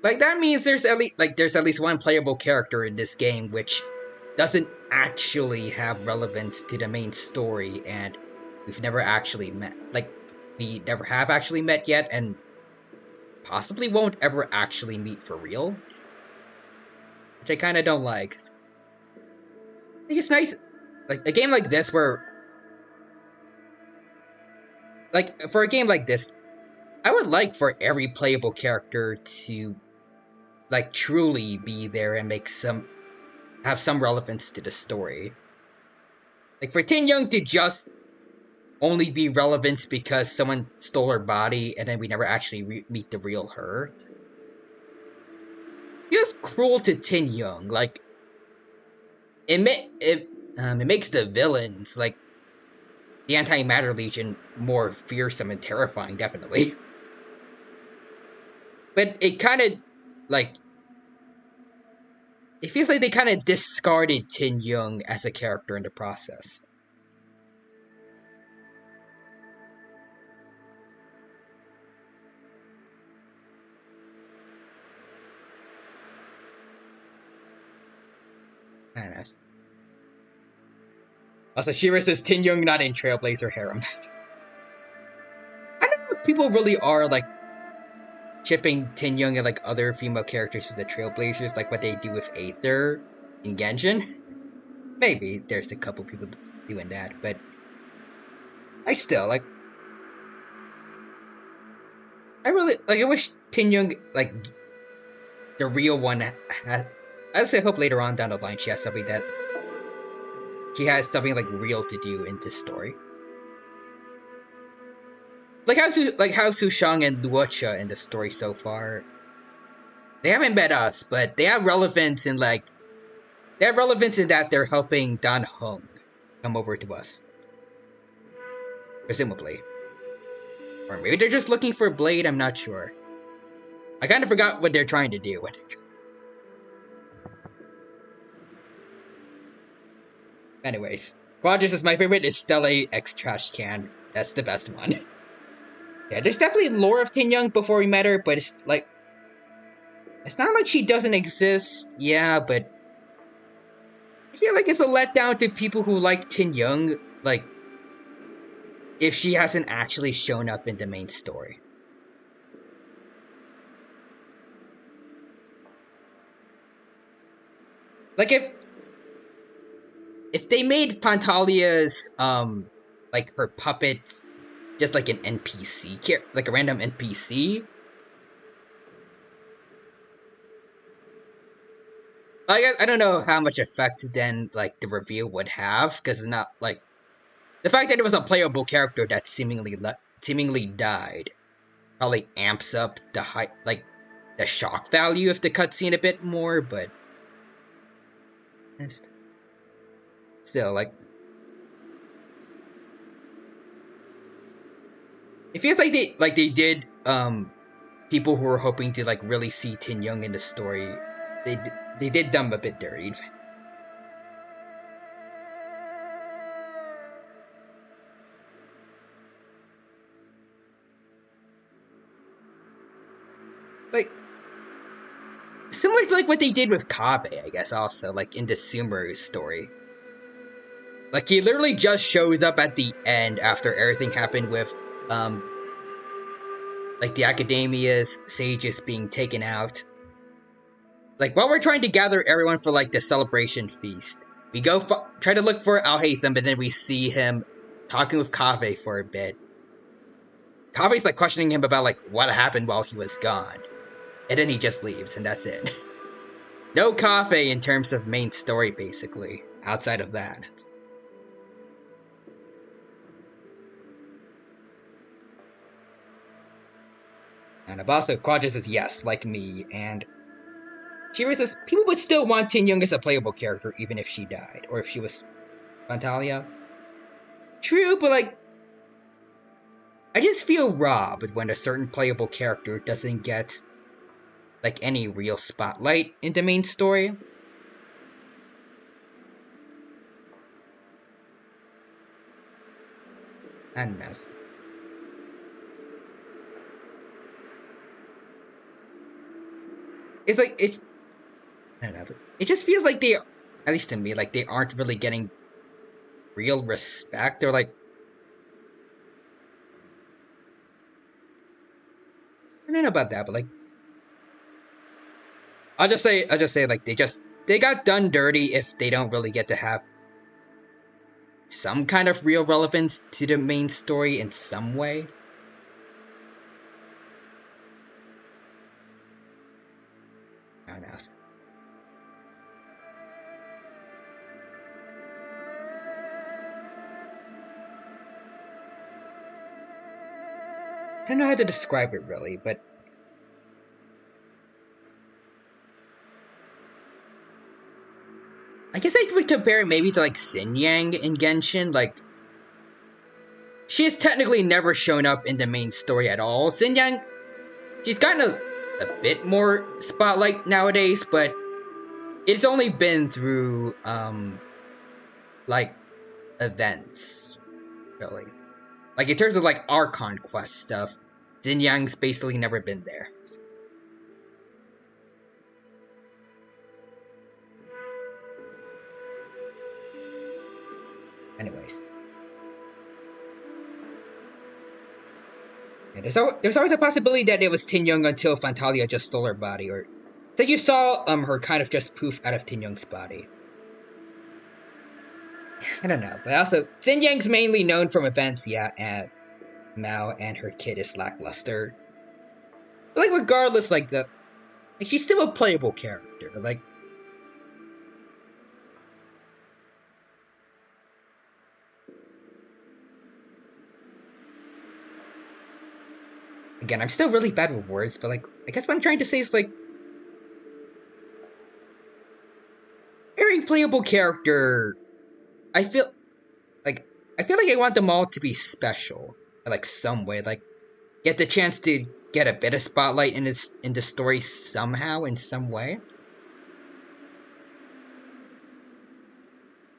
Like, that means there's at least one playable character in this game which doesn't actually have relevance to the main story, and we've never actually met. Like, we never have actually met yet, and possibly won't ever actually meet for real. Which I kind of don't like. I think it's nice, like, a game like this where... Like, for a game like this, I would like for every playable character to, like, truly be there and have some relevance to the story. Like, for Tin Young to just only be relevant because someone stole her body and then we never actually meet the real her. Feels cruel to Tin Young. Like, it makes the villains, like, the Antimatter Legion, more fearsome and terrifying, definitely. But it kind of, like... It feels like they kind of discarded Tin Young as a character in the process. I don't know. Also, Shira says Tin Young not in Trailblazer Harem. I don't know if people really are, like, shipping Tin Young and, like, other female characters with the Trailblazers, like what they do with Aether in Genshin. Maybe there's a couple people doing that, but I still, like... I wish Tin Young, like, the real one had... I hope later on down the line she has something, like, real to do in this story. Like how Sushang and Luocha in the story so far, they haven't met us, but they have relevance in, like... They have relevance in that they're helping Dan Hong come over to us. Presumably. Or maybe they're just looking for Blade, I'm not sure. I kind of forgot what they're trying to do. Anyways, Rogers is my favorite is Stella X Trash Can. That's the best one. Yeah, there's definitely lore of Tin Young before we met her, but it's like... It's not like she doesn't exist, yeah, but... I feel like it's a letdown to people who like Tin Young, like... If she hasn't actually shown up in the main story. Like, if... if they made Pantalia's like her puppets just like an NPC, like a random NPC. I don't know how much effect then like the reveal would have, because it's not like the fact that it was a playable character that seemingly died probably amps up the like the shock value of the cutscene a bit more, but still, like, it feels like they did people who were hoping to like really see Tin Young in the story, they did them a bit dirty. Like, similar to like what they did with Kabe, I guess, also, like in the Sumeru story. Like, he literally just shows up at the end after everything happened with, like, the Academia's sages being taken out. Like, while we're trying to gather everyone for, like, the celebration feast, we go try to look for Al-Haytham, but then we see him talking with Kaveh for a bit. Kaveh's, like, questioning him about, like, what happened while he was gone. And then he just leaves, and that's it. No Kaveh in terms of main story, basically, outside of that. And Abaso Quadra says yes, like me, and Shira says people would still want Tin Young as a playable character even if she died, or if she was Fantalia. True, but like, I just feel robbed when a certain playable character doesn't get like any real spotlight in the main story. I don't know. It's like I don't know. It just feels like they, at least to me, like they aren't really getting real respect. They're like, I don't know about that, but like, I'll just say like they got done dirty if they don't really get to have some kind of real relevance to the main story in some way. I don't know. I don't know how to describe it really, but I guess I would compare it maybe to like Xin Yang in Genshin. Like, she has technically never shown up in the main story at all. Xin Yang, she's gotten a bit more spotlight nowadays, but it's only been through like events, really. Like, in terms of like Archon quest stuff, Xin Yang's basically never been there. Anyways. Yeah, there's always a possibility that it was Tin Young until Fantalia just stole her body, or that you saw her kind of just poof out of Tin Young's body. I don't know, but also Xin Yang's mainly known from events, yeah, and Mao and her kid is lackluster. But like, regardless, like she's still a playable character. Like, again, I'm still really bad with words, but like, I guess what I'm trying to say is like, every playable character, I feel like I want them all to be special, like some way, like get the chance to get a bit of spotlight in the story somehow, in some way.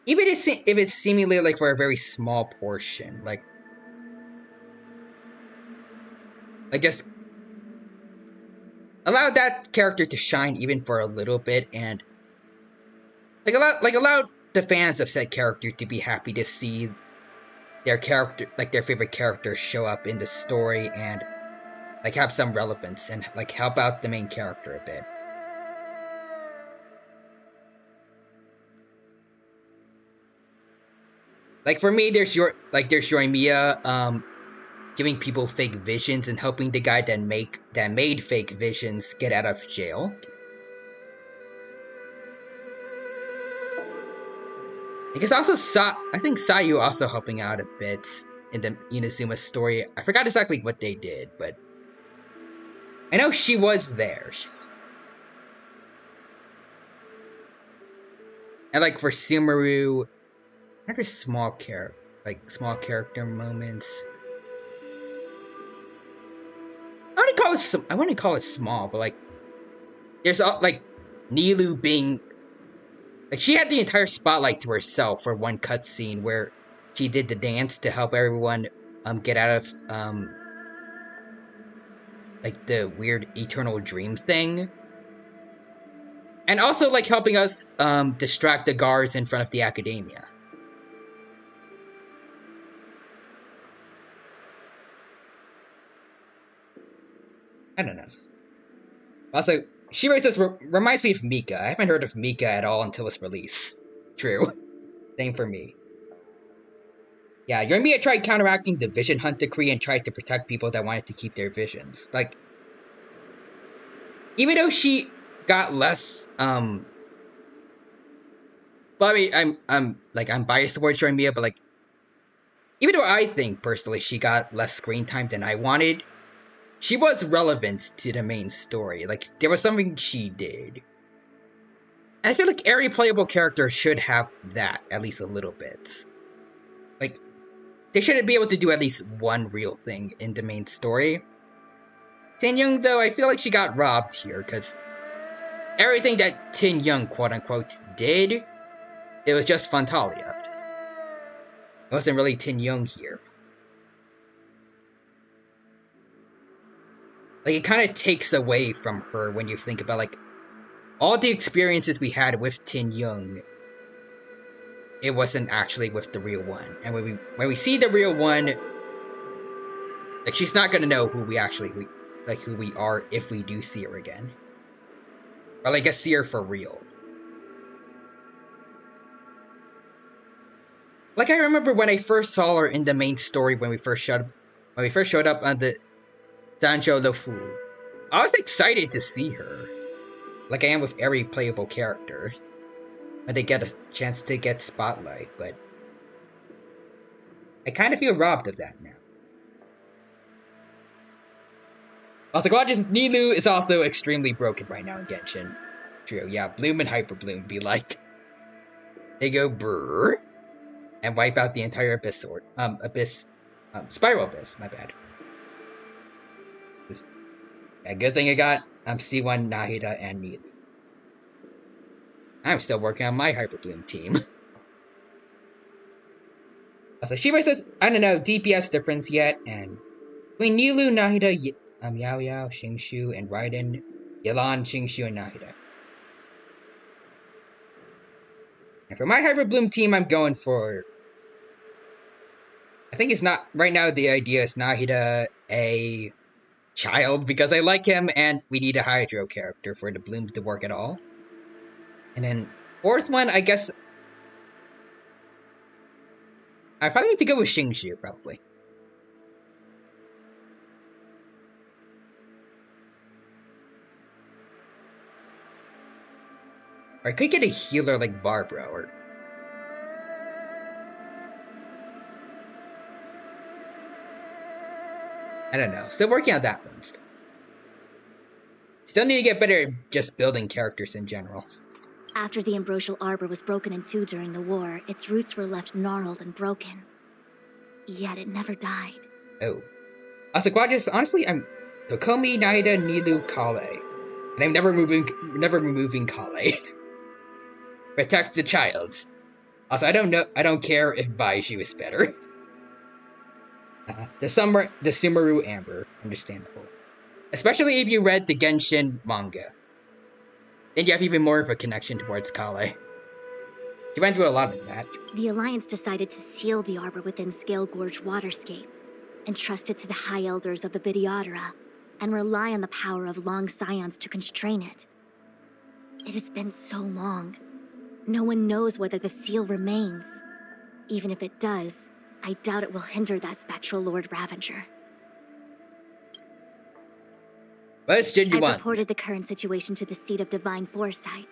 Even if it's seemingly like for a very small portion, like just allow that character to shine even for a little bit, and allow the fans of said character to be happy to see their character, like their favorite character, show up in the story and like have some relevance and like help out the main character a bit. Like for me, there's Yoimiya, giving people fake visions and helping the guy that made fake visions get out of jail. Because also I think Sayu also helping out a bit in the Inazuma story. I forgot exactly what they did, but I know she was there. And like for Sumeru, another small character moments. I wouldn't call it small, but like there's like Nilu being like she had the entire spotlight to herself for one cutscene where she did the dance to help everyone get out of like the weird eternal dream thing. And also like helping us distract the guards in front of the academia. I don't know. Also, Shirei says reminds me of Mika. I haven't heard of Mika at all until its release. True. Same for me. Yeah, Yoimiya tried counteracting the Vision Hunt decree and tried to protect people that wanted to keep their visions. Like, even though she got less, well, I mean, I'm biased towards Yoimiya, but like, even though I think personally she got less screen time than I wanted, she was relevant to the main story. Like, there was something she did. And I feel like every playable character should have that, at least a little bit. Like, they should be able to do at least one real thing in the main story. Tin Young, though, I feel like she got robbed here, because everything that Tin Young, quote-unquote, did, it was just Fantalia. It wasn't really Tin Young here. Like, it kind of takes away from her when you think about, like, all the experiences we had with Tin Young, it wasn't actually with the real one. And when we see the real one, like, she's not gonna know who we are if we do see her again. Or, like, see her for real. Like, I remember when I first saw her in the main story when we first showed up on the Danjo Lofu. I was excited to see her. Like I am with every playable character. When they get a chance to get spotlight, but I kind of feel robbed of that now. Also, Gorgeous Nilu is also extremely broken right now in Genshin. True, yeah, Bloom and Hyper Bloom be like, they go brrr, and wipe out the entire Spiral Abyss, my bad. A good thing I got, C1, Nahida, and Nilu. I'm still working on my Hyper Bloom team. Also, Shiba says, I don't know DPS difference yet, and between Nilu, Nahida, Yao Yao, Xingshu, and Raiden, Yelan, Xingshu, and Nahida. And for my Hyper Bloom team, I'm going for... I think it's not... Right now, the idea is Nahida a child, because I like him, and we need a Hydro character for the Blooms to work at all. And then, fourth one, I guess... I probably need to go with Xingshu, probably. Or I could get a healer like Barbara, or... I don't know. Still working on that one. Still need to get better at just building characters in general. After the Ambrosial Arbor was broken in two during the war, its roots were left gnarled and broken. Yet it never died. Oh. Also, Quadris, honestly, I'm Tokomi, Naida, Nilu, Kale. And I'm never removing Kale. Protect the child. Also, I don't care if Baishi was better. The Sumeru Amber, understandable. Especially if you read the Genshin manga. Then you have even more of a connection towards Kale. She went through a lot of that. The Alliance decided to seal the arbor within Scale Gorge Waterscape, entrust it to the High Elders of the Vidyadhara, and rely on the power of Long Scions to constrain it. It has been so long. No one knows whether the seal remains. Even if it does, I doubt it will hinder that spectral Lord Ravenger. What did you I've want? reported the current situation to the Seat of Divine Foresight.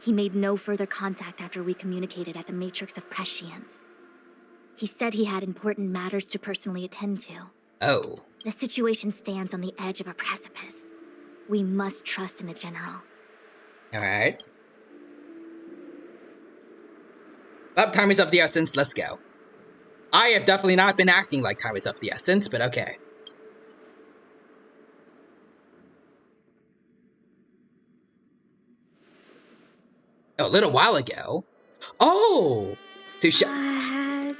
He made no further contact after we communicated at the Matrix of Prescience. He said he had important matters to personally attend to. Oh. The situation stands on the edge of a precipice. We must trust in the General. Alright. Well, time is of the essence, let's go. I have definitely not been acting like time is of the essence, but okay. A little while ago. Oh! Sushang,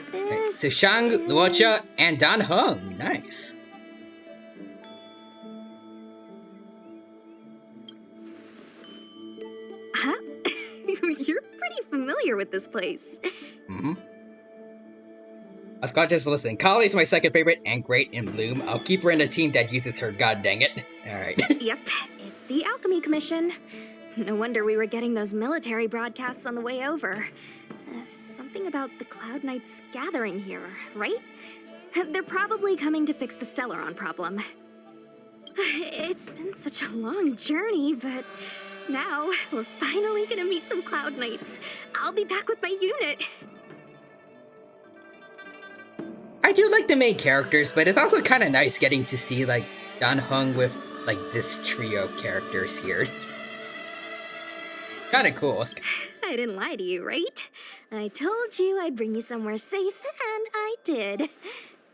Luocha, and Dan Heng. Nice. Huh? You're pretty familiar with this place. Mm-hmm. Ascot, just listen. Kali is my second favorite and great in Bloom. I'll keep her in a team that uses her, god dang it. Alright. Yep, it's the Alchemy Commission. No wonder we were getting those military broadcasts on the way over. Something about the Cloud Knights gathering here, right? They're probably coming to fix the Stellaron problem. It's been such a long journey, but now we're finally gonna meet some Cloud Knights. I'll be back with my unit. I do like the main characters, but it's also kind of nice getting to see, like, Dan Heng with, like, this trio of characters here. Kind of cool. I didn't lie to you, right? I told you I'd bring you somewhere safe, and I did.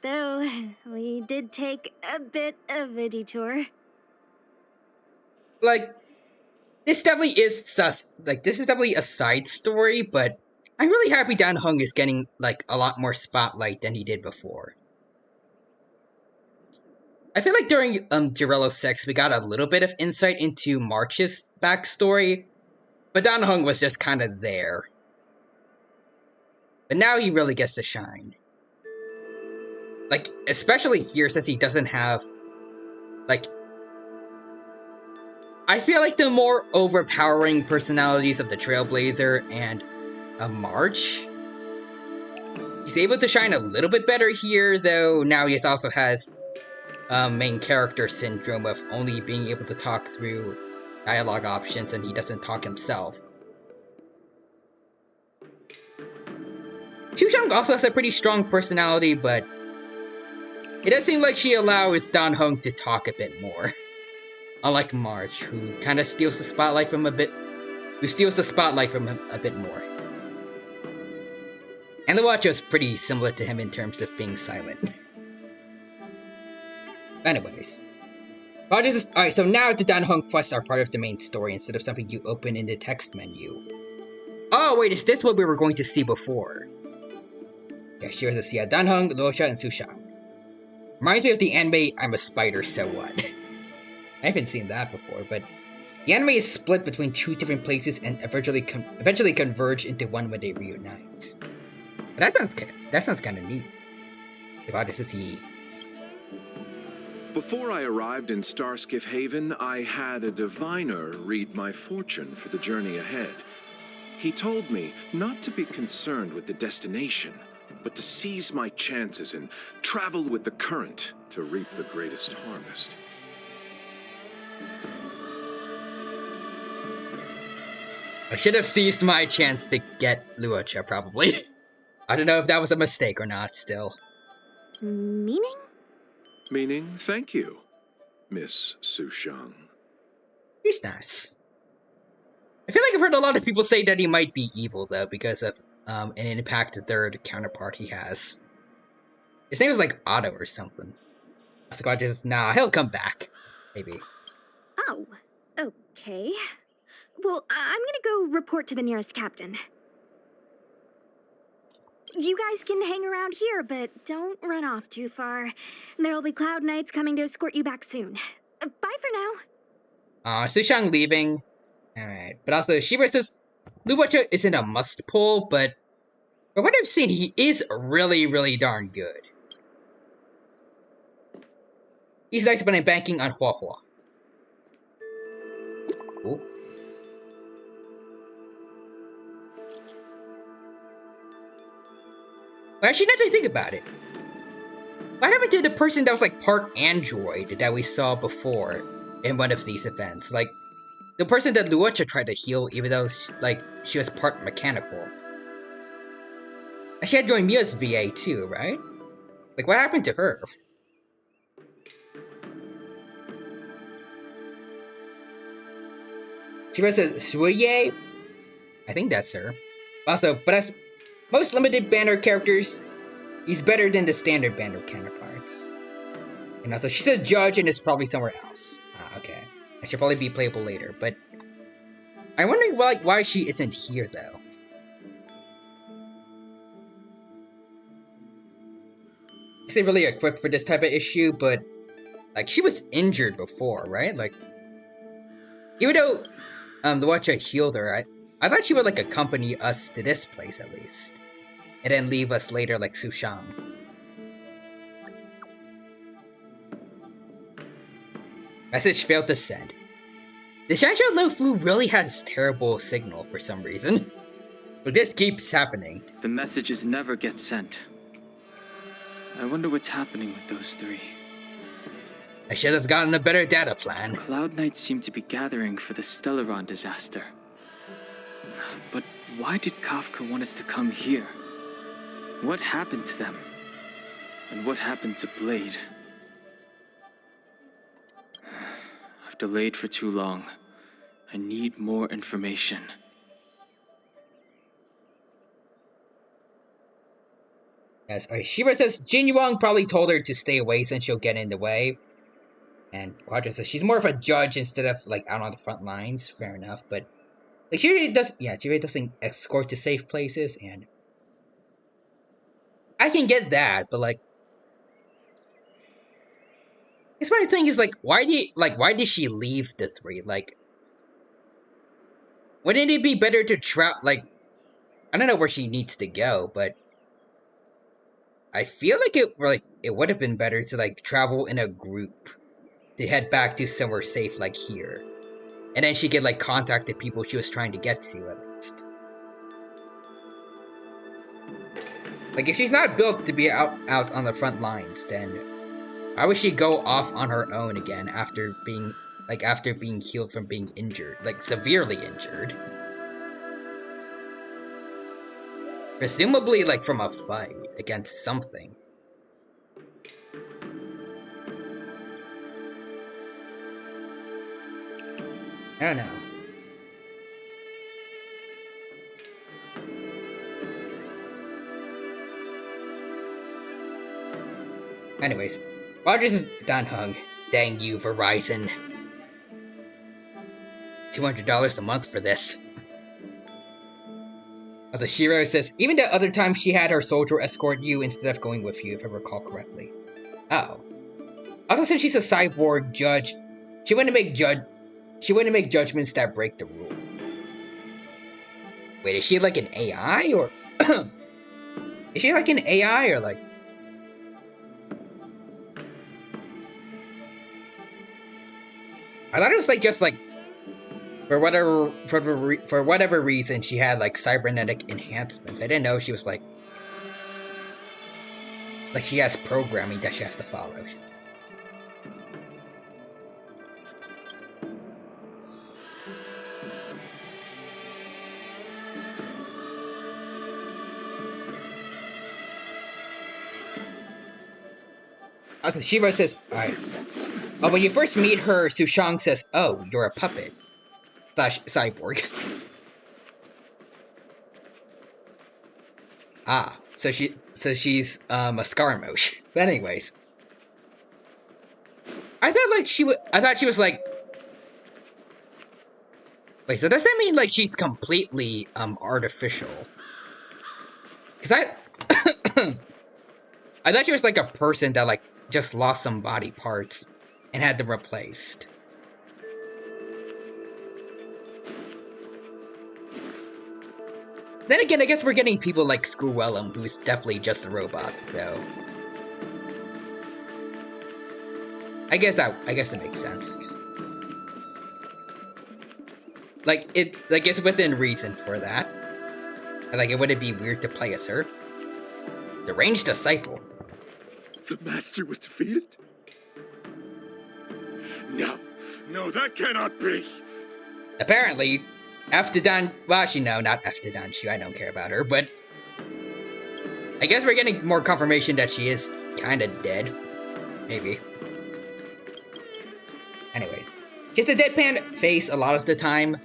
Though, we did take a bit of a detour. Like, this definitely is this is definitely a side story, but I'm really happy Dan Heng is getting, like, a lot more spotlight than he did before. I feel like during Jirello 6, we got a little bit of insight into March's backstory, but Dan Heng was just kind of there. But now he really gets to shine. Like, especially here, since he doesn't have, like... I feel like the more overpowering personalities of the Trailblazer and March, he's able to shine a little bit better here, though now he also has main character syndrome of only being able to talk through dialogue options and he doesn't talk himself. Xushang also has a pretty strong personality, but it does seem like she allows Dan Heng to talk a bit more. Unlike March, who kind of steals the spotlight from him a bit more. And Luocha is pretty similar to him in terms of being silent. Anyways. Alright, so now the Dan Heng quests are part of the main story instead of something you open in the text menu. Oh wait, is this what we were going to see before? Yeah, she was to see Dan Heng, Luocha, and Sushang. Reminds me of the anime I'm a Spider, So What? I haven't seen that before, but the anime is split between two different places and eventually converge into one when they reunite. But that sounds kind of neat. About this is he. Before I arrived in Starskiff Haven, I had a diviner read my fortune for the journey ahead. He told me not to be concerned with the destination, but to seize my chances and travel with the current to reap the greatest harvest. I should have seized my chance to get Luocha, probably. I don't know if that was a mistake or not, still. Meaning? Meaning, thank you, Miss Sushang. He's nice. I feel like I've heard a lot of people say that he might be evil, though, because of an Impact Third counterpart he has. His name was like Otto or something. I was like, nah, he'll come back. Maybe. Oh, okay. Well, I'm gonna go report to the nearest captain. You guys can hang around here, but don't run off too far. There'll be Cloud Knights coming to escort you back soon. Bye for now. Sushang leaving. Alright. But also, Shibra says Luocha isn't a must pull, but from what I've seen, he is really, really darn good. He's nice when I'm banking on Hua Hua. Cool. But actually, now that I think about it, what happened to the person that was like part android that we saw before in one of these events? Like, the person that Luocha tried to heal, even though she was part mechanical. And she had joined Mia's VA too, right? Like, what happened to her? She was a Suye? I think that's her. Also, but as most limited banner characters, he's better than the standard banner counterparts. And also, she's a judge and is probably somewhere else. Ah, okay. I should probably be playable later, but I'm wondering why she isn't here though. Isn't really equipped for this type of issue, but like she was injured before, right? Like, even though the watcher healed her, I thought she would like accompany us to this place at least, and then leave us later like Sushang. Message failed to send. The Shansha Lofu really has terrible signal for some reason. But this keeps happening. The messages never get sent. I wonder what's happening with those three. I should have gotten a better data plan. Cloud Knights seem to be gathering for the Stellaron disaster. But why did Kafka want us to come here? What happened to them? And what happened to Blade? I've delayed for too long. I need more information. Yes, Shira says Jin Yuang probably told her to stay away since she'll get in the way. And Quadra says she's more of a judge instead of like out on the front lines. Fair enough, but like she really doesn't escort to safe places, and I can get that, but like, it's my thing is like, why did she leave the three? Like, wouldn't it be better to like, I don't know where she needs to go, but I feel like it would have been better to like travel in a group to head back to somewhere safe like here. And then she could like contact the people she was trying to get to at least. Like if she's not built to be out on the front lines, then why would she go off on her own again after being healed from being injured, like severely injured? Presumably like from a fight against something. I don't know. Anyways, Rogers is done hung. Dang you, Verizon. $200 a month for this. Also, Shiro says, even the other time she had her soldier escort you instead of going with you, if I recall correctly. Oh. Also, since she's a cyborg judge, she wouldn't make judgments that break the rule. Wait, is she like an AI or is she like an AI or like? I thought it was like just like for whatever reason she had like cybernetic enhancements. I didn't know she was like she has programming that she has to follow. Also, Shiro says, alright. Oh, when you first meet her, Sushang says, oh, you're a puppet. / cyborg. Ah, so she's a Scaramouche. But anyways. I thought she was like. Wait, so does that mean like she's completely artificial? Cause I thought she was like a person that like just lost some body parts and had them replaced. Then again, I guess we're getting people like Screwellum, who's definitely just a robot, though. I guess that makes sense. Like it's within reason for that. Like it wouldn't be weird to play as her. The ranged disciple. The master was defeated? No, no, that cannot be. Apparently, after Dan, well, actually, no, not after Danshu. I don't care about her, but I guess we're getting more confirmation that she is kind of dead. Maybe. Anyways, just a deadpan face a lot of the time.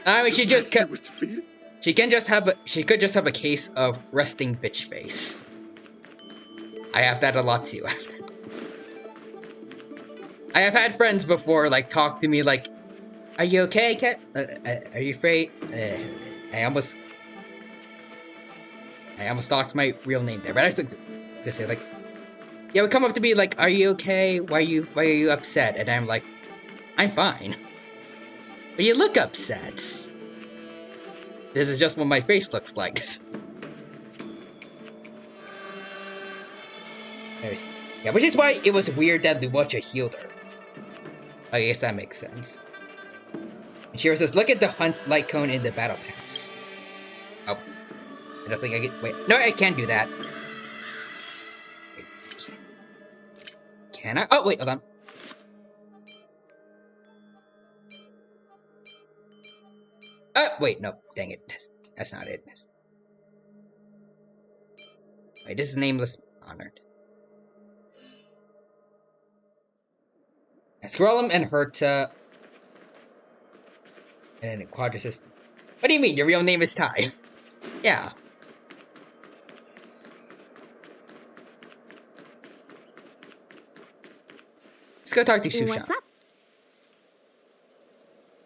I mean, she could just have a case of resting bitch face. I have that a lot too. I have had friends before like talk to me like, "Are you okay, Kat? Are you afraid?" I almost talked my real name there, but I was to say like, yeah, would come up to me like, "Are you okay? Why are you upset?" And I'm like, "I'm fine." But you look upset. This is just what my face looks like. Yeah, which is why it was weird that Luocha healed her. I guess that makes sense. And Shira says, "Look at the hunt light cone in the battle pass." Oh, I don't think I get. Wait, no, I can't do that. Wait, can I? Oh, wait, hold on. Wait, no, dang it, that's not it. Wait, this is nameless honored. And Scrollum and Herta. And then Quadra says, "What do you mean? Your real name is Ty?" Yeah. Let's go talk to Shushan. What's up?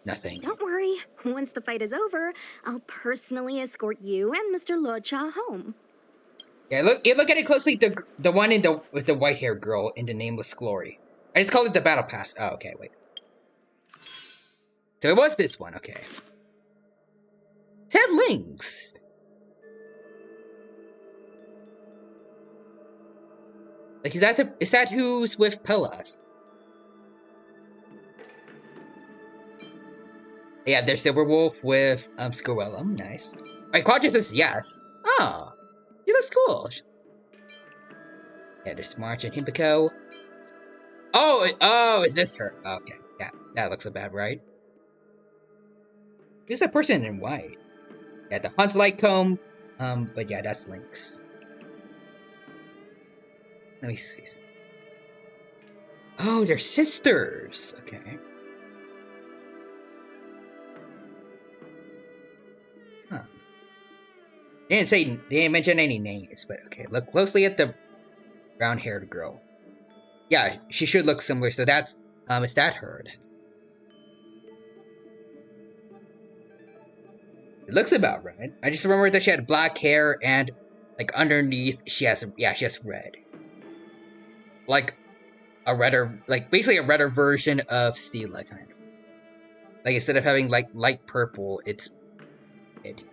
Nothing. Don't worry. Once the fight is over, I'll personally escort you and Mr. Luocha home. Yeah, look at it closely. The one with the white haired girl in the Nameless Glory. I just called it the Battle Pass. Oh, okay, wait. So it was this one, okay. Ted Links. Like, is that who's with Pelas? Yeah, there's Silverwolf with Scorellum. Nice. Alright, Quadra says yes. Oh, he looks cool. Yeah, there's March and Himpico. Oh, is this her? Okay, yeah, that looks about right. Who's that person in white? Yeah, the Hunt's Light Comb. But yeah, that's Lynx. Let me see. Oh, they're sisters. Okay. Huh. They didn't mention any names, but okay. Look closely at the brown-haired girl. Yeah, she should look similar. So that's is that her? It looks about right. I just remember that she had black hair and like underneath she has red. Like a redder, like basically a redder version of Stila kind of. Like instead of having like light purple, it's red.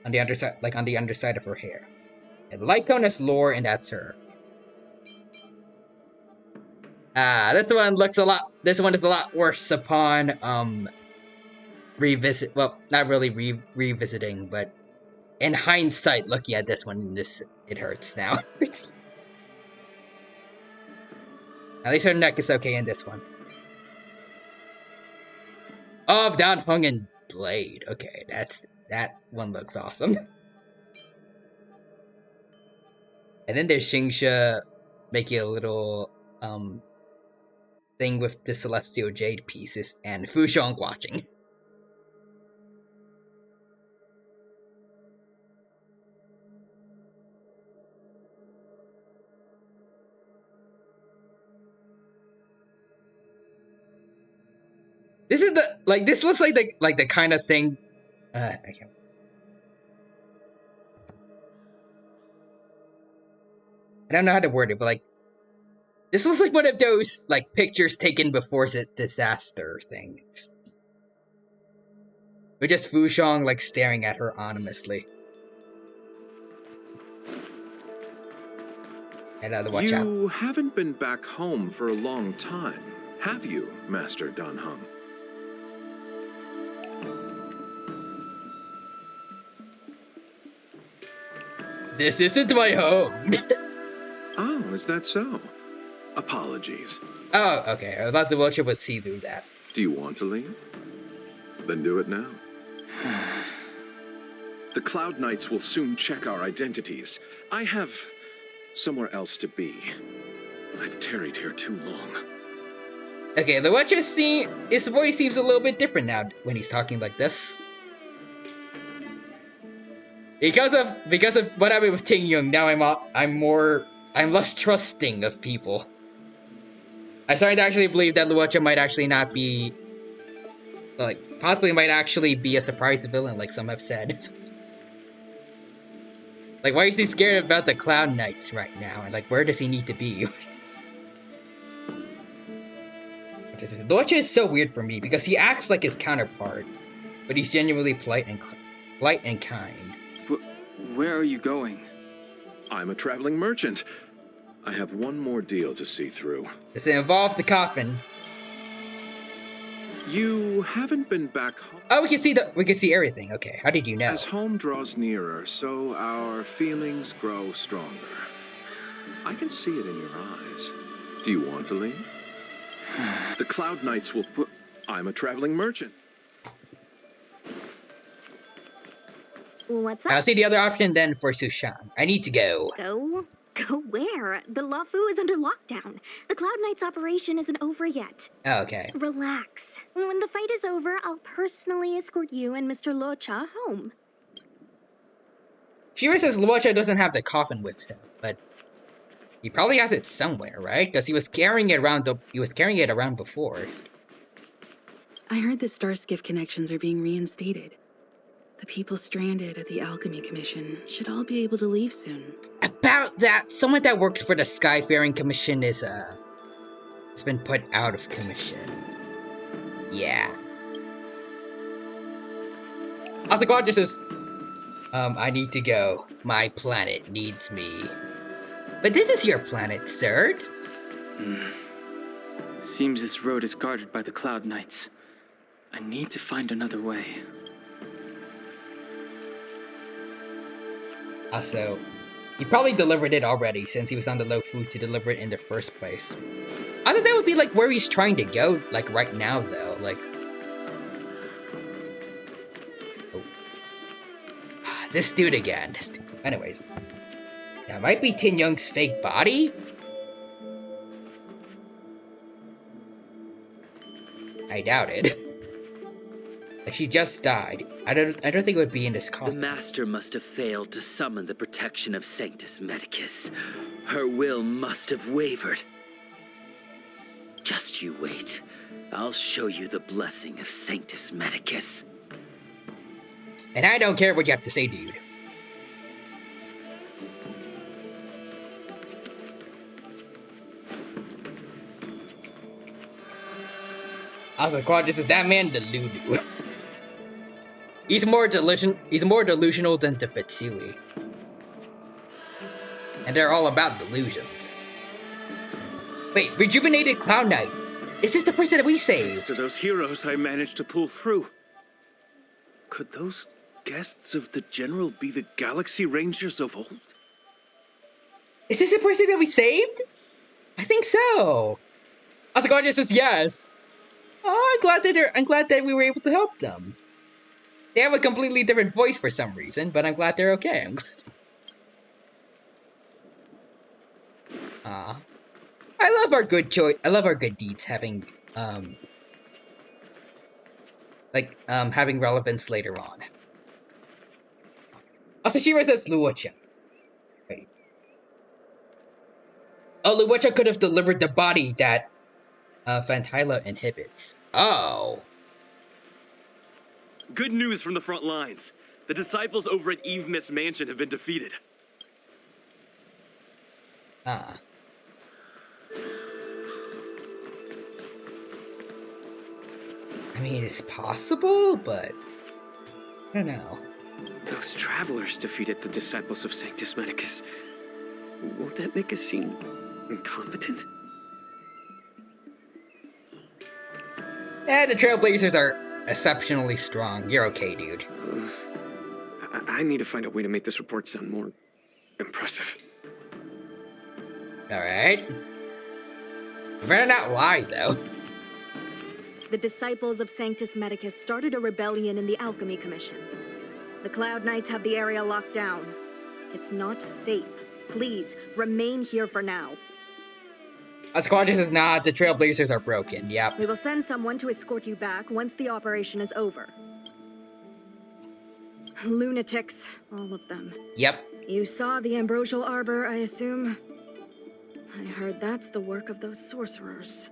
On the underside, like on the underside of her hair. And the light cone has lore, and that's her. This one looks a lot. This one is a lot worse upon revisit. Well, not really revisiting, but in hindsight, looking at this one, it hurts now. At least her neck is okay in this one. Oh, Down Hung and Blade. Okay, that one looks awesome. And then there's Xingsha making a little thing with the Celestial Jade pieces and Fushong watching. This is this looks like the kind of thing I don't know how to word it, but like this looks like one of those like pictures taken before the disaster things. With just Fushong like staring at her ominously. And watch out. You haven't been back home for a long time, have you, Master Dan Heng? This isn't my home. Oh, is that so? Apologies. Oh, okay. I thought the Watcher would see through that. Do you want to leave? Then do it now. The Cloud Knights will soon check our identities. I have somewhere else to be. I've tarried here too long. Okay, the Watcher his voice seems a little bit different now when he's talking like this. Because of what happened with Ting Yung, now I'm less trusting of people. I'm starting to actually believe that Luocha might actually not be, like, possibly might actually be a surprise villain, like some have said. Like, why is he scared about the Cloud Knights right now? And, like, where does he need to be? Luocha is so weird for me, because he acts like his counterpart, but he's genuinely polite and kind. Where are you going? I'm a traveling merchant. I have one more deal to see through. Does it involve the coffin? You haven't been back home. Oh, we can see everything. Okay, how did you know? As home draws nearer, so our feelings grow stronger. I can see it in your eyes. Do you want to leave? The Cloud Knights will... I'm a traveling merchant. What's up? I'll see the other option then for Sushan. I need to go. Go? Go where? The Luofu is under lockdown. The Cloud Knight's operation isn't over yet. Oh, okay. Relax. When the fight is over, I'll personally escort you and Mr. Luocha home. Shira says Luocha doesn't have the coffin with him, but he probably has it somewhere, right? Because he was carrying it around. He was carrying it around before. I heard the Starskiff connections are being reinstated. The people stranded at the Alchemy Commission should all be able to leave soon. About that, someone that works for the Skyfaring Commission has been put out of commission. Yeah. Asakwa just says, I need to go. My planet needs me. But this is your planet, sir. Seems this road is guarded by the Cloud Knights. I need to find another way. Also, he probably delivered it already since he was on the low food to deliver it in the first place. I think that would be like where he's trying to go, like right now though, like... Oh. This dude again. Anyways. That might be Tin Young's fake body? I doubt it. Like she just died. I don't think it would be in this coffin. The Master must have failed to summon the protection of Sanctus Medicus. Her will must have wavered. Just you wait. I'll show you the blessing of Sanctus Medicus. And I don't care what you have to say, dude. Also, Quadras is that man deluded. He's more delusional than the Fitsui. And they're all about delusions. Wait, rejuvenated Cloud Knight. Is this the person that we saved? Thanks to those heroes I managed to pull through. Could those guests of the General be the Galaxy Rangers of old? Is this the person that we saved? I think so. Asakwa says yes. Oh, I'm glad that we were able to help them. They have a completely different voice for some reason, but I'm glad they're okay. I love our good deeds having having relevance later on. Also, Shira says Luocha. Wait. Oh, Luocha could have delivered the body that Fantila inhibits. Oh. Good news from the front lines. The disciples over at Eve Mist Mansion have been defeated. I mean, it's possible, but I don't know. Those travelers defeated the disciples of Sanctus Medicus. Won't that make us seem incompetent? The Trailblazers are exceptionally strong. You're okay, dude. I need to find a way to make this report sound more Impressive. Alright. Better not lie, though. The disciples of Sanctus Medicus started a rebellion in the Alchemy Commission. The Cloud Knights have the area locked down. It's not safe. Please, remain here for now. Squadron says, nah, the Trailblazers are broken. Yep. We will send someone to escort you back once the operation is over. Lunatics, all of them. Yep. You saw the Ambrosial Arbor, I assume? I heard that's the work of those sorcerers.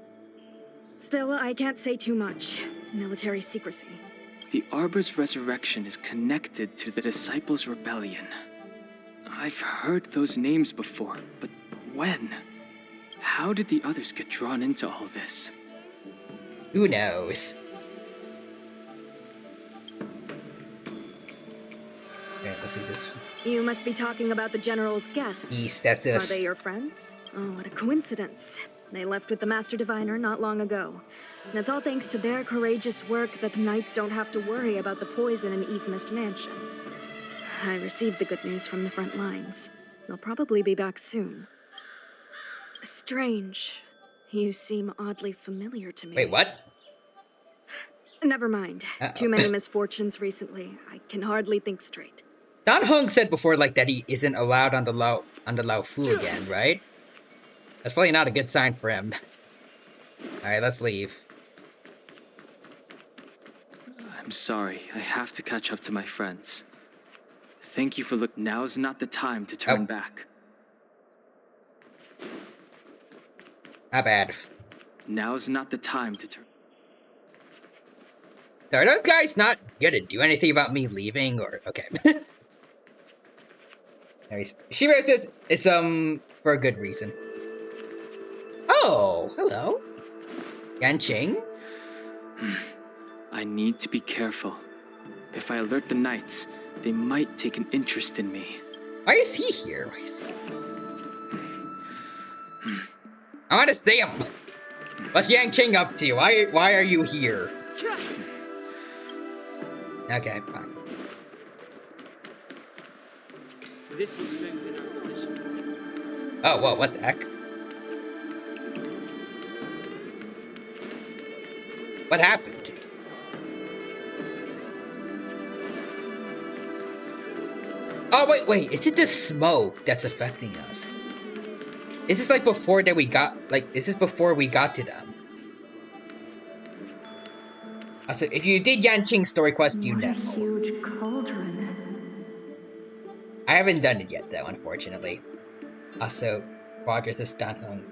Still, I can't say too much. Military secrecy. The Arbor's resurrection is connected to the Disciples' Rebellion. I've heard those names before, but when? How did the others get drawn into all this? Who knows? Okay, let's see this. You must be talking about the General's guests. Yes, that's us. Are they your friends? Oh, what a coincidence. They left with the Master Diviner not long ago. And it's all thanks to their courageous work that the Knights don't have to worry about the poison in Evenist Mansion. I received the good news from the front lines. They'll probably be back soon. Strange. You seem oddly familiar to me. Wait, what? Never mind. Too many misfortunes recently. I can hardly think straight. Don Hung said before, like, that he isn't allowed on the Lao Fu again, right? That's probably not a good sign for him. Alright, let's leave. I'm sorry. I have to catch up to my friends. Thank you for Now's not the time to turn back. Not bad. Now's not the time to turn. So are those guys not gonna do anything about me leaving, or okay? Anyways, Shiro says it's for a good reason. Oh, hello, Yanqing. I need to be careful. If I alert the Knights, they might take an interest in me. Why is he here? I want to see him. What's Yanqing up to? Why are you here? Okay, fine. This will strengthen our position. Oh, whoa, what the heck? What happened? Oh, wait, is it the smoke that's affecting us? Is this like before that we got, is this before we got to them? Also, if you did Yanqing's story quest, you know. Huge cauldron. I haven't done it yet, though, unfortunately. Also, Rogers is done home.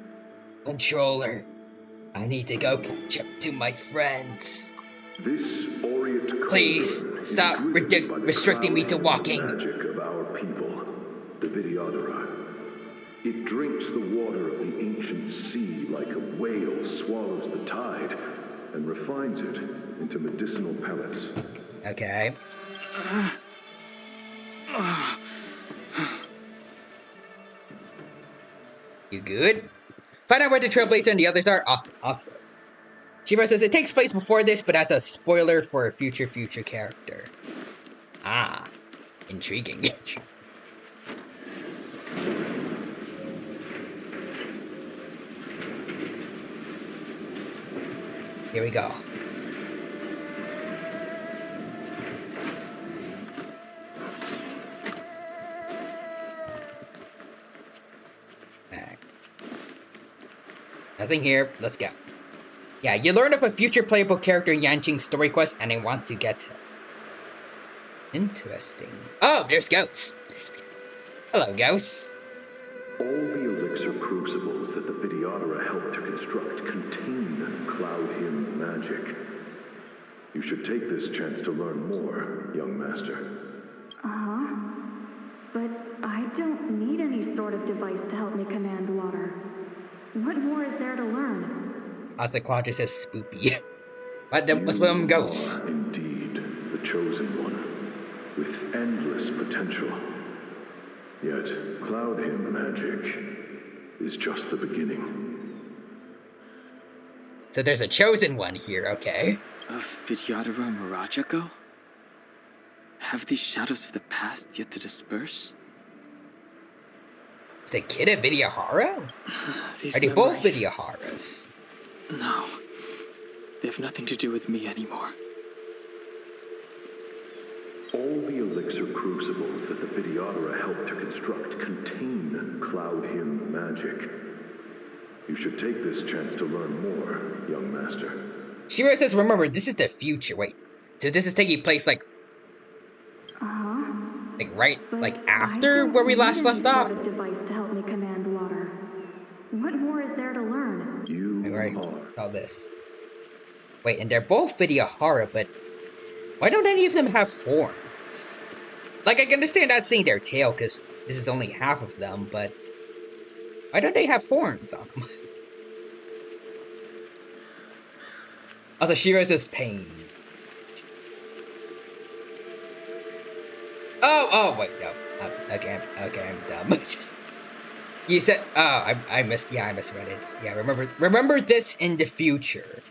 Controller, I need to go catch up to my friends. This aureate Please, stop restricting me to walking. Magic of our people, the Vidyadhara. It drinks the water of the ancient sea like a whale swallows the tide and refines it into medicinal pellets. Okay. You good? Find out where the Trailblazer and the others are. Awesome. Shiro says it takes place before this, but as a spoiler for a future character. Ah, intriguing. Here we go. Alright. Nothing here. Let's go. Yeah, you learn of a future playable character in Yanqing's story quest, and I want to get him. Interesting. Oh, there's Ghosts. Hello, Ghosts. All the elixir crucibles that the Vidyadhara helped to construct contain Cloud Hymn magic. You should take this chance to learn more, young master. Uh-huh. But I don't need any sort of device to help me command water. What more is there to learn? Also, Quadra says spoopy. What's with them ghosts? Indeed, the chosen one, with endless potential. Yet, Cloud Hymn magic is just the beginning. So there's a chosen one here, okay. Of Vidyadhara Mirajako? Have these shadows of the past yet to disperse? Is the kid a Videohara? These Are they both memories. Videoharas? No. They have nothing to do with me anymore. All the elixir crucibles that the Videodora helped to construct contain Cloud Hymn magic. You should take this chance to learn more, young master. Shiro says, remember, this is the future. Wait, so this is taking place like right, like after where we last left off? Sort of device to help me command water. What more is there to learn? Right, all this. Wait, and they're both Videohara, but why don't any of them have horns? Like, I can understand not seeing their tail, because this is only half of them, but why don't they have horns on them? Also, Shiro says pain. Oh, wait, no. Okay, I'm dumb. Just, you said, I misread it. Yeah, remember this in the future.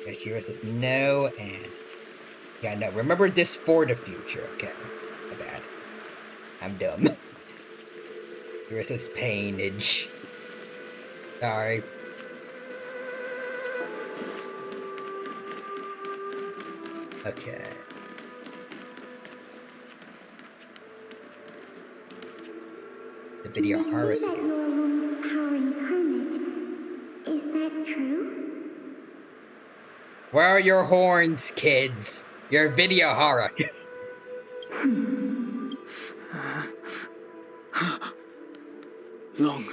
Yeah, Shiro says no, and yeah, no, remember this for the future. Okay, my bad. I'm dumb. Shiro says painage. Sorry. Okay. The Videoharas that again. your wounds are incarnate. Is that true? Where are your horns, kids? You're Videohara. Long.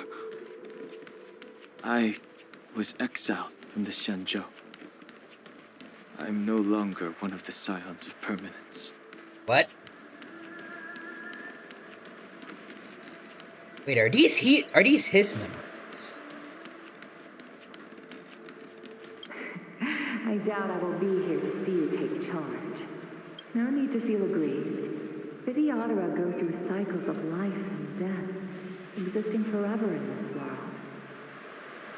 I was exiled from the Xianzhou. I'm no longer one of the Scions of Permanence. What? Wait, are these his memories? I doubt I will be here to see you take charge. No need to feel aggrieved. Videodora go through cycles of life and death, existing forever in this world.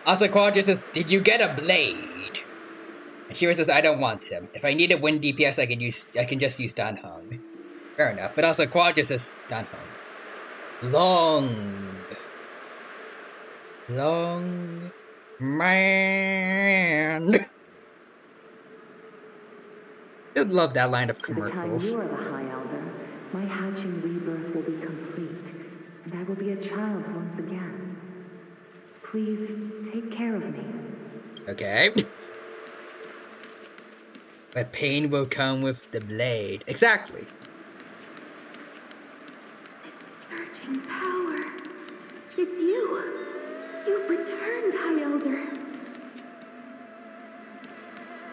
Also, Quadra says, did you get a blade? And Shiro says, I don't want him. If I need a wind DPS, I can just use Dan Hung. Fair enough. But also, Quadra says, Dan Hung. Long man. I'd love that line of commercials. By the time you are the High Elder, my hatching rebirth will be complete, and I will be a child once again. Please take care of me. Okay. But pain will come with the blade. Exactly. Surging power. It's you. You've returned, High Elder.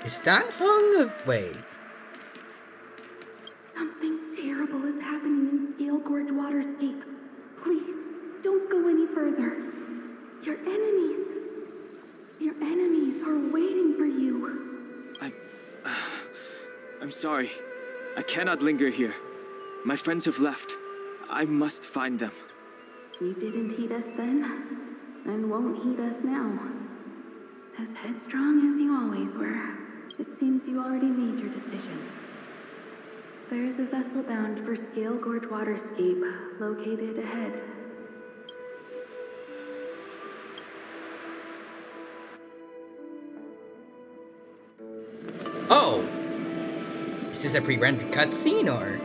Is Dan Hung? Wait. Something terrible is happening in Scale Gorge Waterscape. Please, don't go any further. Your enemies are waiting for you. I'm sorry. I cannot linger here. My friends have left. I must find them. You didn't heed us then, and won't heed us now. As headstrong as you always were, it seems you already made your decision. There is a vessel bound for Scale Gorge Waterscape, located ahead. Oh! Is this a pre-rendered cutscene, or...?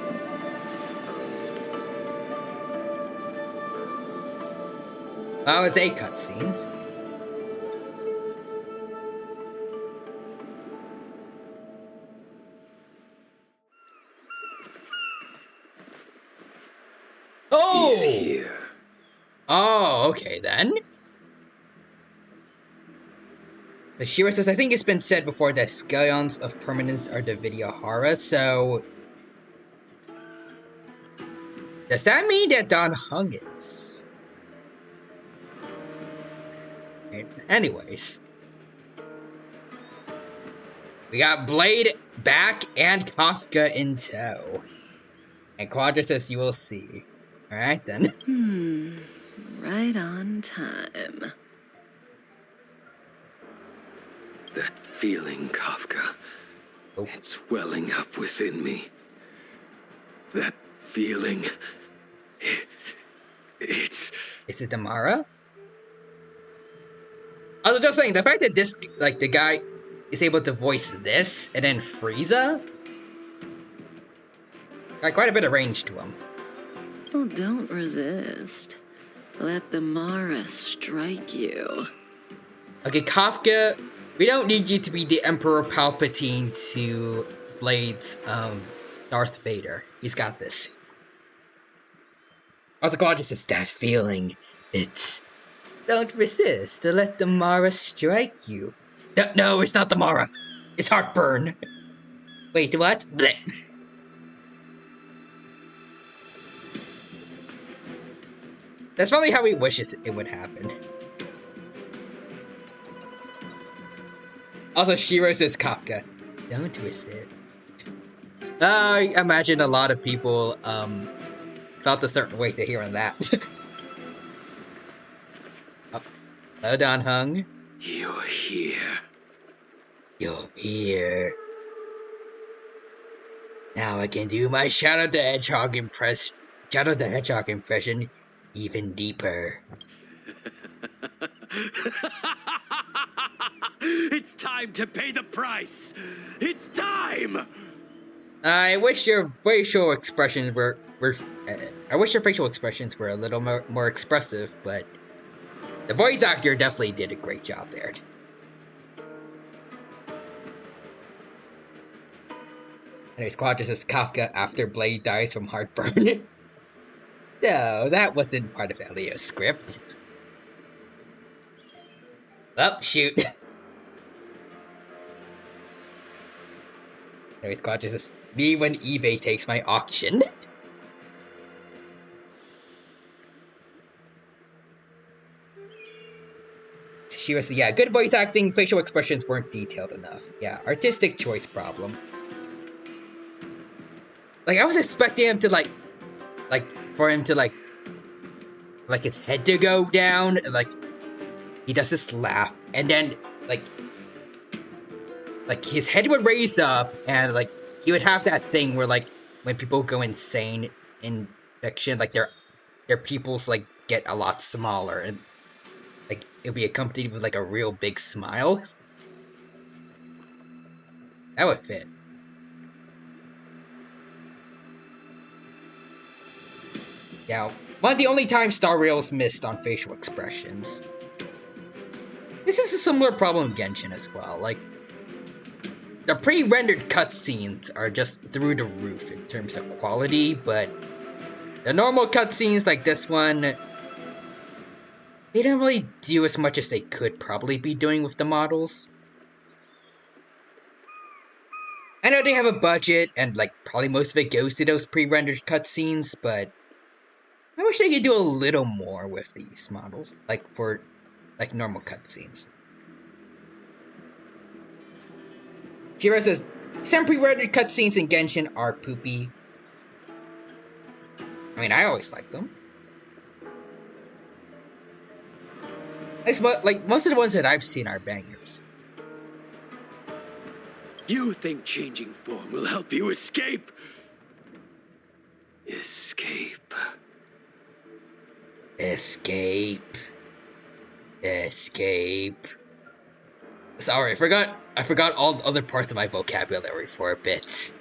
Oh, it's a cutscene. Oh! He's here. Oh, okay then. The Shiro says, I think it's been said before that Scions of Permanence are the Videohara, so... Does that mean that Dan Hung is? Anyways. We got Blade back and Kafka in tow. And Quadra says you will see. Alright then. Right on time. That feeling, Kafka. Oh. It's welling up within me. That feeling. Is it Damara? I was just saying, the fact that this, like, the guy is able to voice this, and then Frieza? Got quite a bit of range to him. Well, don't resist. Let the Mara strike you. Okay, Kafka, we don't need you to be the Emperor Palpatine to Blade's, Darth Vader. He's got this. Also, God, just it's that feeling. It's... Don't resist to let the Mara strike you. No, it's not the Mara. It's heartburn. Wait, what? Blech. That's probably how he wishes it would happen. Also, Shiro says Kafka. Don't resist. I imagine a lot of people, felt a certain way to hearing that. Hello, Don Hung. You're here. You're here. Now I can do my Shadow the Hedgehog impression even deeper. It's time to pay the price. It's time. I wish your facial expressions were a little more expressive, but the voice actor definitely did a great job there. Anyways, Quadra says Kafka after Blade dies from heartburn. No, that wasn't part of Elio's script. Oh, shoot. Anyways, Quadra says, me when eBay takes my auction. She was, yeah, good voice acting, facial expressions weren't detailed enough. Yeah, artistic choice problem. Like, I was expecting him to, for him to, his head to go down, and, he does this laugh, and then, his head would raise up, and, he would have that thing where, when people go insane in fiction, their pupils, get a lot smaller, and, it'll be accompanied with, a real big smile. That would fit. Yeah, one of the only times Star Rails missed on facial expressions. This is a similar problem in Genshin as well. The pre-rendered cutscenes are just through the roof in terms of quality, but the normal cutscenes like this one, they don't really do as much as they could probably be doing with the models. I know they have a budget, and probably most of it goes to those pre-rendered cutscenes, but I wish they could do a little more with these models, for normal cutscenes. Shiro says, some pre-rendered cutscenes in Genshin are poopy. I mean, I always like them. Most of the ones that I've seen are bangers. You think changing form will help you escape? Escape. Escape. Escape. Sorry, I forgot all the other parts of my vocabulary for a bit.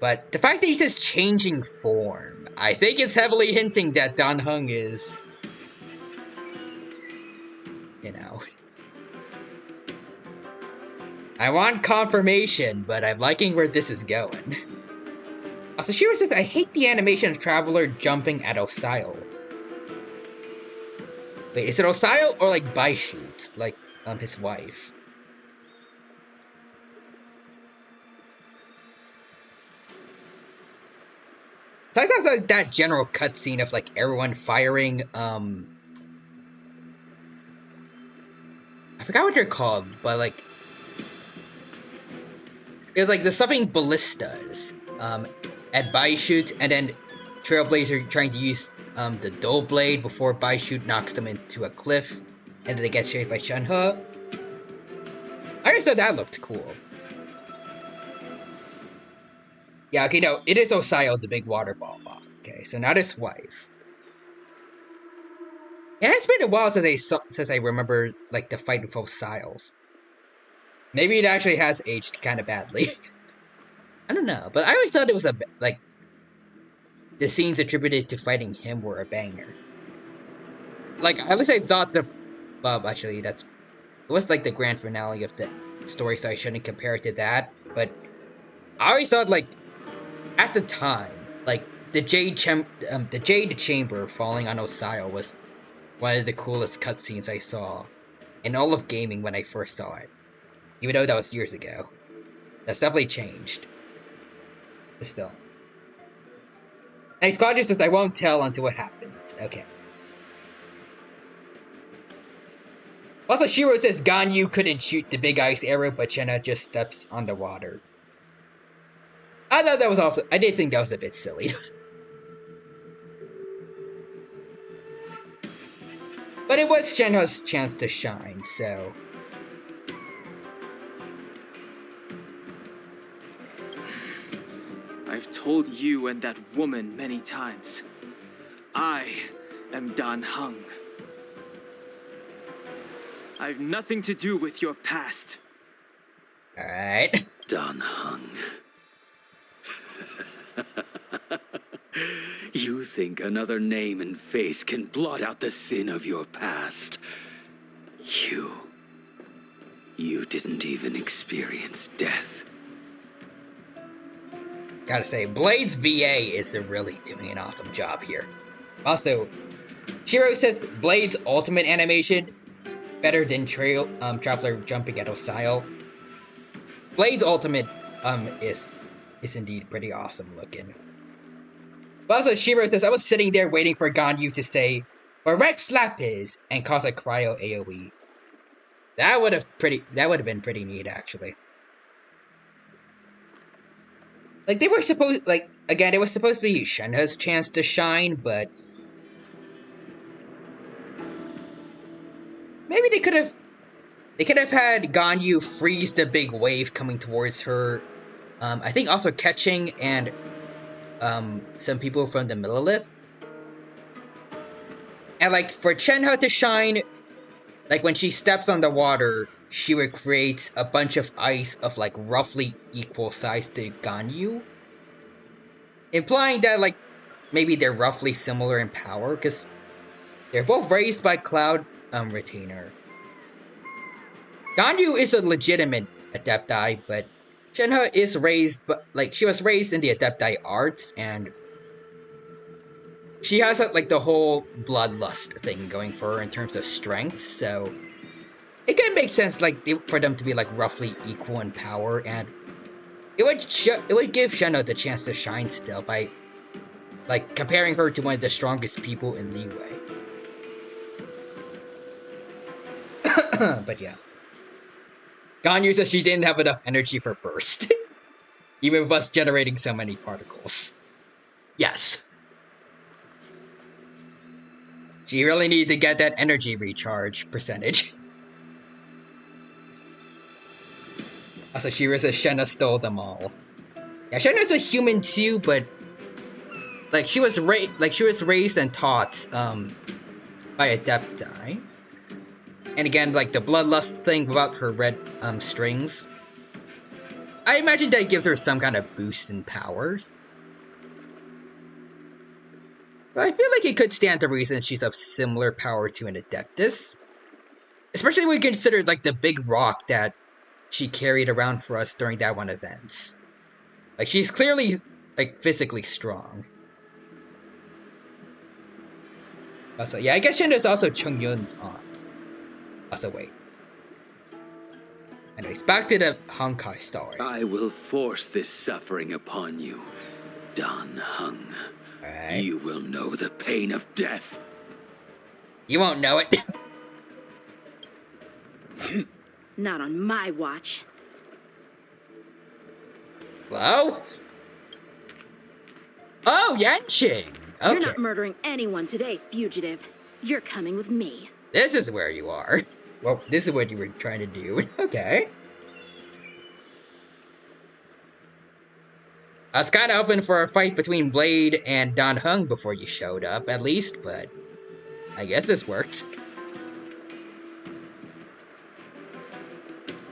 But the fact that he says changing form, I think it's heavily hinting that Dan Heng is, I want confirmation, but I'm liking where this is going. Also, Shiro says, I hate the animation of Traveler jumping at Osile. Wait, is it Osile or Baishut? His wife? So I thought that general cutscene of everyone firing, I forgot what they're called, but it was the stuffing ballistas, at Baishut, and then Trailblazer trying to use the dull blade before Baishut knocks them into a cliff, and then they get chased by Shenhe. I just thought that looked cool. Yeah, okay, no, it is Osio, the big water ball boss. Okay, so not his wife. Yeah, it's been a while since I remember like the fight with Osiles. Maybe it actually has aged kind of badly. I don't know, but I always thought it was like the scenes attributed to fighting him were a banger. Like at least I thought actually it was like the grand finale of the story, so I shouldn't compare it to that. But I always thought like at the time, like the Jade Chamber falling on Osio was one of the coolest cutscenes I saw in all of gaming when I first saw it. Even though that was years ago. That's definitely changed. But still. Nice consciousness, I won't tell until it happens. Okay. Also, Shiro says Ganyu couldn't shoot the big ice arrow, but Shenna just steps on the water. I thought that was also... I did think that was a bit silly. But it was Shenna's chance to shine, so... I've told you and that woman many times. I am Dan Heng. I've nothing to do with your past. Alright. Dan Heng. You think another name and face can blot out the sin of your past? You didn't even experience death. Gotta say, Blade's VA is really doing an awesome job here. Also, Shiro says Blade's ultimate animation better than Traveler jumping at Osile. Blade's ultimate is indeed pretty awesome looking. But also, Shiro says I was sitting there waiting for Ganyu to say "Correct Slappies" and cause a cryo AoE. That would have been pretty neat actually. Like, it was supposed to be Shenna's chance to shine, but... Maybe they could have had Ganyu freeze the big wave coming towards her. I think also catching and, some people from the Millelith. And, like, for Shenhe to shine, like, when she steps on the water, she would create a bunch of ice of, like, roughly equal size to Ganyu. Implying that, like, maybe they're roughly similar in power, because they're both raised by Cloud Retainer. Ganyu is a legitimate Adepti, but Shenhe is raised, she was raised in the Adepti arts, and she has, like, the whole bloodlust thing going for her in terms of strength, so it can make sense, like, for them to be, like, roughly equal in power, and it would give Shenhe the chance to shine still by, like, comparing her to one of the strongest people in Liyue. But yeah. Ganyu says she didn't have enough energy for burst. Even with us generating so many particles. Yes. She really needed to get that energy recharge percentage. Also, Shiro says Shenna stole them all. Yeah, Shenna's a human too, but like she was raised and taught by Adepti. And again, like the bloodlust thing without her red strings. I imagine that gives her some kind of boost in powers. But I feel like it could stand to reason she's of similar power to an Adeptus. Especially when you consider like the big rock that she carried around for us during that one event. Like she's clearly like physically strong. Also, yeah, I guess Shenna's also Chung Yun's aunt. Also, wait. Anyways, back to the Honkai story. I will force this suffering upon you, Dan Heng. Right. You will know the pain of death. You won't know it. Not on my watch. Hello? Oh, Yanqing! Okay. You're not murdering anyone today, fugitive. You're coming with me. This is where you are. Well, this is what you were trying to do. Okay. I was kind of hoping for a fight between Blade and Dan Heng before you showed up, at least, but I guess this worked.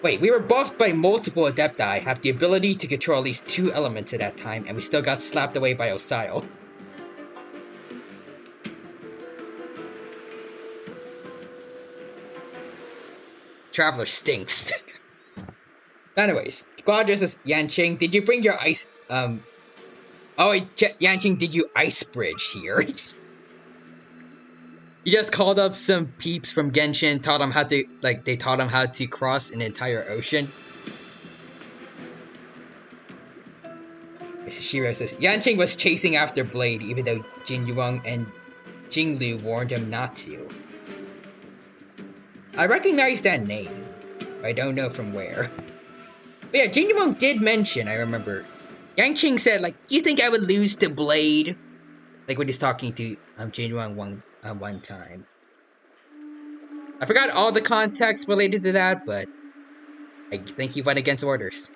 Wait, we were buffed by multiple Adepti, have the ability to control at least 2 elements at that time, and we still got slapped away by Osio. Traveler stinks. Anyways, Quadra says, Yanqing, did you bring your ice, oh wait, Yanqing, did you ice bridge here? You just called up some peeps from Genshin, taught them how to, they taught them how to cross an entire ocean. Shiro says, Yanqing was chasing after Blade, even though Jin Yuang and Jinglu warned him not to. I recognize that name, but I don't know from where. But yeah, Jin Yuang did mention, I remember, Yanqing said, do you think I would lose to Blade? Like when he's talking to Jin Yuang one time. I forgot all the context related to that, but I think he went against orders.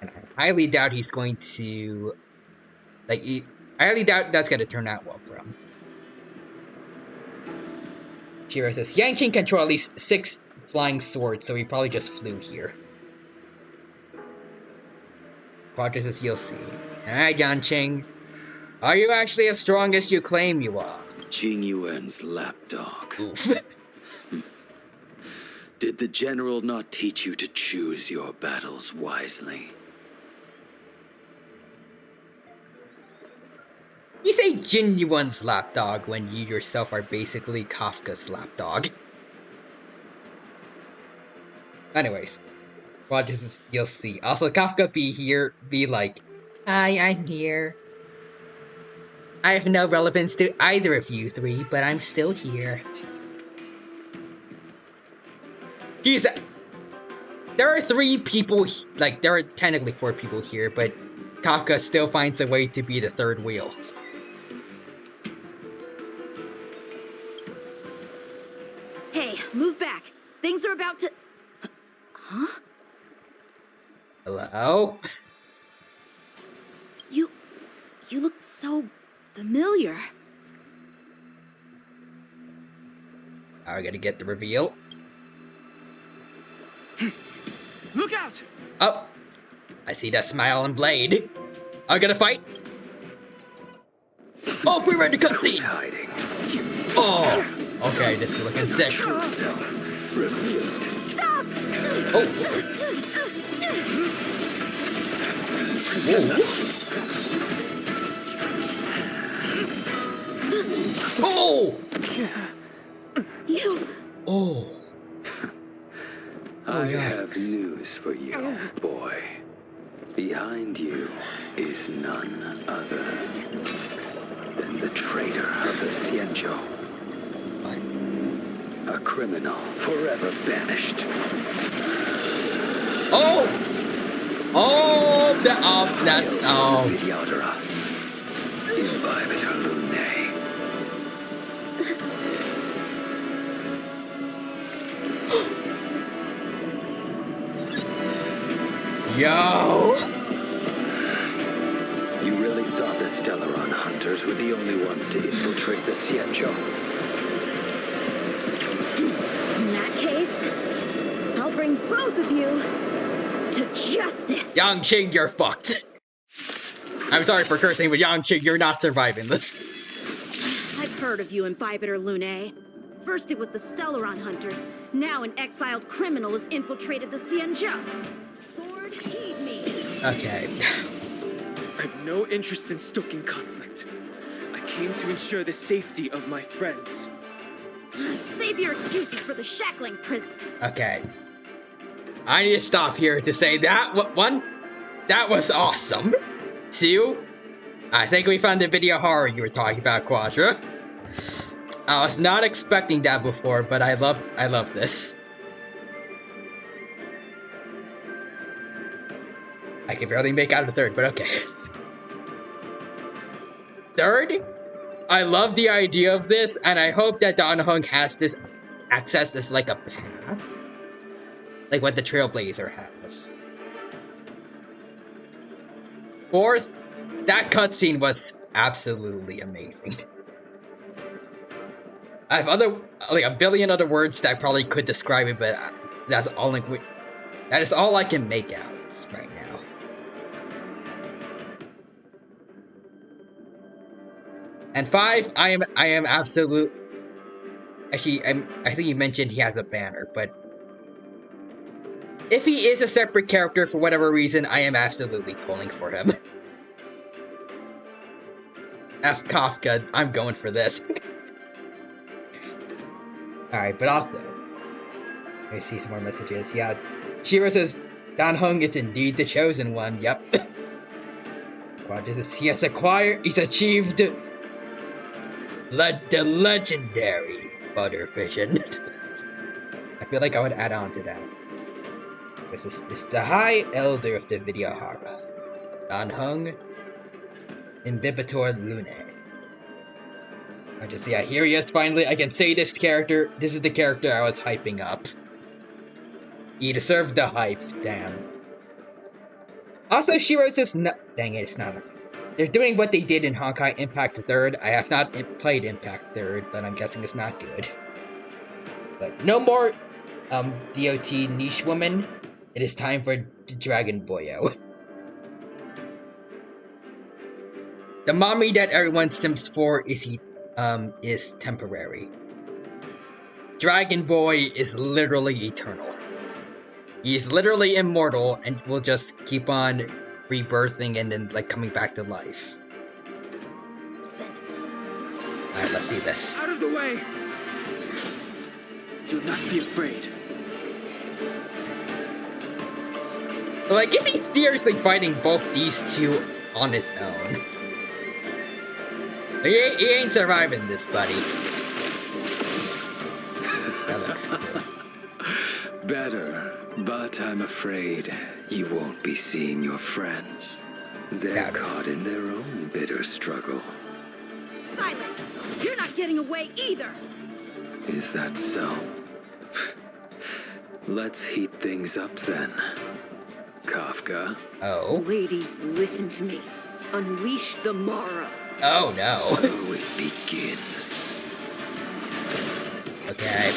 And I highly doubt he's going to... I highly doubt that's going to turn out well for him. Shiro says, Yanqing control at least 6 flying swords, so he probably just flew here. Quadra says, you'll see. Alright, Yanqing. Are you actually as strong as you claim you are? Jing Yuan's lapdog. Oof. Did the general not teach you to choose your battles wisely? You say Jin Yuan's lapdog when you yourself are basically Kafka's lapdog. Anyways, Rogers, you'll see. Also, Kafka be like, hi, I'm here. I have no relevance to either of you 3, but I'm still here. Jeez, there are 3 people, there are technically 4 people here, but Kafka still finds a way to be the 3rd wheel. Hey, move back. Things are about to... Huh? Hello? You look so familiar. Are we gonna get the reveal? Look out! Oh! I see that smile on Blade. Are we gonna fight? Oh, we're ready to cutscene! Oh! Okay, this is looking sick. Oh! Oh! You... Oh. I have news for you, boy. Behind you is none other than the traitor of the Xianzhou. A criminal forever banished. Oh! Oh! That's... Oh. Videodora. Imbibitor Lunae. Yo! You really thought the Stellaron hunters were the only ones to infiltrate the Xianzhou? In that case, I'll bring both of you to justice. Yanqing, you're fucked. I'm sorry for cursing, but Yanqing, you're not surviving this. I've heard of you, Imbibitor Lunae. First it was the Stellaron hunters. Now an exiled criminal has infiltrated the Xianzhou. Sword, heed me. Okay. I have no interest in stoking conflict. I came to ensure the safety of my friends. Save your excuses for the shackling prison. Okay. I need to stop here to say that, one, that was awesome. 2, I think we found the video horror you were talking about, Quadra. I was not expecting that before, but I love this. I can barely make out a 3rd, but okay. 3rd, I love the idea of this, and I hope that Dan Heng has this access as like a path. Like what the Trailblazer has. Fourth, that cutscene was absolutely amazing. I have like a billion other words that I probably could describe it, but that is all I can make out right now. And 5, I am absolute. Actually, I think you mentioned he has a banner, but if he is a separate character for whatever reason, I am absolutely pulling for him. F Kafka, I'm going for this. Alright, but also, let me see some more messages. Yeah, Shiro says, Dan Heng is indeed the chosen one. Yep. He's achieved the legendary butter vision. I feel like I would add on to that. This is the High Elder of the Videohara, Dan Heng Imbibitor Lune. Yeah, here he is finally. I can say this is the character I was hyping up. He deserved the hype, damn. Also, Shiro says, no, dang it, it's not. They're doing what they did in Honkai Impact 3rd. I have not played Impact 3rd, but I'm guessing it's not good. But no more DOT niche woman. It is time for Dragon Boyo. The mommy that everyone simps for is temporary. Dragon Boy is literally eternal. He's literally immortal and will just keep on rebirthing and then like coming back to life. Alright, let's see this. Out of the way! Do not be afraid. Like, is he seriously fighting both these two on his own? He ain't surviving this, buddy. That looks good. Better, but I'm afraid you won't be seeing your friends. They're caught in their own bitter struggle. Silence! You're not getting away either! Is that so? Let's heat things up then. Kafka. Oh? Lady, listen to me. Unleash the Mara. Oh no. So it begins. Okay.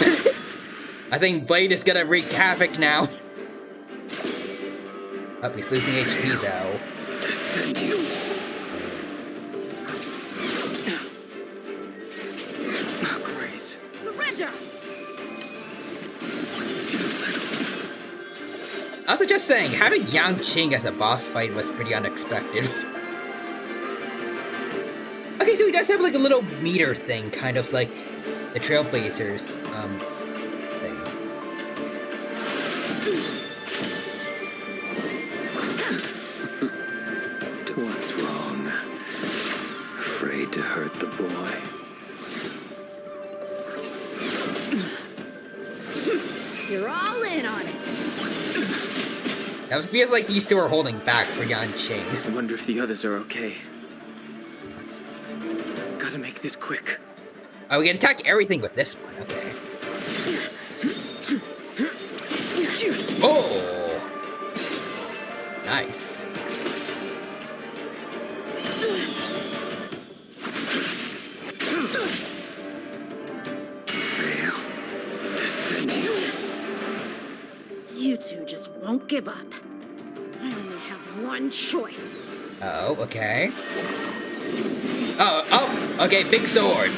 I think Blade is gonna wreak havoc now. Oh, he's losing HP though. Descend you. Grace. Surrender! Also, just saying, having Yang Qing as a boss fight was pretty unexpected. Okay, so he does have like a little meter thing, kind of like the Trailblazers thing. What's wrong? Afraid to hurt the boy? You're all in on it. That feels like these two are holding back for Yan Qing. I wonder if the others are okay. Gotta make this quick. Oh, we can attack everything with this one, okay. Oh! Nice. You two just won't give up. I only have one choice. Oh, okay. Oh, okay, big sword.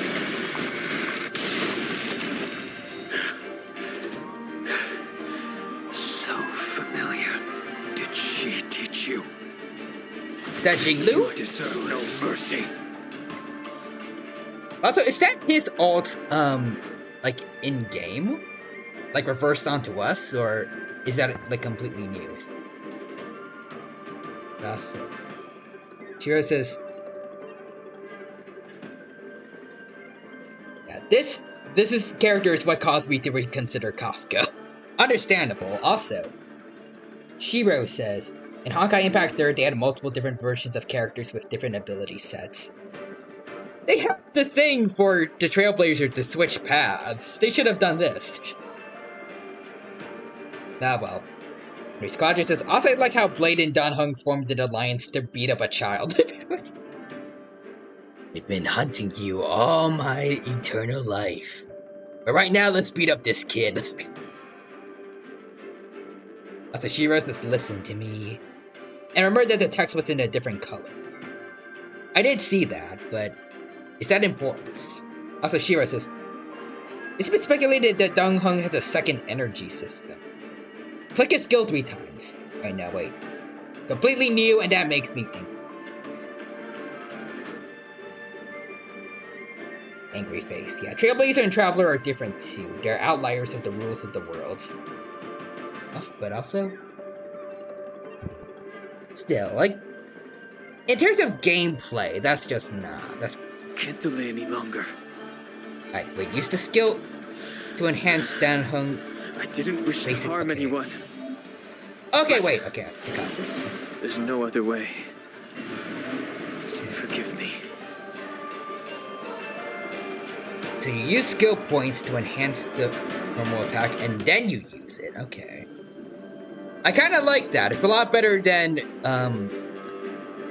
So familiar. Did she teach you? Is that Jinglu? You deserve no mercy. Also, is that his ult, like, in-game? Like, reversed onto us, or is that, like, completely new? That's... Shiro says... Yeah, this character is what caused me to reconsider Kafka. Understandable. Also, Shiro says, in Honkai Impact 3rd, they had multiple different versions of characters with different ability sets. They have the thing for the Trailblazer to switch paths. They should have done this. Ah, well. Squadron says, also I like how Blade and Dan Heng formed an alliance to beat up a child. I've been hunting you all my eternal life. But right now, let's beat up this kid. Also, Shiro says, listen to me. And remember that the text was in a different color. I did see that, but is that important? Also, Shiro says, it's been speculated that Dong Heng has a second energy system. Click his skill 3 times. Right now, wait. Completely new, and that makes me angry. Angry face. Yeah, Trailblazer and Traveler are different too. They're outliers of the rules of the world. But also... Still, like... In terms of gameplay, that's just that's... Can't delay any longer. Alright, wait, use the skill to enhance Dan Heng. I didn't wish to harm anyone. Okay, wait, okay, I got this. There's no other way. Forgive me. So you use skill points to enhance the normal attack, and then you use it. Okay. I kind of like that. It's a lot better than,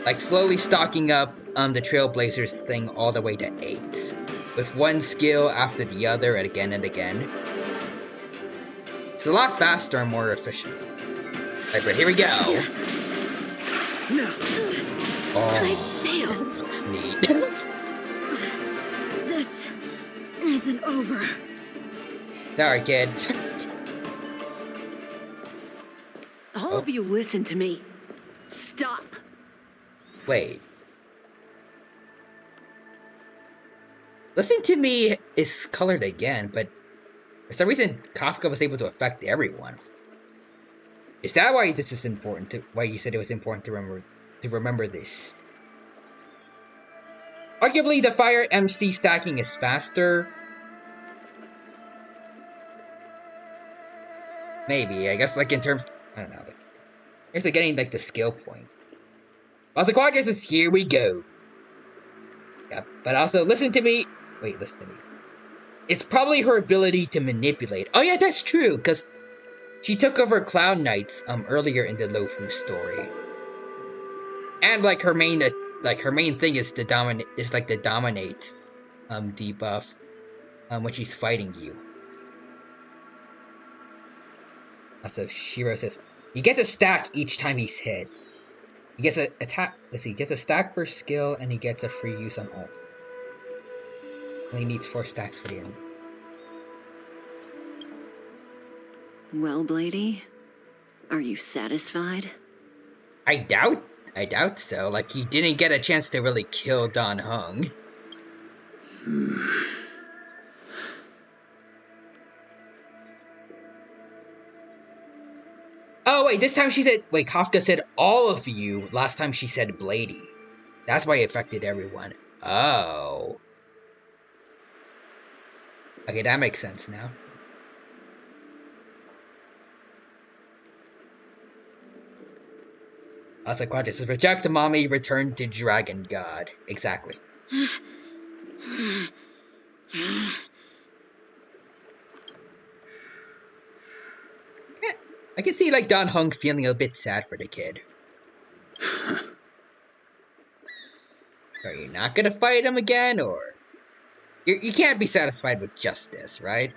like slowly stocking up the Trailblazers thing all the way to 8. With one skill after the other and again and again. It's a lot faster and more efficient. Alright, but here we go. No. Oh, failed. Looks neat. This isn't over. Sorry, kids. All of you listen to me. Stop. Wait. Listen to me is colored again, but for some reason Kafka was able to affect everyone. Is that why this is important? Why you said it was important to remember this? Arguably, the Fire MC stacking is faster. Maybe, I guess, like in terms, I don't know. Like, here's like getting like the skill point. Also, Quadras is here we go. Yeah, but also listen to me. Wait, listen to me. It's probably her ability to manipulate. Oh yeah, that's true, because she took over Cloud Knights earlier in the Lofu story. And like her main thing is to dominate debuff when she's fighting you. Also, Shiro says he gets a stack each time he's hit. He gets a attack. Let's see, he gets a stack per skill, and he gets a free use on ult. Only needs 4 stacks for the end. Well, Blady, are you satisfied? I doubt so. Like, he didn't get a chance to really kill Dan Heng. Oh, wait, this time she said... Wait, Kafka said all of you. Last time she said Blady. That's why it affected everyone. Oh. Okay, that makes sense now. Also, Quadras says, reject mommy, return to Dragon God. Exactly. I can see, like, Dan Heng feeling a bit sad for the kid. Are you not gonna fight him again, or... You can't be satisfied with just this, right?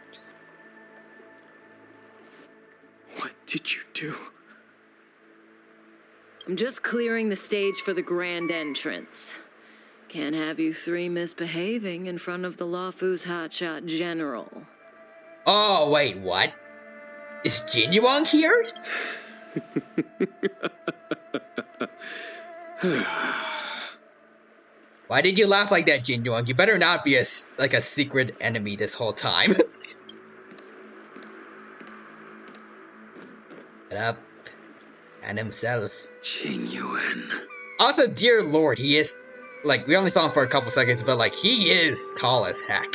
What did you do? I'm just clearing the stage for the grand entrance. Can't have you 3 misbehaving in front of the Lawfu's hotshot general. Oh, wait, what? Is Jinyuang here? Why did you laugh like that, Jinyuang? You better not be a secret enemy this whole time. Shut up. And himself. Jinyuan. Also, dear lord, he is... Like, we only saw him for a couple seconds, but, like, he is tall as heck.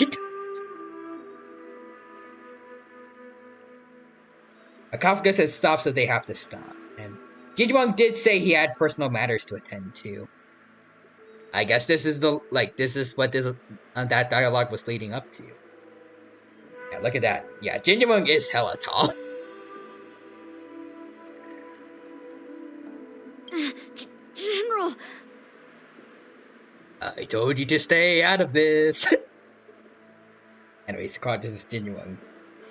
Kafka says stop, so they have to stop. And Jinyuang did say he had personal matters to attend to. I guess this is what that dialogue was leading up to. Yeah, look at that. Yeah, Jinyuang is hella tall. I told you to stay out of this. Anyways, Cloud is genuine.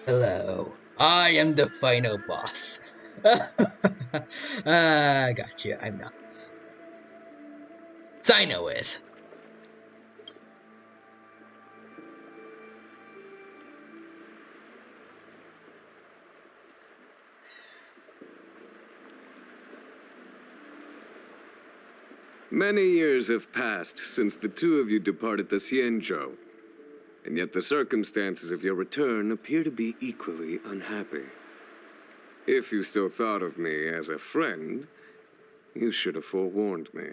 Hello, I am the final boss. Gotcha, I'm not. Sino is. Many years have passed since the two of you departed the Xianzhou, and yet the circumstances of your return appear to be equally unhappy. If you still thought of me as a friend, you should have forewarned me.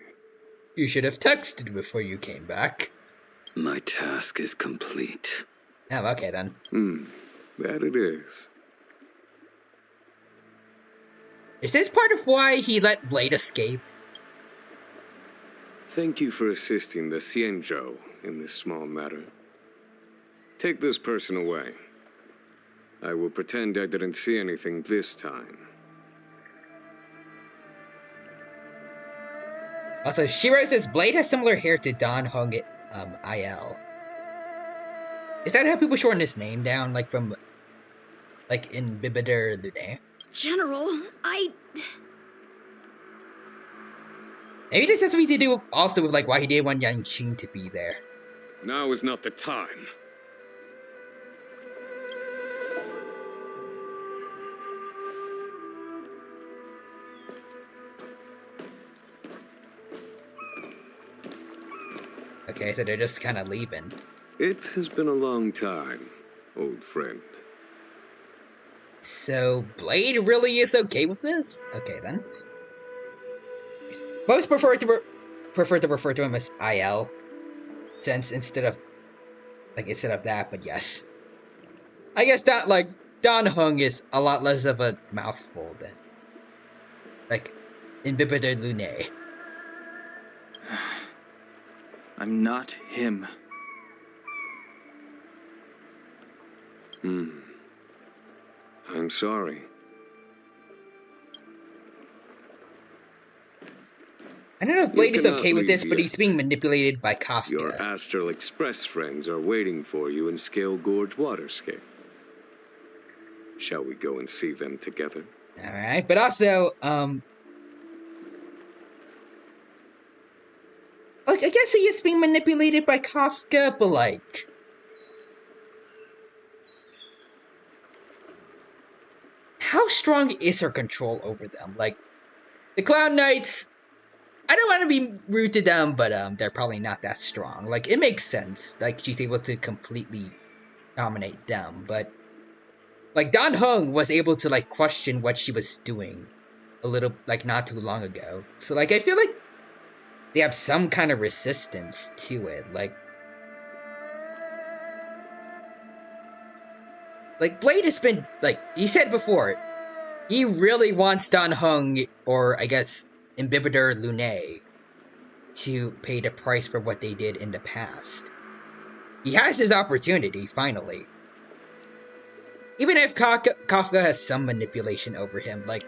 You should have texted before you came back. My task is complete. Oh, okay then. That it is. Is this part of why he let Blade escape? Thank you for assisting the Xianzhou in this small matter. Take this person away. I will pretend I didn't see anything this time. Also, Shiro says Blade has similar hair to Don Hung IL. Is that how people shorten his name down, like from, like in Bibiter Lude? General, Maybe this has something to do also with like why he didn't want Yang Qing to be there. Now is not the time. Okay, so they're just kind of leaving. It has been a long time, old friend. So Blade really is okay with this? Okay then. Most prefer to refer to him as IL, since instead of that. But yes, I guess that like Don Hung is a lot less of a mouthful than like in Bibiter Lune. I'm not him. I'm sorry. I don't know if Blade is cannot okay with this, leave but he's yet. being manipulated by Kafka. Your Astral Express friends are waiting for you in Scale Gorge Waterscape. Shall we go and see them together? Alright, but also, like, I guess he is being manipulated by Kafka, but like, how strong is her control over them? Like, the Cloud Knights, I don't want to be rude to them, but they're probably not that strong. Like, it makes sense. Like, she's able to completely dominate them, but like Don Hung was able to like question what she was doing a little, like, not too long ago. So like, I feel like they have some kind of resistance to it. Like Blade has been, like, he said before, he really wants Don Hung, or I guess Imbibitor Lune, to pay the price for what they did in the past. He has his opportunity, finally. Even if Kafka has some manipulation over him, like,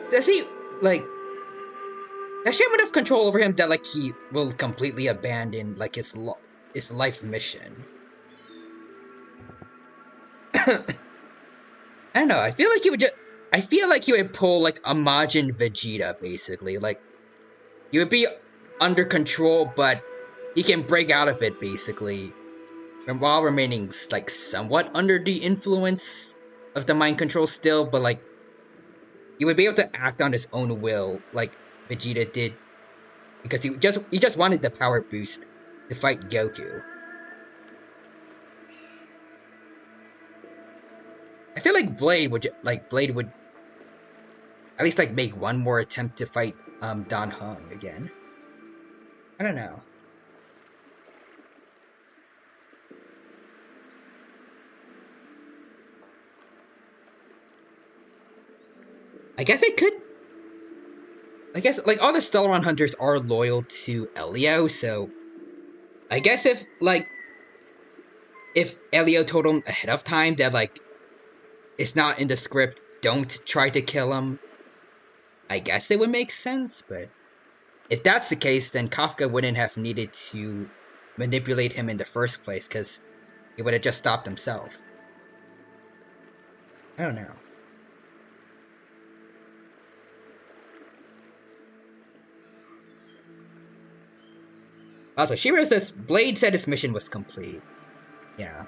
does he have enough control over him that, like, he will completely abandon, like, his life mission? I don't know, I feel like he would pull, like, a Majin Vegeta, basically. Like, he would be under control, but he can break out of it, basically, while remaining, like, somewhat under the influence of the mind control still, but, like, he would be able to act on his own will, like Vegeta did, because he just wanted the power boost to fight Goku. I feel like Blade would at least, like, make one more attempt to fight Don Hung again. I don't know. I guess like all the Stellaron hunters are loyal to Elio, so I guess if Elio told him ahead of time that, like, it's not in the script, don't try to kill him, I guess it would make sense, but if that's the case, then Kafka wouldn't have needed to manipulate him in the first place, because he would have just stopped himself. I don't know. Also, Shiro says Blade said his mission was complete. Yeah.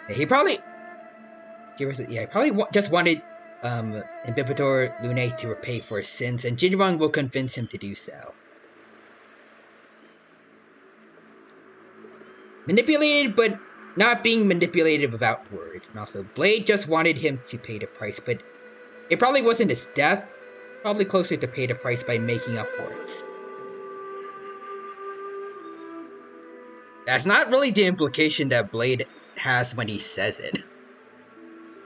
He probably... Shiro said, yeah, he probably just wanted Imbibitor Lune to repay for his sins, and Jinron will convince him to do so. Manipulated, but not being manipulated without words. And also, Blade just wanted him to pay the price, but it probably wasn't his death. Probably closer to pay the price by making up words. That's not really the implication that Blade has when he says it.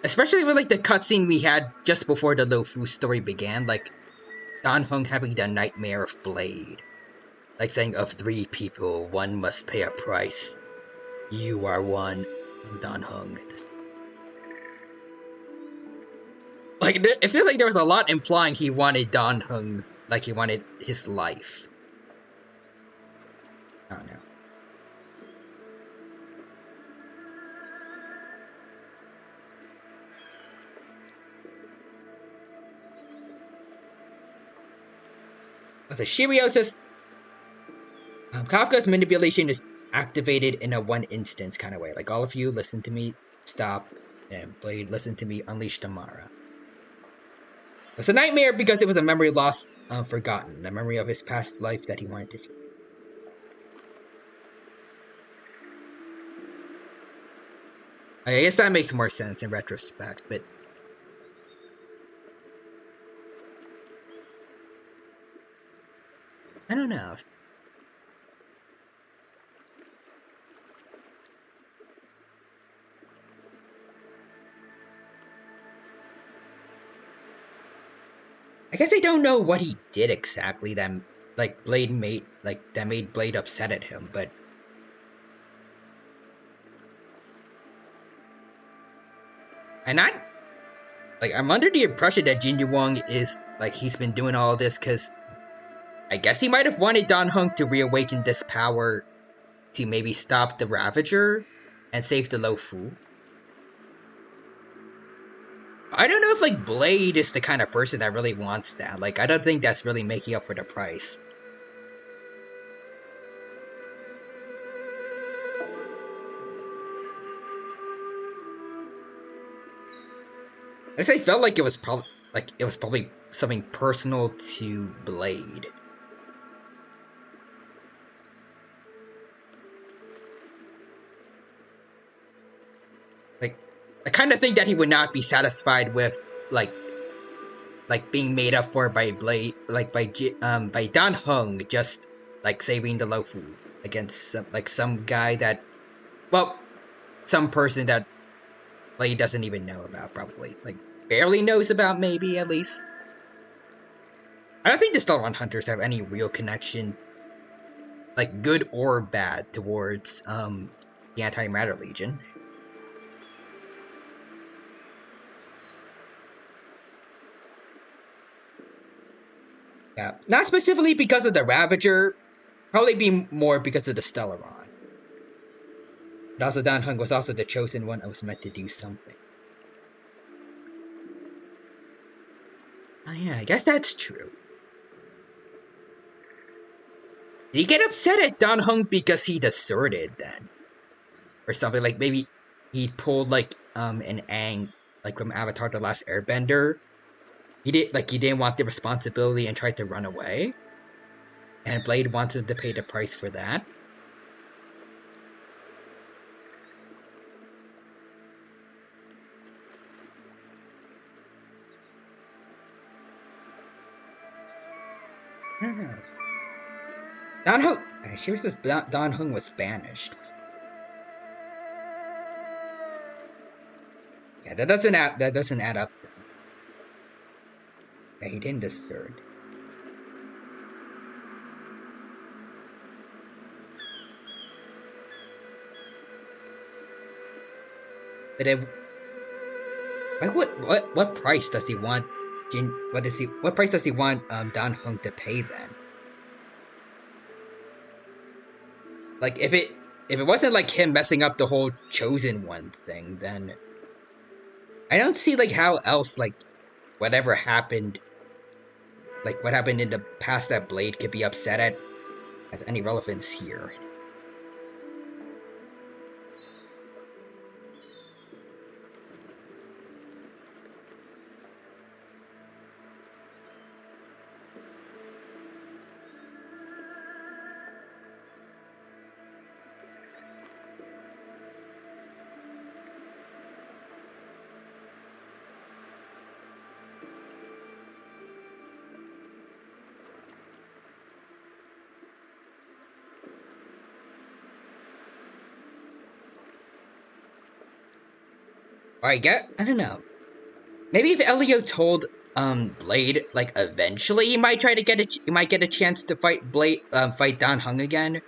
Especially with like the cutscene we had just before the Lofu story began, like Dan Heng having the nightmare of Blade. Like saying, of 3 people, 1 must pay a price. You are one, Dan Heng. Like, it feels like there was a lot implying he wanted Dan Heng's, like he wanted his life. I don't know. So Shiryo says, Kafka's manipulation is activated in a one instance kind of way. Like, all of you, listen to me, stop, and Blade, listen to me, unleash Tamara. It's a nightmare because it was a memory lost, forgotten, a memory of his past life that he wanted to. I guess that makes more sense in retrospect, but I don't know. I guess I don't know what he did exactly that, like, that made Blade upset at him, but I'm under the impression that Jin Yuang is, like, he's been doing all this because I guess he might have wanted Dan Heng to reawaken this power to maybe stop the Ravager and save the Lofu. I don't know if, like, Blade is the kind of person that really wants that. Like, I don't think that's really making up for the price. I guess I felt like it was probably something personal to Blade. Like, I kind of think that he would not be satisfied with like being made up for by Blade, like by Dan Heng just like saving the Lofu against some guy that, well, some person that Blade doesn't even know about, probably like barely knows about, maybe at least. I don't think the Stellaron Hunters have any real connection, like good or bad, towards the Antimatter Legion. Yeah, not specifically because of the Ravager, probably be more because of the Stellaron. But also, Dan Heng was also the chosen one that was meant to do something. Oh yeah, I guess that's true. Did he get upset at Dan Heng because he deserted then? Or something, like maybe he pulled like an Aang, like from Avatar The Last Airbender. He didn't want the responsibility and tried to run away. And Blade wants him to pay the price for that. I don't know. Dan Heng. She says Dan Heng was banished. Yeah, that doesn't add up. Then. Yeah, he didn't desert. But then, like, what price does he want what price does he want Dan Heng to pay then? Like if it wasn't like him messing up the whole Chosen One thing, then I don't see like how else like whatever happened, like what happened in the past that Blade could be upset at has any relevance here. I don't know. Maybe if Elio told Blade like eventually he might get a chance to fight Dan Heng again.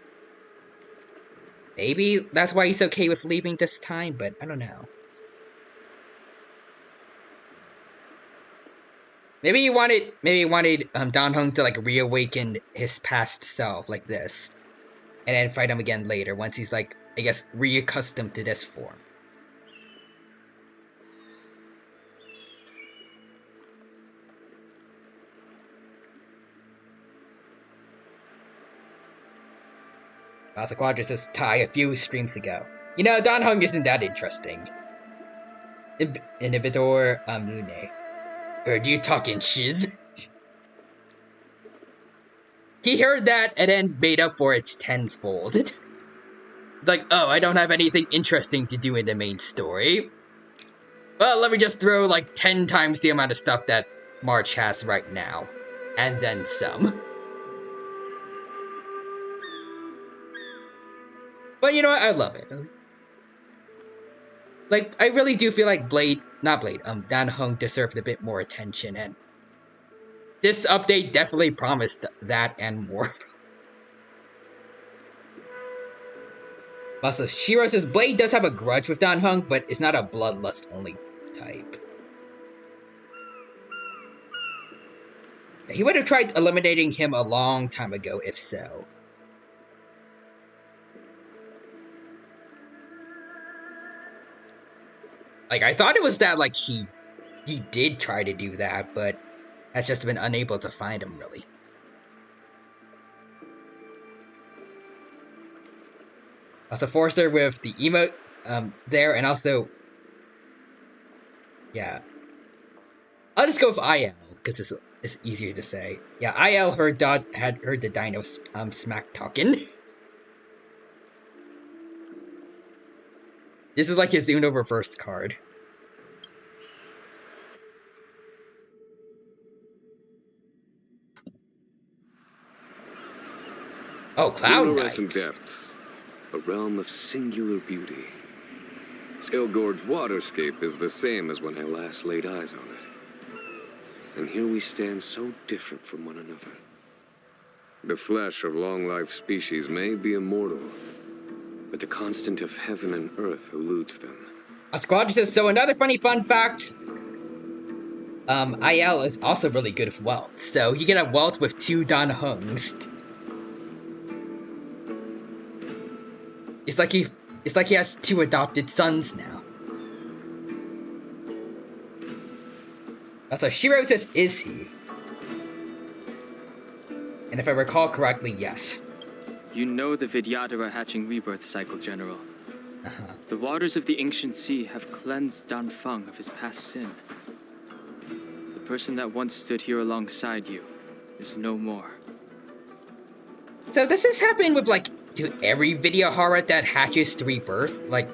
Maybe that's why he's okay with leaving this time, but I don't know. Maybe he wanted Dan Heng to like reawaken his past self like this, and then fight him again later once he's like, I guess, reaccustomed to this form. Quadra says Ty a few streams ago. You know, Dan Heng isn't that interesting. Inhibitor Lune. Heard you talking shiz. He heard that and then made up for it tenfold. It's like, oh, I don't have anything interesting to do in the main story. Well, let me just throw like 10 times the amount of stuff that March has right now. And then some. But you know what? I love it. Like, I really do feel like Dan Heng deserved a bit more attention, and this update definitely promised that and more. Also, Shiro says Blade does have a grudge with Dan Heng, but it's not a bloodlust only type. He would have tried eliminating him a long time ago, if so. Like, I thought it was that, like, he did try to do that, but has just been unable to find him, really. Also, Forrester with the emote there, and also... Yeah. I'll just go with IL, because it's easier to say. Yeah, IL had heard the dino smack talking. This is like his Uno reverse card. Oh, Cloud Luminescent Knights. depths, a realm of singular beauty. Skelgord's waterscape is the same as when I last laid eyes on it. And here we stand so different from one another. The flesh of long-life species may be immortal, but the constant of heaven and earth eludes them. Squad says, so another funny fun fact. IL is also really good with Welt, so you get a Welt with 2 Dan Hengs. It's like he has 2 adopted sons now. Also, Shiro says, is he? And if I recall correctly, yes. You know the Vidyadhara hatching rebirth cycle, General. The waters of the ancient sea have cleansed Dan Feng of his past sin. The person that once stood here alongside you is no more. So does this happen with, like, to every Vidyadhara that hatches to rebirth? Like,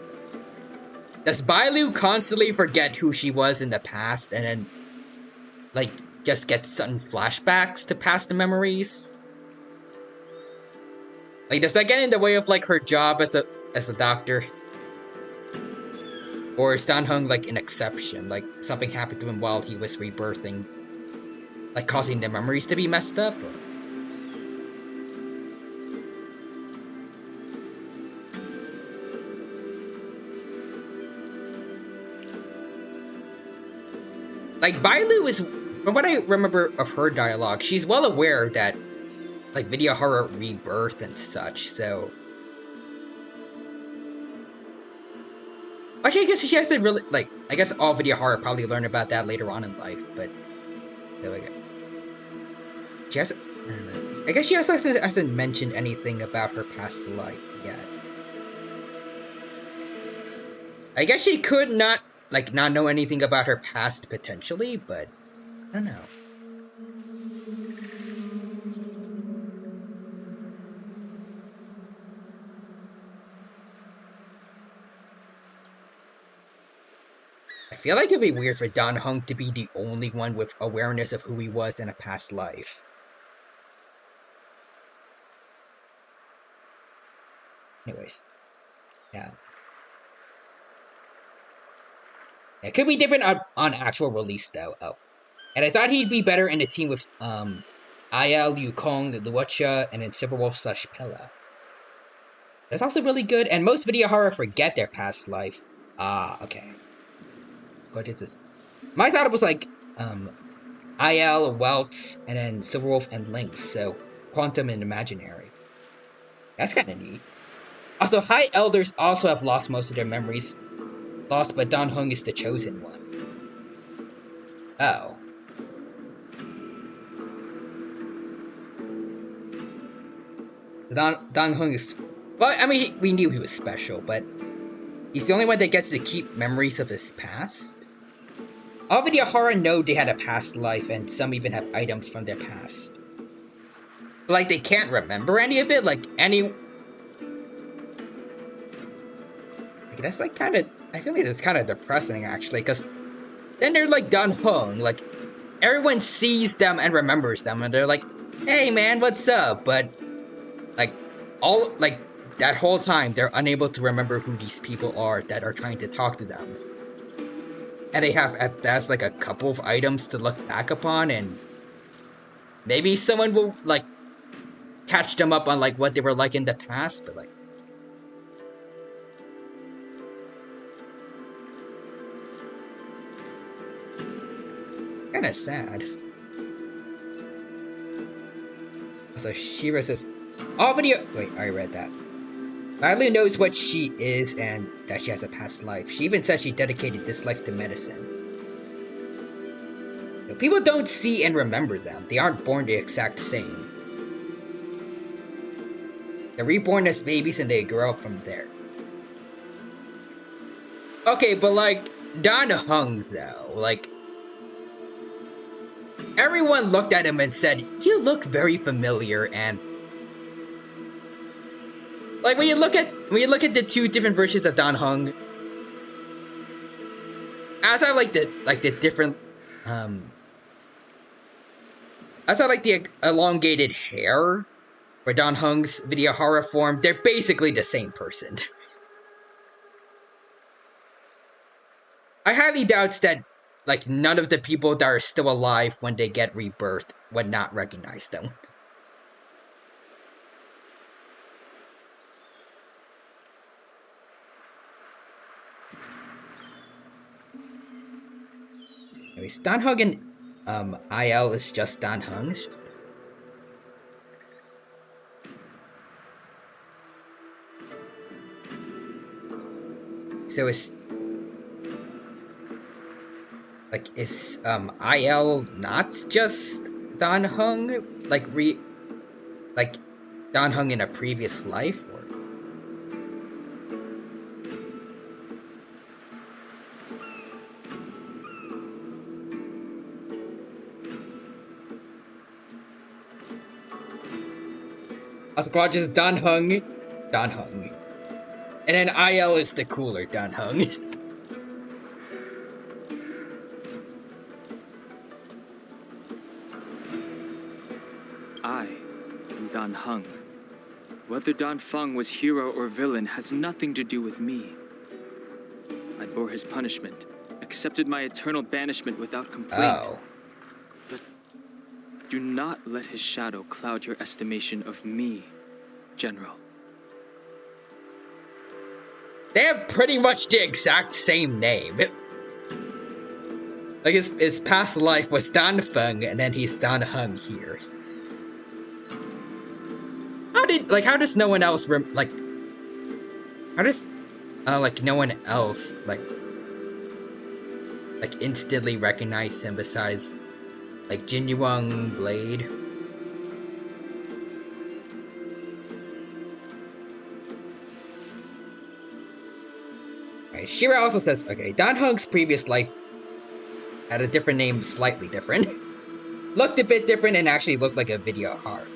does Bailu constantly forget who she was in the past and then, like, just get sudden flashbacks to past memories? Like, does that get in the way of, like, her job as a doctor? Or is Dan Heng, like, an exception? Like, something happened to him while he was rebirthing, like, causing the memories to be messed up? Or... Like, Bailu is from what I remember of her dialogue, she's well aware that, like, video horror rebirth and such, so... Actually, I guess she hasn't really, like, I guess all video horror probably learn about that later on in life, but... So, she hasn't... I guess she also hasn't mentioned anything about her past life yet. I guess she could not know anything about her past potentially, but I don't know. I feel like it'd be weird for Dan Heng to be the only one with awareness of who he was in a past life. Anyways. Yeah. It could be different on actual release though. Oh. And I thought he'd be better in a team with IL, Yukong, Luocha, and then Silverwolf / Pella. That's also really good, and most video horror forget their past life. Ah, okay. What is this? My thought it was like IL, Welts, and then Silverwolf and Lynx, so Quantum and Imaginary. That's kind of neat. Also, High Elders also have lost most of their memories. Lost, but Dan Heng is the chosen one. Oh. Dan Heng is... Well, I mean, we knew he was special, but he's the only one that gets to keep memories of his past. All video horror know they had a past life, and some even have items from their past. But, like, they can't remember any of it, like, any... Like, that's, like, kind of... I feel like that's kind of depressing, actually, because then they're, like, Dan Heng, like, everyone sees them and remembers them, and they're like, hey, man, what's up? But, like, all, like, that whole time, they're unable to remember who these people are that are trying to talk to them. And they have, at best, like, a couple of items to look back upon, and maybe someone will, like, catch them up on, like, what they were like in the past, but, like... Kinda sad. So Shira says, all video... Wait, I read that. Madeline knows what she is and that she has a past life. She even says she dedicated this life to medicine. So people don't see and remember them. They aren't born the exact same. They're reborn as babies and they grow up from there. Okay, but like, Dan Heng though, like... Everyone looked at him and said, you look very familiar, and... Like, when you look at the two different versions of Dan Heng, outside like the different outside like the elongated hair for Dan Heng's video horror form, they're basically the same person. I highly doubt that like none of the people that are still alive when they get rebirthed would not recognize them. Anyways, Dan Heng and IL is just Dan Heng. It's just... So is like is IL not just Dan Heng? Like Dan Heng in a previous life? Or... Asquatch is Dan Heng. And then IL is the cooler Dan Heng. I am Dan Heng. Whether Dan Feng was hero or villain has nothing to do with me. I bore his punishment, accepted my eternal banishment without complaint. Oh. But do not let his shadow cloud your estimation of me, General. They have pretty much the exact same name. Like his past life was Dan Feng, and then he's Dan Heng here. How does no one else how does no one else instantly recognize him besides Jin Yuang Blade? Alright, Shira also says, okay, Dan Heng's previous life had a different name, slightly different. Looked a bit different and actually looked like a video horror.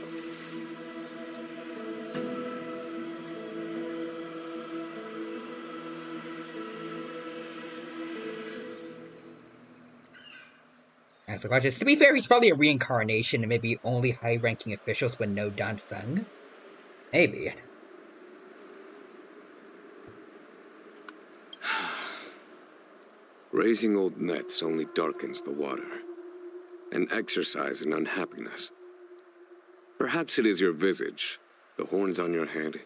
As the question is, to be fair, he's probably a reincarnation and maybe only high-ranking officials would know Dan Feng. Maybe. Raising old nets only darkens the water, an exercise in unhappiness. Perhaps it is your visage, the horns on your head,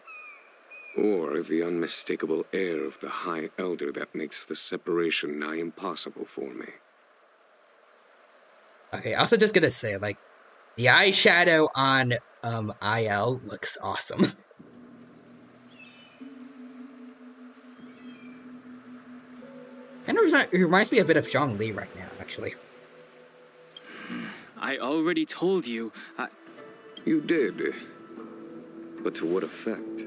or the unmistakable air of the High Elder that makes the separation nigh impossible for me. Okay, also just gonna say, the eyeshadow on IL looks awesome. Kind of it reminds me a bit of Zhongli right now, actually. I already told you. You did. But to what effect?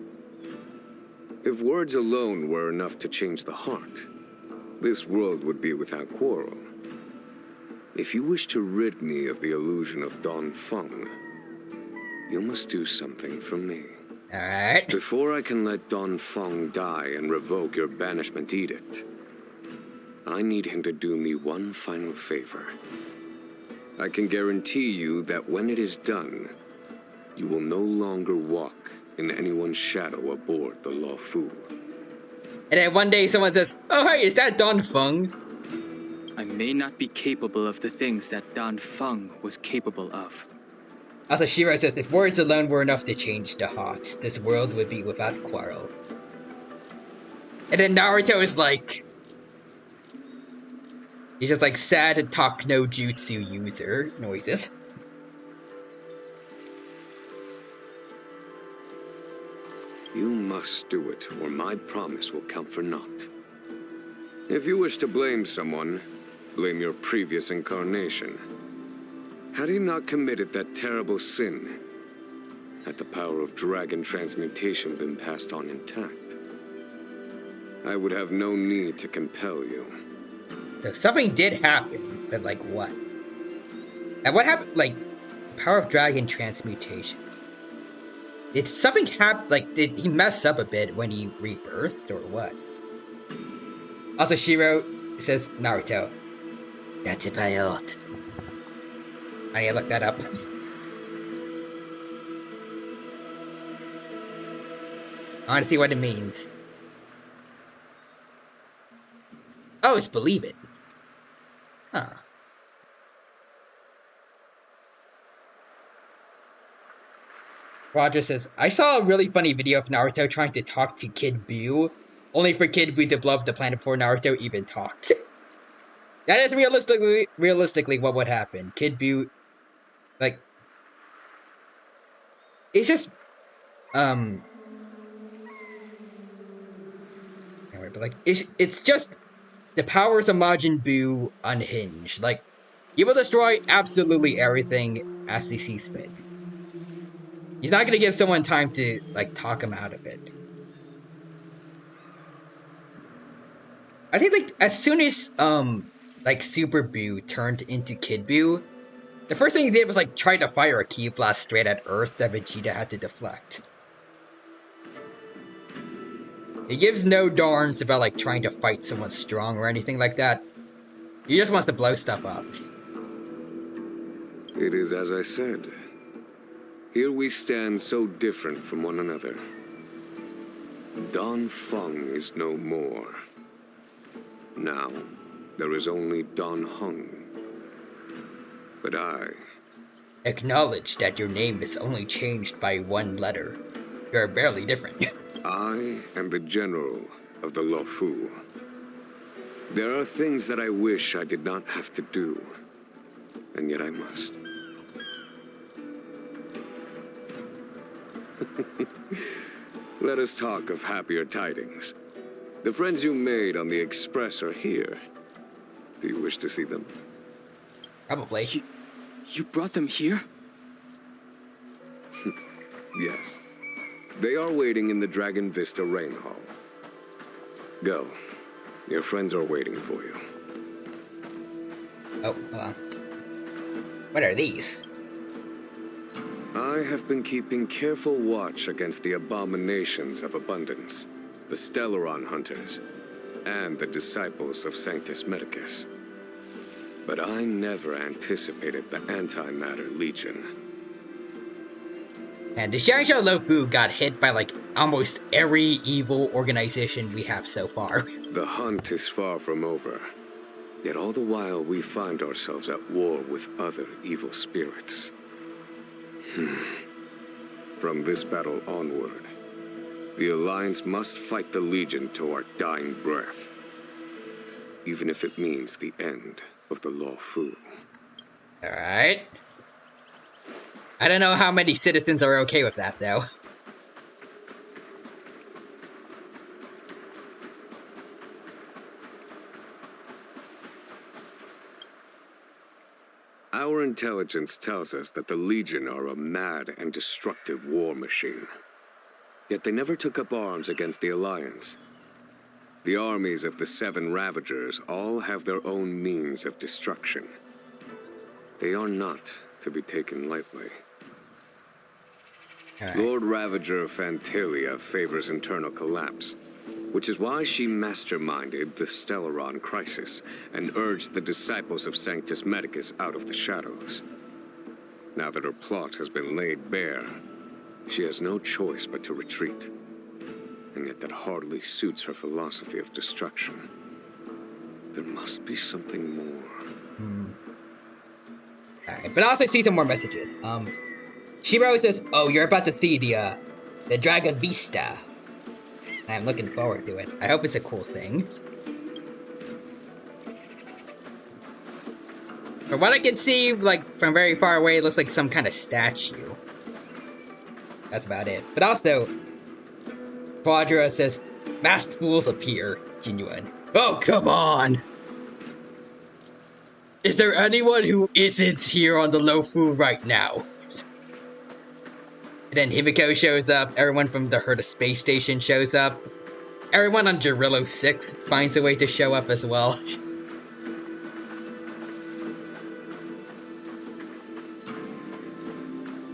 If words alone were enough to change the heart, this world would be without quarrel. If you wish to rid me of the illusion of Don Feng, you must do something for me. Alright. Before I can let Don Feng die and revoke your banishment edict, I need him to do me one final favor. I can guarantee you that when it is done, you will no longer walk in anyone's shadow aboard the Lo Fu. And then one day someone says, "Oh hey, is that Don Feng?" I may not be capable of the things that Dan Feng was capable of. Also, Shira says, if words alone were enough to change the hearts, this world would be without quarrel. And then Naruto is like... He's just sad talk no jutsu user noises. You must do it, or my promise will count for naught. If you wish to blame someone, blame your previous incarnation. Had he not committed that terrible sin, had the power of dragon transmutation been passed on intact, I would have no need to compel you. So something did happen, but what? And what happened, power of dragon transmutation? Did something happen, did he mess up a bit when he rebirthed, or what? Also, Shiro says, Naruto, that's about. I need to look that up. I want to see what it means. Oh, it's believe it. Huh. Roger says, I saw a really funny video of Naruto trying to talk to Kid Buu, only for Kid Buu to blow up the planet before Naruto even talked. That is realistically what would happen. Kid Buu, it's just, anyway, but it's just the powers of Majin Buu unhinged. He will destroy absolutely everything as he sees fit. He's not gonna give someone time to, talk him out of it. I think, as soon as, Super Buu turned into Kid Buu, the first thing he did was, try to fire a ki blast straight at Earth that Vegeta had to deflect. He gives no darns about, trying to fight someone strong or anything like that. He just wants to blow stuff up. It is as I said. Here we stand so different from one another. Don Feng is no more. Now, there is only Don Heng. But I... Acknowledge that your name is only changed by one letter. You are barely different. I am the general of the Lo Fu. There are things that I wish I did not have to do, and yet I must. Let us talk of happier tidings. The friends you made on the Express are here. Do you wish to see them? Probably. You brought them here? Yes. They are waiting in the Dragon Vista Rain Hall. Go. Your friends are waiting for you. Oh, hold on. What are these? I have been keeping careful watch against the abominations of abundance, the Stellaron Hunters, and the disciples of Sanctus Medicus. But I never anticipated the Antimatter Legion. And the Xianzhou Lofu got hit by like almost every evil organization we have so far. The hunt is far from over. Yet all the while we find ourselves at war with other evil spirits. From this battle onward, the Alliance must fight the Legion to our dying breath. Even if it means the end of the Law Fu. Alright. I don't know how many citizens are okay with that, though. Our intelligence tells us that the Legion are a mad and destructive war machine. Yet they never took up arms against the Alliance. The armies of the Seven Ravagers all have their own means of destruction. They are not to be taken lightly. Lord Ravager Fantilia favors internal collapse, which is why she masterminded the Stellaron crisis and urged the disciples of Sanctus Medicus out of the shadows. Now that her plot has been laid bare, she has no choice but to retreat. And yet that hardly suits her philosophy of destruction. There must be something more. Alright, but I also see some more messages. Shiro says, "Oh, you're about to see the Dragon Vista. I'm looking forward to it. I hope it's a cool thing." From what I can see, like, from very far away, it looks like some kind of statue. That's about it. But also, Quadra says, "Masked fools appear." Genuine. Oh, come on! Is there anyone who isn't here on the Lofu right now? And then Himiko shows up, everyone from the Herta space station shows up. Everyone on Gerillo 6 finds a way to show up as well.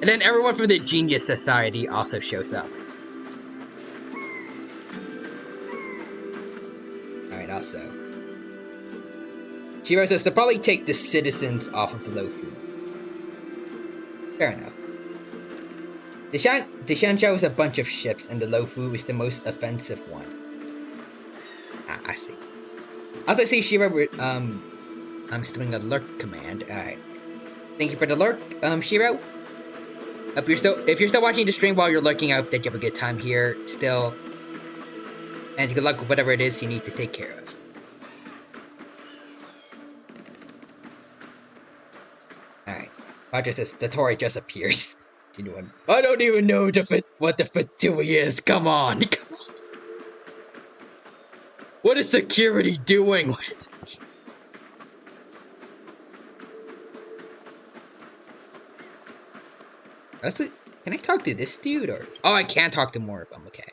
And then everyone from the Genius Society also shows up. Alright, also. Shiro says to probably take the citizens off of the Lofu. Fair enough. The Xianzhou is a bunch of ships, and the Lofu is the most offensive one. Ah, I see. Also, I see Shiro, I'm just doing a lurk command. Alright. Thank you for the lurk, Shiro. If you're still watching the stream while you're lurking, I hope that you have a good time here still. And good luck with whatever it is you need to take care of. Alright. Roger says, the Tori just appears. I don't even know what the Fatui is. Come on. Come on. What is security doing? What is it? Can I talk to this dude or? Oh, I can't talk to more of them. Okay.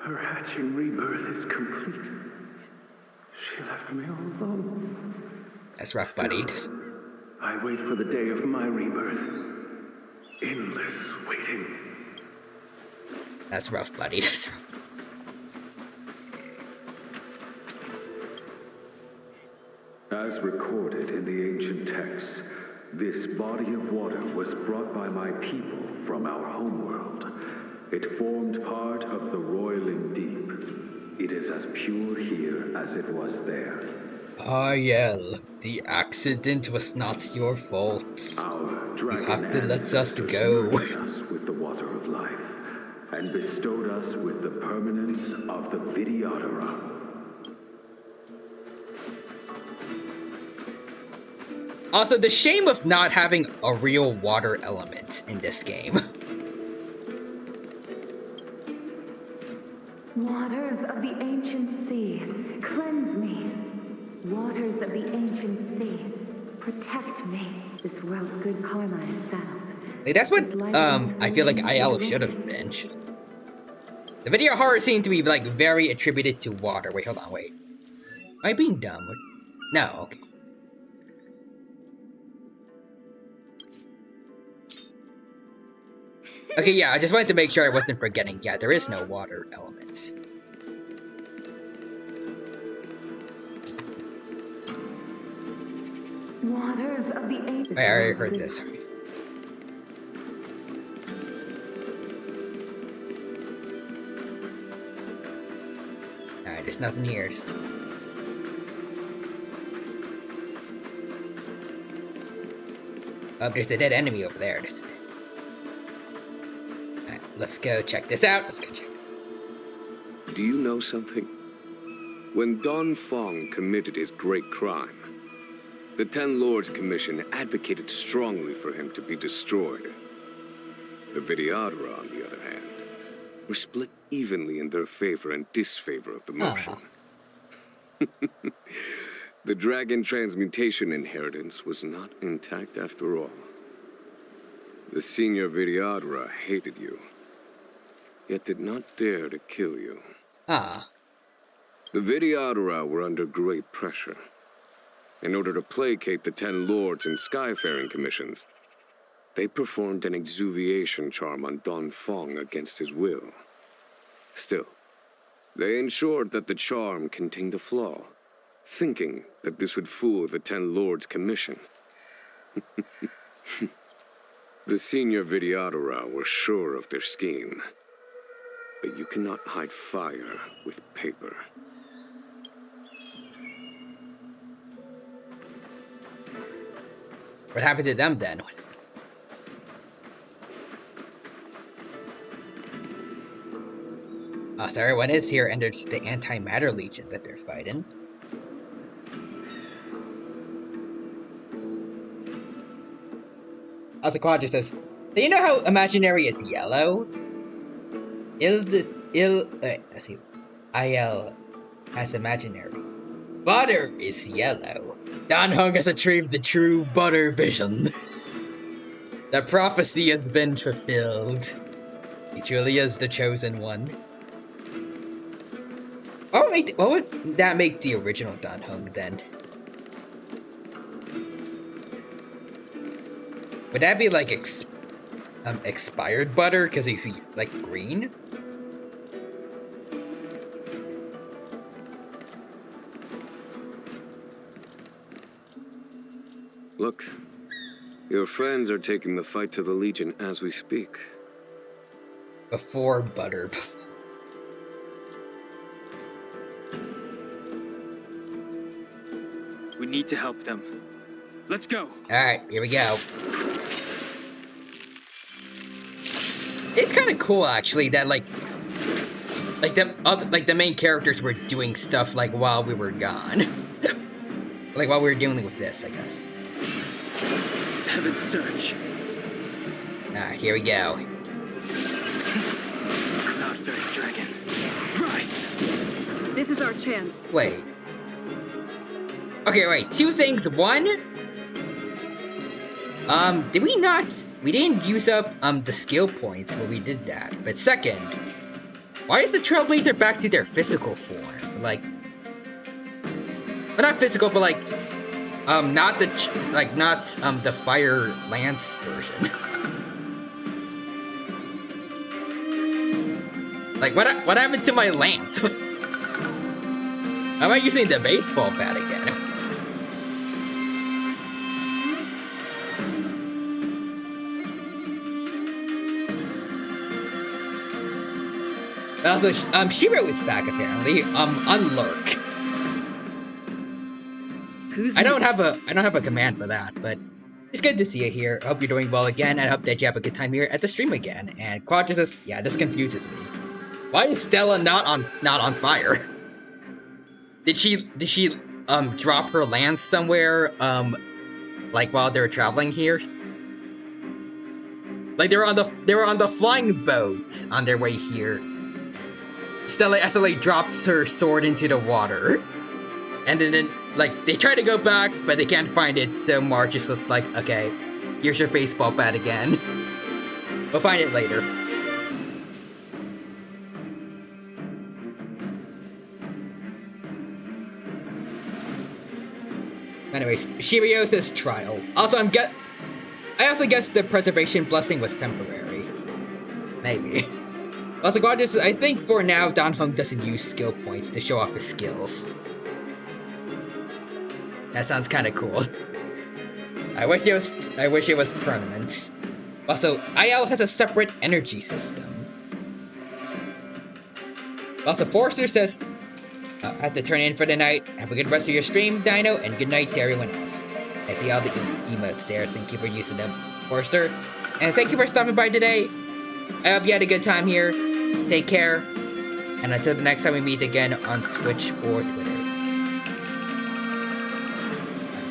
Her hatching rebirth is complete. She left me all alone. That's rough, buddy. I wait for the day of my rebirth. Endless waiting. That's rough, buddy. That's rough. As recorded in the ancient texts, this body of water was brought by my people from our homeworld. It formed part of the roiling deep. It is as pure here as it was there. Ariel, the accident was not your fault. You have to let us go. Us with the water of life, and bestowed us with the permanence of the Videodora. Also, the shame of not having a real water element in this game. Waters of the ancient sea, cleanse me. Waters of the ancient sea, protect me. This world's good karma is settled. Like, that's what I feel like IL should have been. The video horror seemed to be like very attributed to water. Wait, hold on, wait. Am I being dumb? No, okay. Okay, yeah, I just wanted to make sure I wasn't forgetting. Yeah, there is no water elements. Waters of the ancient. Wait, I already heard this. Alright, there's nothing here. Oh, there's a dead enemy over there. Alright, let's go check this out. Let's go check. Do you know something? When Don Fong committed his great crime, the Ten Lords Commission advocated strongly for him to be destroyed. The Vidyadhara, on the other hand, were split evenly in their favor and disfavor of the motion. The dragon transmutation inheritance was not intact after all. The senior Vidyadhara hated you, yet did not dare to kill you. The Vidyadhara were under great pressure. In order to placate the Ten Lords and Skyfaring Commissions, they performed an exuviation charm on Don Fong against his will. Still, they ensured that the charm contained a flaw, thinking that this would fool the Ten Lords Commission. The senior Vidyadhara were sure of their scheme. But you cannot hide fire with paper. What happened to them then? Oh, so everyone is here, and it's the Antimatter Legion that they're fighting. Also, Quadra says, do you know how imaginary is yellow? Let's see. IL has imaginary. Butter is yellow. Dan Heng has achieved the true butter vision. The prophecy has been fulfilled. He truly is the chosen one. What would that make the original Dan Heng then? Would that be like expired butter because he's like green? Look, your friends are taking the fight to the Legion as we speak. Before butter. We need to help them. Let's go. Alright, here we go. It's kind of cool actually that like the main characters were doing stuff like while we were gone. Like while we were dealing with this, I guess. Heaven's Surge. Alright, here we go. Cloudfairy Dragon. Rise! This is our chance. Wait. Okay, wait. Two things. One, did we not? We didn't use up the skill points when we did that. But second, why is the Trailblazer back to their physical form? Like, well, not physical, but like, not the Fire Lance version. Like, what happened to my lance? Am I using the baseball bat again? Also, Shiro is back apparently. On Lurk. I don't have a command for that, but it's good to see you here. I hope you're doing well again, and I hope that you have a good time here at the stream again. And Quadra says, yeah, this confuses me. Why is Stella not on fire? Did she drop her lance somewhere like while they were traveling here. Like they were on the flying boat on their way here. Stella accidentally drops her sword into the water. And then like they try to go back, but they can't find it, so Marge is just like, okay, here's your baseball bat again. We'll find it later. Anyways, Shirio's trial. Also, I also guess the preservation blessing was temporary. Maybe. Also, I think for now, Dan Heng doesn't use skill points to show off his skills. That sounds kind of cool. I wish it was permanent. Also, IL has a separate energy system. Also, Forrester says, I have to turn in for the night. Have a good rest of your stream, Dino, and good night to everyone else. I see all the emotes there. Thank you for using them, Forrester. And thank you for stopping by today. I hope you had a good time here. Take care. And until the next time we meet again on Twitch or Twitter.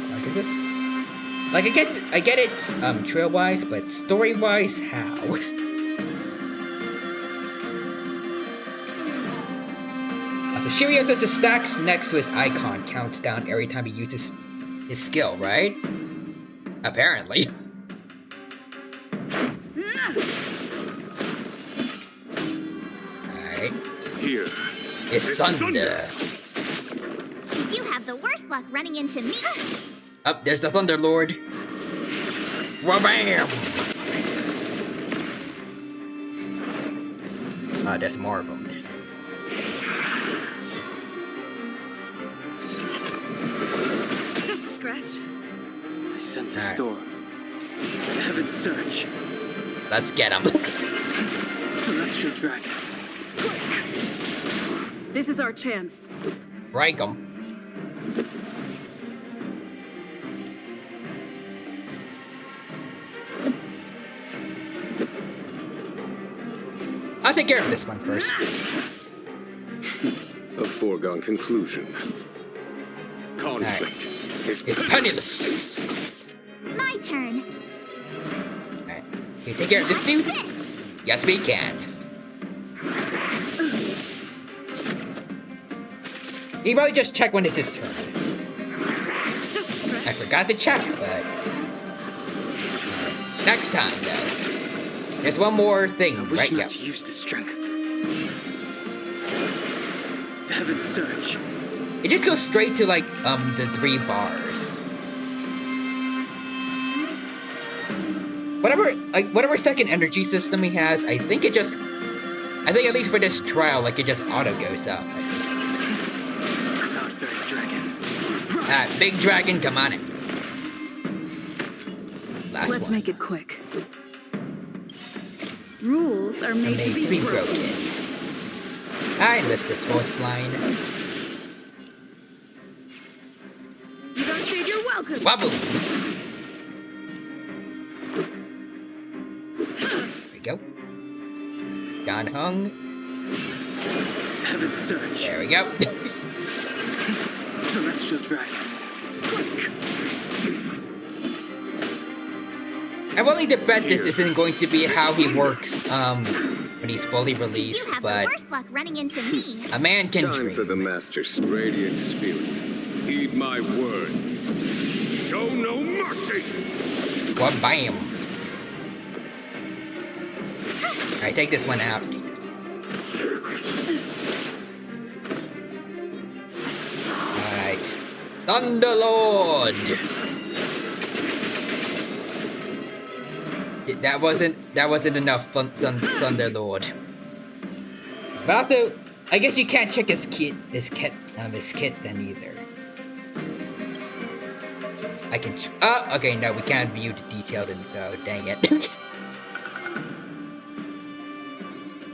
What is this? Like, I get it, trail-wise, but story-wise, how? So Shirio says the stacks next to his icon counts down every time he uses his skill, right? Apparently. Alright. Here is thunder. You have the worst luck running into me. Up, there's the Thunder Lord. Wabam! There's more of them. Just a scratch. I sense a storm. Heaven's surge. Let's get him. Celestial dragon. This is our chance. Break him. I'll take care of this one first. A foregone conclusion. Conflict is penniless. My turn. Alright. Can you take care of this dude? Yes, we can. You probably just check when it's his turn. I forgot to check, but next time though. There's one more thing, right? Yeah. To use the strength. Heaven's surge. It just goes straight to like the 3 bars. Whatever second energy system he has, I think at least for this trial, like it just auto goes up. Big dragon, come on in. Let's make it quick. Rules are made to be broken. I miss this voice line. You don't trade your welcome. Wobble. There we go. Don Hung. Heaven's surge. There we go. Celestial dragon. I'm willing to bet this isn't going to be how he works when he's fully released, You have but the worst luck running into me. a man can Time dream. for the Master's radiant spirit. Heed my word. Show no mercy. Well, bam. Alright, take this one out. Alright. Thunderlord! That wasn't enough, Thunderlord. But also, I guess you can't check his kit then either. I can. Okay, no, we can't view the detailed info. Dang it.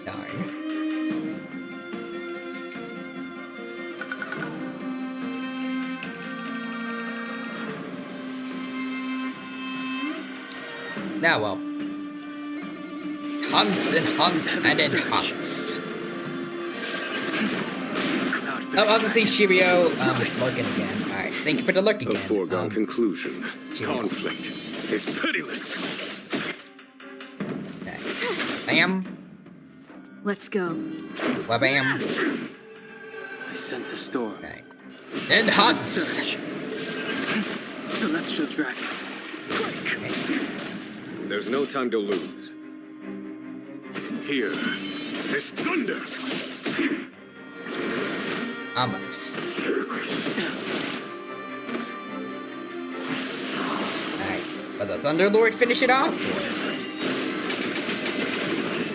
Darn. Now, well. Hunts and hunts and then hunts. Oh, I also see Shirio is smoking again. Alright. Thank you for the lurk A again. foregone conclusion. Conflict is pitiless. Bam. Let's go. Bam. I sense a storm. And huts. Search. Celestial dragon. There's no time to lose. Here is thunder. Almost. Alright. Will the Thunder Lord finish it off?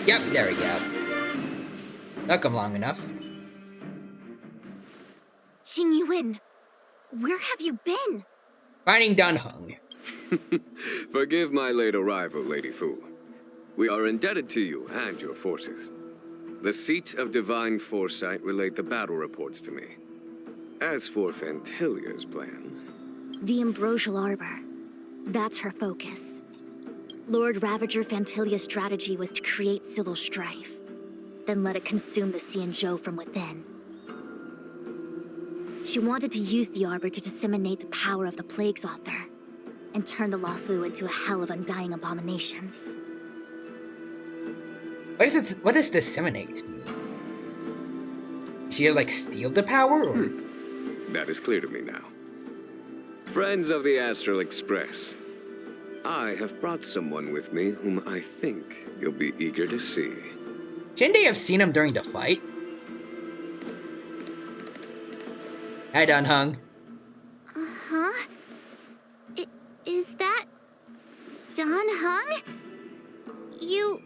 Yep, there we go. Took him long enough. Xing Yuan, where have you been? Finding Dun Hung. Forgive my late arrival, Lady Fu. We are indebted to you and your forces. The Seat of Divine Foresight relayed the battle reports to me. As for Fantilia's plan... The Ambrosial Arbor. That's her focus. Lord Ravager Fantilia's strategy was to create civil strife, then let it consume the Xianzhou from within. She wanted to use the Arbor to disseminate the power of the Plague's author, and turn the Luofu into a hell of undying abominations. What does disseminate mean? She like steal the power, or? That is clear to me now. Friends of the Astral Express, I have brought someone with me whom I think you'll be eager to see. Shouldn't they have seen him during the fight? Hi, Dun Hung. Huh? Is that... Dun Hung? You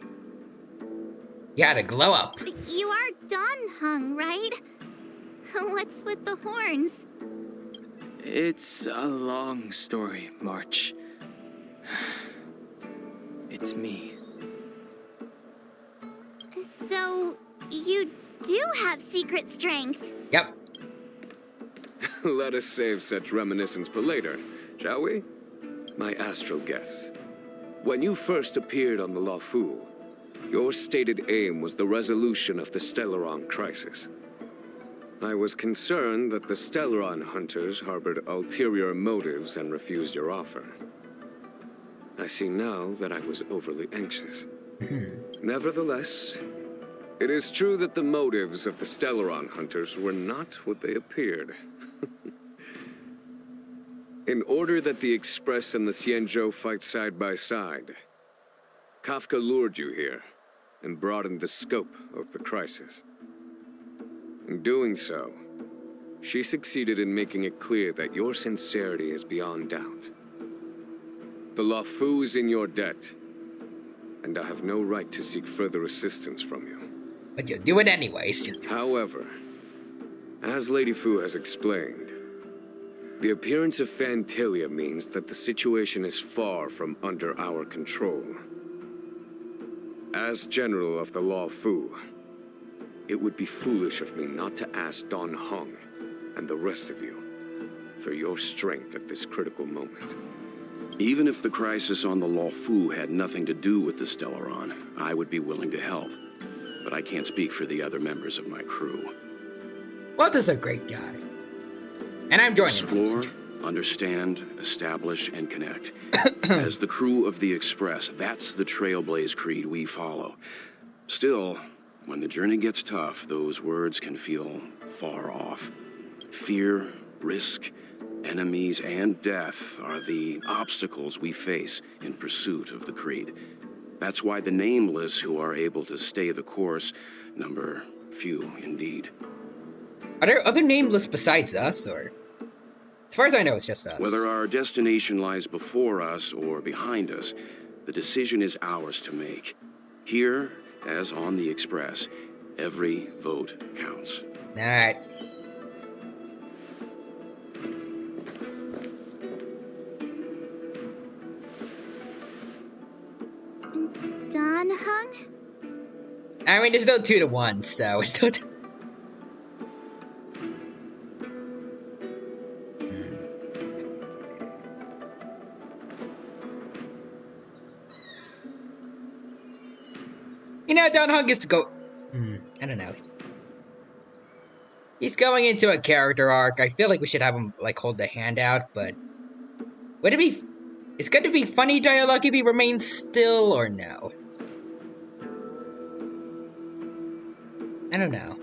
had a glow up. You are Dun Hung, right? What's with the horns? It's a long story, March. It's me. So, you do have secret strength. Yep. Let us save such reminiscence for later, shall we? My astral guests. When you first appeared on the Luofu, your stated aim was the resolution of the Stellaron crisis. I was concerned that the Stellaron hunters harbored ulterior motives and refused your offer. I see now that I was overly anxious. Nevertheless, it is true that the motives of the Stellaron hunters were not what they appeared. In order that the Express and the Xianzhou fight side by side, Kafka lured you here and broadened the scope of the crisis. In doing so, she succeeded in making it clear that your sincerity is beyond doubt. The Luofu is in your debt, and I have no right to seek further assistance from you. But you'll do it anyways. However, as Lady Fu has explained, the appearance of Fantilia means that the situation is far from under our control. As General of the Luofu, it would be foolish of me not to ask Dun Hung and the rest of you for your strength at this critical moment. Even if the crisis on the Luofu had nothing to do with the Stellaron, I would be willing to help. But I can't speak for the other members of my crew. Walt is a great guy. And I'm joining Explore, understand, establish, and connect. As the crew of the Express, that's the Trailblaze creed we follow. Still, when the journey gets tough, those words can feel far off. Fear, risk, enemies, and death are the obstacles we face in pursuit of the creed. That's why the nameless who are able to stay the course number few indeed. Are there other nameless besides us, or? As far as I know, it's just us. Whether our destination lies before us or behind us, the decision is ours to make. Here, as on the Express, every vote counts. Alright. Dun Hung? I mean, it's still 2-1, so it's still... You know, Dun Hung gets to go... I don't know. He he's going into a character arc, I feel like we should have him like hold the hand out, but would it be? It's going to be funny dialogue if he remains still or no? I don't know.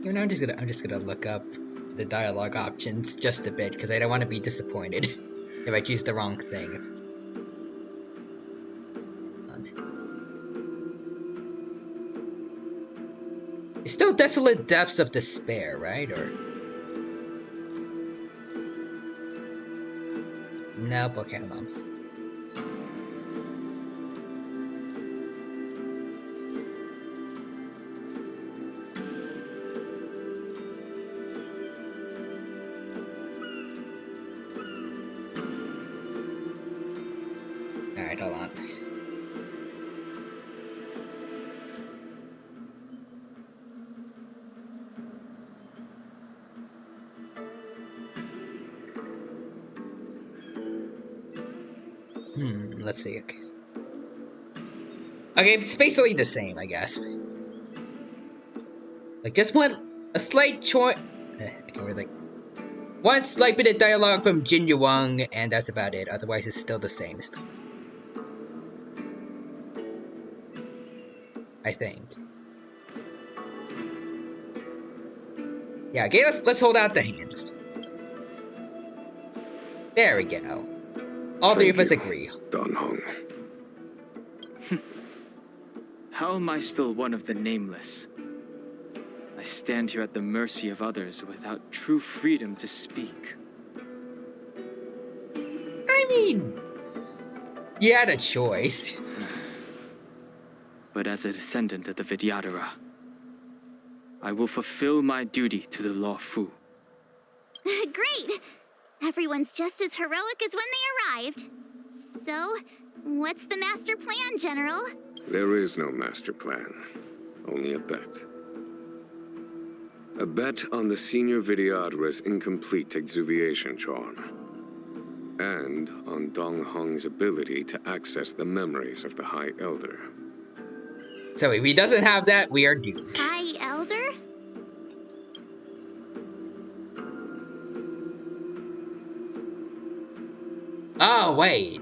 You know, I'm just gonna look up the dialogue options just a bit because I don't want to be disappointed if I choose the wrong thing. It's still Desolate Depths of Despair, right? Or nope. Okay, hold on. Alright, hold on. Let's see. Okay. Okay, it's basically the same, I guess. Like, just a slight choice. Okay, we're like. One slight bit of dialogue from Jin Yuang, and that's about it. Otherwise, it's still the same. I think. Yeah, okay, let's hold out the hands. There we go. All three of us agree. Don Hong. How am I still one of the nameless? I stand here at the mercy of others without true freedom to speak. I mean, you had a choice. But as a descendant of the Vidyadhara, I will fulfill my duty to the Law Fu. Great! Everyone's just as heroic as when they arrived. So, what's the master plan, General? There is no master plan, only a bet. A bet on the senior Vidyadhara's incomplete exuviation charm. And on Dong Hong's ability to access the memories of the High Elder. So if he doesn't have that, we are doomed. High Elder? Oh, wait.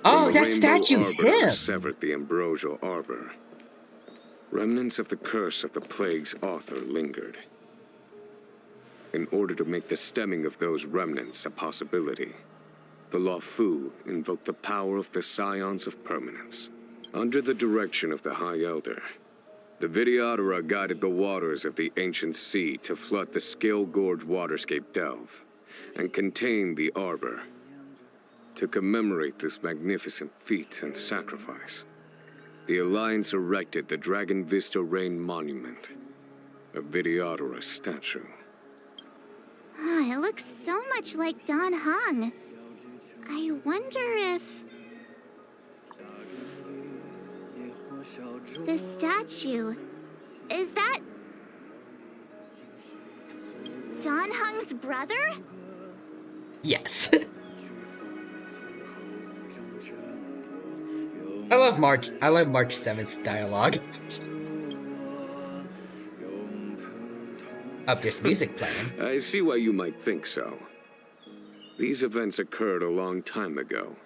Oh, that statue's him! Severed the ambrosial arbor. Remnants of the curse of the plague's author lingered. In order to make the stemming of those remnants a possibility, the Law Fu invoked the power of the Scions of Permanence. Under the direction of the High Elder, the Vidyadhara guided the waters of the ancient sea to flood the Scale Gorge waterscape delve and contain the arbor. To commemorate this magnificent feat and sacrifice, the Alliance erected the Dragon Vista Rain Monument, a Vidyadhara statue. Oh, it looks so much like Don Hong. I wonder if... the statue... is that... Don Hong's brother? Yes. I love March 7th's dialogue. Up, there's music playing. I see why you might think so. These events occurred a long time ago.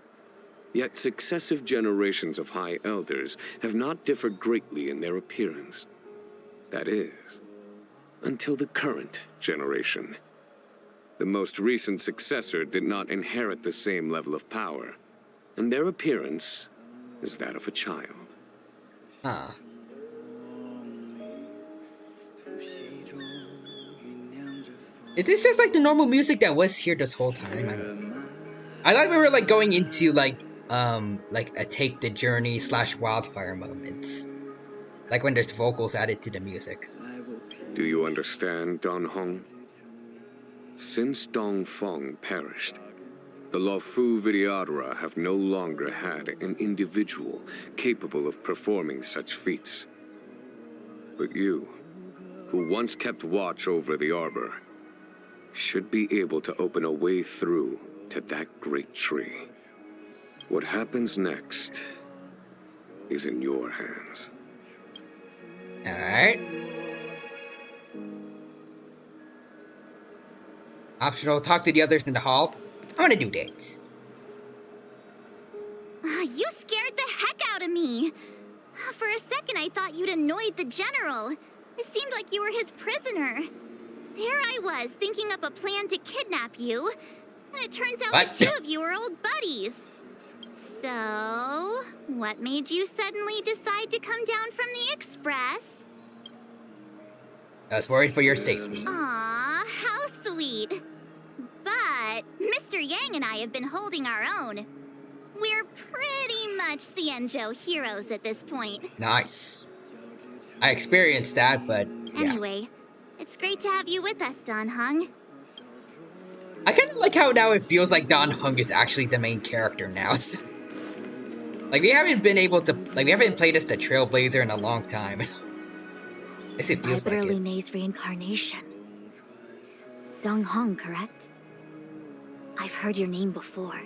Yet successive generations of High Elders have not differed greatly in their appearance. That is, until the current generation. The most recent successor did not inherit the same level of power, and their appearance is that of a child. Ah. Is this just like the normal music that was here this whole time? I thought we were like going into like a Take the Journey / Wildfire moments. Like when there's vocals added to the music. Do you understand, Don Hong? Since Dong Feng perished, the Law Fu Vidyadhara have no longer had an individual capable of performing such feats. But you, who once kept watch over the arbor, should be able to open a way through to that great tree. What happens next is in your hands. Alright. Optional, talk to the others in the hall. I'm gonna do that. You scared the heck out of me. For a second, I thought you'd annoyed the general. It seemed like you were his prisoner. There I was, thinking up a plan to kidnap you. And it turns out What? the two of you are old buddies. So, what made you suddenly decide to come down from the express? I was worried for your safety. Aw, how sweet. But Mr. Yang and I have been holding our own. We're pretty much Xianzhou heroes at this point. Nice. I experienced that, but yeah. Anyway, it's great to have you with us, Dan Heng. I kind of like how now it feels like Dan Heng is actually the main character now. Like, we haven't been able to, like, we haven't played as the Trailblazer in a long time. Guess it feels like it. Lune's reincarnation. Dong Hong, correct? I've heard your name before.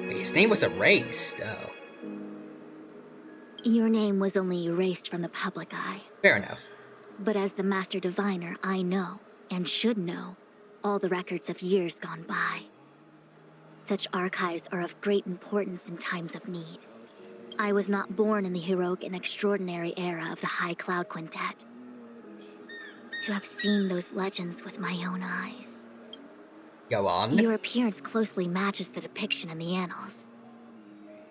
Wait, his name was erased, oh. Your name was only erased from the public eye. Fair enough. But as the Master Diviner, I know, and should know, all the records of years gone by. Such archives are of great importance in times of need. I was not born in the heroic and extraordinary era of the High Cloud Quintet. To have seen those legends with my own eyes. Go on. Your appearance closely matches the depiction in the annals.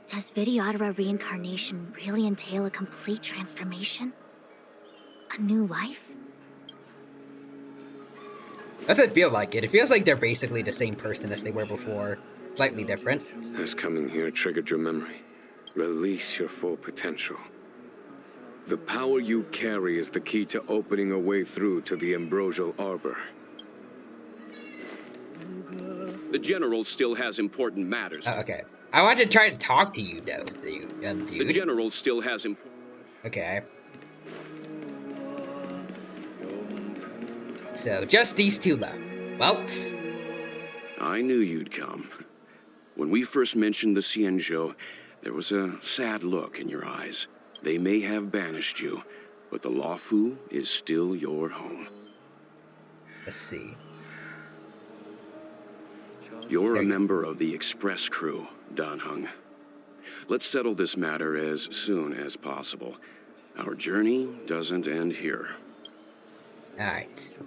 Does Videodora reincarnation really entail a complete transformation? A new life? Doesn't feel like it. It feels like they're basically the same person as they were before. Slightly different. Has coming here triggered your memory? Release your full potential. The power you carry is the key to opening a way through to the Ambrosial Arbor. The General still has important matters. Oh, okay. I wanted to try to talk to you, though, dude. The General still has Okay. So, just these two left. Welts? I knew you'd come. When we first mentioned the Xianzhou, there was a sad look in your eyes. They may have banished you, but the Luofu is still your home. Let's see. You're a member of the Express crew, Dan Heng. Let's settle this matter as soon as possible. Our journey doesn't end here. Alright.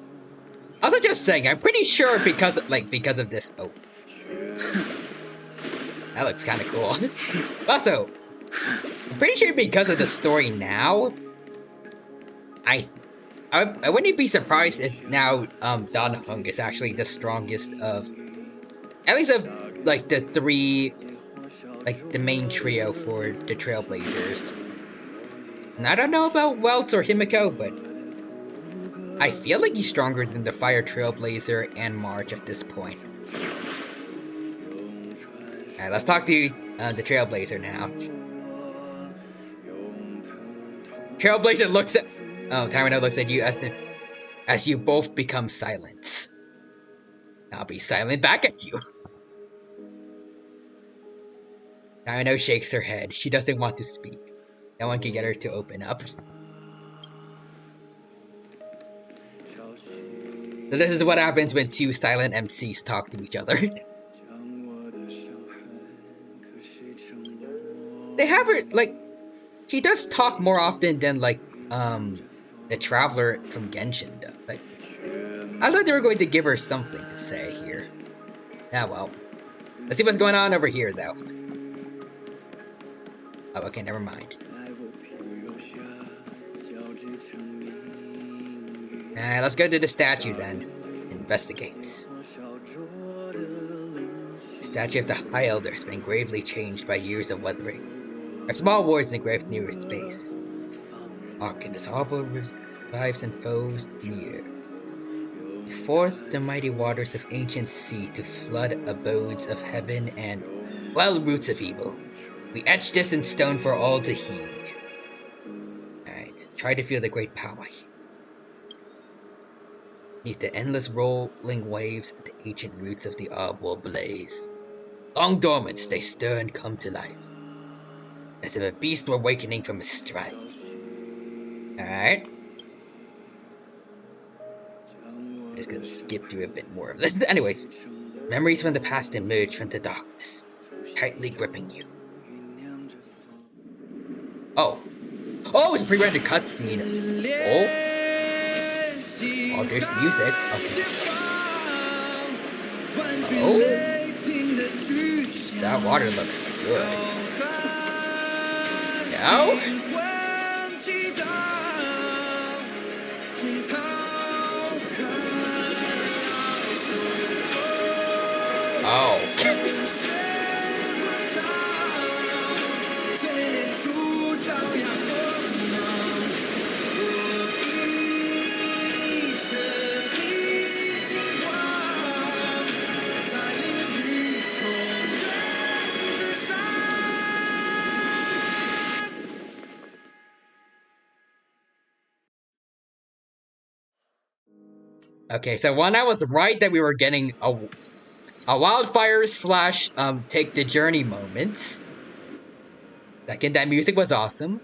Also just saying, I'm pretty sure because of this. Oh. That looks kind of cool. Also, I'm pretty sure because of the story now, I wouldn't be surprised if now Dan Heng is actually the strongest of, at least of like the three, like the main trio for the Trailblazers. And I don't know about Welts or Himiko, but I feel like he's stronger than the Fire Trailblazer and March at this point. Alright, let's talk to the Trailblazer now. Trailblazer looks at... Oh, Tamino looks at you as you both become silent. I'll be silent back at you. Tamino shakes her head. She doesn't want to speak. No one can get her to open up. So this is what happens when two silent MCs talk to each other. They have her, like, she does talk more often than, like, the Traveler from Genshin does. Like, I thought they were going to give her something to say here. Ah, well. Let's see what's going on over here, though. Oh, okay, never mind. Let's go to the statue, then. Investigate. The statue of the High Elder has been gravely changed by years of weathering. There are small wards engraved near its base. Arc in this harbor revives and foes near. Forth the mighty waters of ancient sea to flood abodes of heaven and, well, roots of evil. We etch this in stone for all to heed. Alright, try to feel the great power. Neath the endless rolling waves, the ancient roots of the orb will blaze. Long dormant, they stir and come to life. as if a beast were awakening from its strife. Alright. I'm just gonna skip through a bit more of this. Anyways, memories from the past emerge from the darkness, tightly gripping you. Oh. Oh, it's a pre-rendered cutscene. Oh. Oh, there's music. Okay. Oh. That water looks good. No? Oh. Okay, so when I was right that we were getting a wildfire slash take the journey moments. Second, that music was awesome.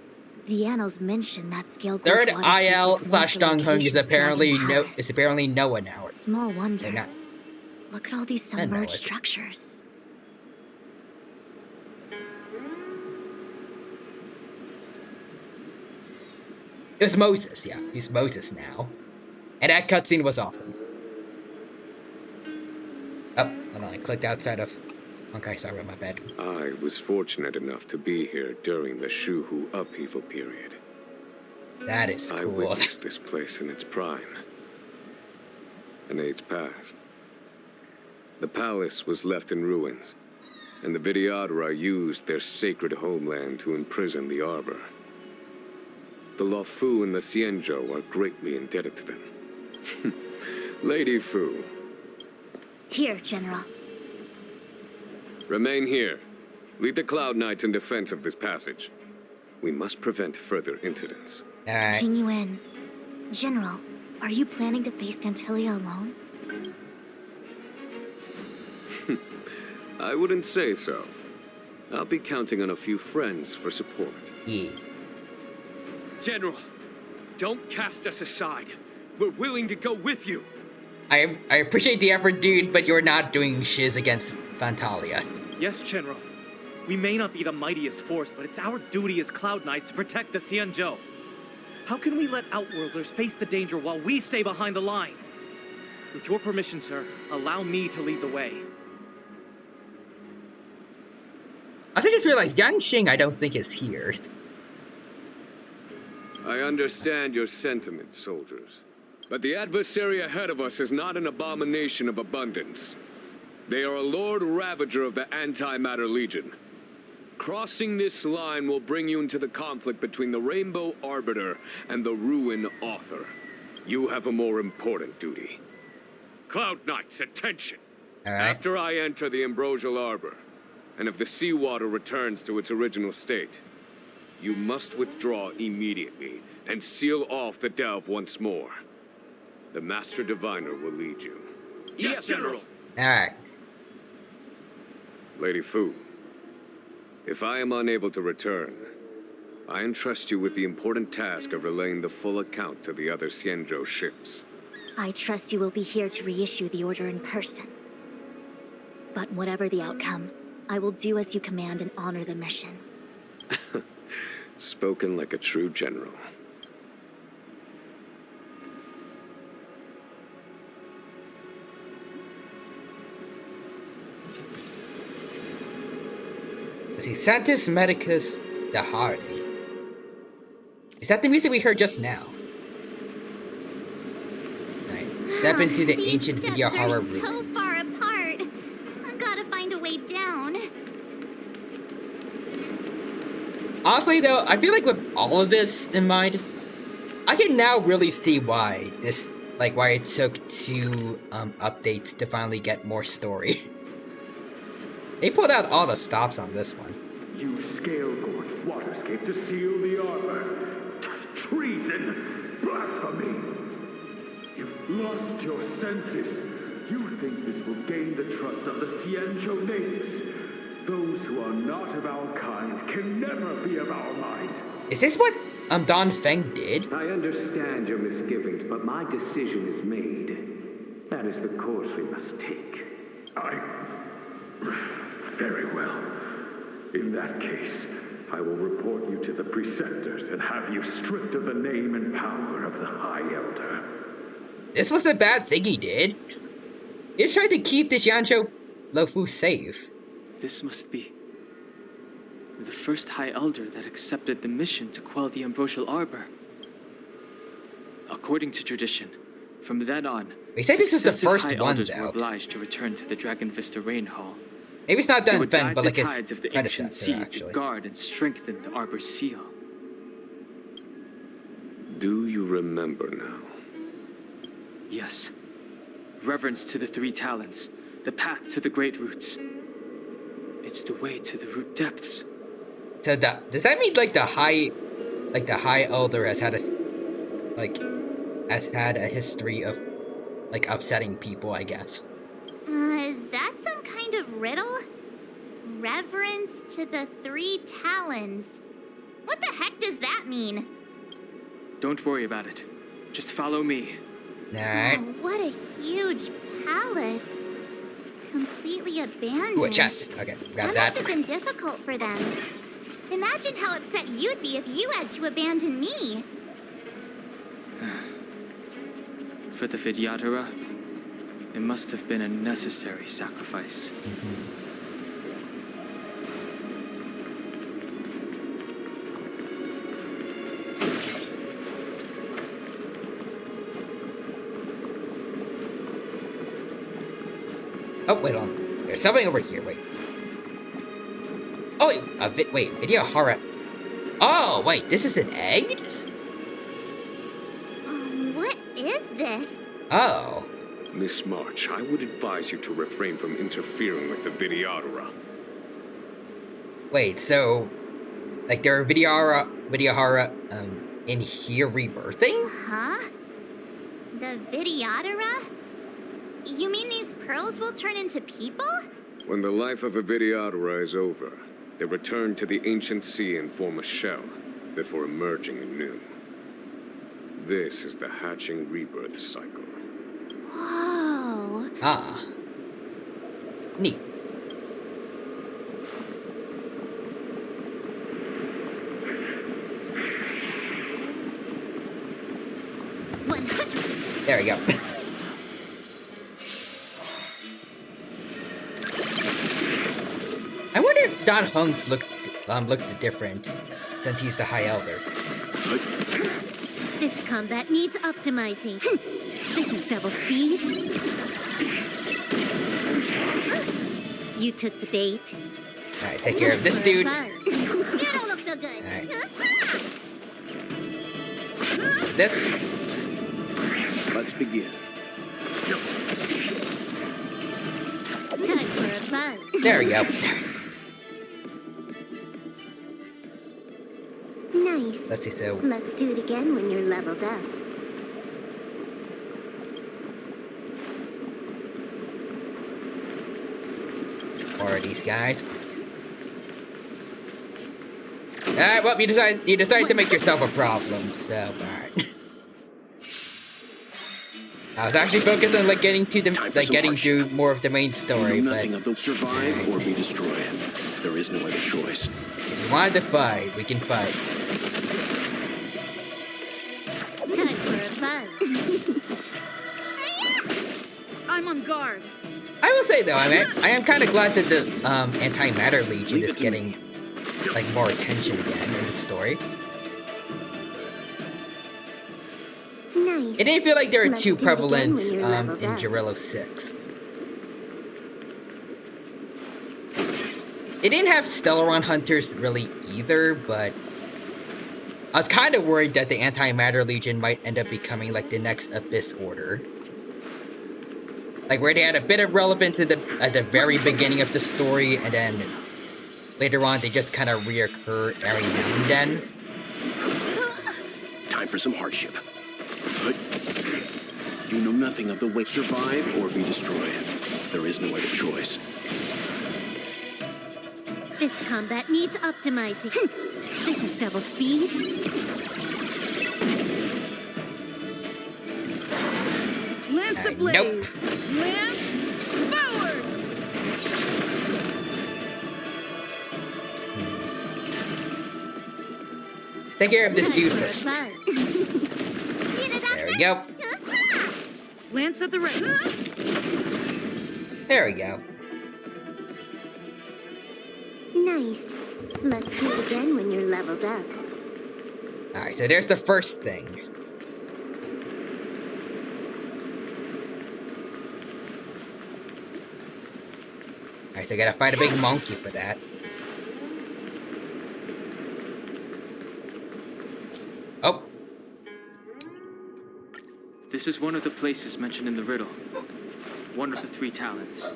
The annals mention that scale Third, IL slash Dong Donghung is apparently Noah now. Small wonder. They're not. Look at all these submerged structures. It was Moses, yeah. He's Moses now. And that cutscene was awesome. Oh, hold on, I clicked outside of Honkai Star Rail, my bad. I was fortunate enough to be here during the Shuhu upheaval period. That is cool. I witnessed this place in its prime. An age past. The palace was left in ruins, and the Vidyadhara used their sacred homeland to imprison the Arbor. The Luofu and the Xianzhou are greatly indebted to them. Lady Fu. Here, General. Remain here. Lead the Cloud Knights in defense of this passage. We must prevent further incidents. Jing Yuan. General, are you planning to face Phantilia alone? I wouldn't say so. I'll be counting on a few friends for support. Yeah. General, don't cast us aside. We're willing to go with you. I appreciate the effort, dude, but you're not doing shiz against Phantalia. Yes, General. We may not be the mightiest force, but it's our duty as Cloud Knights to protect the Xianzhou. How can we let Outworlders face the danger while we stay behind the lines? With your permission, sir, allow me to lead the way. I just realized Yang Xing I don't think is here. I understand your sentiment, soldiers. But the adversary ahead of us is not an abomination of abundance. They are a Lord Ravager of the Antimatter Legion. Crossing this line will bring you into the conflict between the Rainbow Arbiter and the Ruin Author. You have a more important duty. Cloud Knights, attention! After I enter the Ambrosial Arbor, and if the seawater returns to its original state, you must withdraw immediately and seal off the delve once more. The Master Diviner will lead you. Yes, General! Alright. Lady Fu, if I am unable to return, I entrust you with the important task of relaying the full account to the other Xianzhou ships. I trust you will be here to reissue the order in person. But whatever the outcome, I will do as you command and honor the mission. Spoken like a true general. Let's see, Santis Medicus Dahari. Is that the music we heard just now? Right. Step into the ancient Vidyadhara ruins. So far apart. I gotta find a way down. Honestly though, I feel like with all of this in mind, I can now really see why why it took 2 updates to finally get more story. They pulled out all the stops on this one. You scale-gorged waterscape to seal the arbor. Treason! Blasphemy! You've lost your senses. You think this will gain the trust of the Xianzhou natives. Those who are not of our kind can never be of our mind. Is this what Don Feng did? I understand your misgivings, but my decision is made. That is the course we must take. Very well. In that case, I will report you to the preceptors and have you stripped of the name and power of the High Elder. This was a bad thing he did. He tried to keep the Xianzhou Luofu safe. This must be the first High Elder that accepted the mission to quell the Ambrosial Arbor. According to tradition, from then on, he said this is the first High one, Elders though. were obliged to return to the Dragon Vista Rain Hall. Maybe it's not They Don would Feng, guide but the like his tides of the ancient predecessor, sea actually. to guard and strengthen the Arbor's seal. Do you remember now? Yes. Reverence to the three talents, the path to the great roots. It's the way to the root depths. So does that mean like the High Elder has had a history of like upsetting people, I guess? Is that some kind of riddle? Reverence to the three talons. What the heck does that mean? Don't worry about it. Just follow me. Alright. Oh, what a huge palace. Completely abandoned. Ooh, a chest. Okay, grab That that. must have been difficult for them. Imagine how upset you'd be if you had to abandon me. For the Vidyadhara, it must have been a necessary sacrifice. Oh, wait on. There's something over here. Wait. Oh, wait. Vidyadhara. Oh, wait. This is an egg? What is this? Oh. Miss March, I would advise you to refrain from interfering with the Vidyadhara. Wait, so like there are Vidyadhara in here rebirthing? Huh? The Vidyadhara? You mean these pearls will turn into people? When the life of a Vidyadhara is over, they return to the ancient sea and form a shell before emerging anew. This is the hatching rebirth cycle. Whoa. Ah. Neat. There we go. I wonder if Don Hung's looked different since he's the High Elder. This combat needs optimizing. This is double speed. You took the bait. Alright, take care of this dude. You don't look so good. This. Let's begin. Time for a buzz. There we go. Nice. Let's see, so Let's do it again when you're leveled up. more of these guys. Alright, well, you decided to make yourself a problem, so alright. I was actually focused on like getting to more of the main story, but nothing of them survive or be destroyed. There is no other choice. If we wanted to fight, we can fight. Time for a buzz. I'm on guard. I will say though, I am kind of glad that the Antimatter Legion is getting like more attention again in the story. Nice. It didn't feel like they were Let's too do it again prevalent when you're leveled in up. Jarrillo 6. It didn't have Stellaron Hunters really either, but I was kind of worried that the Antimatter Legion might end up becoming like the next Abyss Order. Like where they had a bit of relevance at the very beginning of the story, and then later on they just kind of reoccur every now and then. Time for some hardship. But you know nothing of the way survive or be destroyed. There is no other choice. This combat needs optimizing. This is double speed. Lance ablaze! Lance forward! Take care of this dude first. There we go. Lance at the ready. There we go. Nice. Let's do it again when you're leveled up. Alright, so there's the first thing. Alright, so I gotta fight a big monkey for that. Oh. This is one of the places mentioned in the riddle. One of the 3 talents.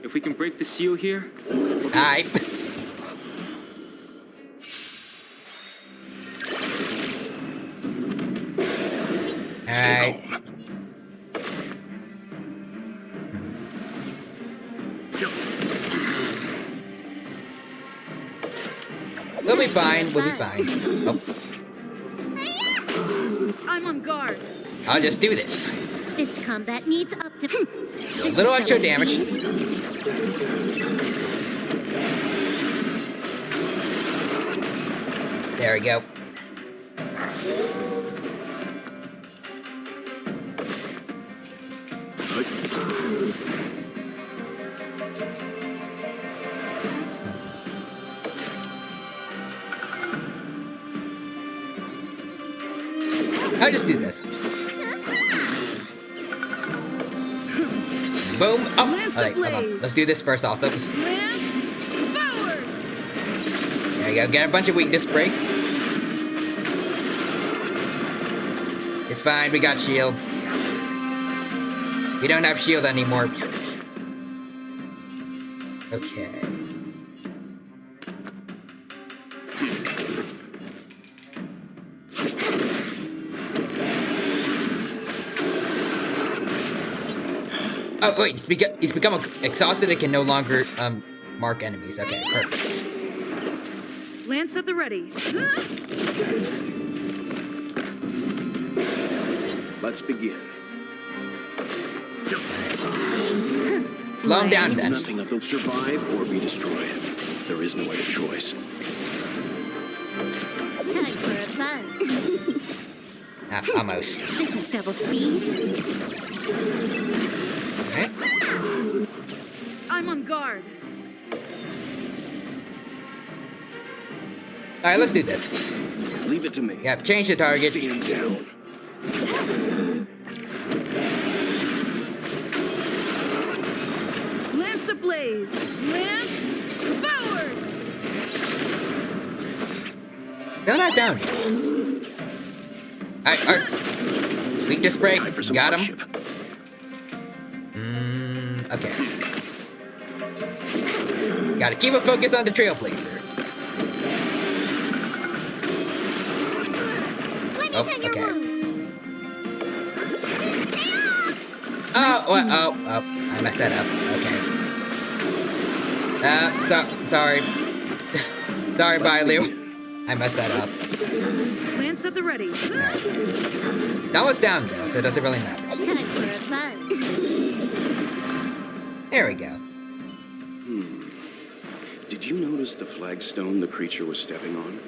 If we can break the seal here... Alright. Alright. We'll be fine, we'll be fine. Oh. I'm on guard. I'll just do this. This combat needs optim. A little extra damage. There we go. I'll just do this. Boom. Oh, alright, hold on. Let's do this first also. There you go. Get a bunch of weakness break. It's fine. We got shields. We don't have shield anymore. Okay. Oh wait, he's become exhausted and can no longer mark enemies. Okay, perfect. Lance at the ready. Let's begin. Slow him down then. Nothing that they'll survive or be destroyed. There is no other choice. Time for a buzz. Almost. This is double speed. Okay. I'm on guard. Alright, let's do this. Leave it to me. Yep, change the target. Stand down. Lance ablaze! Lance forward! No, not down. Alright. Weakness break. Got him. Okay. Gotta keep a focus on the Trailblazer. Oh, okay. Oh, I messed that up. Okay. Sorry. Sorry, Bailu. I messed that up. Lance at the ready. Alright. That was down though, so it doesn't really matter. Time for a buzz. There we go. Did you notice the flagstone the creature was stepping on?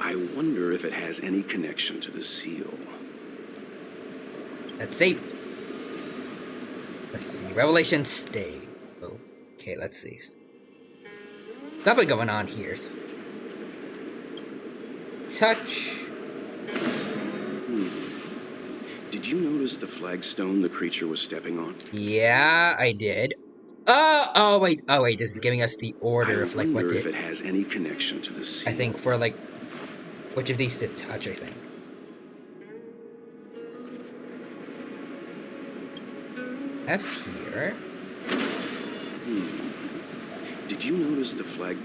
I wonder if it has any connection to the seal. Let's see. Revelation stay. Okay, let's see. Something going on here. Touch. Did you notice the flagstone the creature was stepping on? Yeah, I did. Oh wait, this is giving us the order of like what if it has any connection to the seal. I think for like which of these to touch, I think. F here. Did you notice the flagstone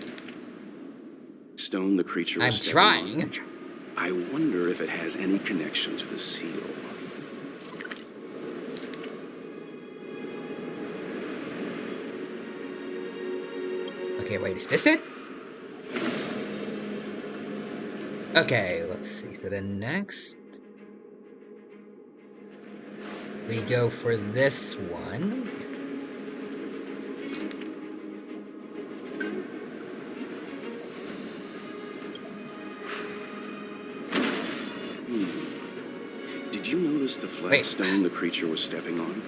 the creature was I'm stepping trying. on? I wonder if it has any connection to the seal. Okay, wait, is this it? Okay, let's see. So then next, we go for this one. Did you notice the flagstone the creature was stepping on?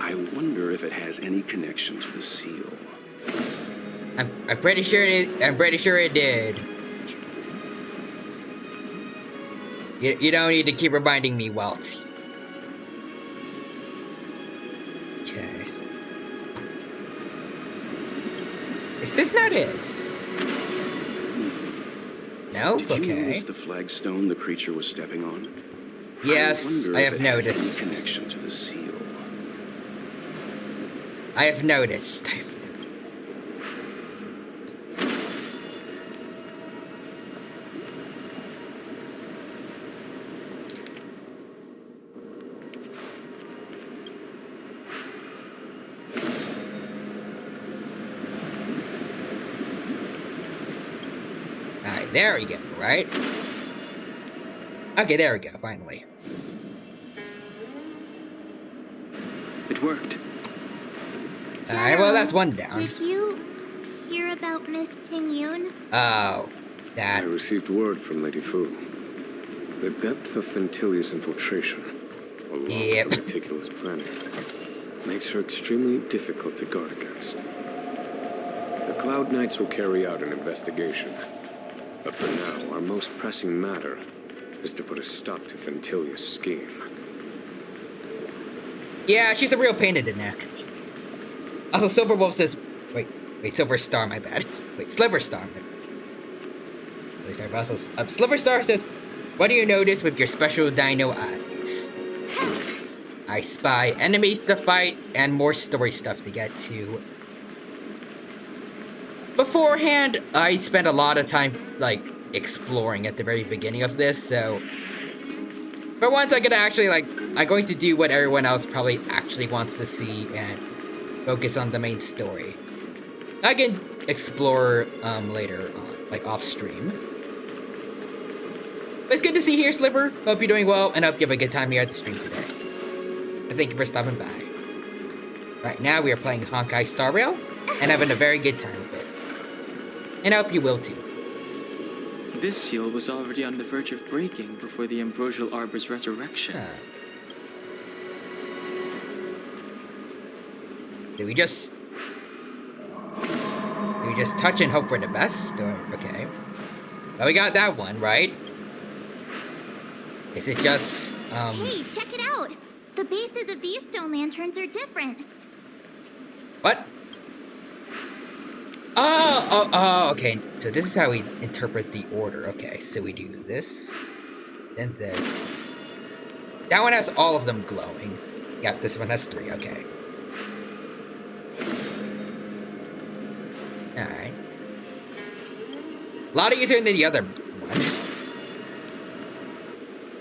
I wonder if it has any connection to the seal. I'm pretty sure it did. You don't need to keep reminding me, Walt. Okay. Is this not it? Nope. Did you Okay. notice the flagstone the creature was stepping on? Yes, I have noticed. Any connection to the seal. I have noticed. Alright, there we go, right? Okay, there we go, finally. It worked. Alright, well, that's one down. Did you hear about Miss Ting-Yun? Oh, I received word from Lady Fu. The depth of Fentilia's infiltration, along with meticulous planning, makes her extremely difficult to guard against. The Cloud Knights will carry out an investigation. But for now, our most pressing matter is to put a stop to Fentilia's scheme. Yeah, she's a real pain in the neck. Also, Silver Wolf says... Wait, Silver Star, my bad. Wait, Sliver Star, my bad. Sliver Star says, what do you notice with your special dino eyes? I spy enemies to fight and more story stuff to get to. Beforehand, I spent a lot of time, like, exploring at the very beginning of this, so... For once, I'm going to do what everyone else probably actually wants to see and focus on the main story. I can explore, later on, like, off-stream. But it's good to see you here, Sliver. Hope you're doing well, and hope you have a good time here at the stream today. And thank you for stopping by. Right now, we are playing Honkai Star Rail, and having a very good time with it. And I hope you will too. This seal was already on the verge of breaking before the Ambrosial Arbor's resurrection. Do we just touch and hope for the best? Or, okay. Well, we got that one, right? Is it just, Hey, check it out! The bases of these stone lanterns are different. What? Oh, okay. So this is how we interpret the order. Okay, so we do this, then this. That one has all of them glowing. Yep, this one has 3, okay. Alright. A lot easier than the other one.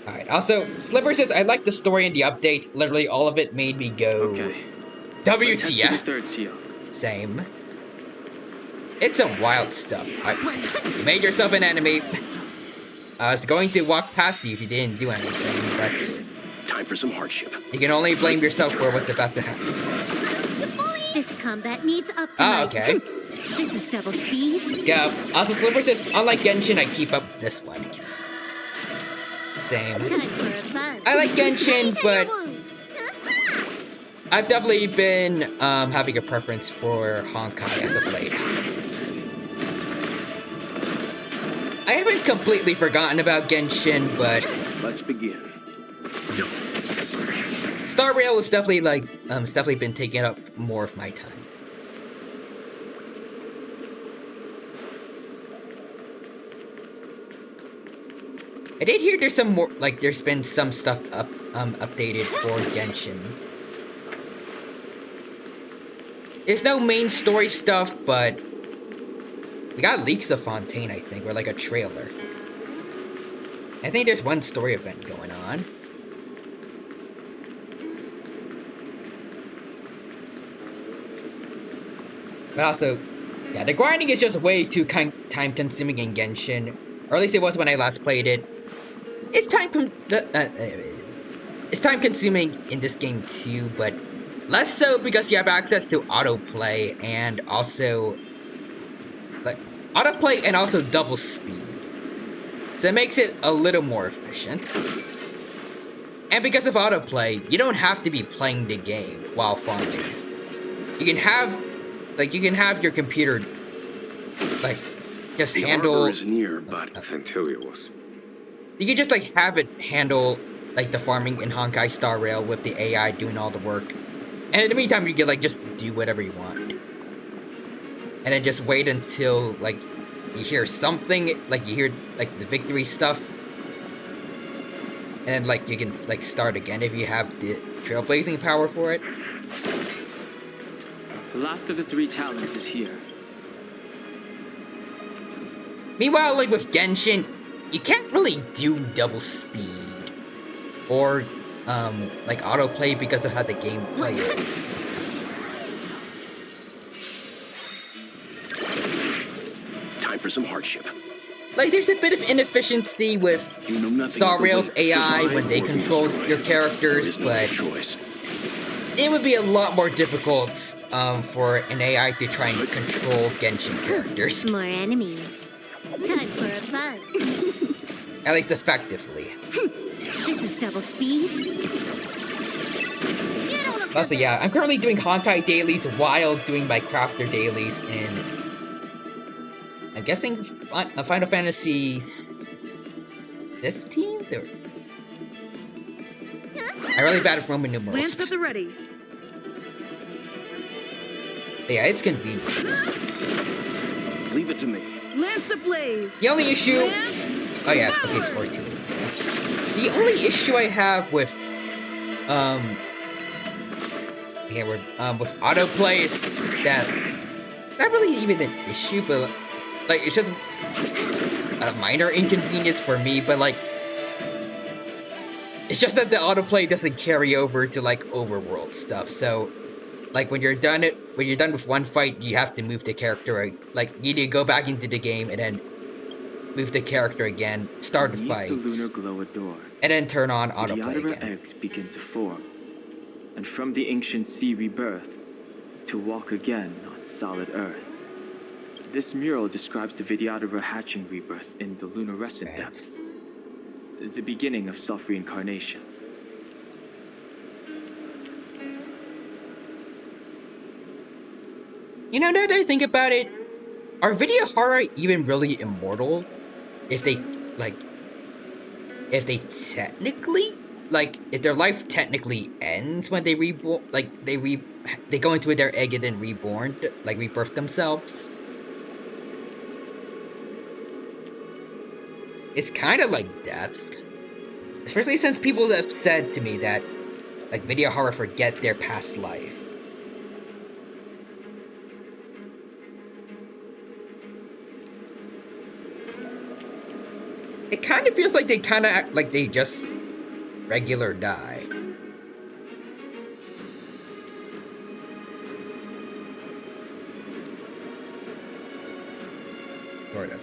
Alright, also, Slipper says, I like the story and the updates. Literally, all of it made me go... Okay. WTF? Let's head to the third seal. Same. It's some wild stuff. You made yourself an enemy. I was going to walk past you if you didn't do anything, but... Time for some hardship. You can only blame yourself for what's about to happen. This combat needs optimized. Oh, okay. This is double speed. Yeah, also Flipper says, unlike Genshin, I keep up with this one. Same. Time for a buzz. I like Genshin, but... I've definitely been having a preference for Honkai as of late. I haven't completely forgotten about Genshin, but... Let's begin. Star Rail is definitely it's definitely been taking up more of my time. I did hear there's some more, there's been some stuff updated for Genshin. There's no main story stuff, but we got leaks of Fontaine, I think, or like a trailer. I think there's one story event going on. But also, Yeah, the grinding is just way too time consuming in Genshin, or at least it was when I last played it. It's it's time consuming in this game too, but less so because you have access to autoplay and also like autoplay and also double speed. So it makes it a little more efficient. And because of autoplay, you don't have to be playing the game while farming. You can have your computer like just The handle. arbor is near, but Fantilios. You can just like have it handle like the farming in Honkai Star Rail with the AI doing all the work. And in the meantime, you can like just do whatever you want. And then just wait until like you hear something, like you hear like the victory stuff. And then like you can like start again if you have the trailblazing power for it. The last of the 3 talents is here. Meanwhile, like with Genshin, you can't really do double speed or like autoplay because of how the gameplay is. Time for some hardship. Like there's a bit of inefficiency with Star Rail's AI when they control your characters, but it would be a lot more difficult for an AI to try and control Genshin characters. More enemies. Time for a buzz. At least effectively. This is double speed. Also, yeah, I'm currently doing Honkai dailies while doing my Crafter dailies in, I'm guessing, Final Fantasy 15? I'm really bad at Roman numerals. Lance at the ready. Yeah, it's convenient. Leave it to me. Lance ablaze. The only issue... Lance, oh yes, okay, it's 14. The only issue I have with, with autoplay is that, not really even an issue, but, like, it's just a minor inconvenience for me, but, like, it's just that the autoplay doesn't carry over to, like, overworld stuff, so, like, when you're done with one fight, you have to move the character, like, you need to go back into the game and then move the character again, start the fight, the lunar glow adore, and then turn on the autoplay Diadora again. eggs begin to form, and from the ancient sea rebirth, to walk again on solid earth. This mural describes the Vidyadhara hatching rebirth in the lunarescent depths, the beginning of self-reincarnation. You know, now that I think about it, are Vidyadhara even really immortal? If they technically, like, if their life technically ends when they reborn, like, they go into their egg and then reborn, like, rebirth themselves? It's kind of like death. Especially since people have said to me that, like, Vidyadhara forget their past life. It kind of feels like they kind of act like they just regular die. Sort of.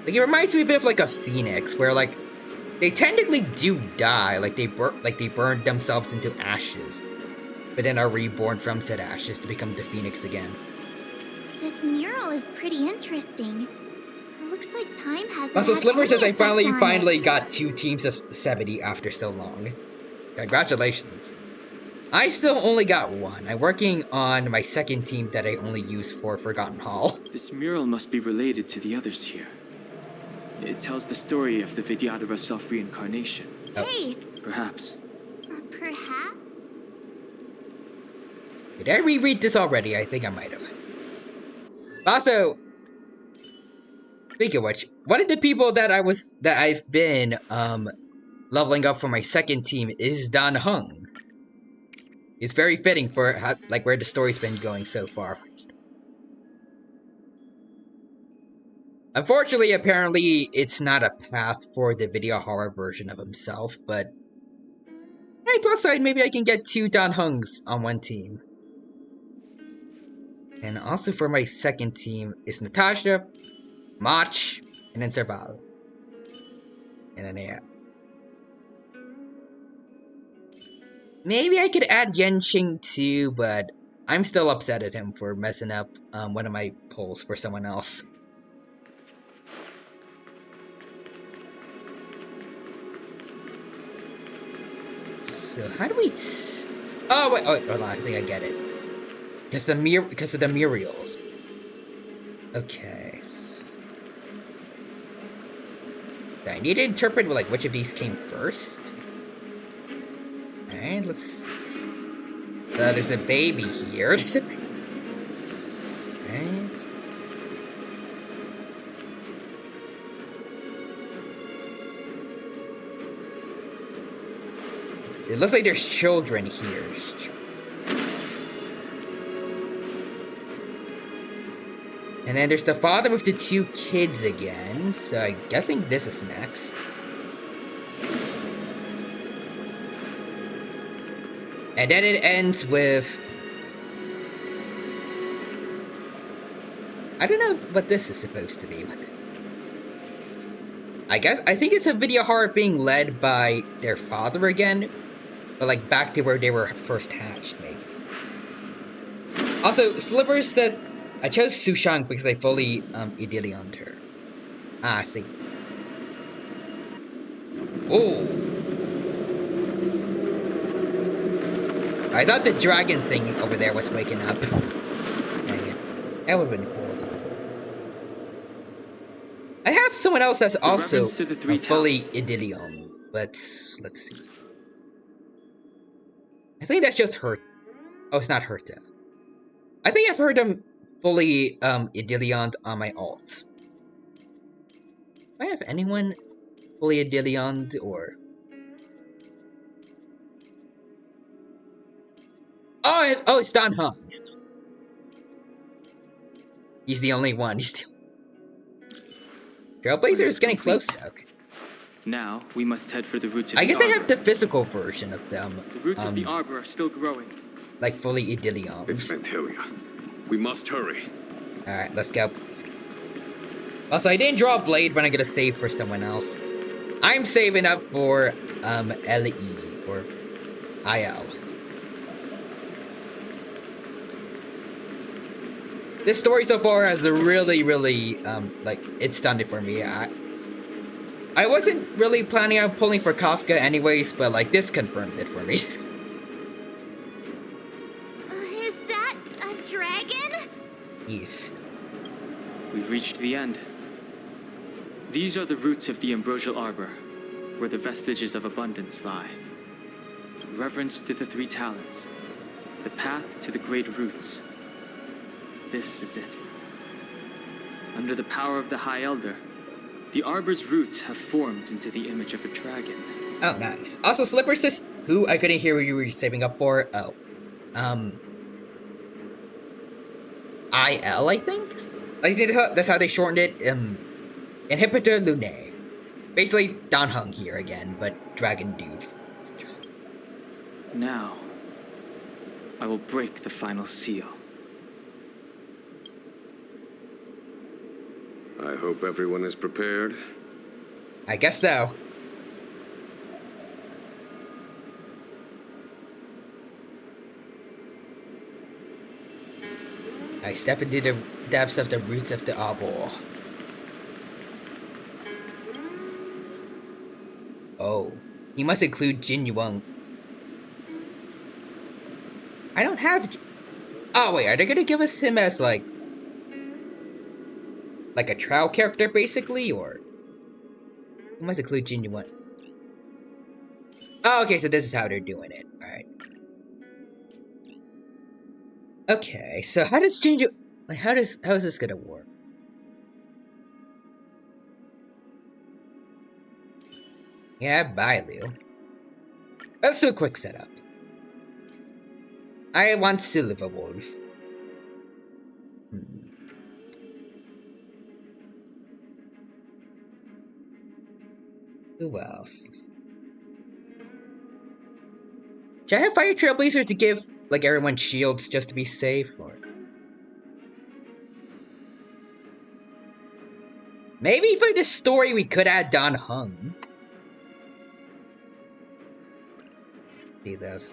Like, it reminds me a bit of like a phoenix, where like they technically do die, like they burn themselves into ashes, but then are reborn from said ashes to become the phoenix again. This mural is pretty interesting. It looks like time hasn't Also, had Sliver any says I effect on it. finally got 2 teams of 70 after so long. Congratulations. I still only got 1. I'm working on my second team that I only use for Forgotten Hall. This mural must be related to the others here. It tells the story of the Vidyadhara self-reincarnation. Hey! Perhaps. Perhaps? Did I reread this already? I think I might have. Also, speaking of which, one of the people that I've been leveling up for my second team is Dan Hung. It's very fitting for how, like, where the story's been going so far. Unfortunately, apparently, it's not a path for the Vidyadhara version of himself, but Hey, plus side, maybe I can get 2 Dan Hungs on one team. And also for my second team is Natasha, Mach, and then Serval. And then yeah. Maybe I could add Yenqing too, but I'm still upset at him for messing up one of my polls for someone else. So how do we? Oh wait, hold on. I think I get it. Because of the murals. Okay. I need to interpret like which of these came first. Alright, let's. There's a baby here. There's a. Alright. It looks like there's children here. And then there's the father with the 2 kids again, so I'm guessing this is next. And then it ends with... I don't know what this is supposed to be. I think it's a video horror being led by their father again, but like back to where they were first hatched, maybe. Also, Slivers says, I chose Sushang because I fully Idylioned her. Ah, I see. Oh. I thought the dragon thing over there was waking up. Dang it. That would have been cool. I have someone else that's also fully Idyllion, but let's see. I think that's just her. Oh, it's not Herta. I think I've heard him fully Idylioned on my alts. Do I have anyone fully Idylioned or... Oh, it's Don Hung. He's the only one. He's the... Trailblazer is getting close. Okay. Now we must head for the roots of I the guess I arbor. have the physical version of them. The roots of the arbor are still growing. Like fully Idyllion. It's Ventilia. We must hurry. Alright, let's go. Also, I didn't draw a blade, but I'm gonna save for someone else. I'm saving up for LE or IL. This story so far has a really, like, it's done it for me. I wasn't really planning on pulling for Kafka anyways, but like, this confirmed it for me. Is that a dragon? Yes. We've reached the end. These are the roots of the ambrosial arbor, where the vestiges of abundance lie. Reverence to the 3 talents, the path to the great roots. This is it. Under the power of the High Elder, the arbor's roots have formed into the image of a dragon. Oh, nice. Also, Slipper says, who? I couldn't hear what you were saving up for. Oh. IL, I think? I think that's how they shortened it. Inhibitor Lunae. Basically, Don Hung here again, but Dragon Dude. Now, I will break the final seal. I hope everyone is prepared. I guess so. I step into the depths of the roots of the arbor. Oh, he must include Jin Yuang. I don't have... Oh wait, are they gonna give us him as like a trial character basically, or... He must include Jin Yuang. Oh, okay, so this is how they're doing it. Alright. Okay, so how does Jin Yuang... Like, how is this gonna work? Yeah, bye, Liu. Let's do a quick setup. I want Silver Wolf. Who else? Should I have Fire Trailblazer to give, like, everyone shields just to be safe, or... Maybe for this story we could add Dan Heng. See those.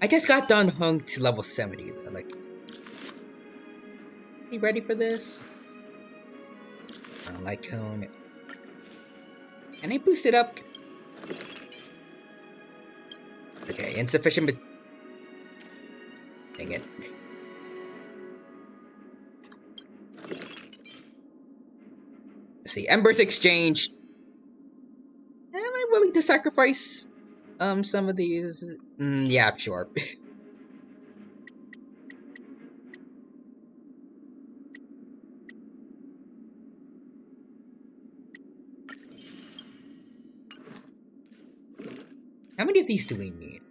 I just got Dan Heng to level 70, though, like... You ready for this? Light Cone. Can I boost it up? Okay, insufficient, but... Dang it. Let's see, Embers exchanged. Am I willing to sacrifice some of these? Yeah, sure. How many of these do we need?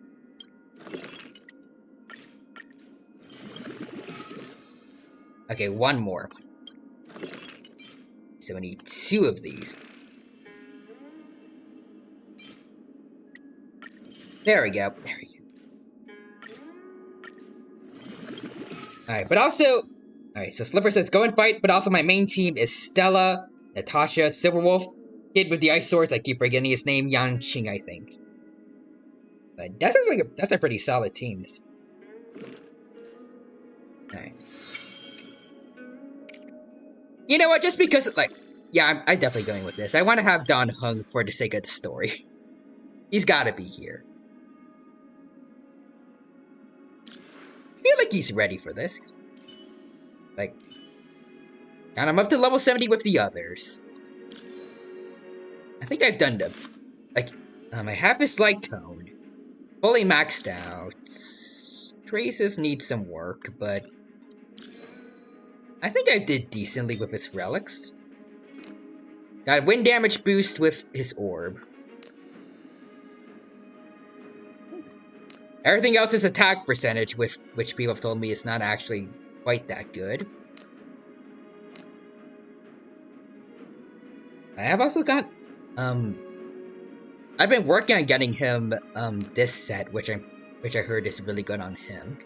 Okay, one more. So we need 2 of these. There we go. There we go. Alright, but also... Alright, so Slipper says go and fight, but also my main team is Stella, Natasha, Silverwolf, kid with the ice swords, I keep forgetting his name, Yang Qing, I think. But that sounds like that's a pretty solid team. Alright. You know what, just because, like... Yeah, I'm definitely going with this. I want to have Dan Heng for the sake of the story. He's gotta be here. I feel like he's ready for this. Like... And I'm up to level 70 with the others. I think I've done them. Like, I have his light cone. Fully maxed out. Traces need some work, but... I think I did decently with his relics. Got wind damage boost with his orb. Everything else is attack percentage, which people have told me is not actually quite that good. I have also got, I've been working on getting him, this set, which I heard is really good on him.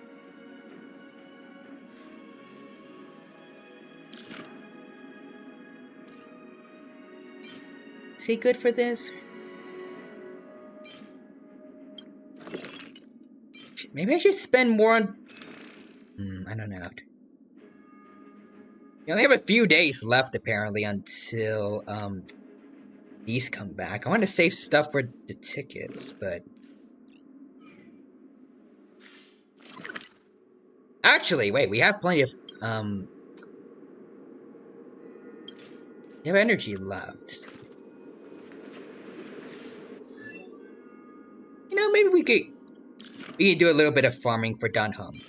Is he good for this? Maybe I should spend more on... I don't know. You only have a few days left, apparently, until, these come back. I want to save stuff for the tickets, but... Actually, wait, we have plenty of, we have energy left. You know, maybe we could do a little bit of farming for Dan Heng.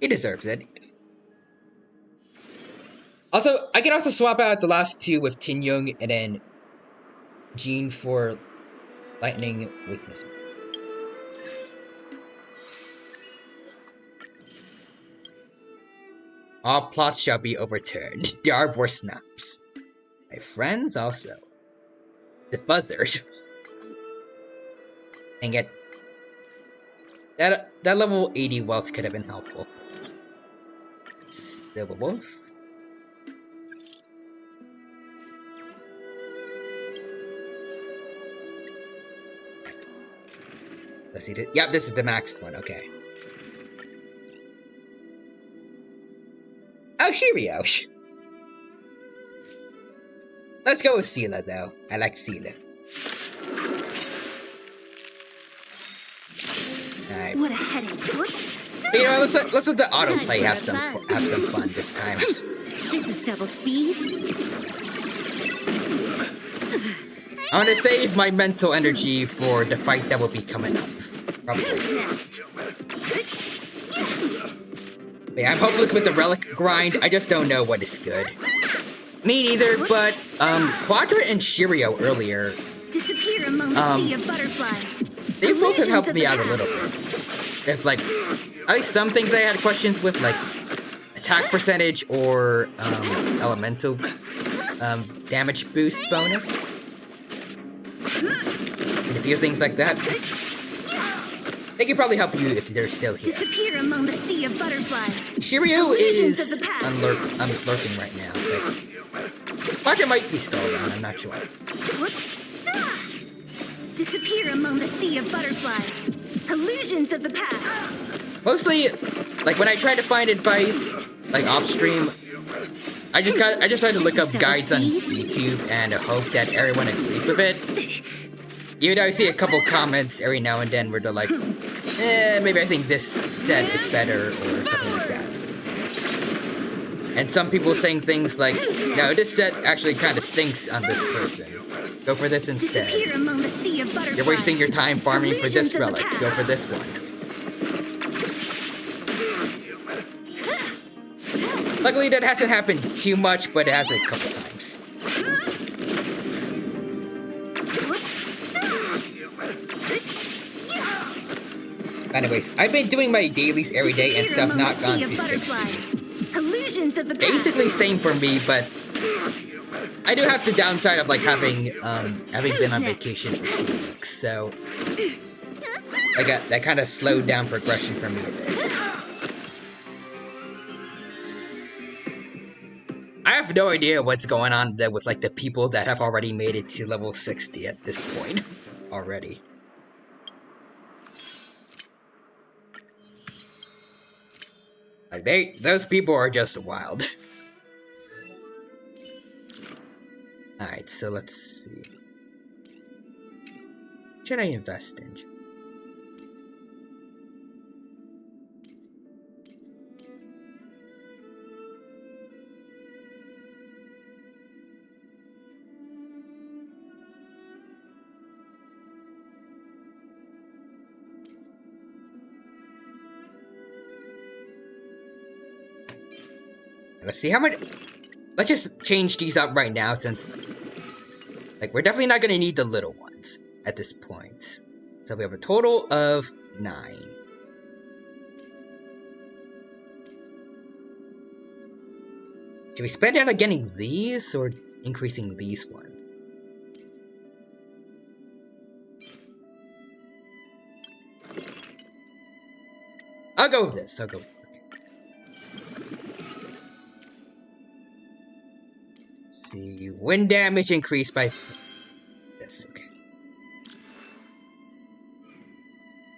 He deserves it. Also, I can also swap out the last 2 with Tin Yung and then Jean for lightning weakness. All plots shall be overturned. The Arbor snaps. My friends also. The Fuzzard. And get that level 80 wealth could have been helpful. Silverwolf. Let's see. Yep, this is the maxed one. Okay. Oh, Shiryo. Let's go with Sela, though. I like Sela. Alright. What a headache. You know, let's let the autoplay have some fun this time. This is double speed. I want to save my mental energy for the fight that will be coming up. Probably. Next. Yeah, I'm hopeless with the relic grind. I just don't know what is good. Me neither, but Quadrant and Shiryo earlier. Disappear among the sea of butterflies. They both have helped me out a little bit. If like, at least some things I had questions with, like attack percentage or elemental damage boost bonus. few things like that. They can probably help you if they're still here. Disappear among the sea of butterflies. Shiryu Illusions is of the past. lurking right now. But Parker might be still around, I'm not sure. Disappear among the sea of butterflies. Illusions of the past. Mostly, like when I try to find advice, like off stream, I just tried to look up guides on YouTube and hope that everyone agrees with it. Even though I see a couple comments every now and then where they're like, maybe I think this set is better or something like that. And some people saying things like, no, this set actually kind of stinks on this person. Go for this instead. You're wasting your time farming for this relic. Go for this one. Luckily, that hasn't happened too much, but it has a couple times. Anyways, I've been doing my dailies every day and stuff, not gone to 60. Basically same for me, but I do have the downside of like having been on vacation for 2 weeks, so that kind of slowed down progression for me a bit. I have no idea what's going on with like the people that have already made it to level 60 at this point already. Like those people are just wild. Alright, so let's see. What should I invest in? Let's see how much. Let's just change these up right now since, like, we're definitely not gonna need the little ones at this point. So we have a total of 9. Should we spend it on getting these or increasing these ones? I'll go with this. I'll go. See, wind damage increased by this. Okay.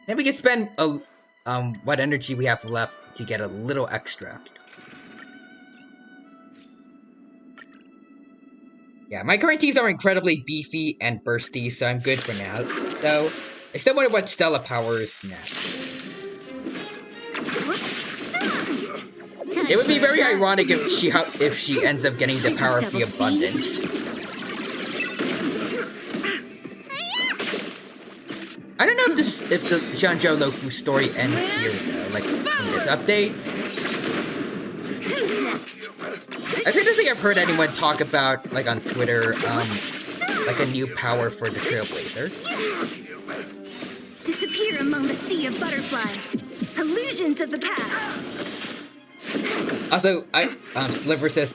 Then we can spend what energy we have left to get a little extra. Yeah, my current teams are incredibly beefy and bursty, so I'm good for now. Though I still wonder what Stella Power is next. It would be very ironic if she ends up getting the power of the abundance. I don't know if the Zhanzhou Lofu story ends here though, like in this update. I don't think I've heard anyone talk about, like on Twitter, like a new power for the Trailblazer. Disappear among the sea of butterflies. Illusions of the past. Also, Sliver says,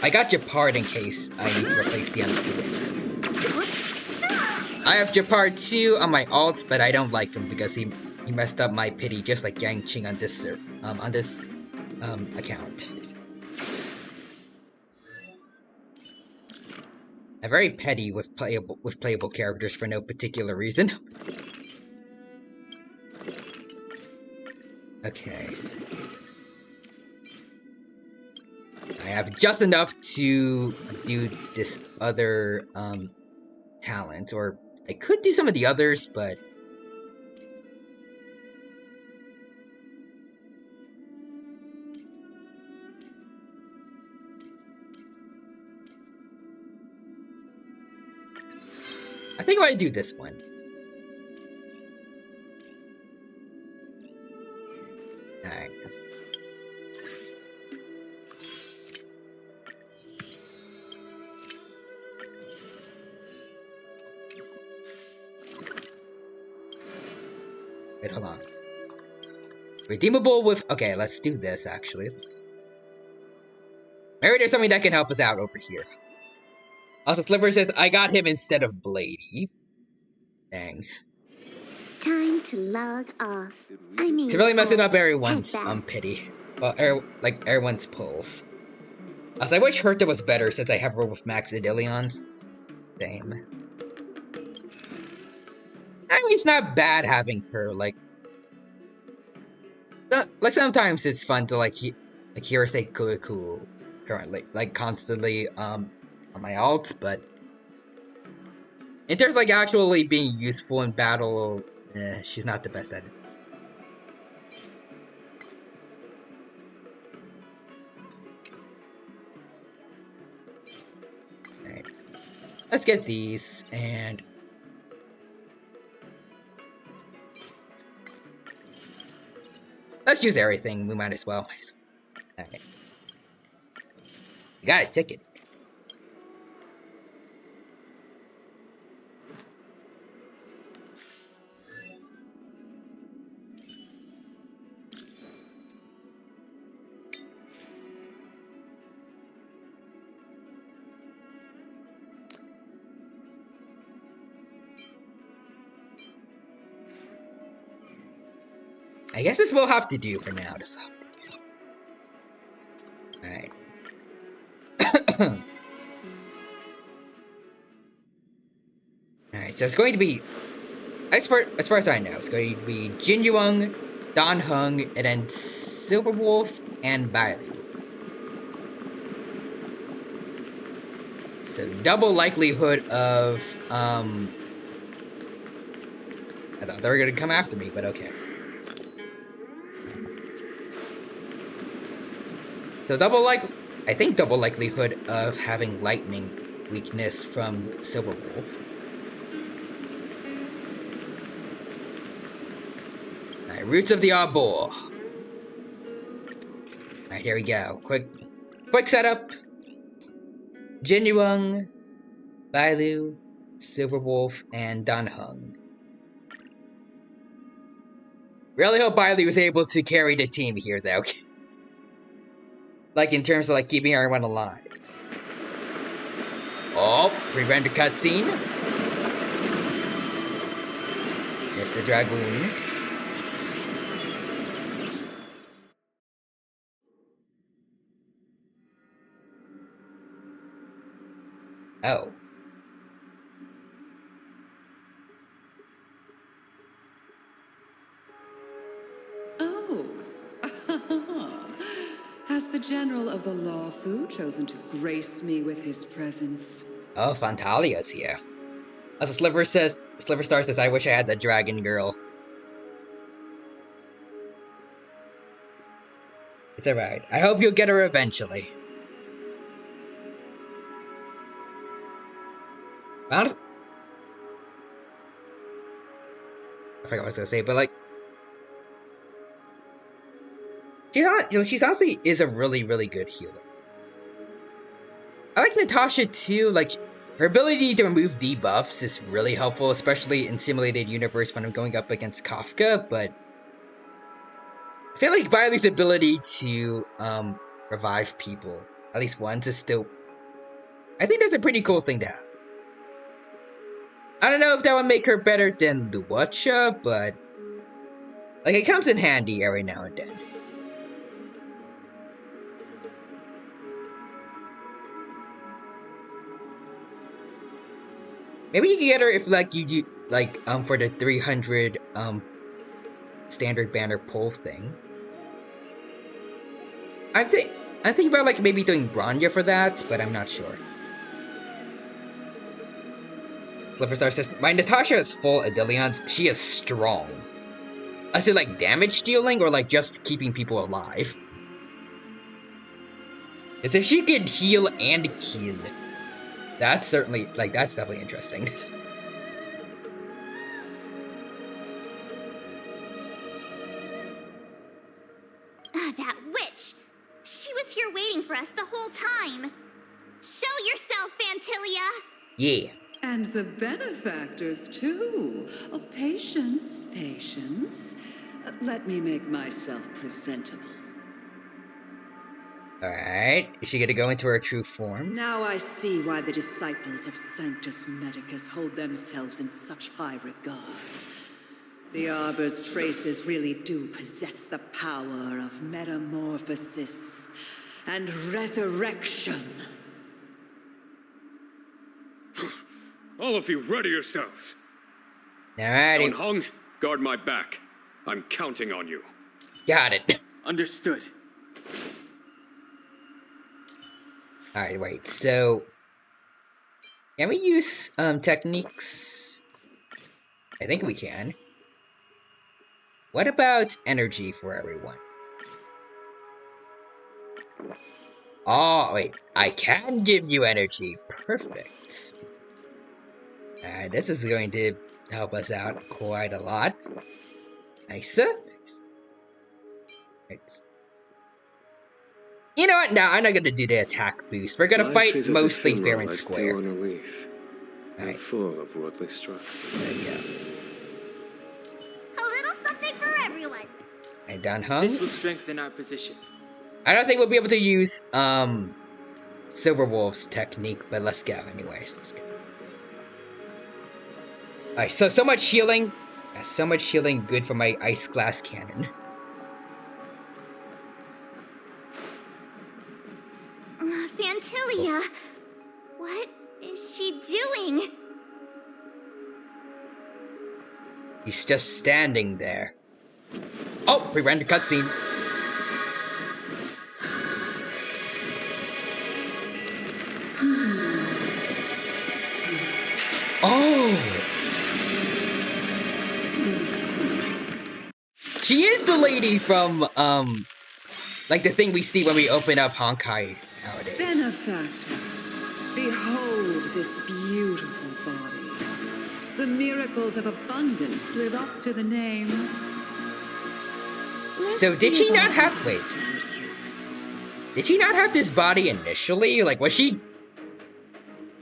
I got Japard in case I need to replace the MC. I have Japard too on my alt, but I don't like him because he messed up my pity just like Yang Qing on this account. I'm very petty with playable characters for no particular reason. Okay, so I have just enough to do this other talent, or I could do some of the others, but I think I want to do this one. Alright. Wait, hold on. Redeemable with... Okay, let's do this, actually. Maybe there's something that can help us out over here. Also, Flipper says, I got him instead of Blady. Dang. Time to log off. I mean, It's really messing up head everyone's back. pity. Well, like everyone's pulls. I wish Herta was better since I have her with max Idilions. Same. I mean, it's not bad having her. Like sometimes it's fun to hear her say "cool" currently, like constantly on my alts, but in terms of like actually being useful in battle, she's not the best at it. Alright. Let's get these, and let's use everything. We might as well. Alright. You got a ticket. I guess this will have to do for now. This will have to do. Alright. Alright, so it's going to be, as far as I know, it's going to be Jin Yuang, Dan Heng, and then Silverwolf and Bailu. So double likelihood of, I thought they were going to come after me, but okay. So I think double likelihood of having lightning weakness from Silverwolf. Alright, Roots of the Arbor. Alright, here we go. Quick setup. Jin Yuang, Bailu, Silverwolf, and Dan Heng. Really hope Bailu was able to carry the team here, though. Like, in terms of, like, keeping everyone alive. Oh, pre-render cutscene. There's the Dragoon. Oh. Has the General of the Law Fu chosen to grace me with his presence? Oh, Fantalia's here. As Sliver Star says, I wish I had the Dragon Girl. It's alright. I hope you'll get her eventually. Honestly, I forgot what I was gonna say, but like, she's honestly is a really, really good healer. I like Natasha too. Like, her ability to remove debuffs is really helpful, especially in simulated universe when I'm going up against Kafka. But I feel like Viley's ability to revive people at least once is still. I think that's a pretty cool thing to have. I don't know if that would make her better than Luocha, but like it comes in handy every now and then. Maybe you can get her if like you like for the 300 standard banner pull thing. I'm thinking about like maybe doing Bronya for that, but I'm not sure. Sliverstar says, my Natasha is full Adilions. She is strong. I say like damage dealing or like just keeping people alive. Because if she could heal and kill, that's definitely interesting. That witch! She was here waiting for us the whole time. Show yourself, Fantilia! Yeah. And the benefactors, too. Oh, patience, patience. Let me make myself presentable. Alright, is she gonna go into her true form? Now I see why the disciples of Sanctus Medicus hold themselves in such high regard. The Arbor's traces really do possess the power of metamorphosis and resurrection. All of you, ready yourselves. Alrighty. Hong, guard my back. I'm counting on you. Got it. Understood. Alright, wait, so... Can we use, techniques? I think we can. What about energy for everyone? Oh, wait, I can give you energy. Perfect. Alright, this is going to help us out quite a lot. Nice. Right. You know what? No, I'm not gonna do the attack boost. We're gonna fight mostly fair and square. On a leaf, and full of worldly strife. There you go. A little something for everyone. And done, huh? This will strengthen our position. I don't think we'll be able to use Silverwolf's technique, but let's go anyways. Let's go. Alright, so much healing. So much healing, good for my ice glass cannon. Fantilia, what is she doing? He's just standing there. Oh, we ran the cutscene. Oh! She is the lady from, like the thing we see when we open up Honkai nowadays. Benefactors, behold this beautiful body. The miracles of abundance live up to the name. So did she not have, wait. Did she not have this body initially? Like, was she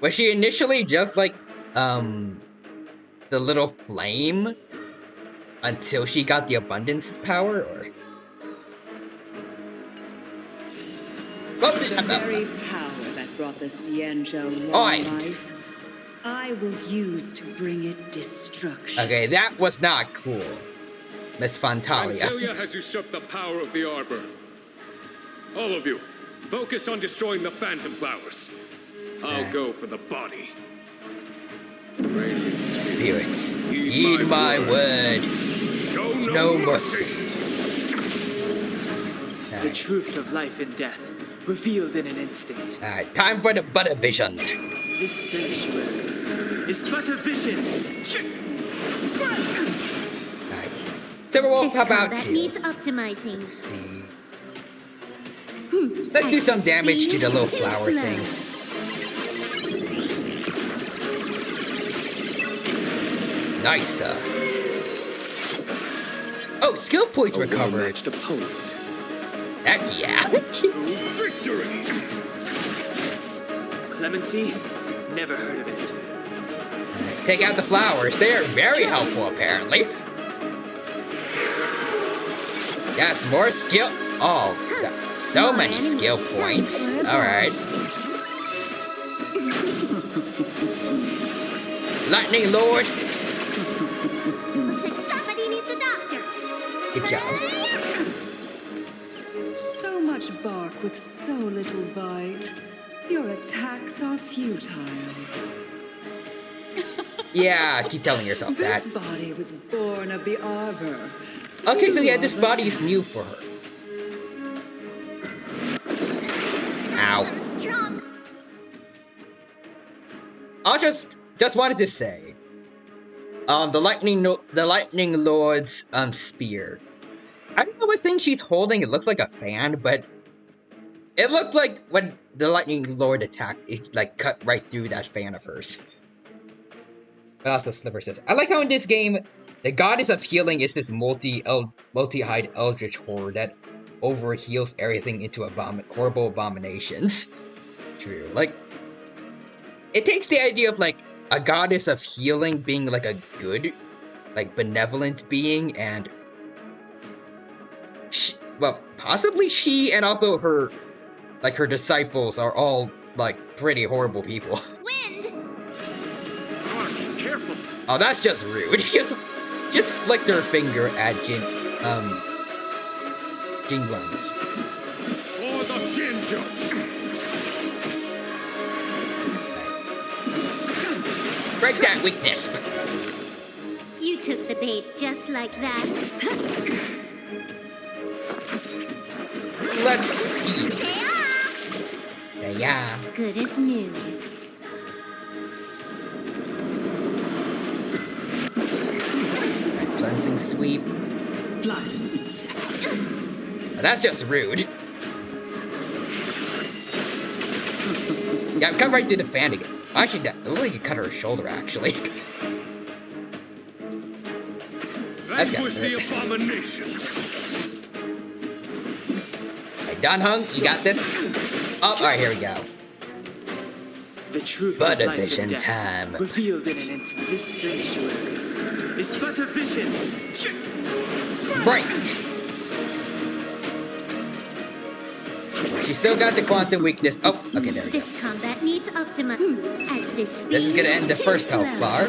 initially just like, the little flame? Until she got the abundance power, or? The very power that brought the Xianzhou long life, I will use to bring it destruction. Okay, that was not cool, Miss Fantalia. Fantalia has usurped the power of the Arbor. All of you, focus on destroying the Phantom Flowers. I'll go for the body. Radiant Spirits, heed my word. Show No mercy. The truth of life and death, revealed in an instant. Alright, time for the butter vision. This sanctuary is but a vision. Alright. Silverwolf, how about that you? needs optimizing. Let's see. Let's do some damage to the little flower things. Nice, Oh, skill points recovered. Heck yeah. Victory! Clemency? Never heard of it. Take out the flowers. They are very helpful, apparently. Yes, more skill. Oh, got so many skill points. Alright. Lightning Lord. Looks like somebody needs a doctor. Good job. So much bark with so little bite. Your attacks are futile. Yeah, keep telling yourself that. This body was born of the Arbor. Okay, so yeah, this body is new for her. Ow. I just wanted to say, the lightning lord's spear. I don't know what thing she's holding. It looks like a fan, but it looked like when the lightning lord attacked, it like cut right through that fan of hers. But also Slipper says, I like how in this game, the goddess of healing is this multi-eyed eldritch horror that overheals everything into horrible abominations. True. Like, it takes the idea of like a goddess of healing being like a good, like benevolent being, and well, possibly she and also her like her disciples are all like pretty horrible people. Wind! Arch, careful! Oh, that's just rude. Just flicked her finger at Jin Wan. For the Shinjo! Break that weakness. You took the bait just like that. Let's see. Yeah. Good as new. Cleansing sweep. Bloody insects. Oh, that's just rude. Yeah, come right through the fan again. Actually, that looks like you cut her shoulder, actually. That's got the abomination. Hey, Dan Hung, you got this? Oh, alright, here we go. The truth But of a life vision and death, time. revealed in an instant. This sanctuary is but a vision. Right. She still got the quantum weakness. Oh, okay, there we go. This combat needs Optima. At this speed, This is gonna end the too first health slow. bar.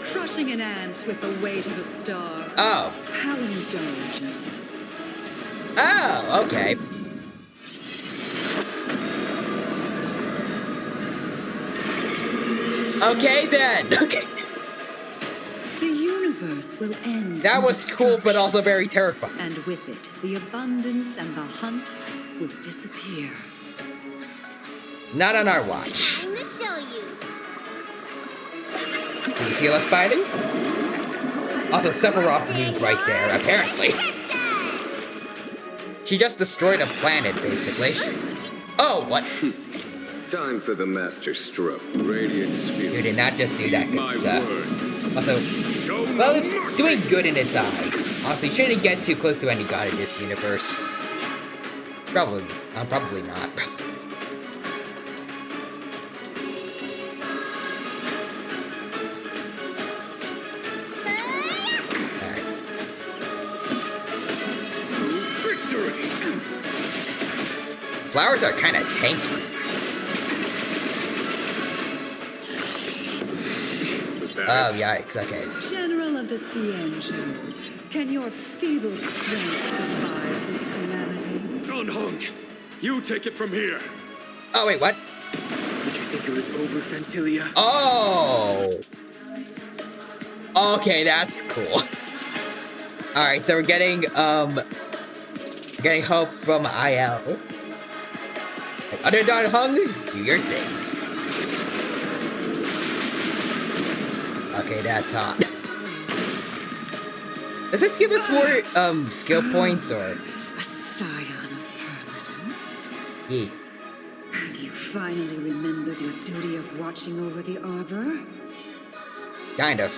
Crushing an ant with the weight of a star. Oh. How indulgent. Oh, okay. Okay then. Okay. The universe will end. That in was cool, but destruction, also very terrifying. and with it, the abundance and the hunt will disappear. Not on our watch. Time to show you. Did you see us fighting? Also, Sephiroth moved right there, apparently. She just destroyed a planet, basically. Oh, what? Time for the master stroke. Radiant spirit. You did not just do that, Keep my it's, word. Also, well, it's doing good in its eyes. Honestly, shouldn't get too close to any god in this universe. Probably not. Flowers are kind of tanky. Oh, yikes, okay. General of the Cienjo, can your feeble strength survive this calamity? Don Hung, you take it from here. Oh, wait, what? Did you think it was over, Fantilia? Oh! Okay, that's cool. Alright, so we're getting help from IL. Other Don Hung, do your thing. Okay, that's hot. Does this give us more, skill points, or? A scion of permanence. Yeah. Have you finally remembered your duty of watching over the arbor? Kind of.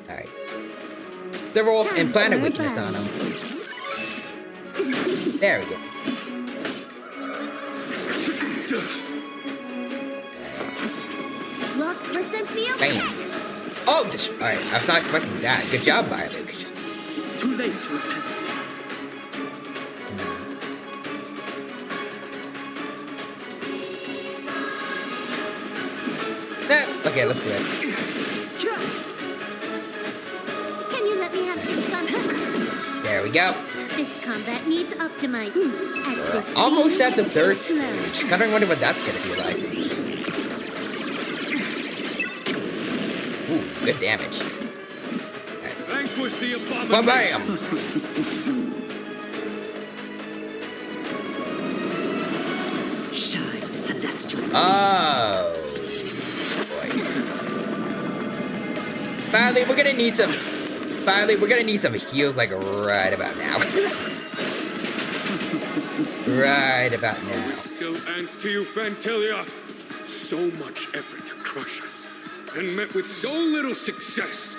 Alright. Several and planet weakness on him. There we go. Look, listen, feel. Bam. Oh, alright, I was not expecting that. Good job, Luke. It's too late to repent. Okay, let's do it. Can you let me have some fun? There we go. This combat needs optimizing. At this speed, Almost at the third too slow. stage. Kinda wonder what that's gonna be like. Ooh, good damage. Vanquish the abomination. Bam! Shine, celestial seeds. Oh. Boy. Finally, we're gonna need some heals like right about now. Right about now. It still ants to you, Fantilia. So much effort to crush us, and met with so little success.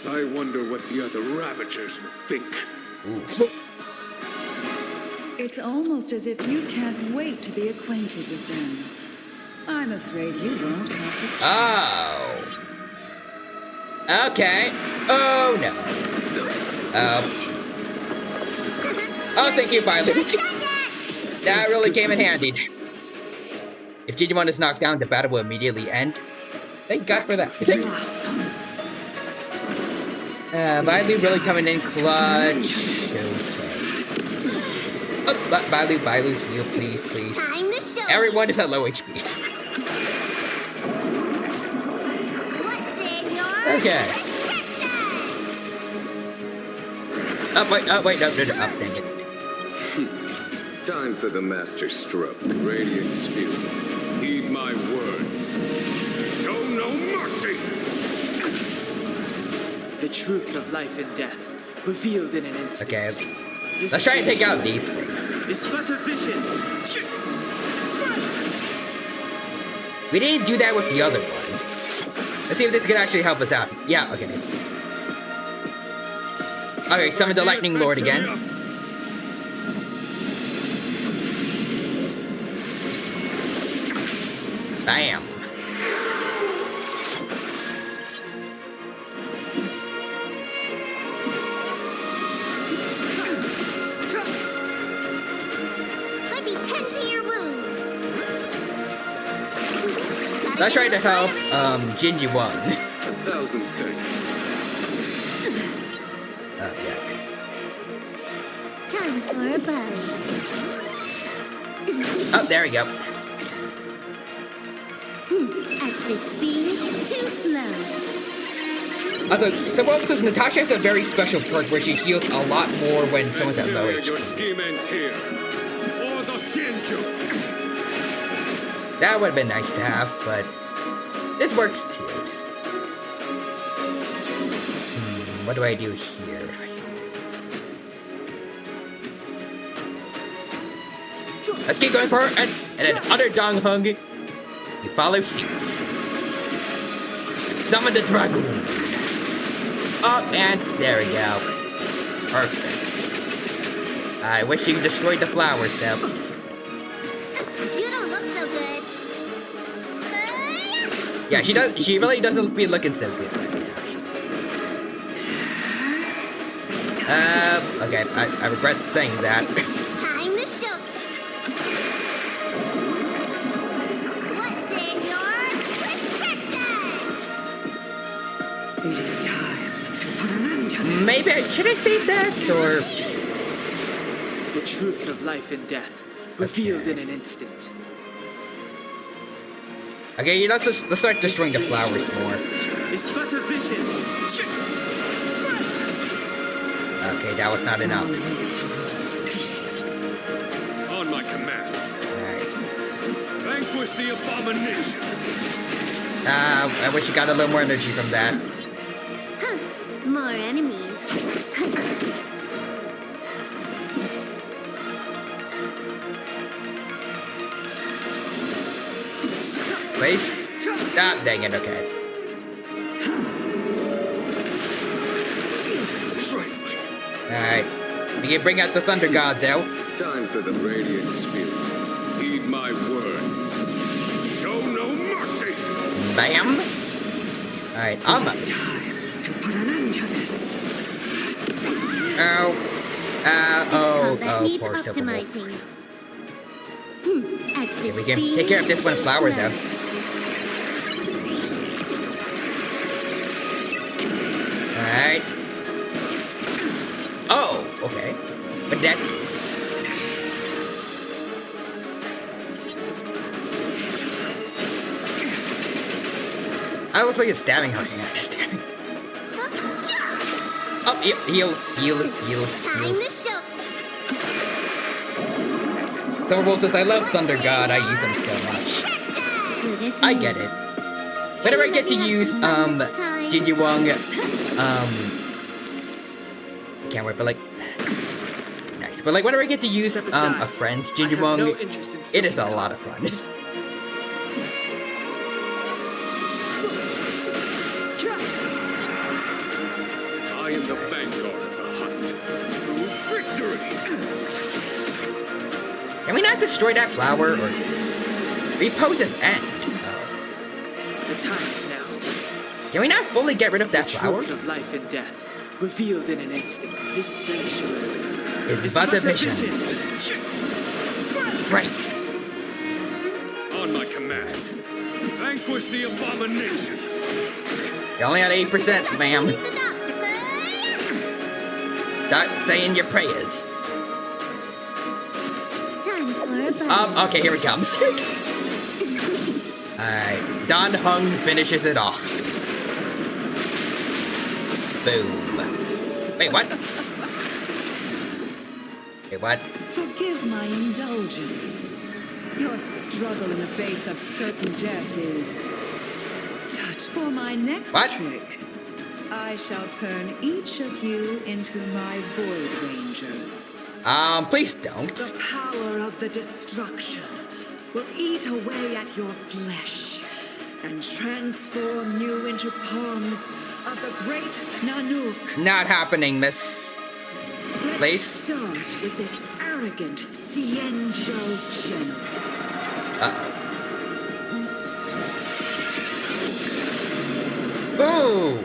I wonder what the other Ravagers would think. Ooh. It's almost as if you can't wait to be acquainted with them. I'm afraid you won't have the chance. Oh. Okay. Oh no. Oh, thank you, Violet. That really came in handy. If Digimon is knocked down, the battle will immediately end. Thank God for that. Violet really coming in clutch. Okay. Oh, Violet, heal, please, please. Everyone is at low HP. Okay. Oh, wait, no, dang it. Time for the master stroke. Radiant spirit, heed my word. Show no mercy! The truth of life and death, revealed in an instant. Okay. Let's try and take out these things. It's but a vision. We didn't do that with the other ones. Let's see if this can actually help us out. Yeah, okay. Okay, summon the Lightning Lord again. Bam. Let me tend to your wounds. Let's try to help Jinji Wang. 1,000 thanks. Yikes. Time for a buzz. Oh, there we go. At this speed, too slow. Also, someone else says Natasha has a very special perk where she heals a lot more when someone's at low HP. Your scheme ends here. Or the Shinju. That would have been nice to have, but this works too. What do I do here? Let's keep going for her, and then other Dong Hung, you follow suit. Summon the dragon. Oh, and there we go. Perfect. I wish you destroyed the flowers, though. You don't look so good. Yeah, she does. She really doesn't be looking so good right now. Okay. I regret saying that. Time to show. What's in your prescription? It is time to put an end to this. Maybe should I save that or? The truth of life and death, revealed in an instant. Okay, let's start destroying the flowers more. It's but a vision. Okay, that was not enough. On my command. Alright. Vanquish the abomination. I wish you got a little more energy from that. More enemies. Please? Ah, dang it, okay. Alright. We can bring out the Thunder God, though. Time for the Radiant Spirit. Heed my word. Show no mercy! Bam! Alright, almost. To put an end to this. Oh. Oh, poor Silver Wolf. Optimizing. Okay, we can take care of this one flower, though. Alright. Oh, okay. But that... I was like stabbing her hand. Stabbing. Oh, heals. Silver says, I love Thunder God, I use him so much. I get it. Whenever I get to use, Jinji Wang, I can't wait, but like, nice. But like, whenever I get to use, a friend's Jinji Wang, it is a lot of fun. I am the vanguard of the hunt. Victory! Can we not destroy that flower, or repose his end? times now. Can we not fully get rid of that The flower? truth of life and death, revealed in an instant. This sanctuary Is but a vision. Right. On my command, vanquish the abomination. You're only at 8%, ma'am. Start saying your prayers. Okay, here it comes. Alright, Dan Heng finishes it off. Boom. Wait, what? Wait, what? Forgive my indulgence. Your struggle in the face of certain death is touch. For my next trick, I shall turn each of you into my Void Rangers. Please don't. The power of the destruction will eat away at your flesh and transform you into pawns of the great Nanook. Not happening, miss. Please. Let's start with this arrogant Xianzhou general. Ooh.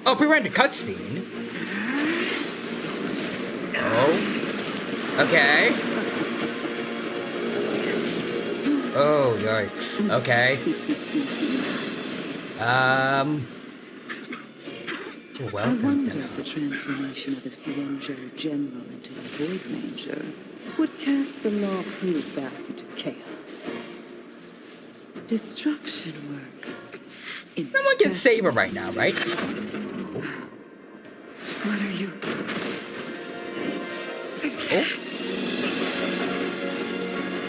Oh, pre-rendered cutscene. Oh. Okay. Oh, yikes. Okay. Well I done. wonder if the transformation of the Xianzhou general into a Void Ranger would cast the Law Fu back into chaos. Destruction works. Someone can save her right now, right? What are you?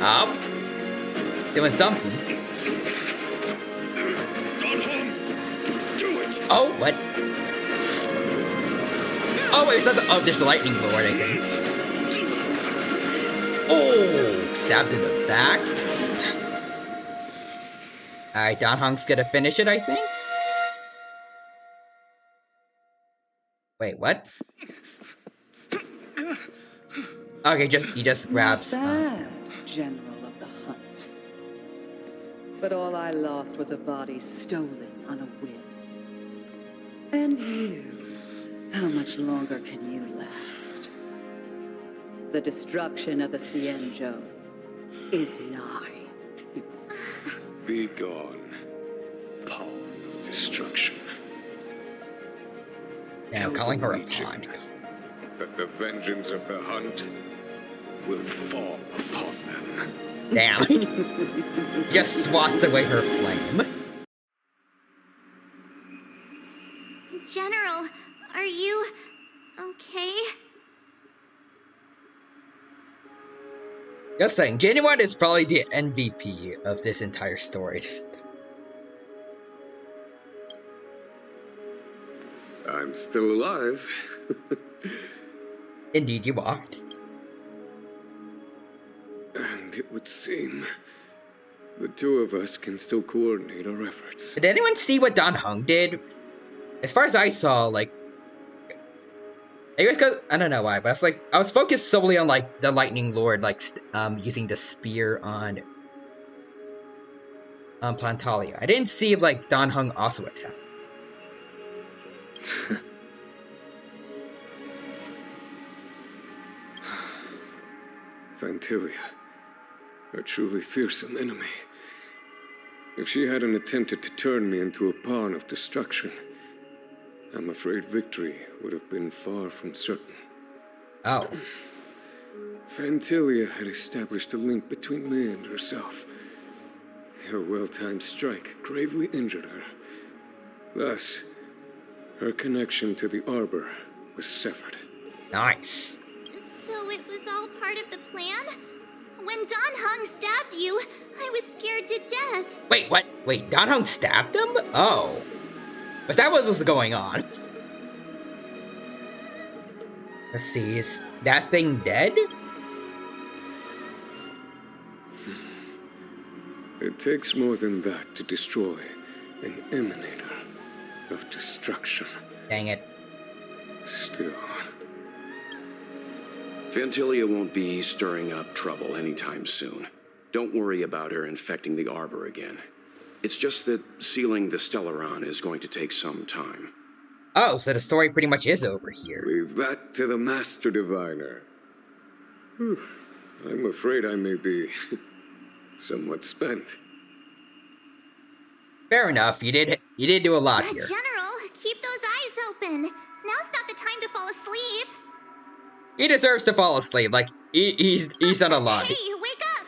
Oh. He's doing something. Oh, what? Oh, wait, is that the... Oh, there's the Lightning Lord, I think. Oh! Stabbed in the back. Alright, Dan Heng's gonna finish it, I think? Wait, what? Okay, he just grabs... Not bad, General of the Hunt. But all I lost was a body stolen on a whim. And you, how much longer can you last? The destruction of the Xianzhou is nigh. Be gone, pawn of destruction. Yeah, I'm calling her a pawn. That the vengeance of the hunt will fall upon them. Damn. Just swats away her flame. General, are you okay? Just saying, Genuine is probably the MVP of this entire story. I'm still alive. Indeed you are. And it would seem the two of us can still coordinate our efforts. Did anyone see what Dan Heng did? As far as I saw, like... I don't know why, but I was focused solely on, like, the Lightning Lord, like, using the spear on Plantalia. I didn't see if, like, Dan Heng also attacked. Fantilia, a truly fearsome enemy. If she hadn't attempted to turn me into a pawn of destruction, I'm afraid victory would have been far from certain. Oh. Fantilia had established a link between me and herself. Her well-timed strike gravely injured her. Thus, her connection to the Arbor was severed. Nice. So it was all part of the plan? When Dan Heng stabbed you, I was scared to death. Wait, what? Wait, Dan Heng stabbed him? Oh. Was that what was going on? Let's see, is that thing dead? It takes more than that to destroy an emanator of destruction. Dang it. Still. Fantilia won't be stirring up trouble anytime soon. Don't worry about her infecting the Arbor again. It's just that sealing the Stellaron is going to take some time. Oh, so the story pretty much is over here. Leave that to the Master Diviner. I'm afraid I may be somewhat spent. Fair enough. You did do a lot here. General, keep those eyes open. Now's not the time to fall asleep. He deserves to fall asleep. Like he's done a lot. Hey, wake up!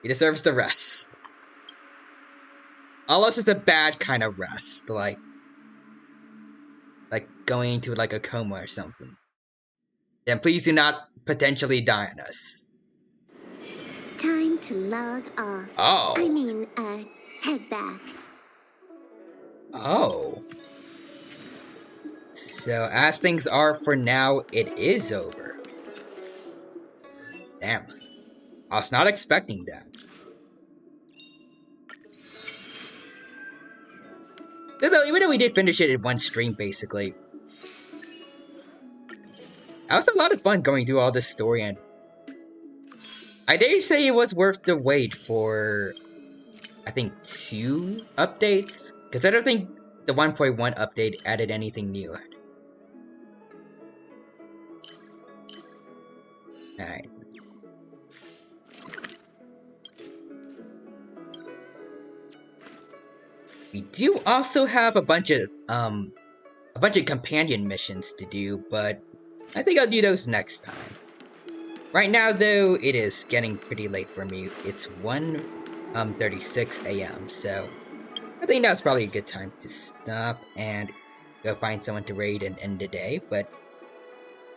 He deserves the rest. Unless it's a bad kind of rest, like going into like a coma or something. Then please do not potentially die on us. Time to log off. Oh. I mean, head back. Oh. So as things are for now, it is over. Damn. I was not expecting that. Though, even though we did finish it in one stream, basically. That was a lot of fun going through all this story, and I dare say it was worth the wait for, I think, 2 updates? Because I don't think the 1.1 update added anything new. Alright. We do also have a bunch of companion missions to do, but I think I'll do those next time. Right now, though, it is getting pretty late for me. It's 1:36 a.m., so I think that's probably a good time to stop and go find someone to raid and end the day. But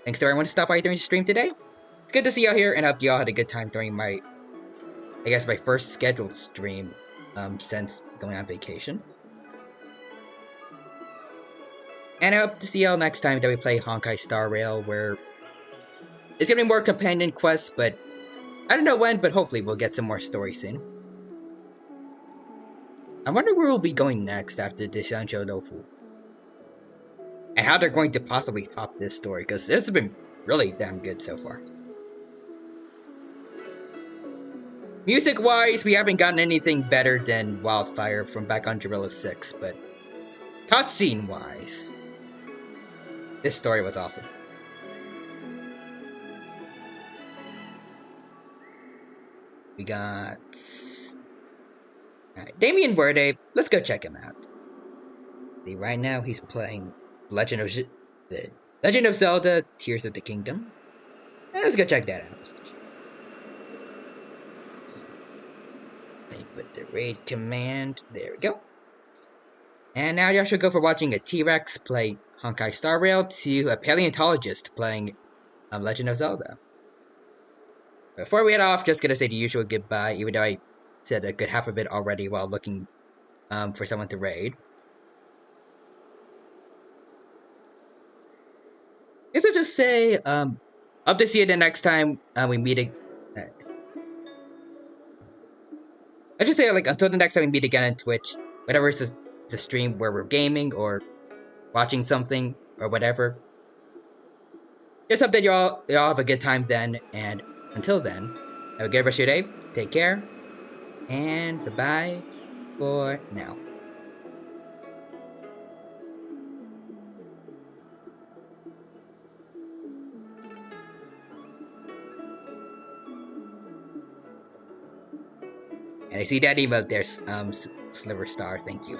thanks to everyone to stop by during the stream today. It's good to see y'all here, and I hope y'all had a good time during my first scheduled stream since going on vacation. And I hope to see y'all next time that we play Honkai Star Rail, where it's gonna be more companion quests, but I don't know when, but hopefully we'll get some more story soon. I wonder where we'll be going next after Deshancho Dofu. And how they're going to possibly top this story, because this has been really damn good so far. Music-wise, we haven't gotten anything better than Wildfire from back on Gorilla 6, but cutscene-wise, this story was awesome. We got Damien Verde. Let's go check him out. See, right now he's playing Legend of Zelda: Tears of the Kingdom. Let's go check that out. Let me put the raid command. There we go. And now y'all should go from watching a T-Rex play Honkai Star Rail to a paleontologist playing Legend of Zelda. Before we head off, just gonna say the usual goodbye, even though I said a good half of it already while looking for someone to raid. Guess I'll just say, hope to see you the next time we meet. I just say, until the next time we meet again on Twitch, whatever it's a stream where we're gaming or watching something or whatever. Just hope that y'all have a good time then, and until then, have a good rest of your day, take care, and bye-bye for now. And I see that emote there, Sliver Star, thank you.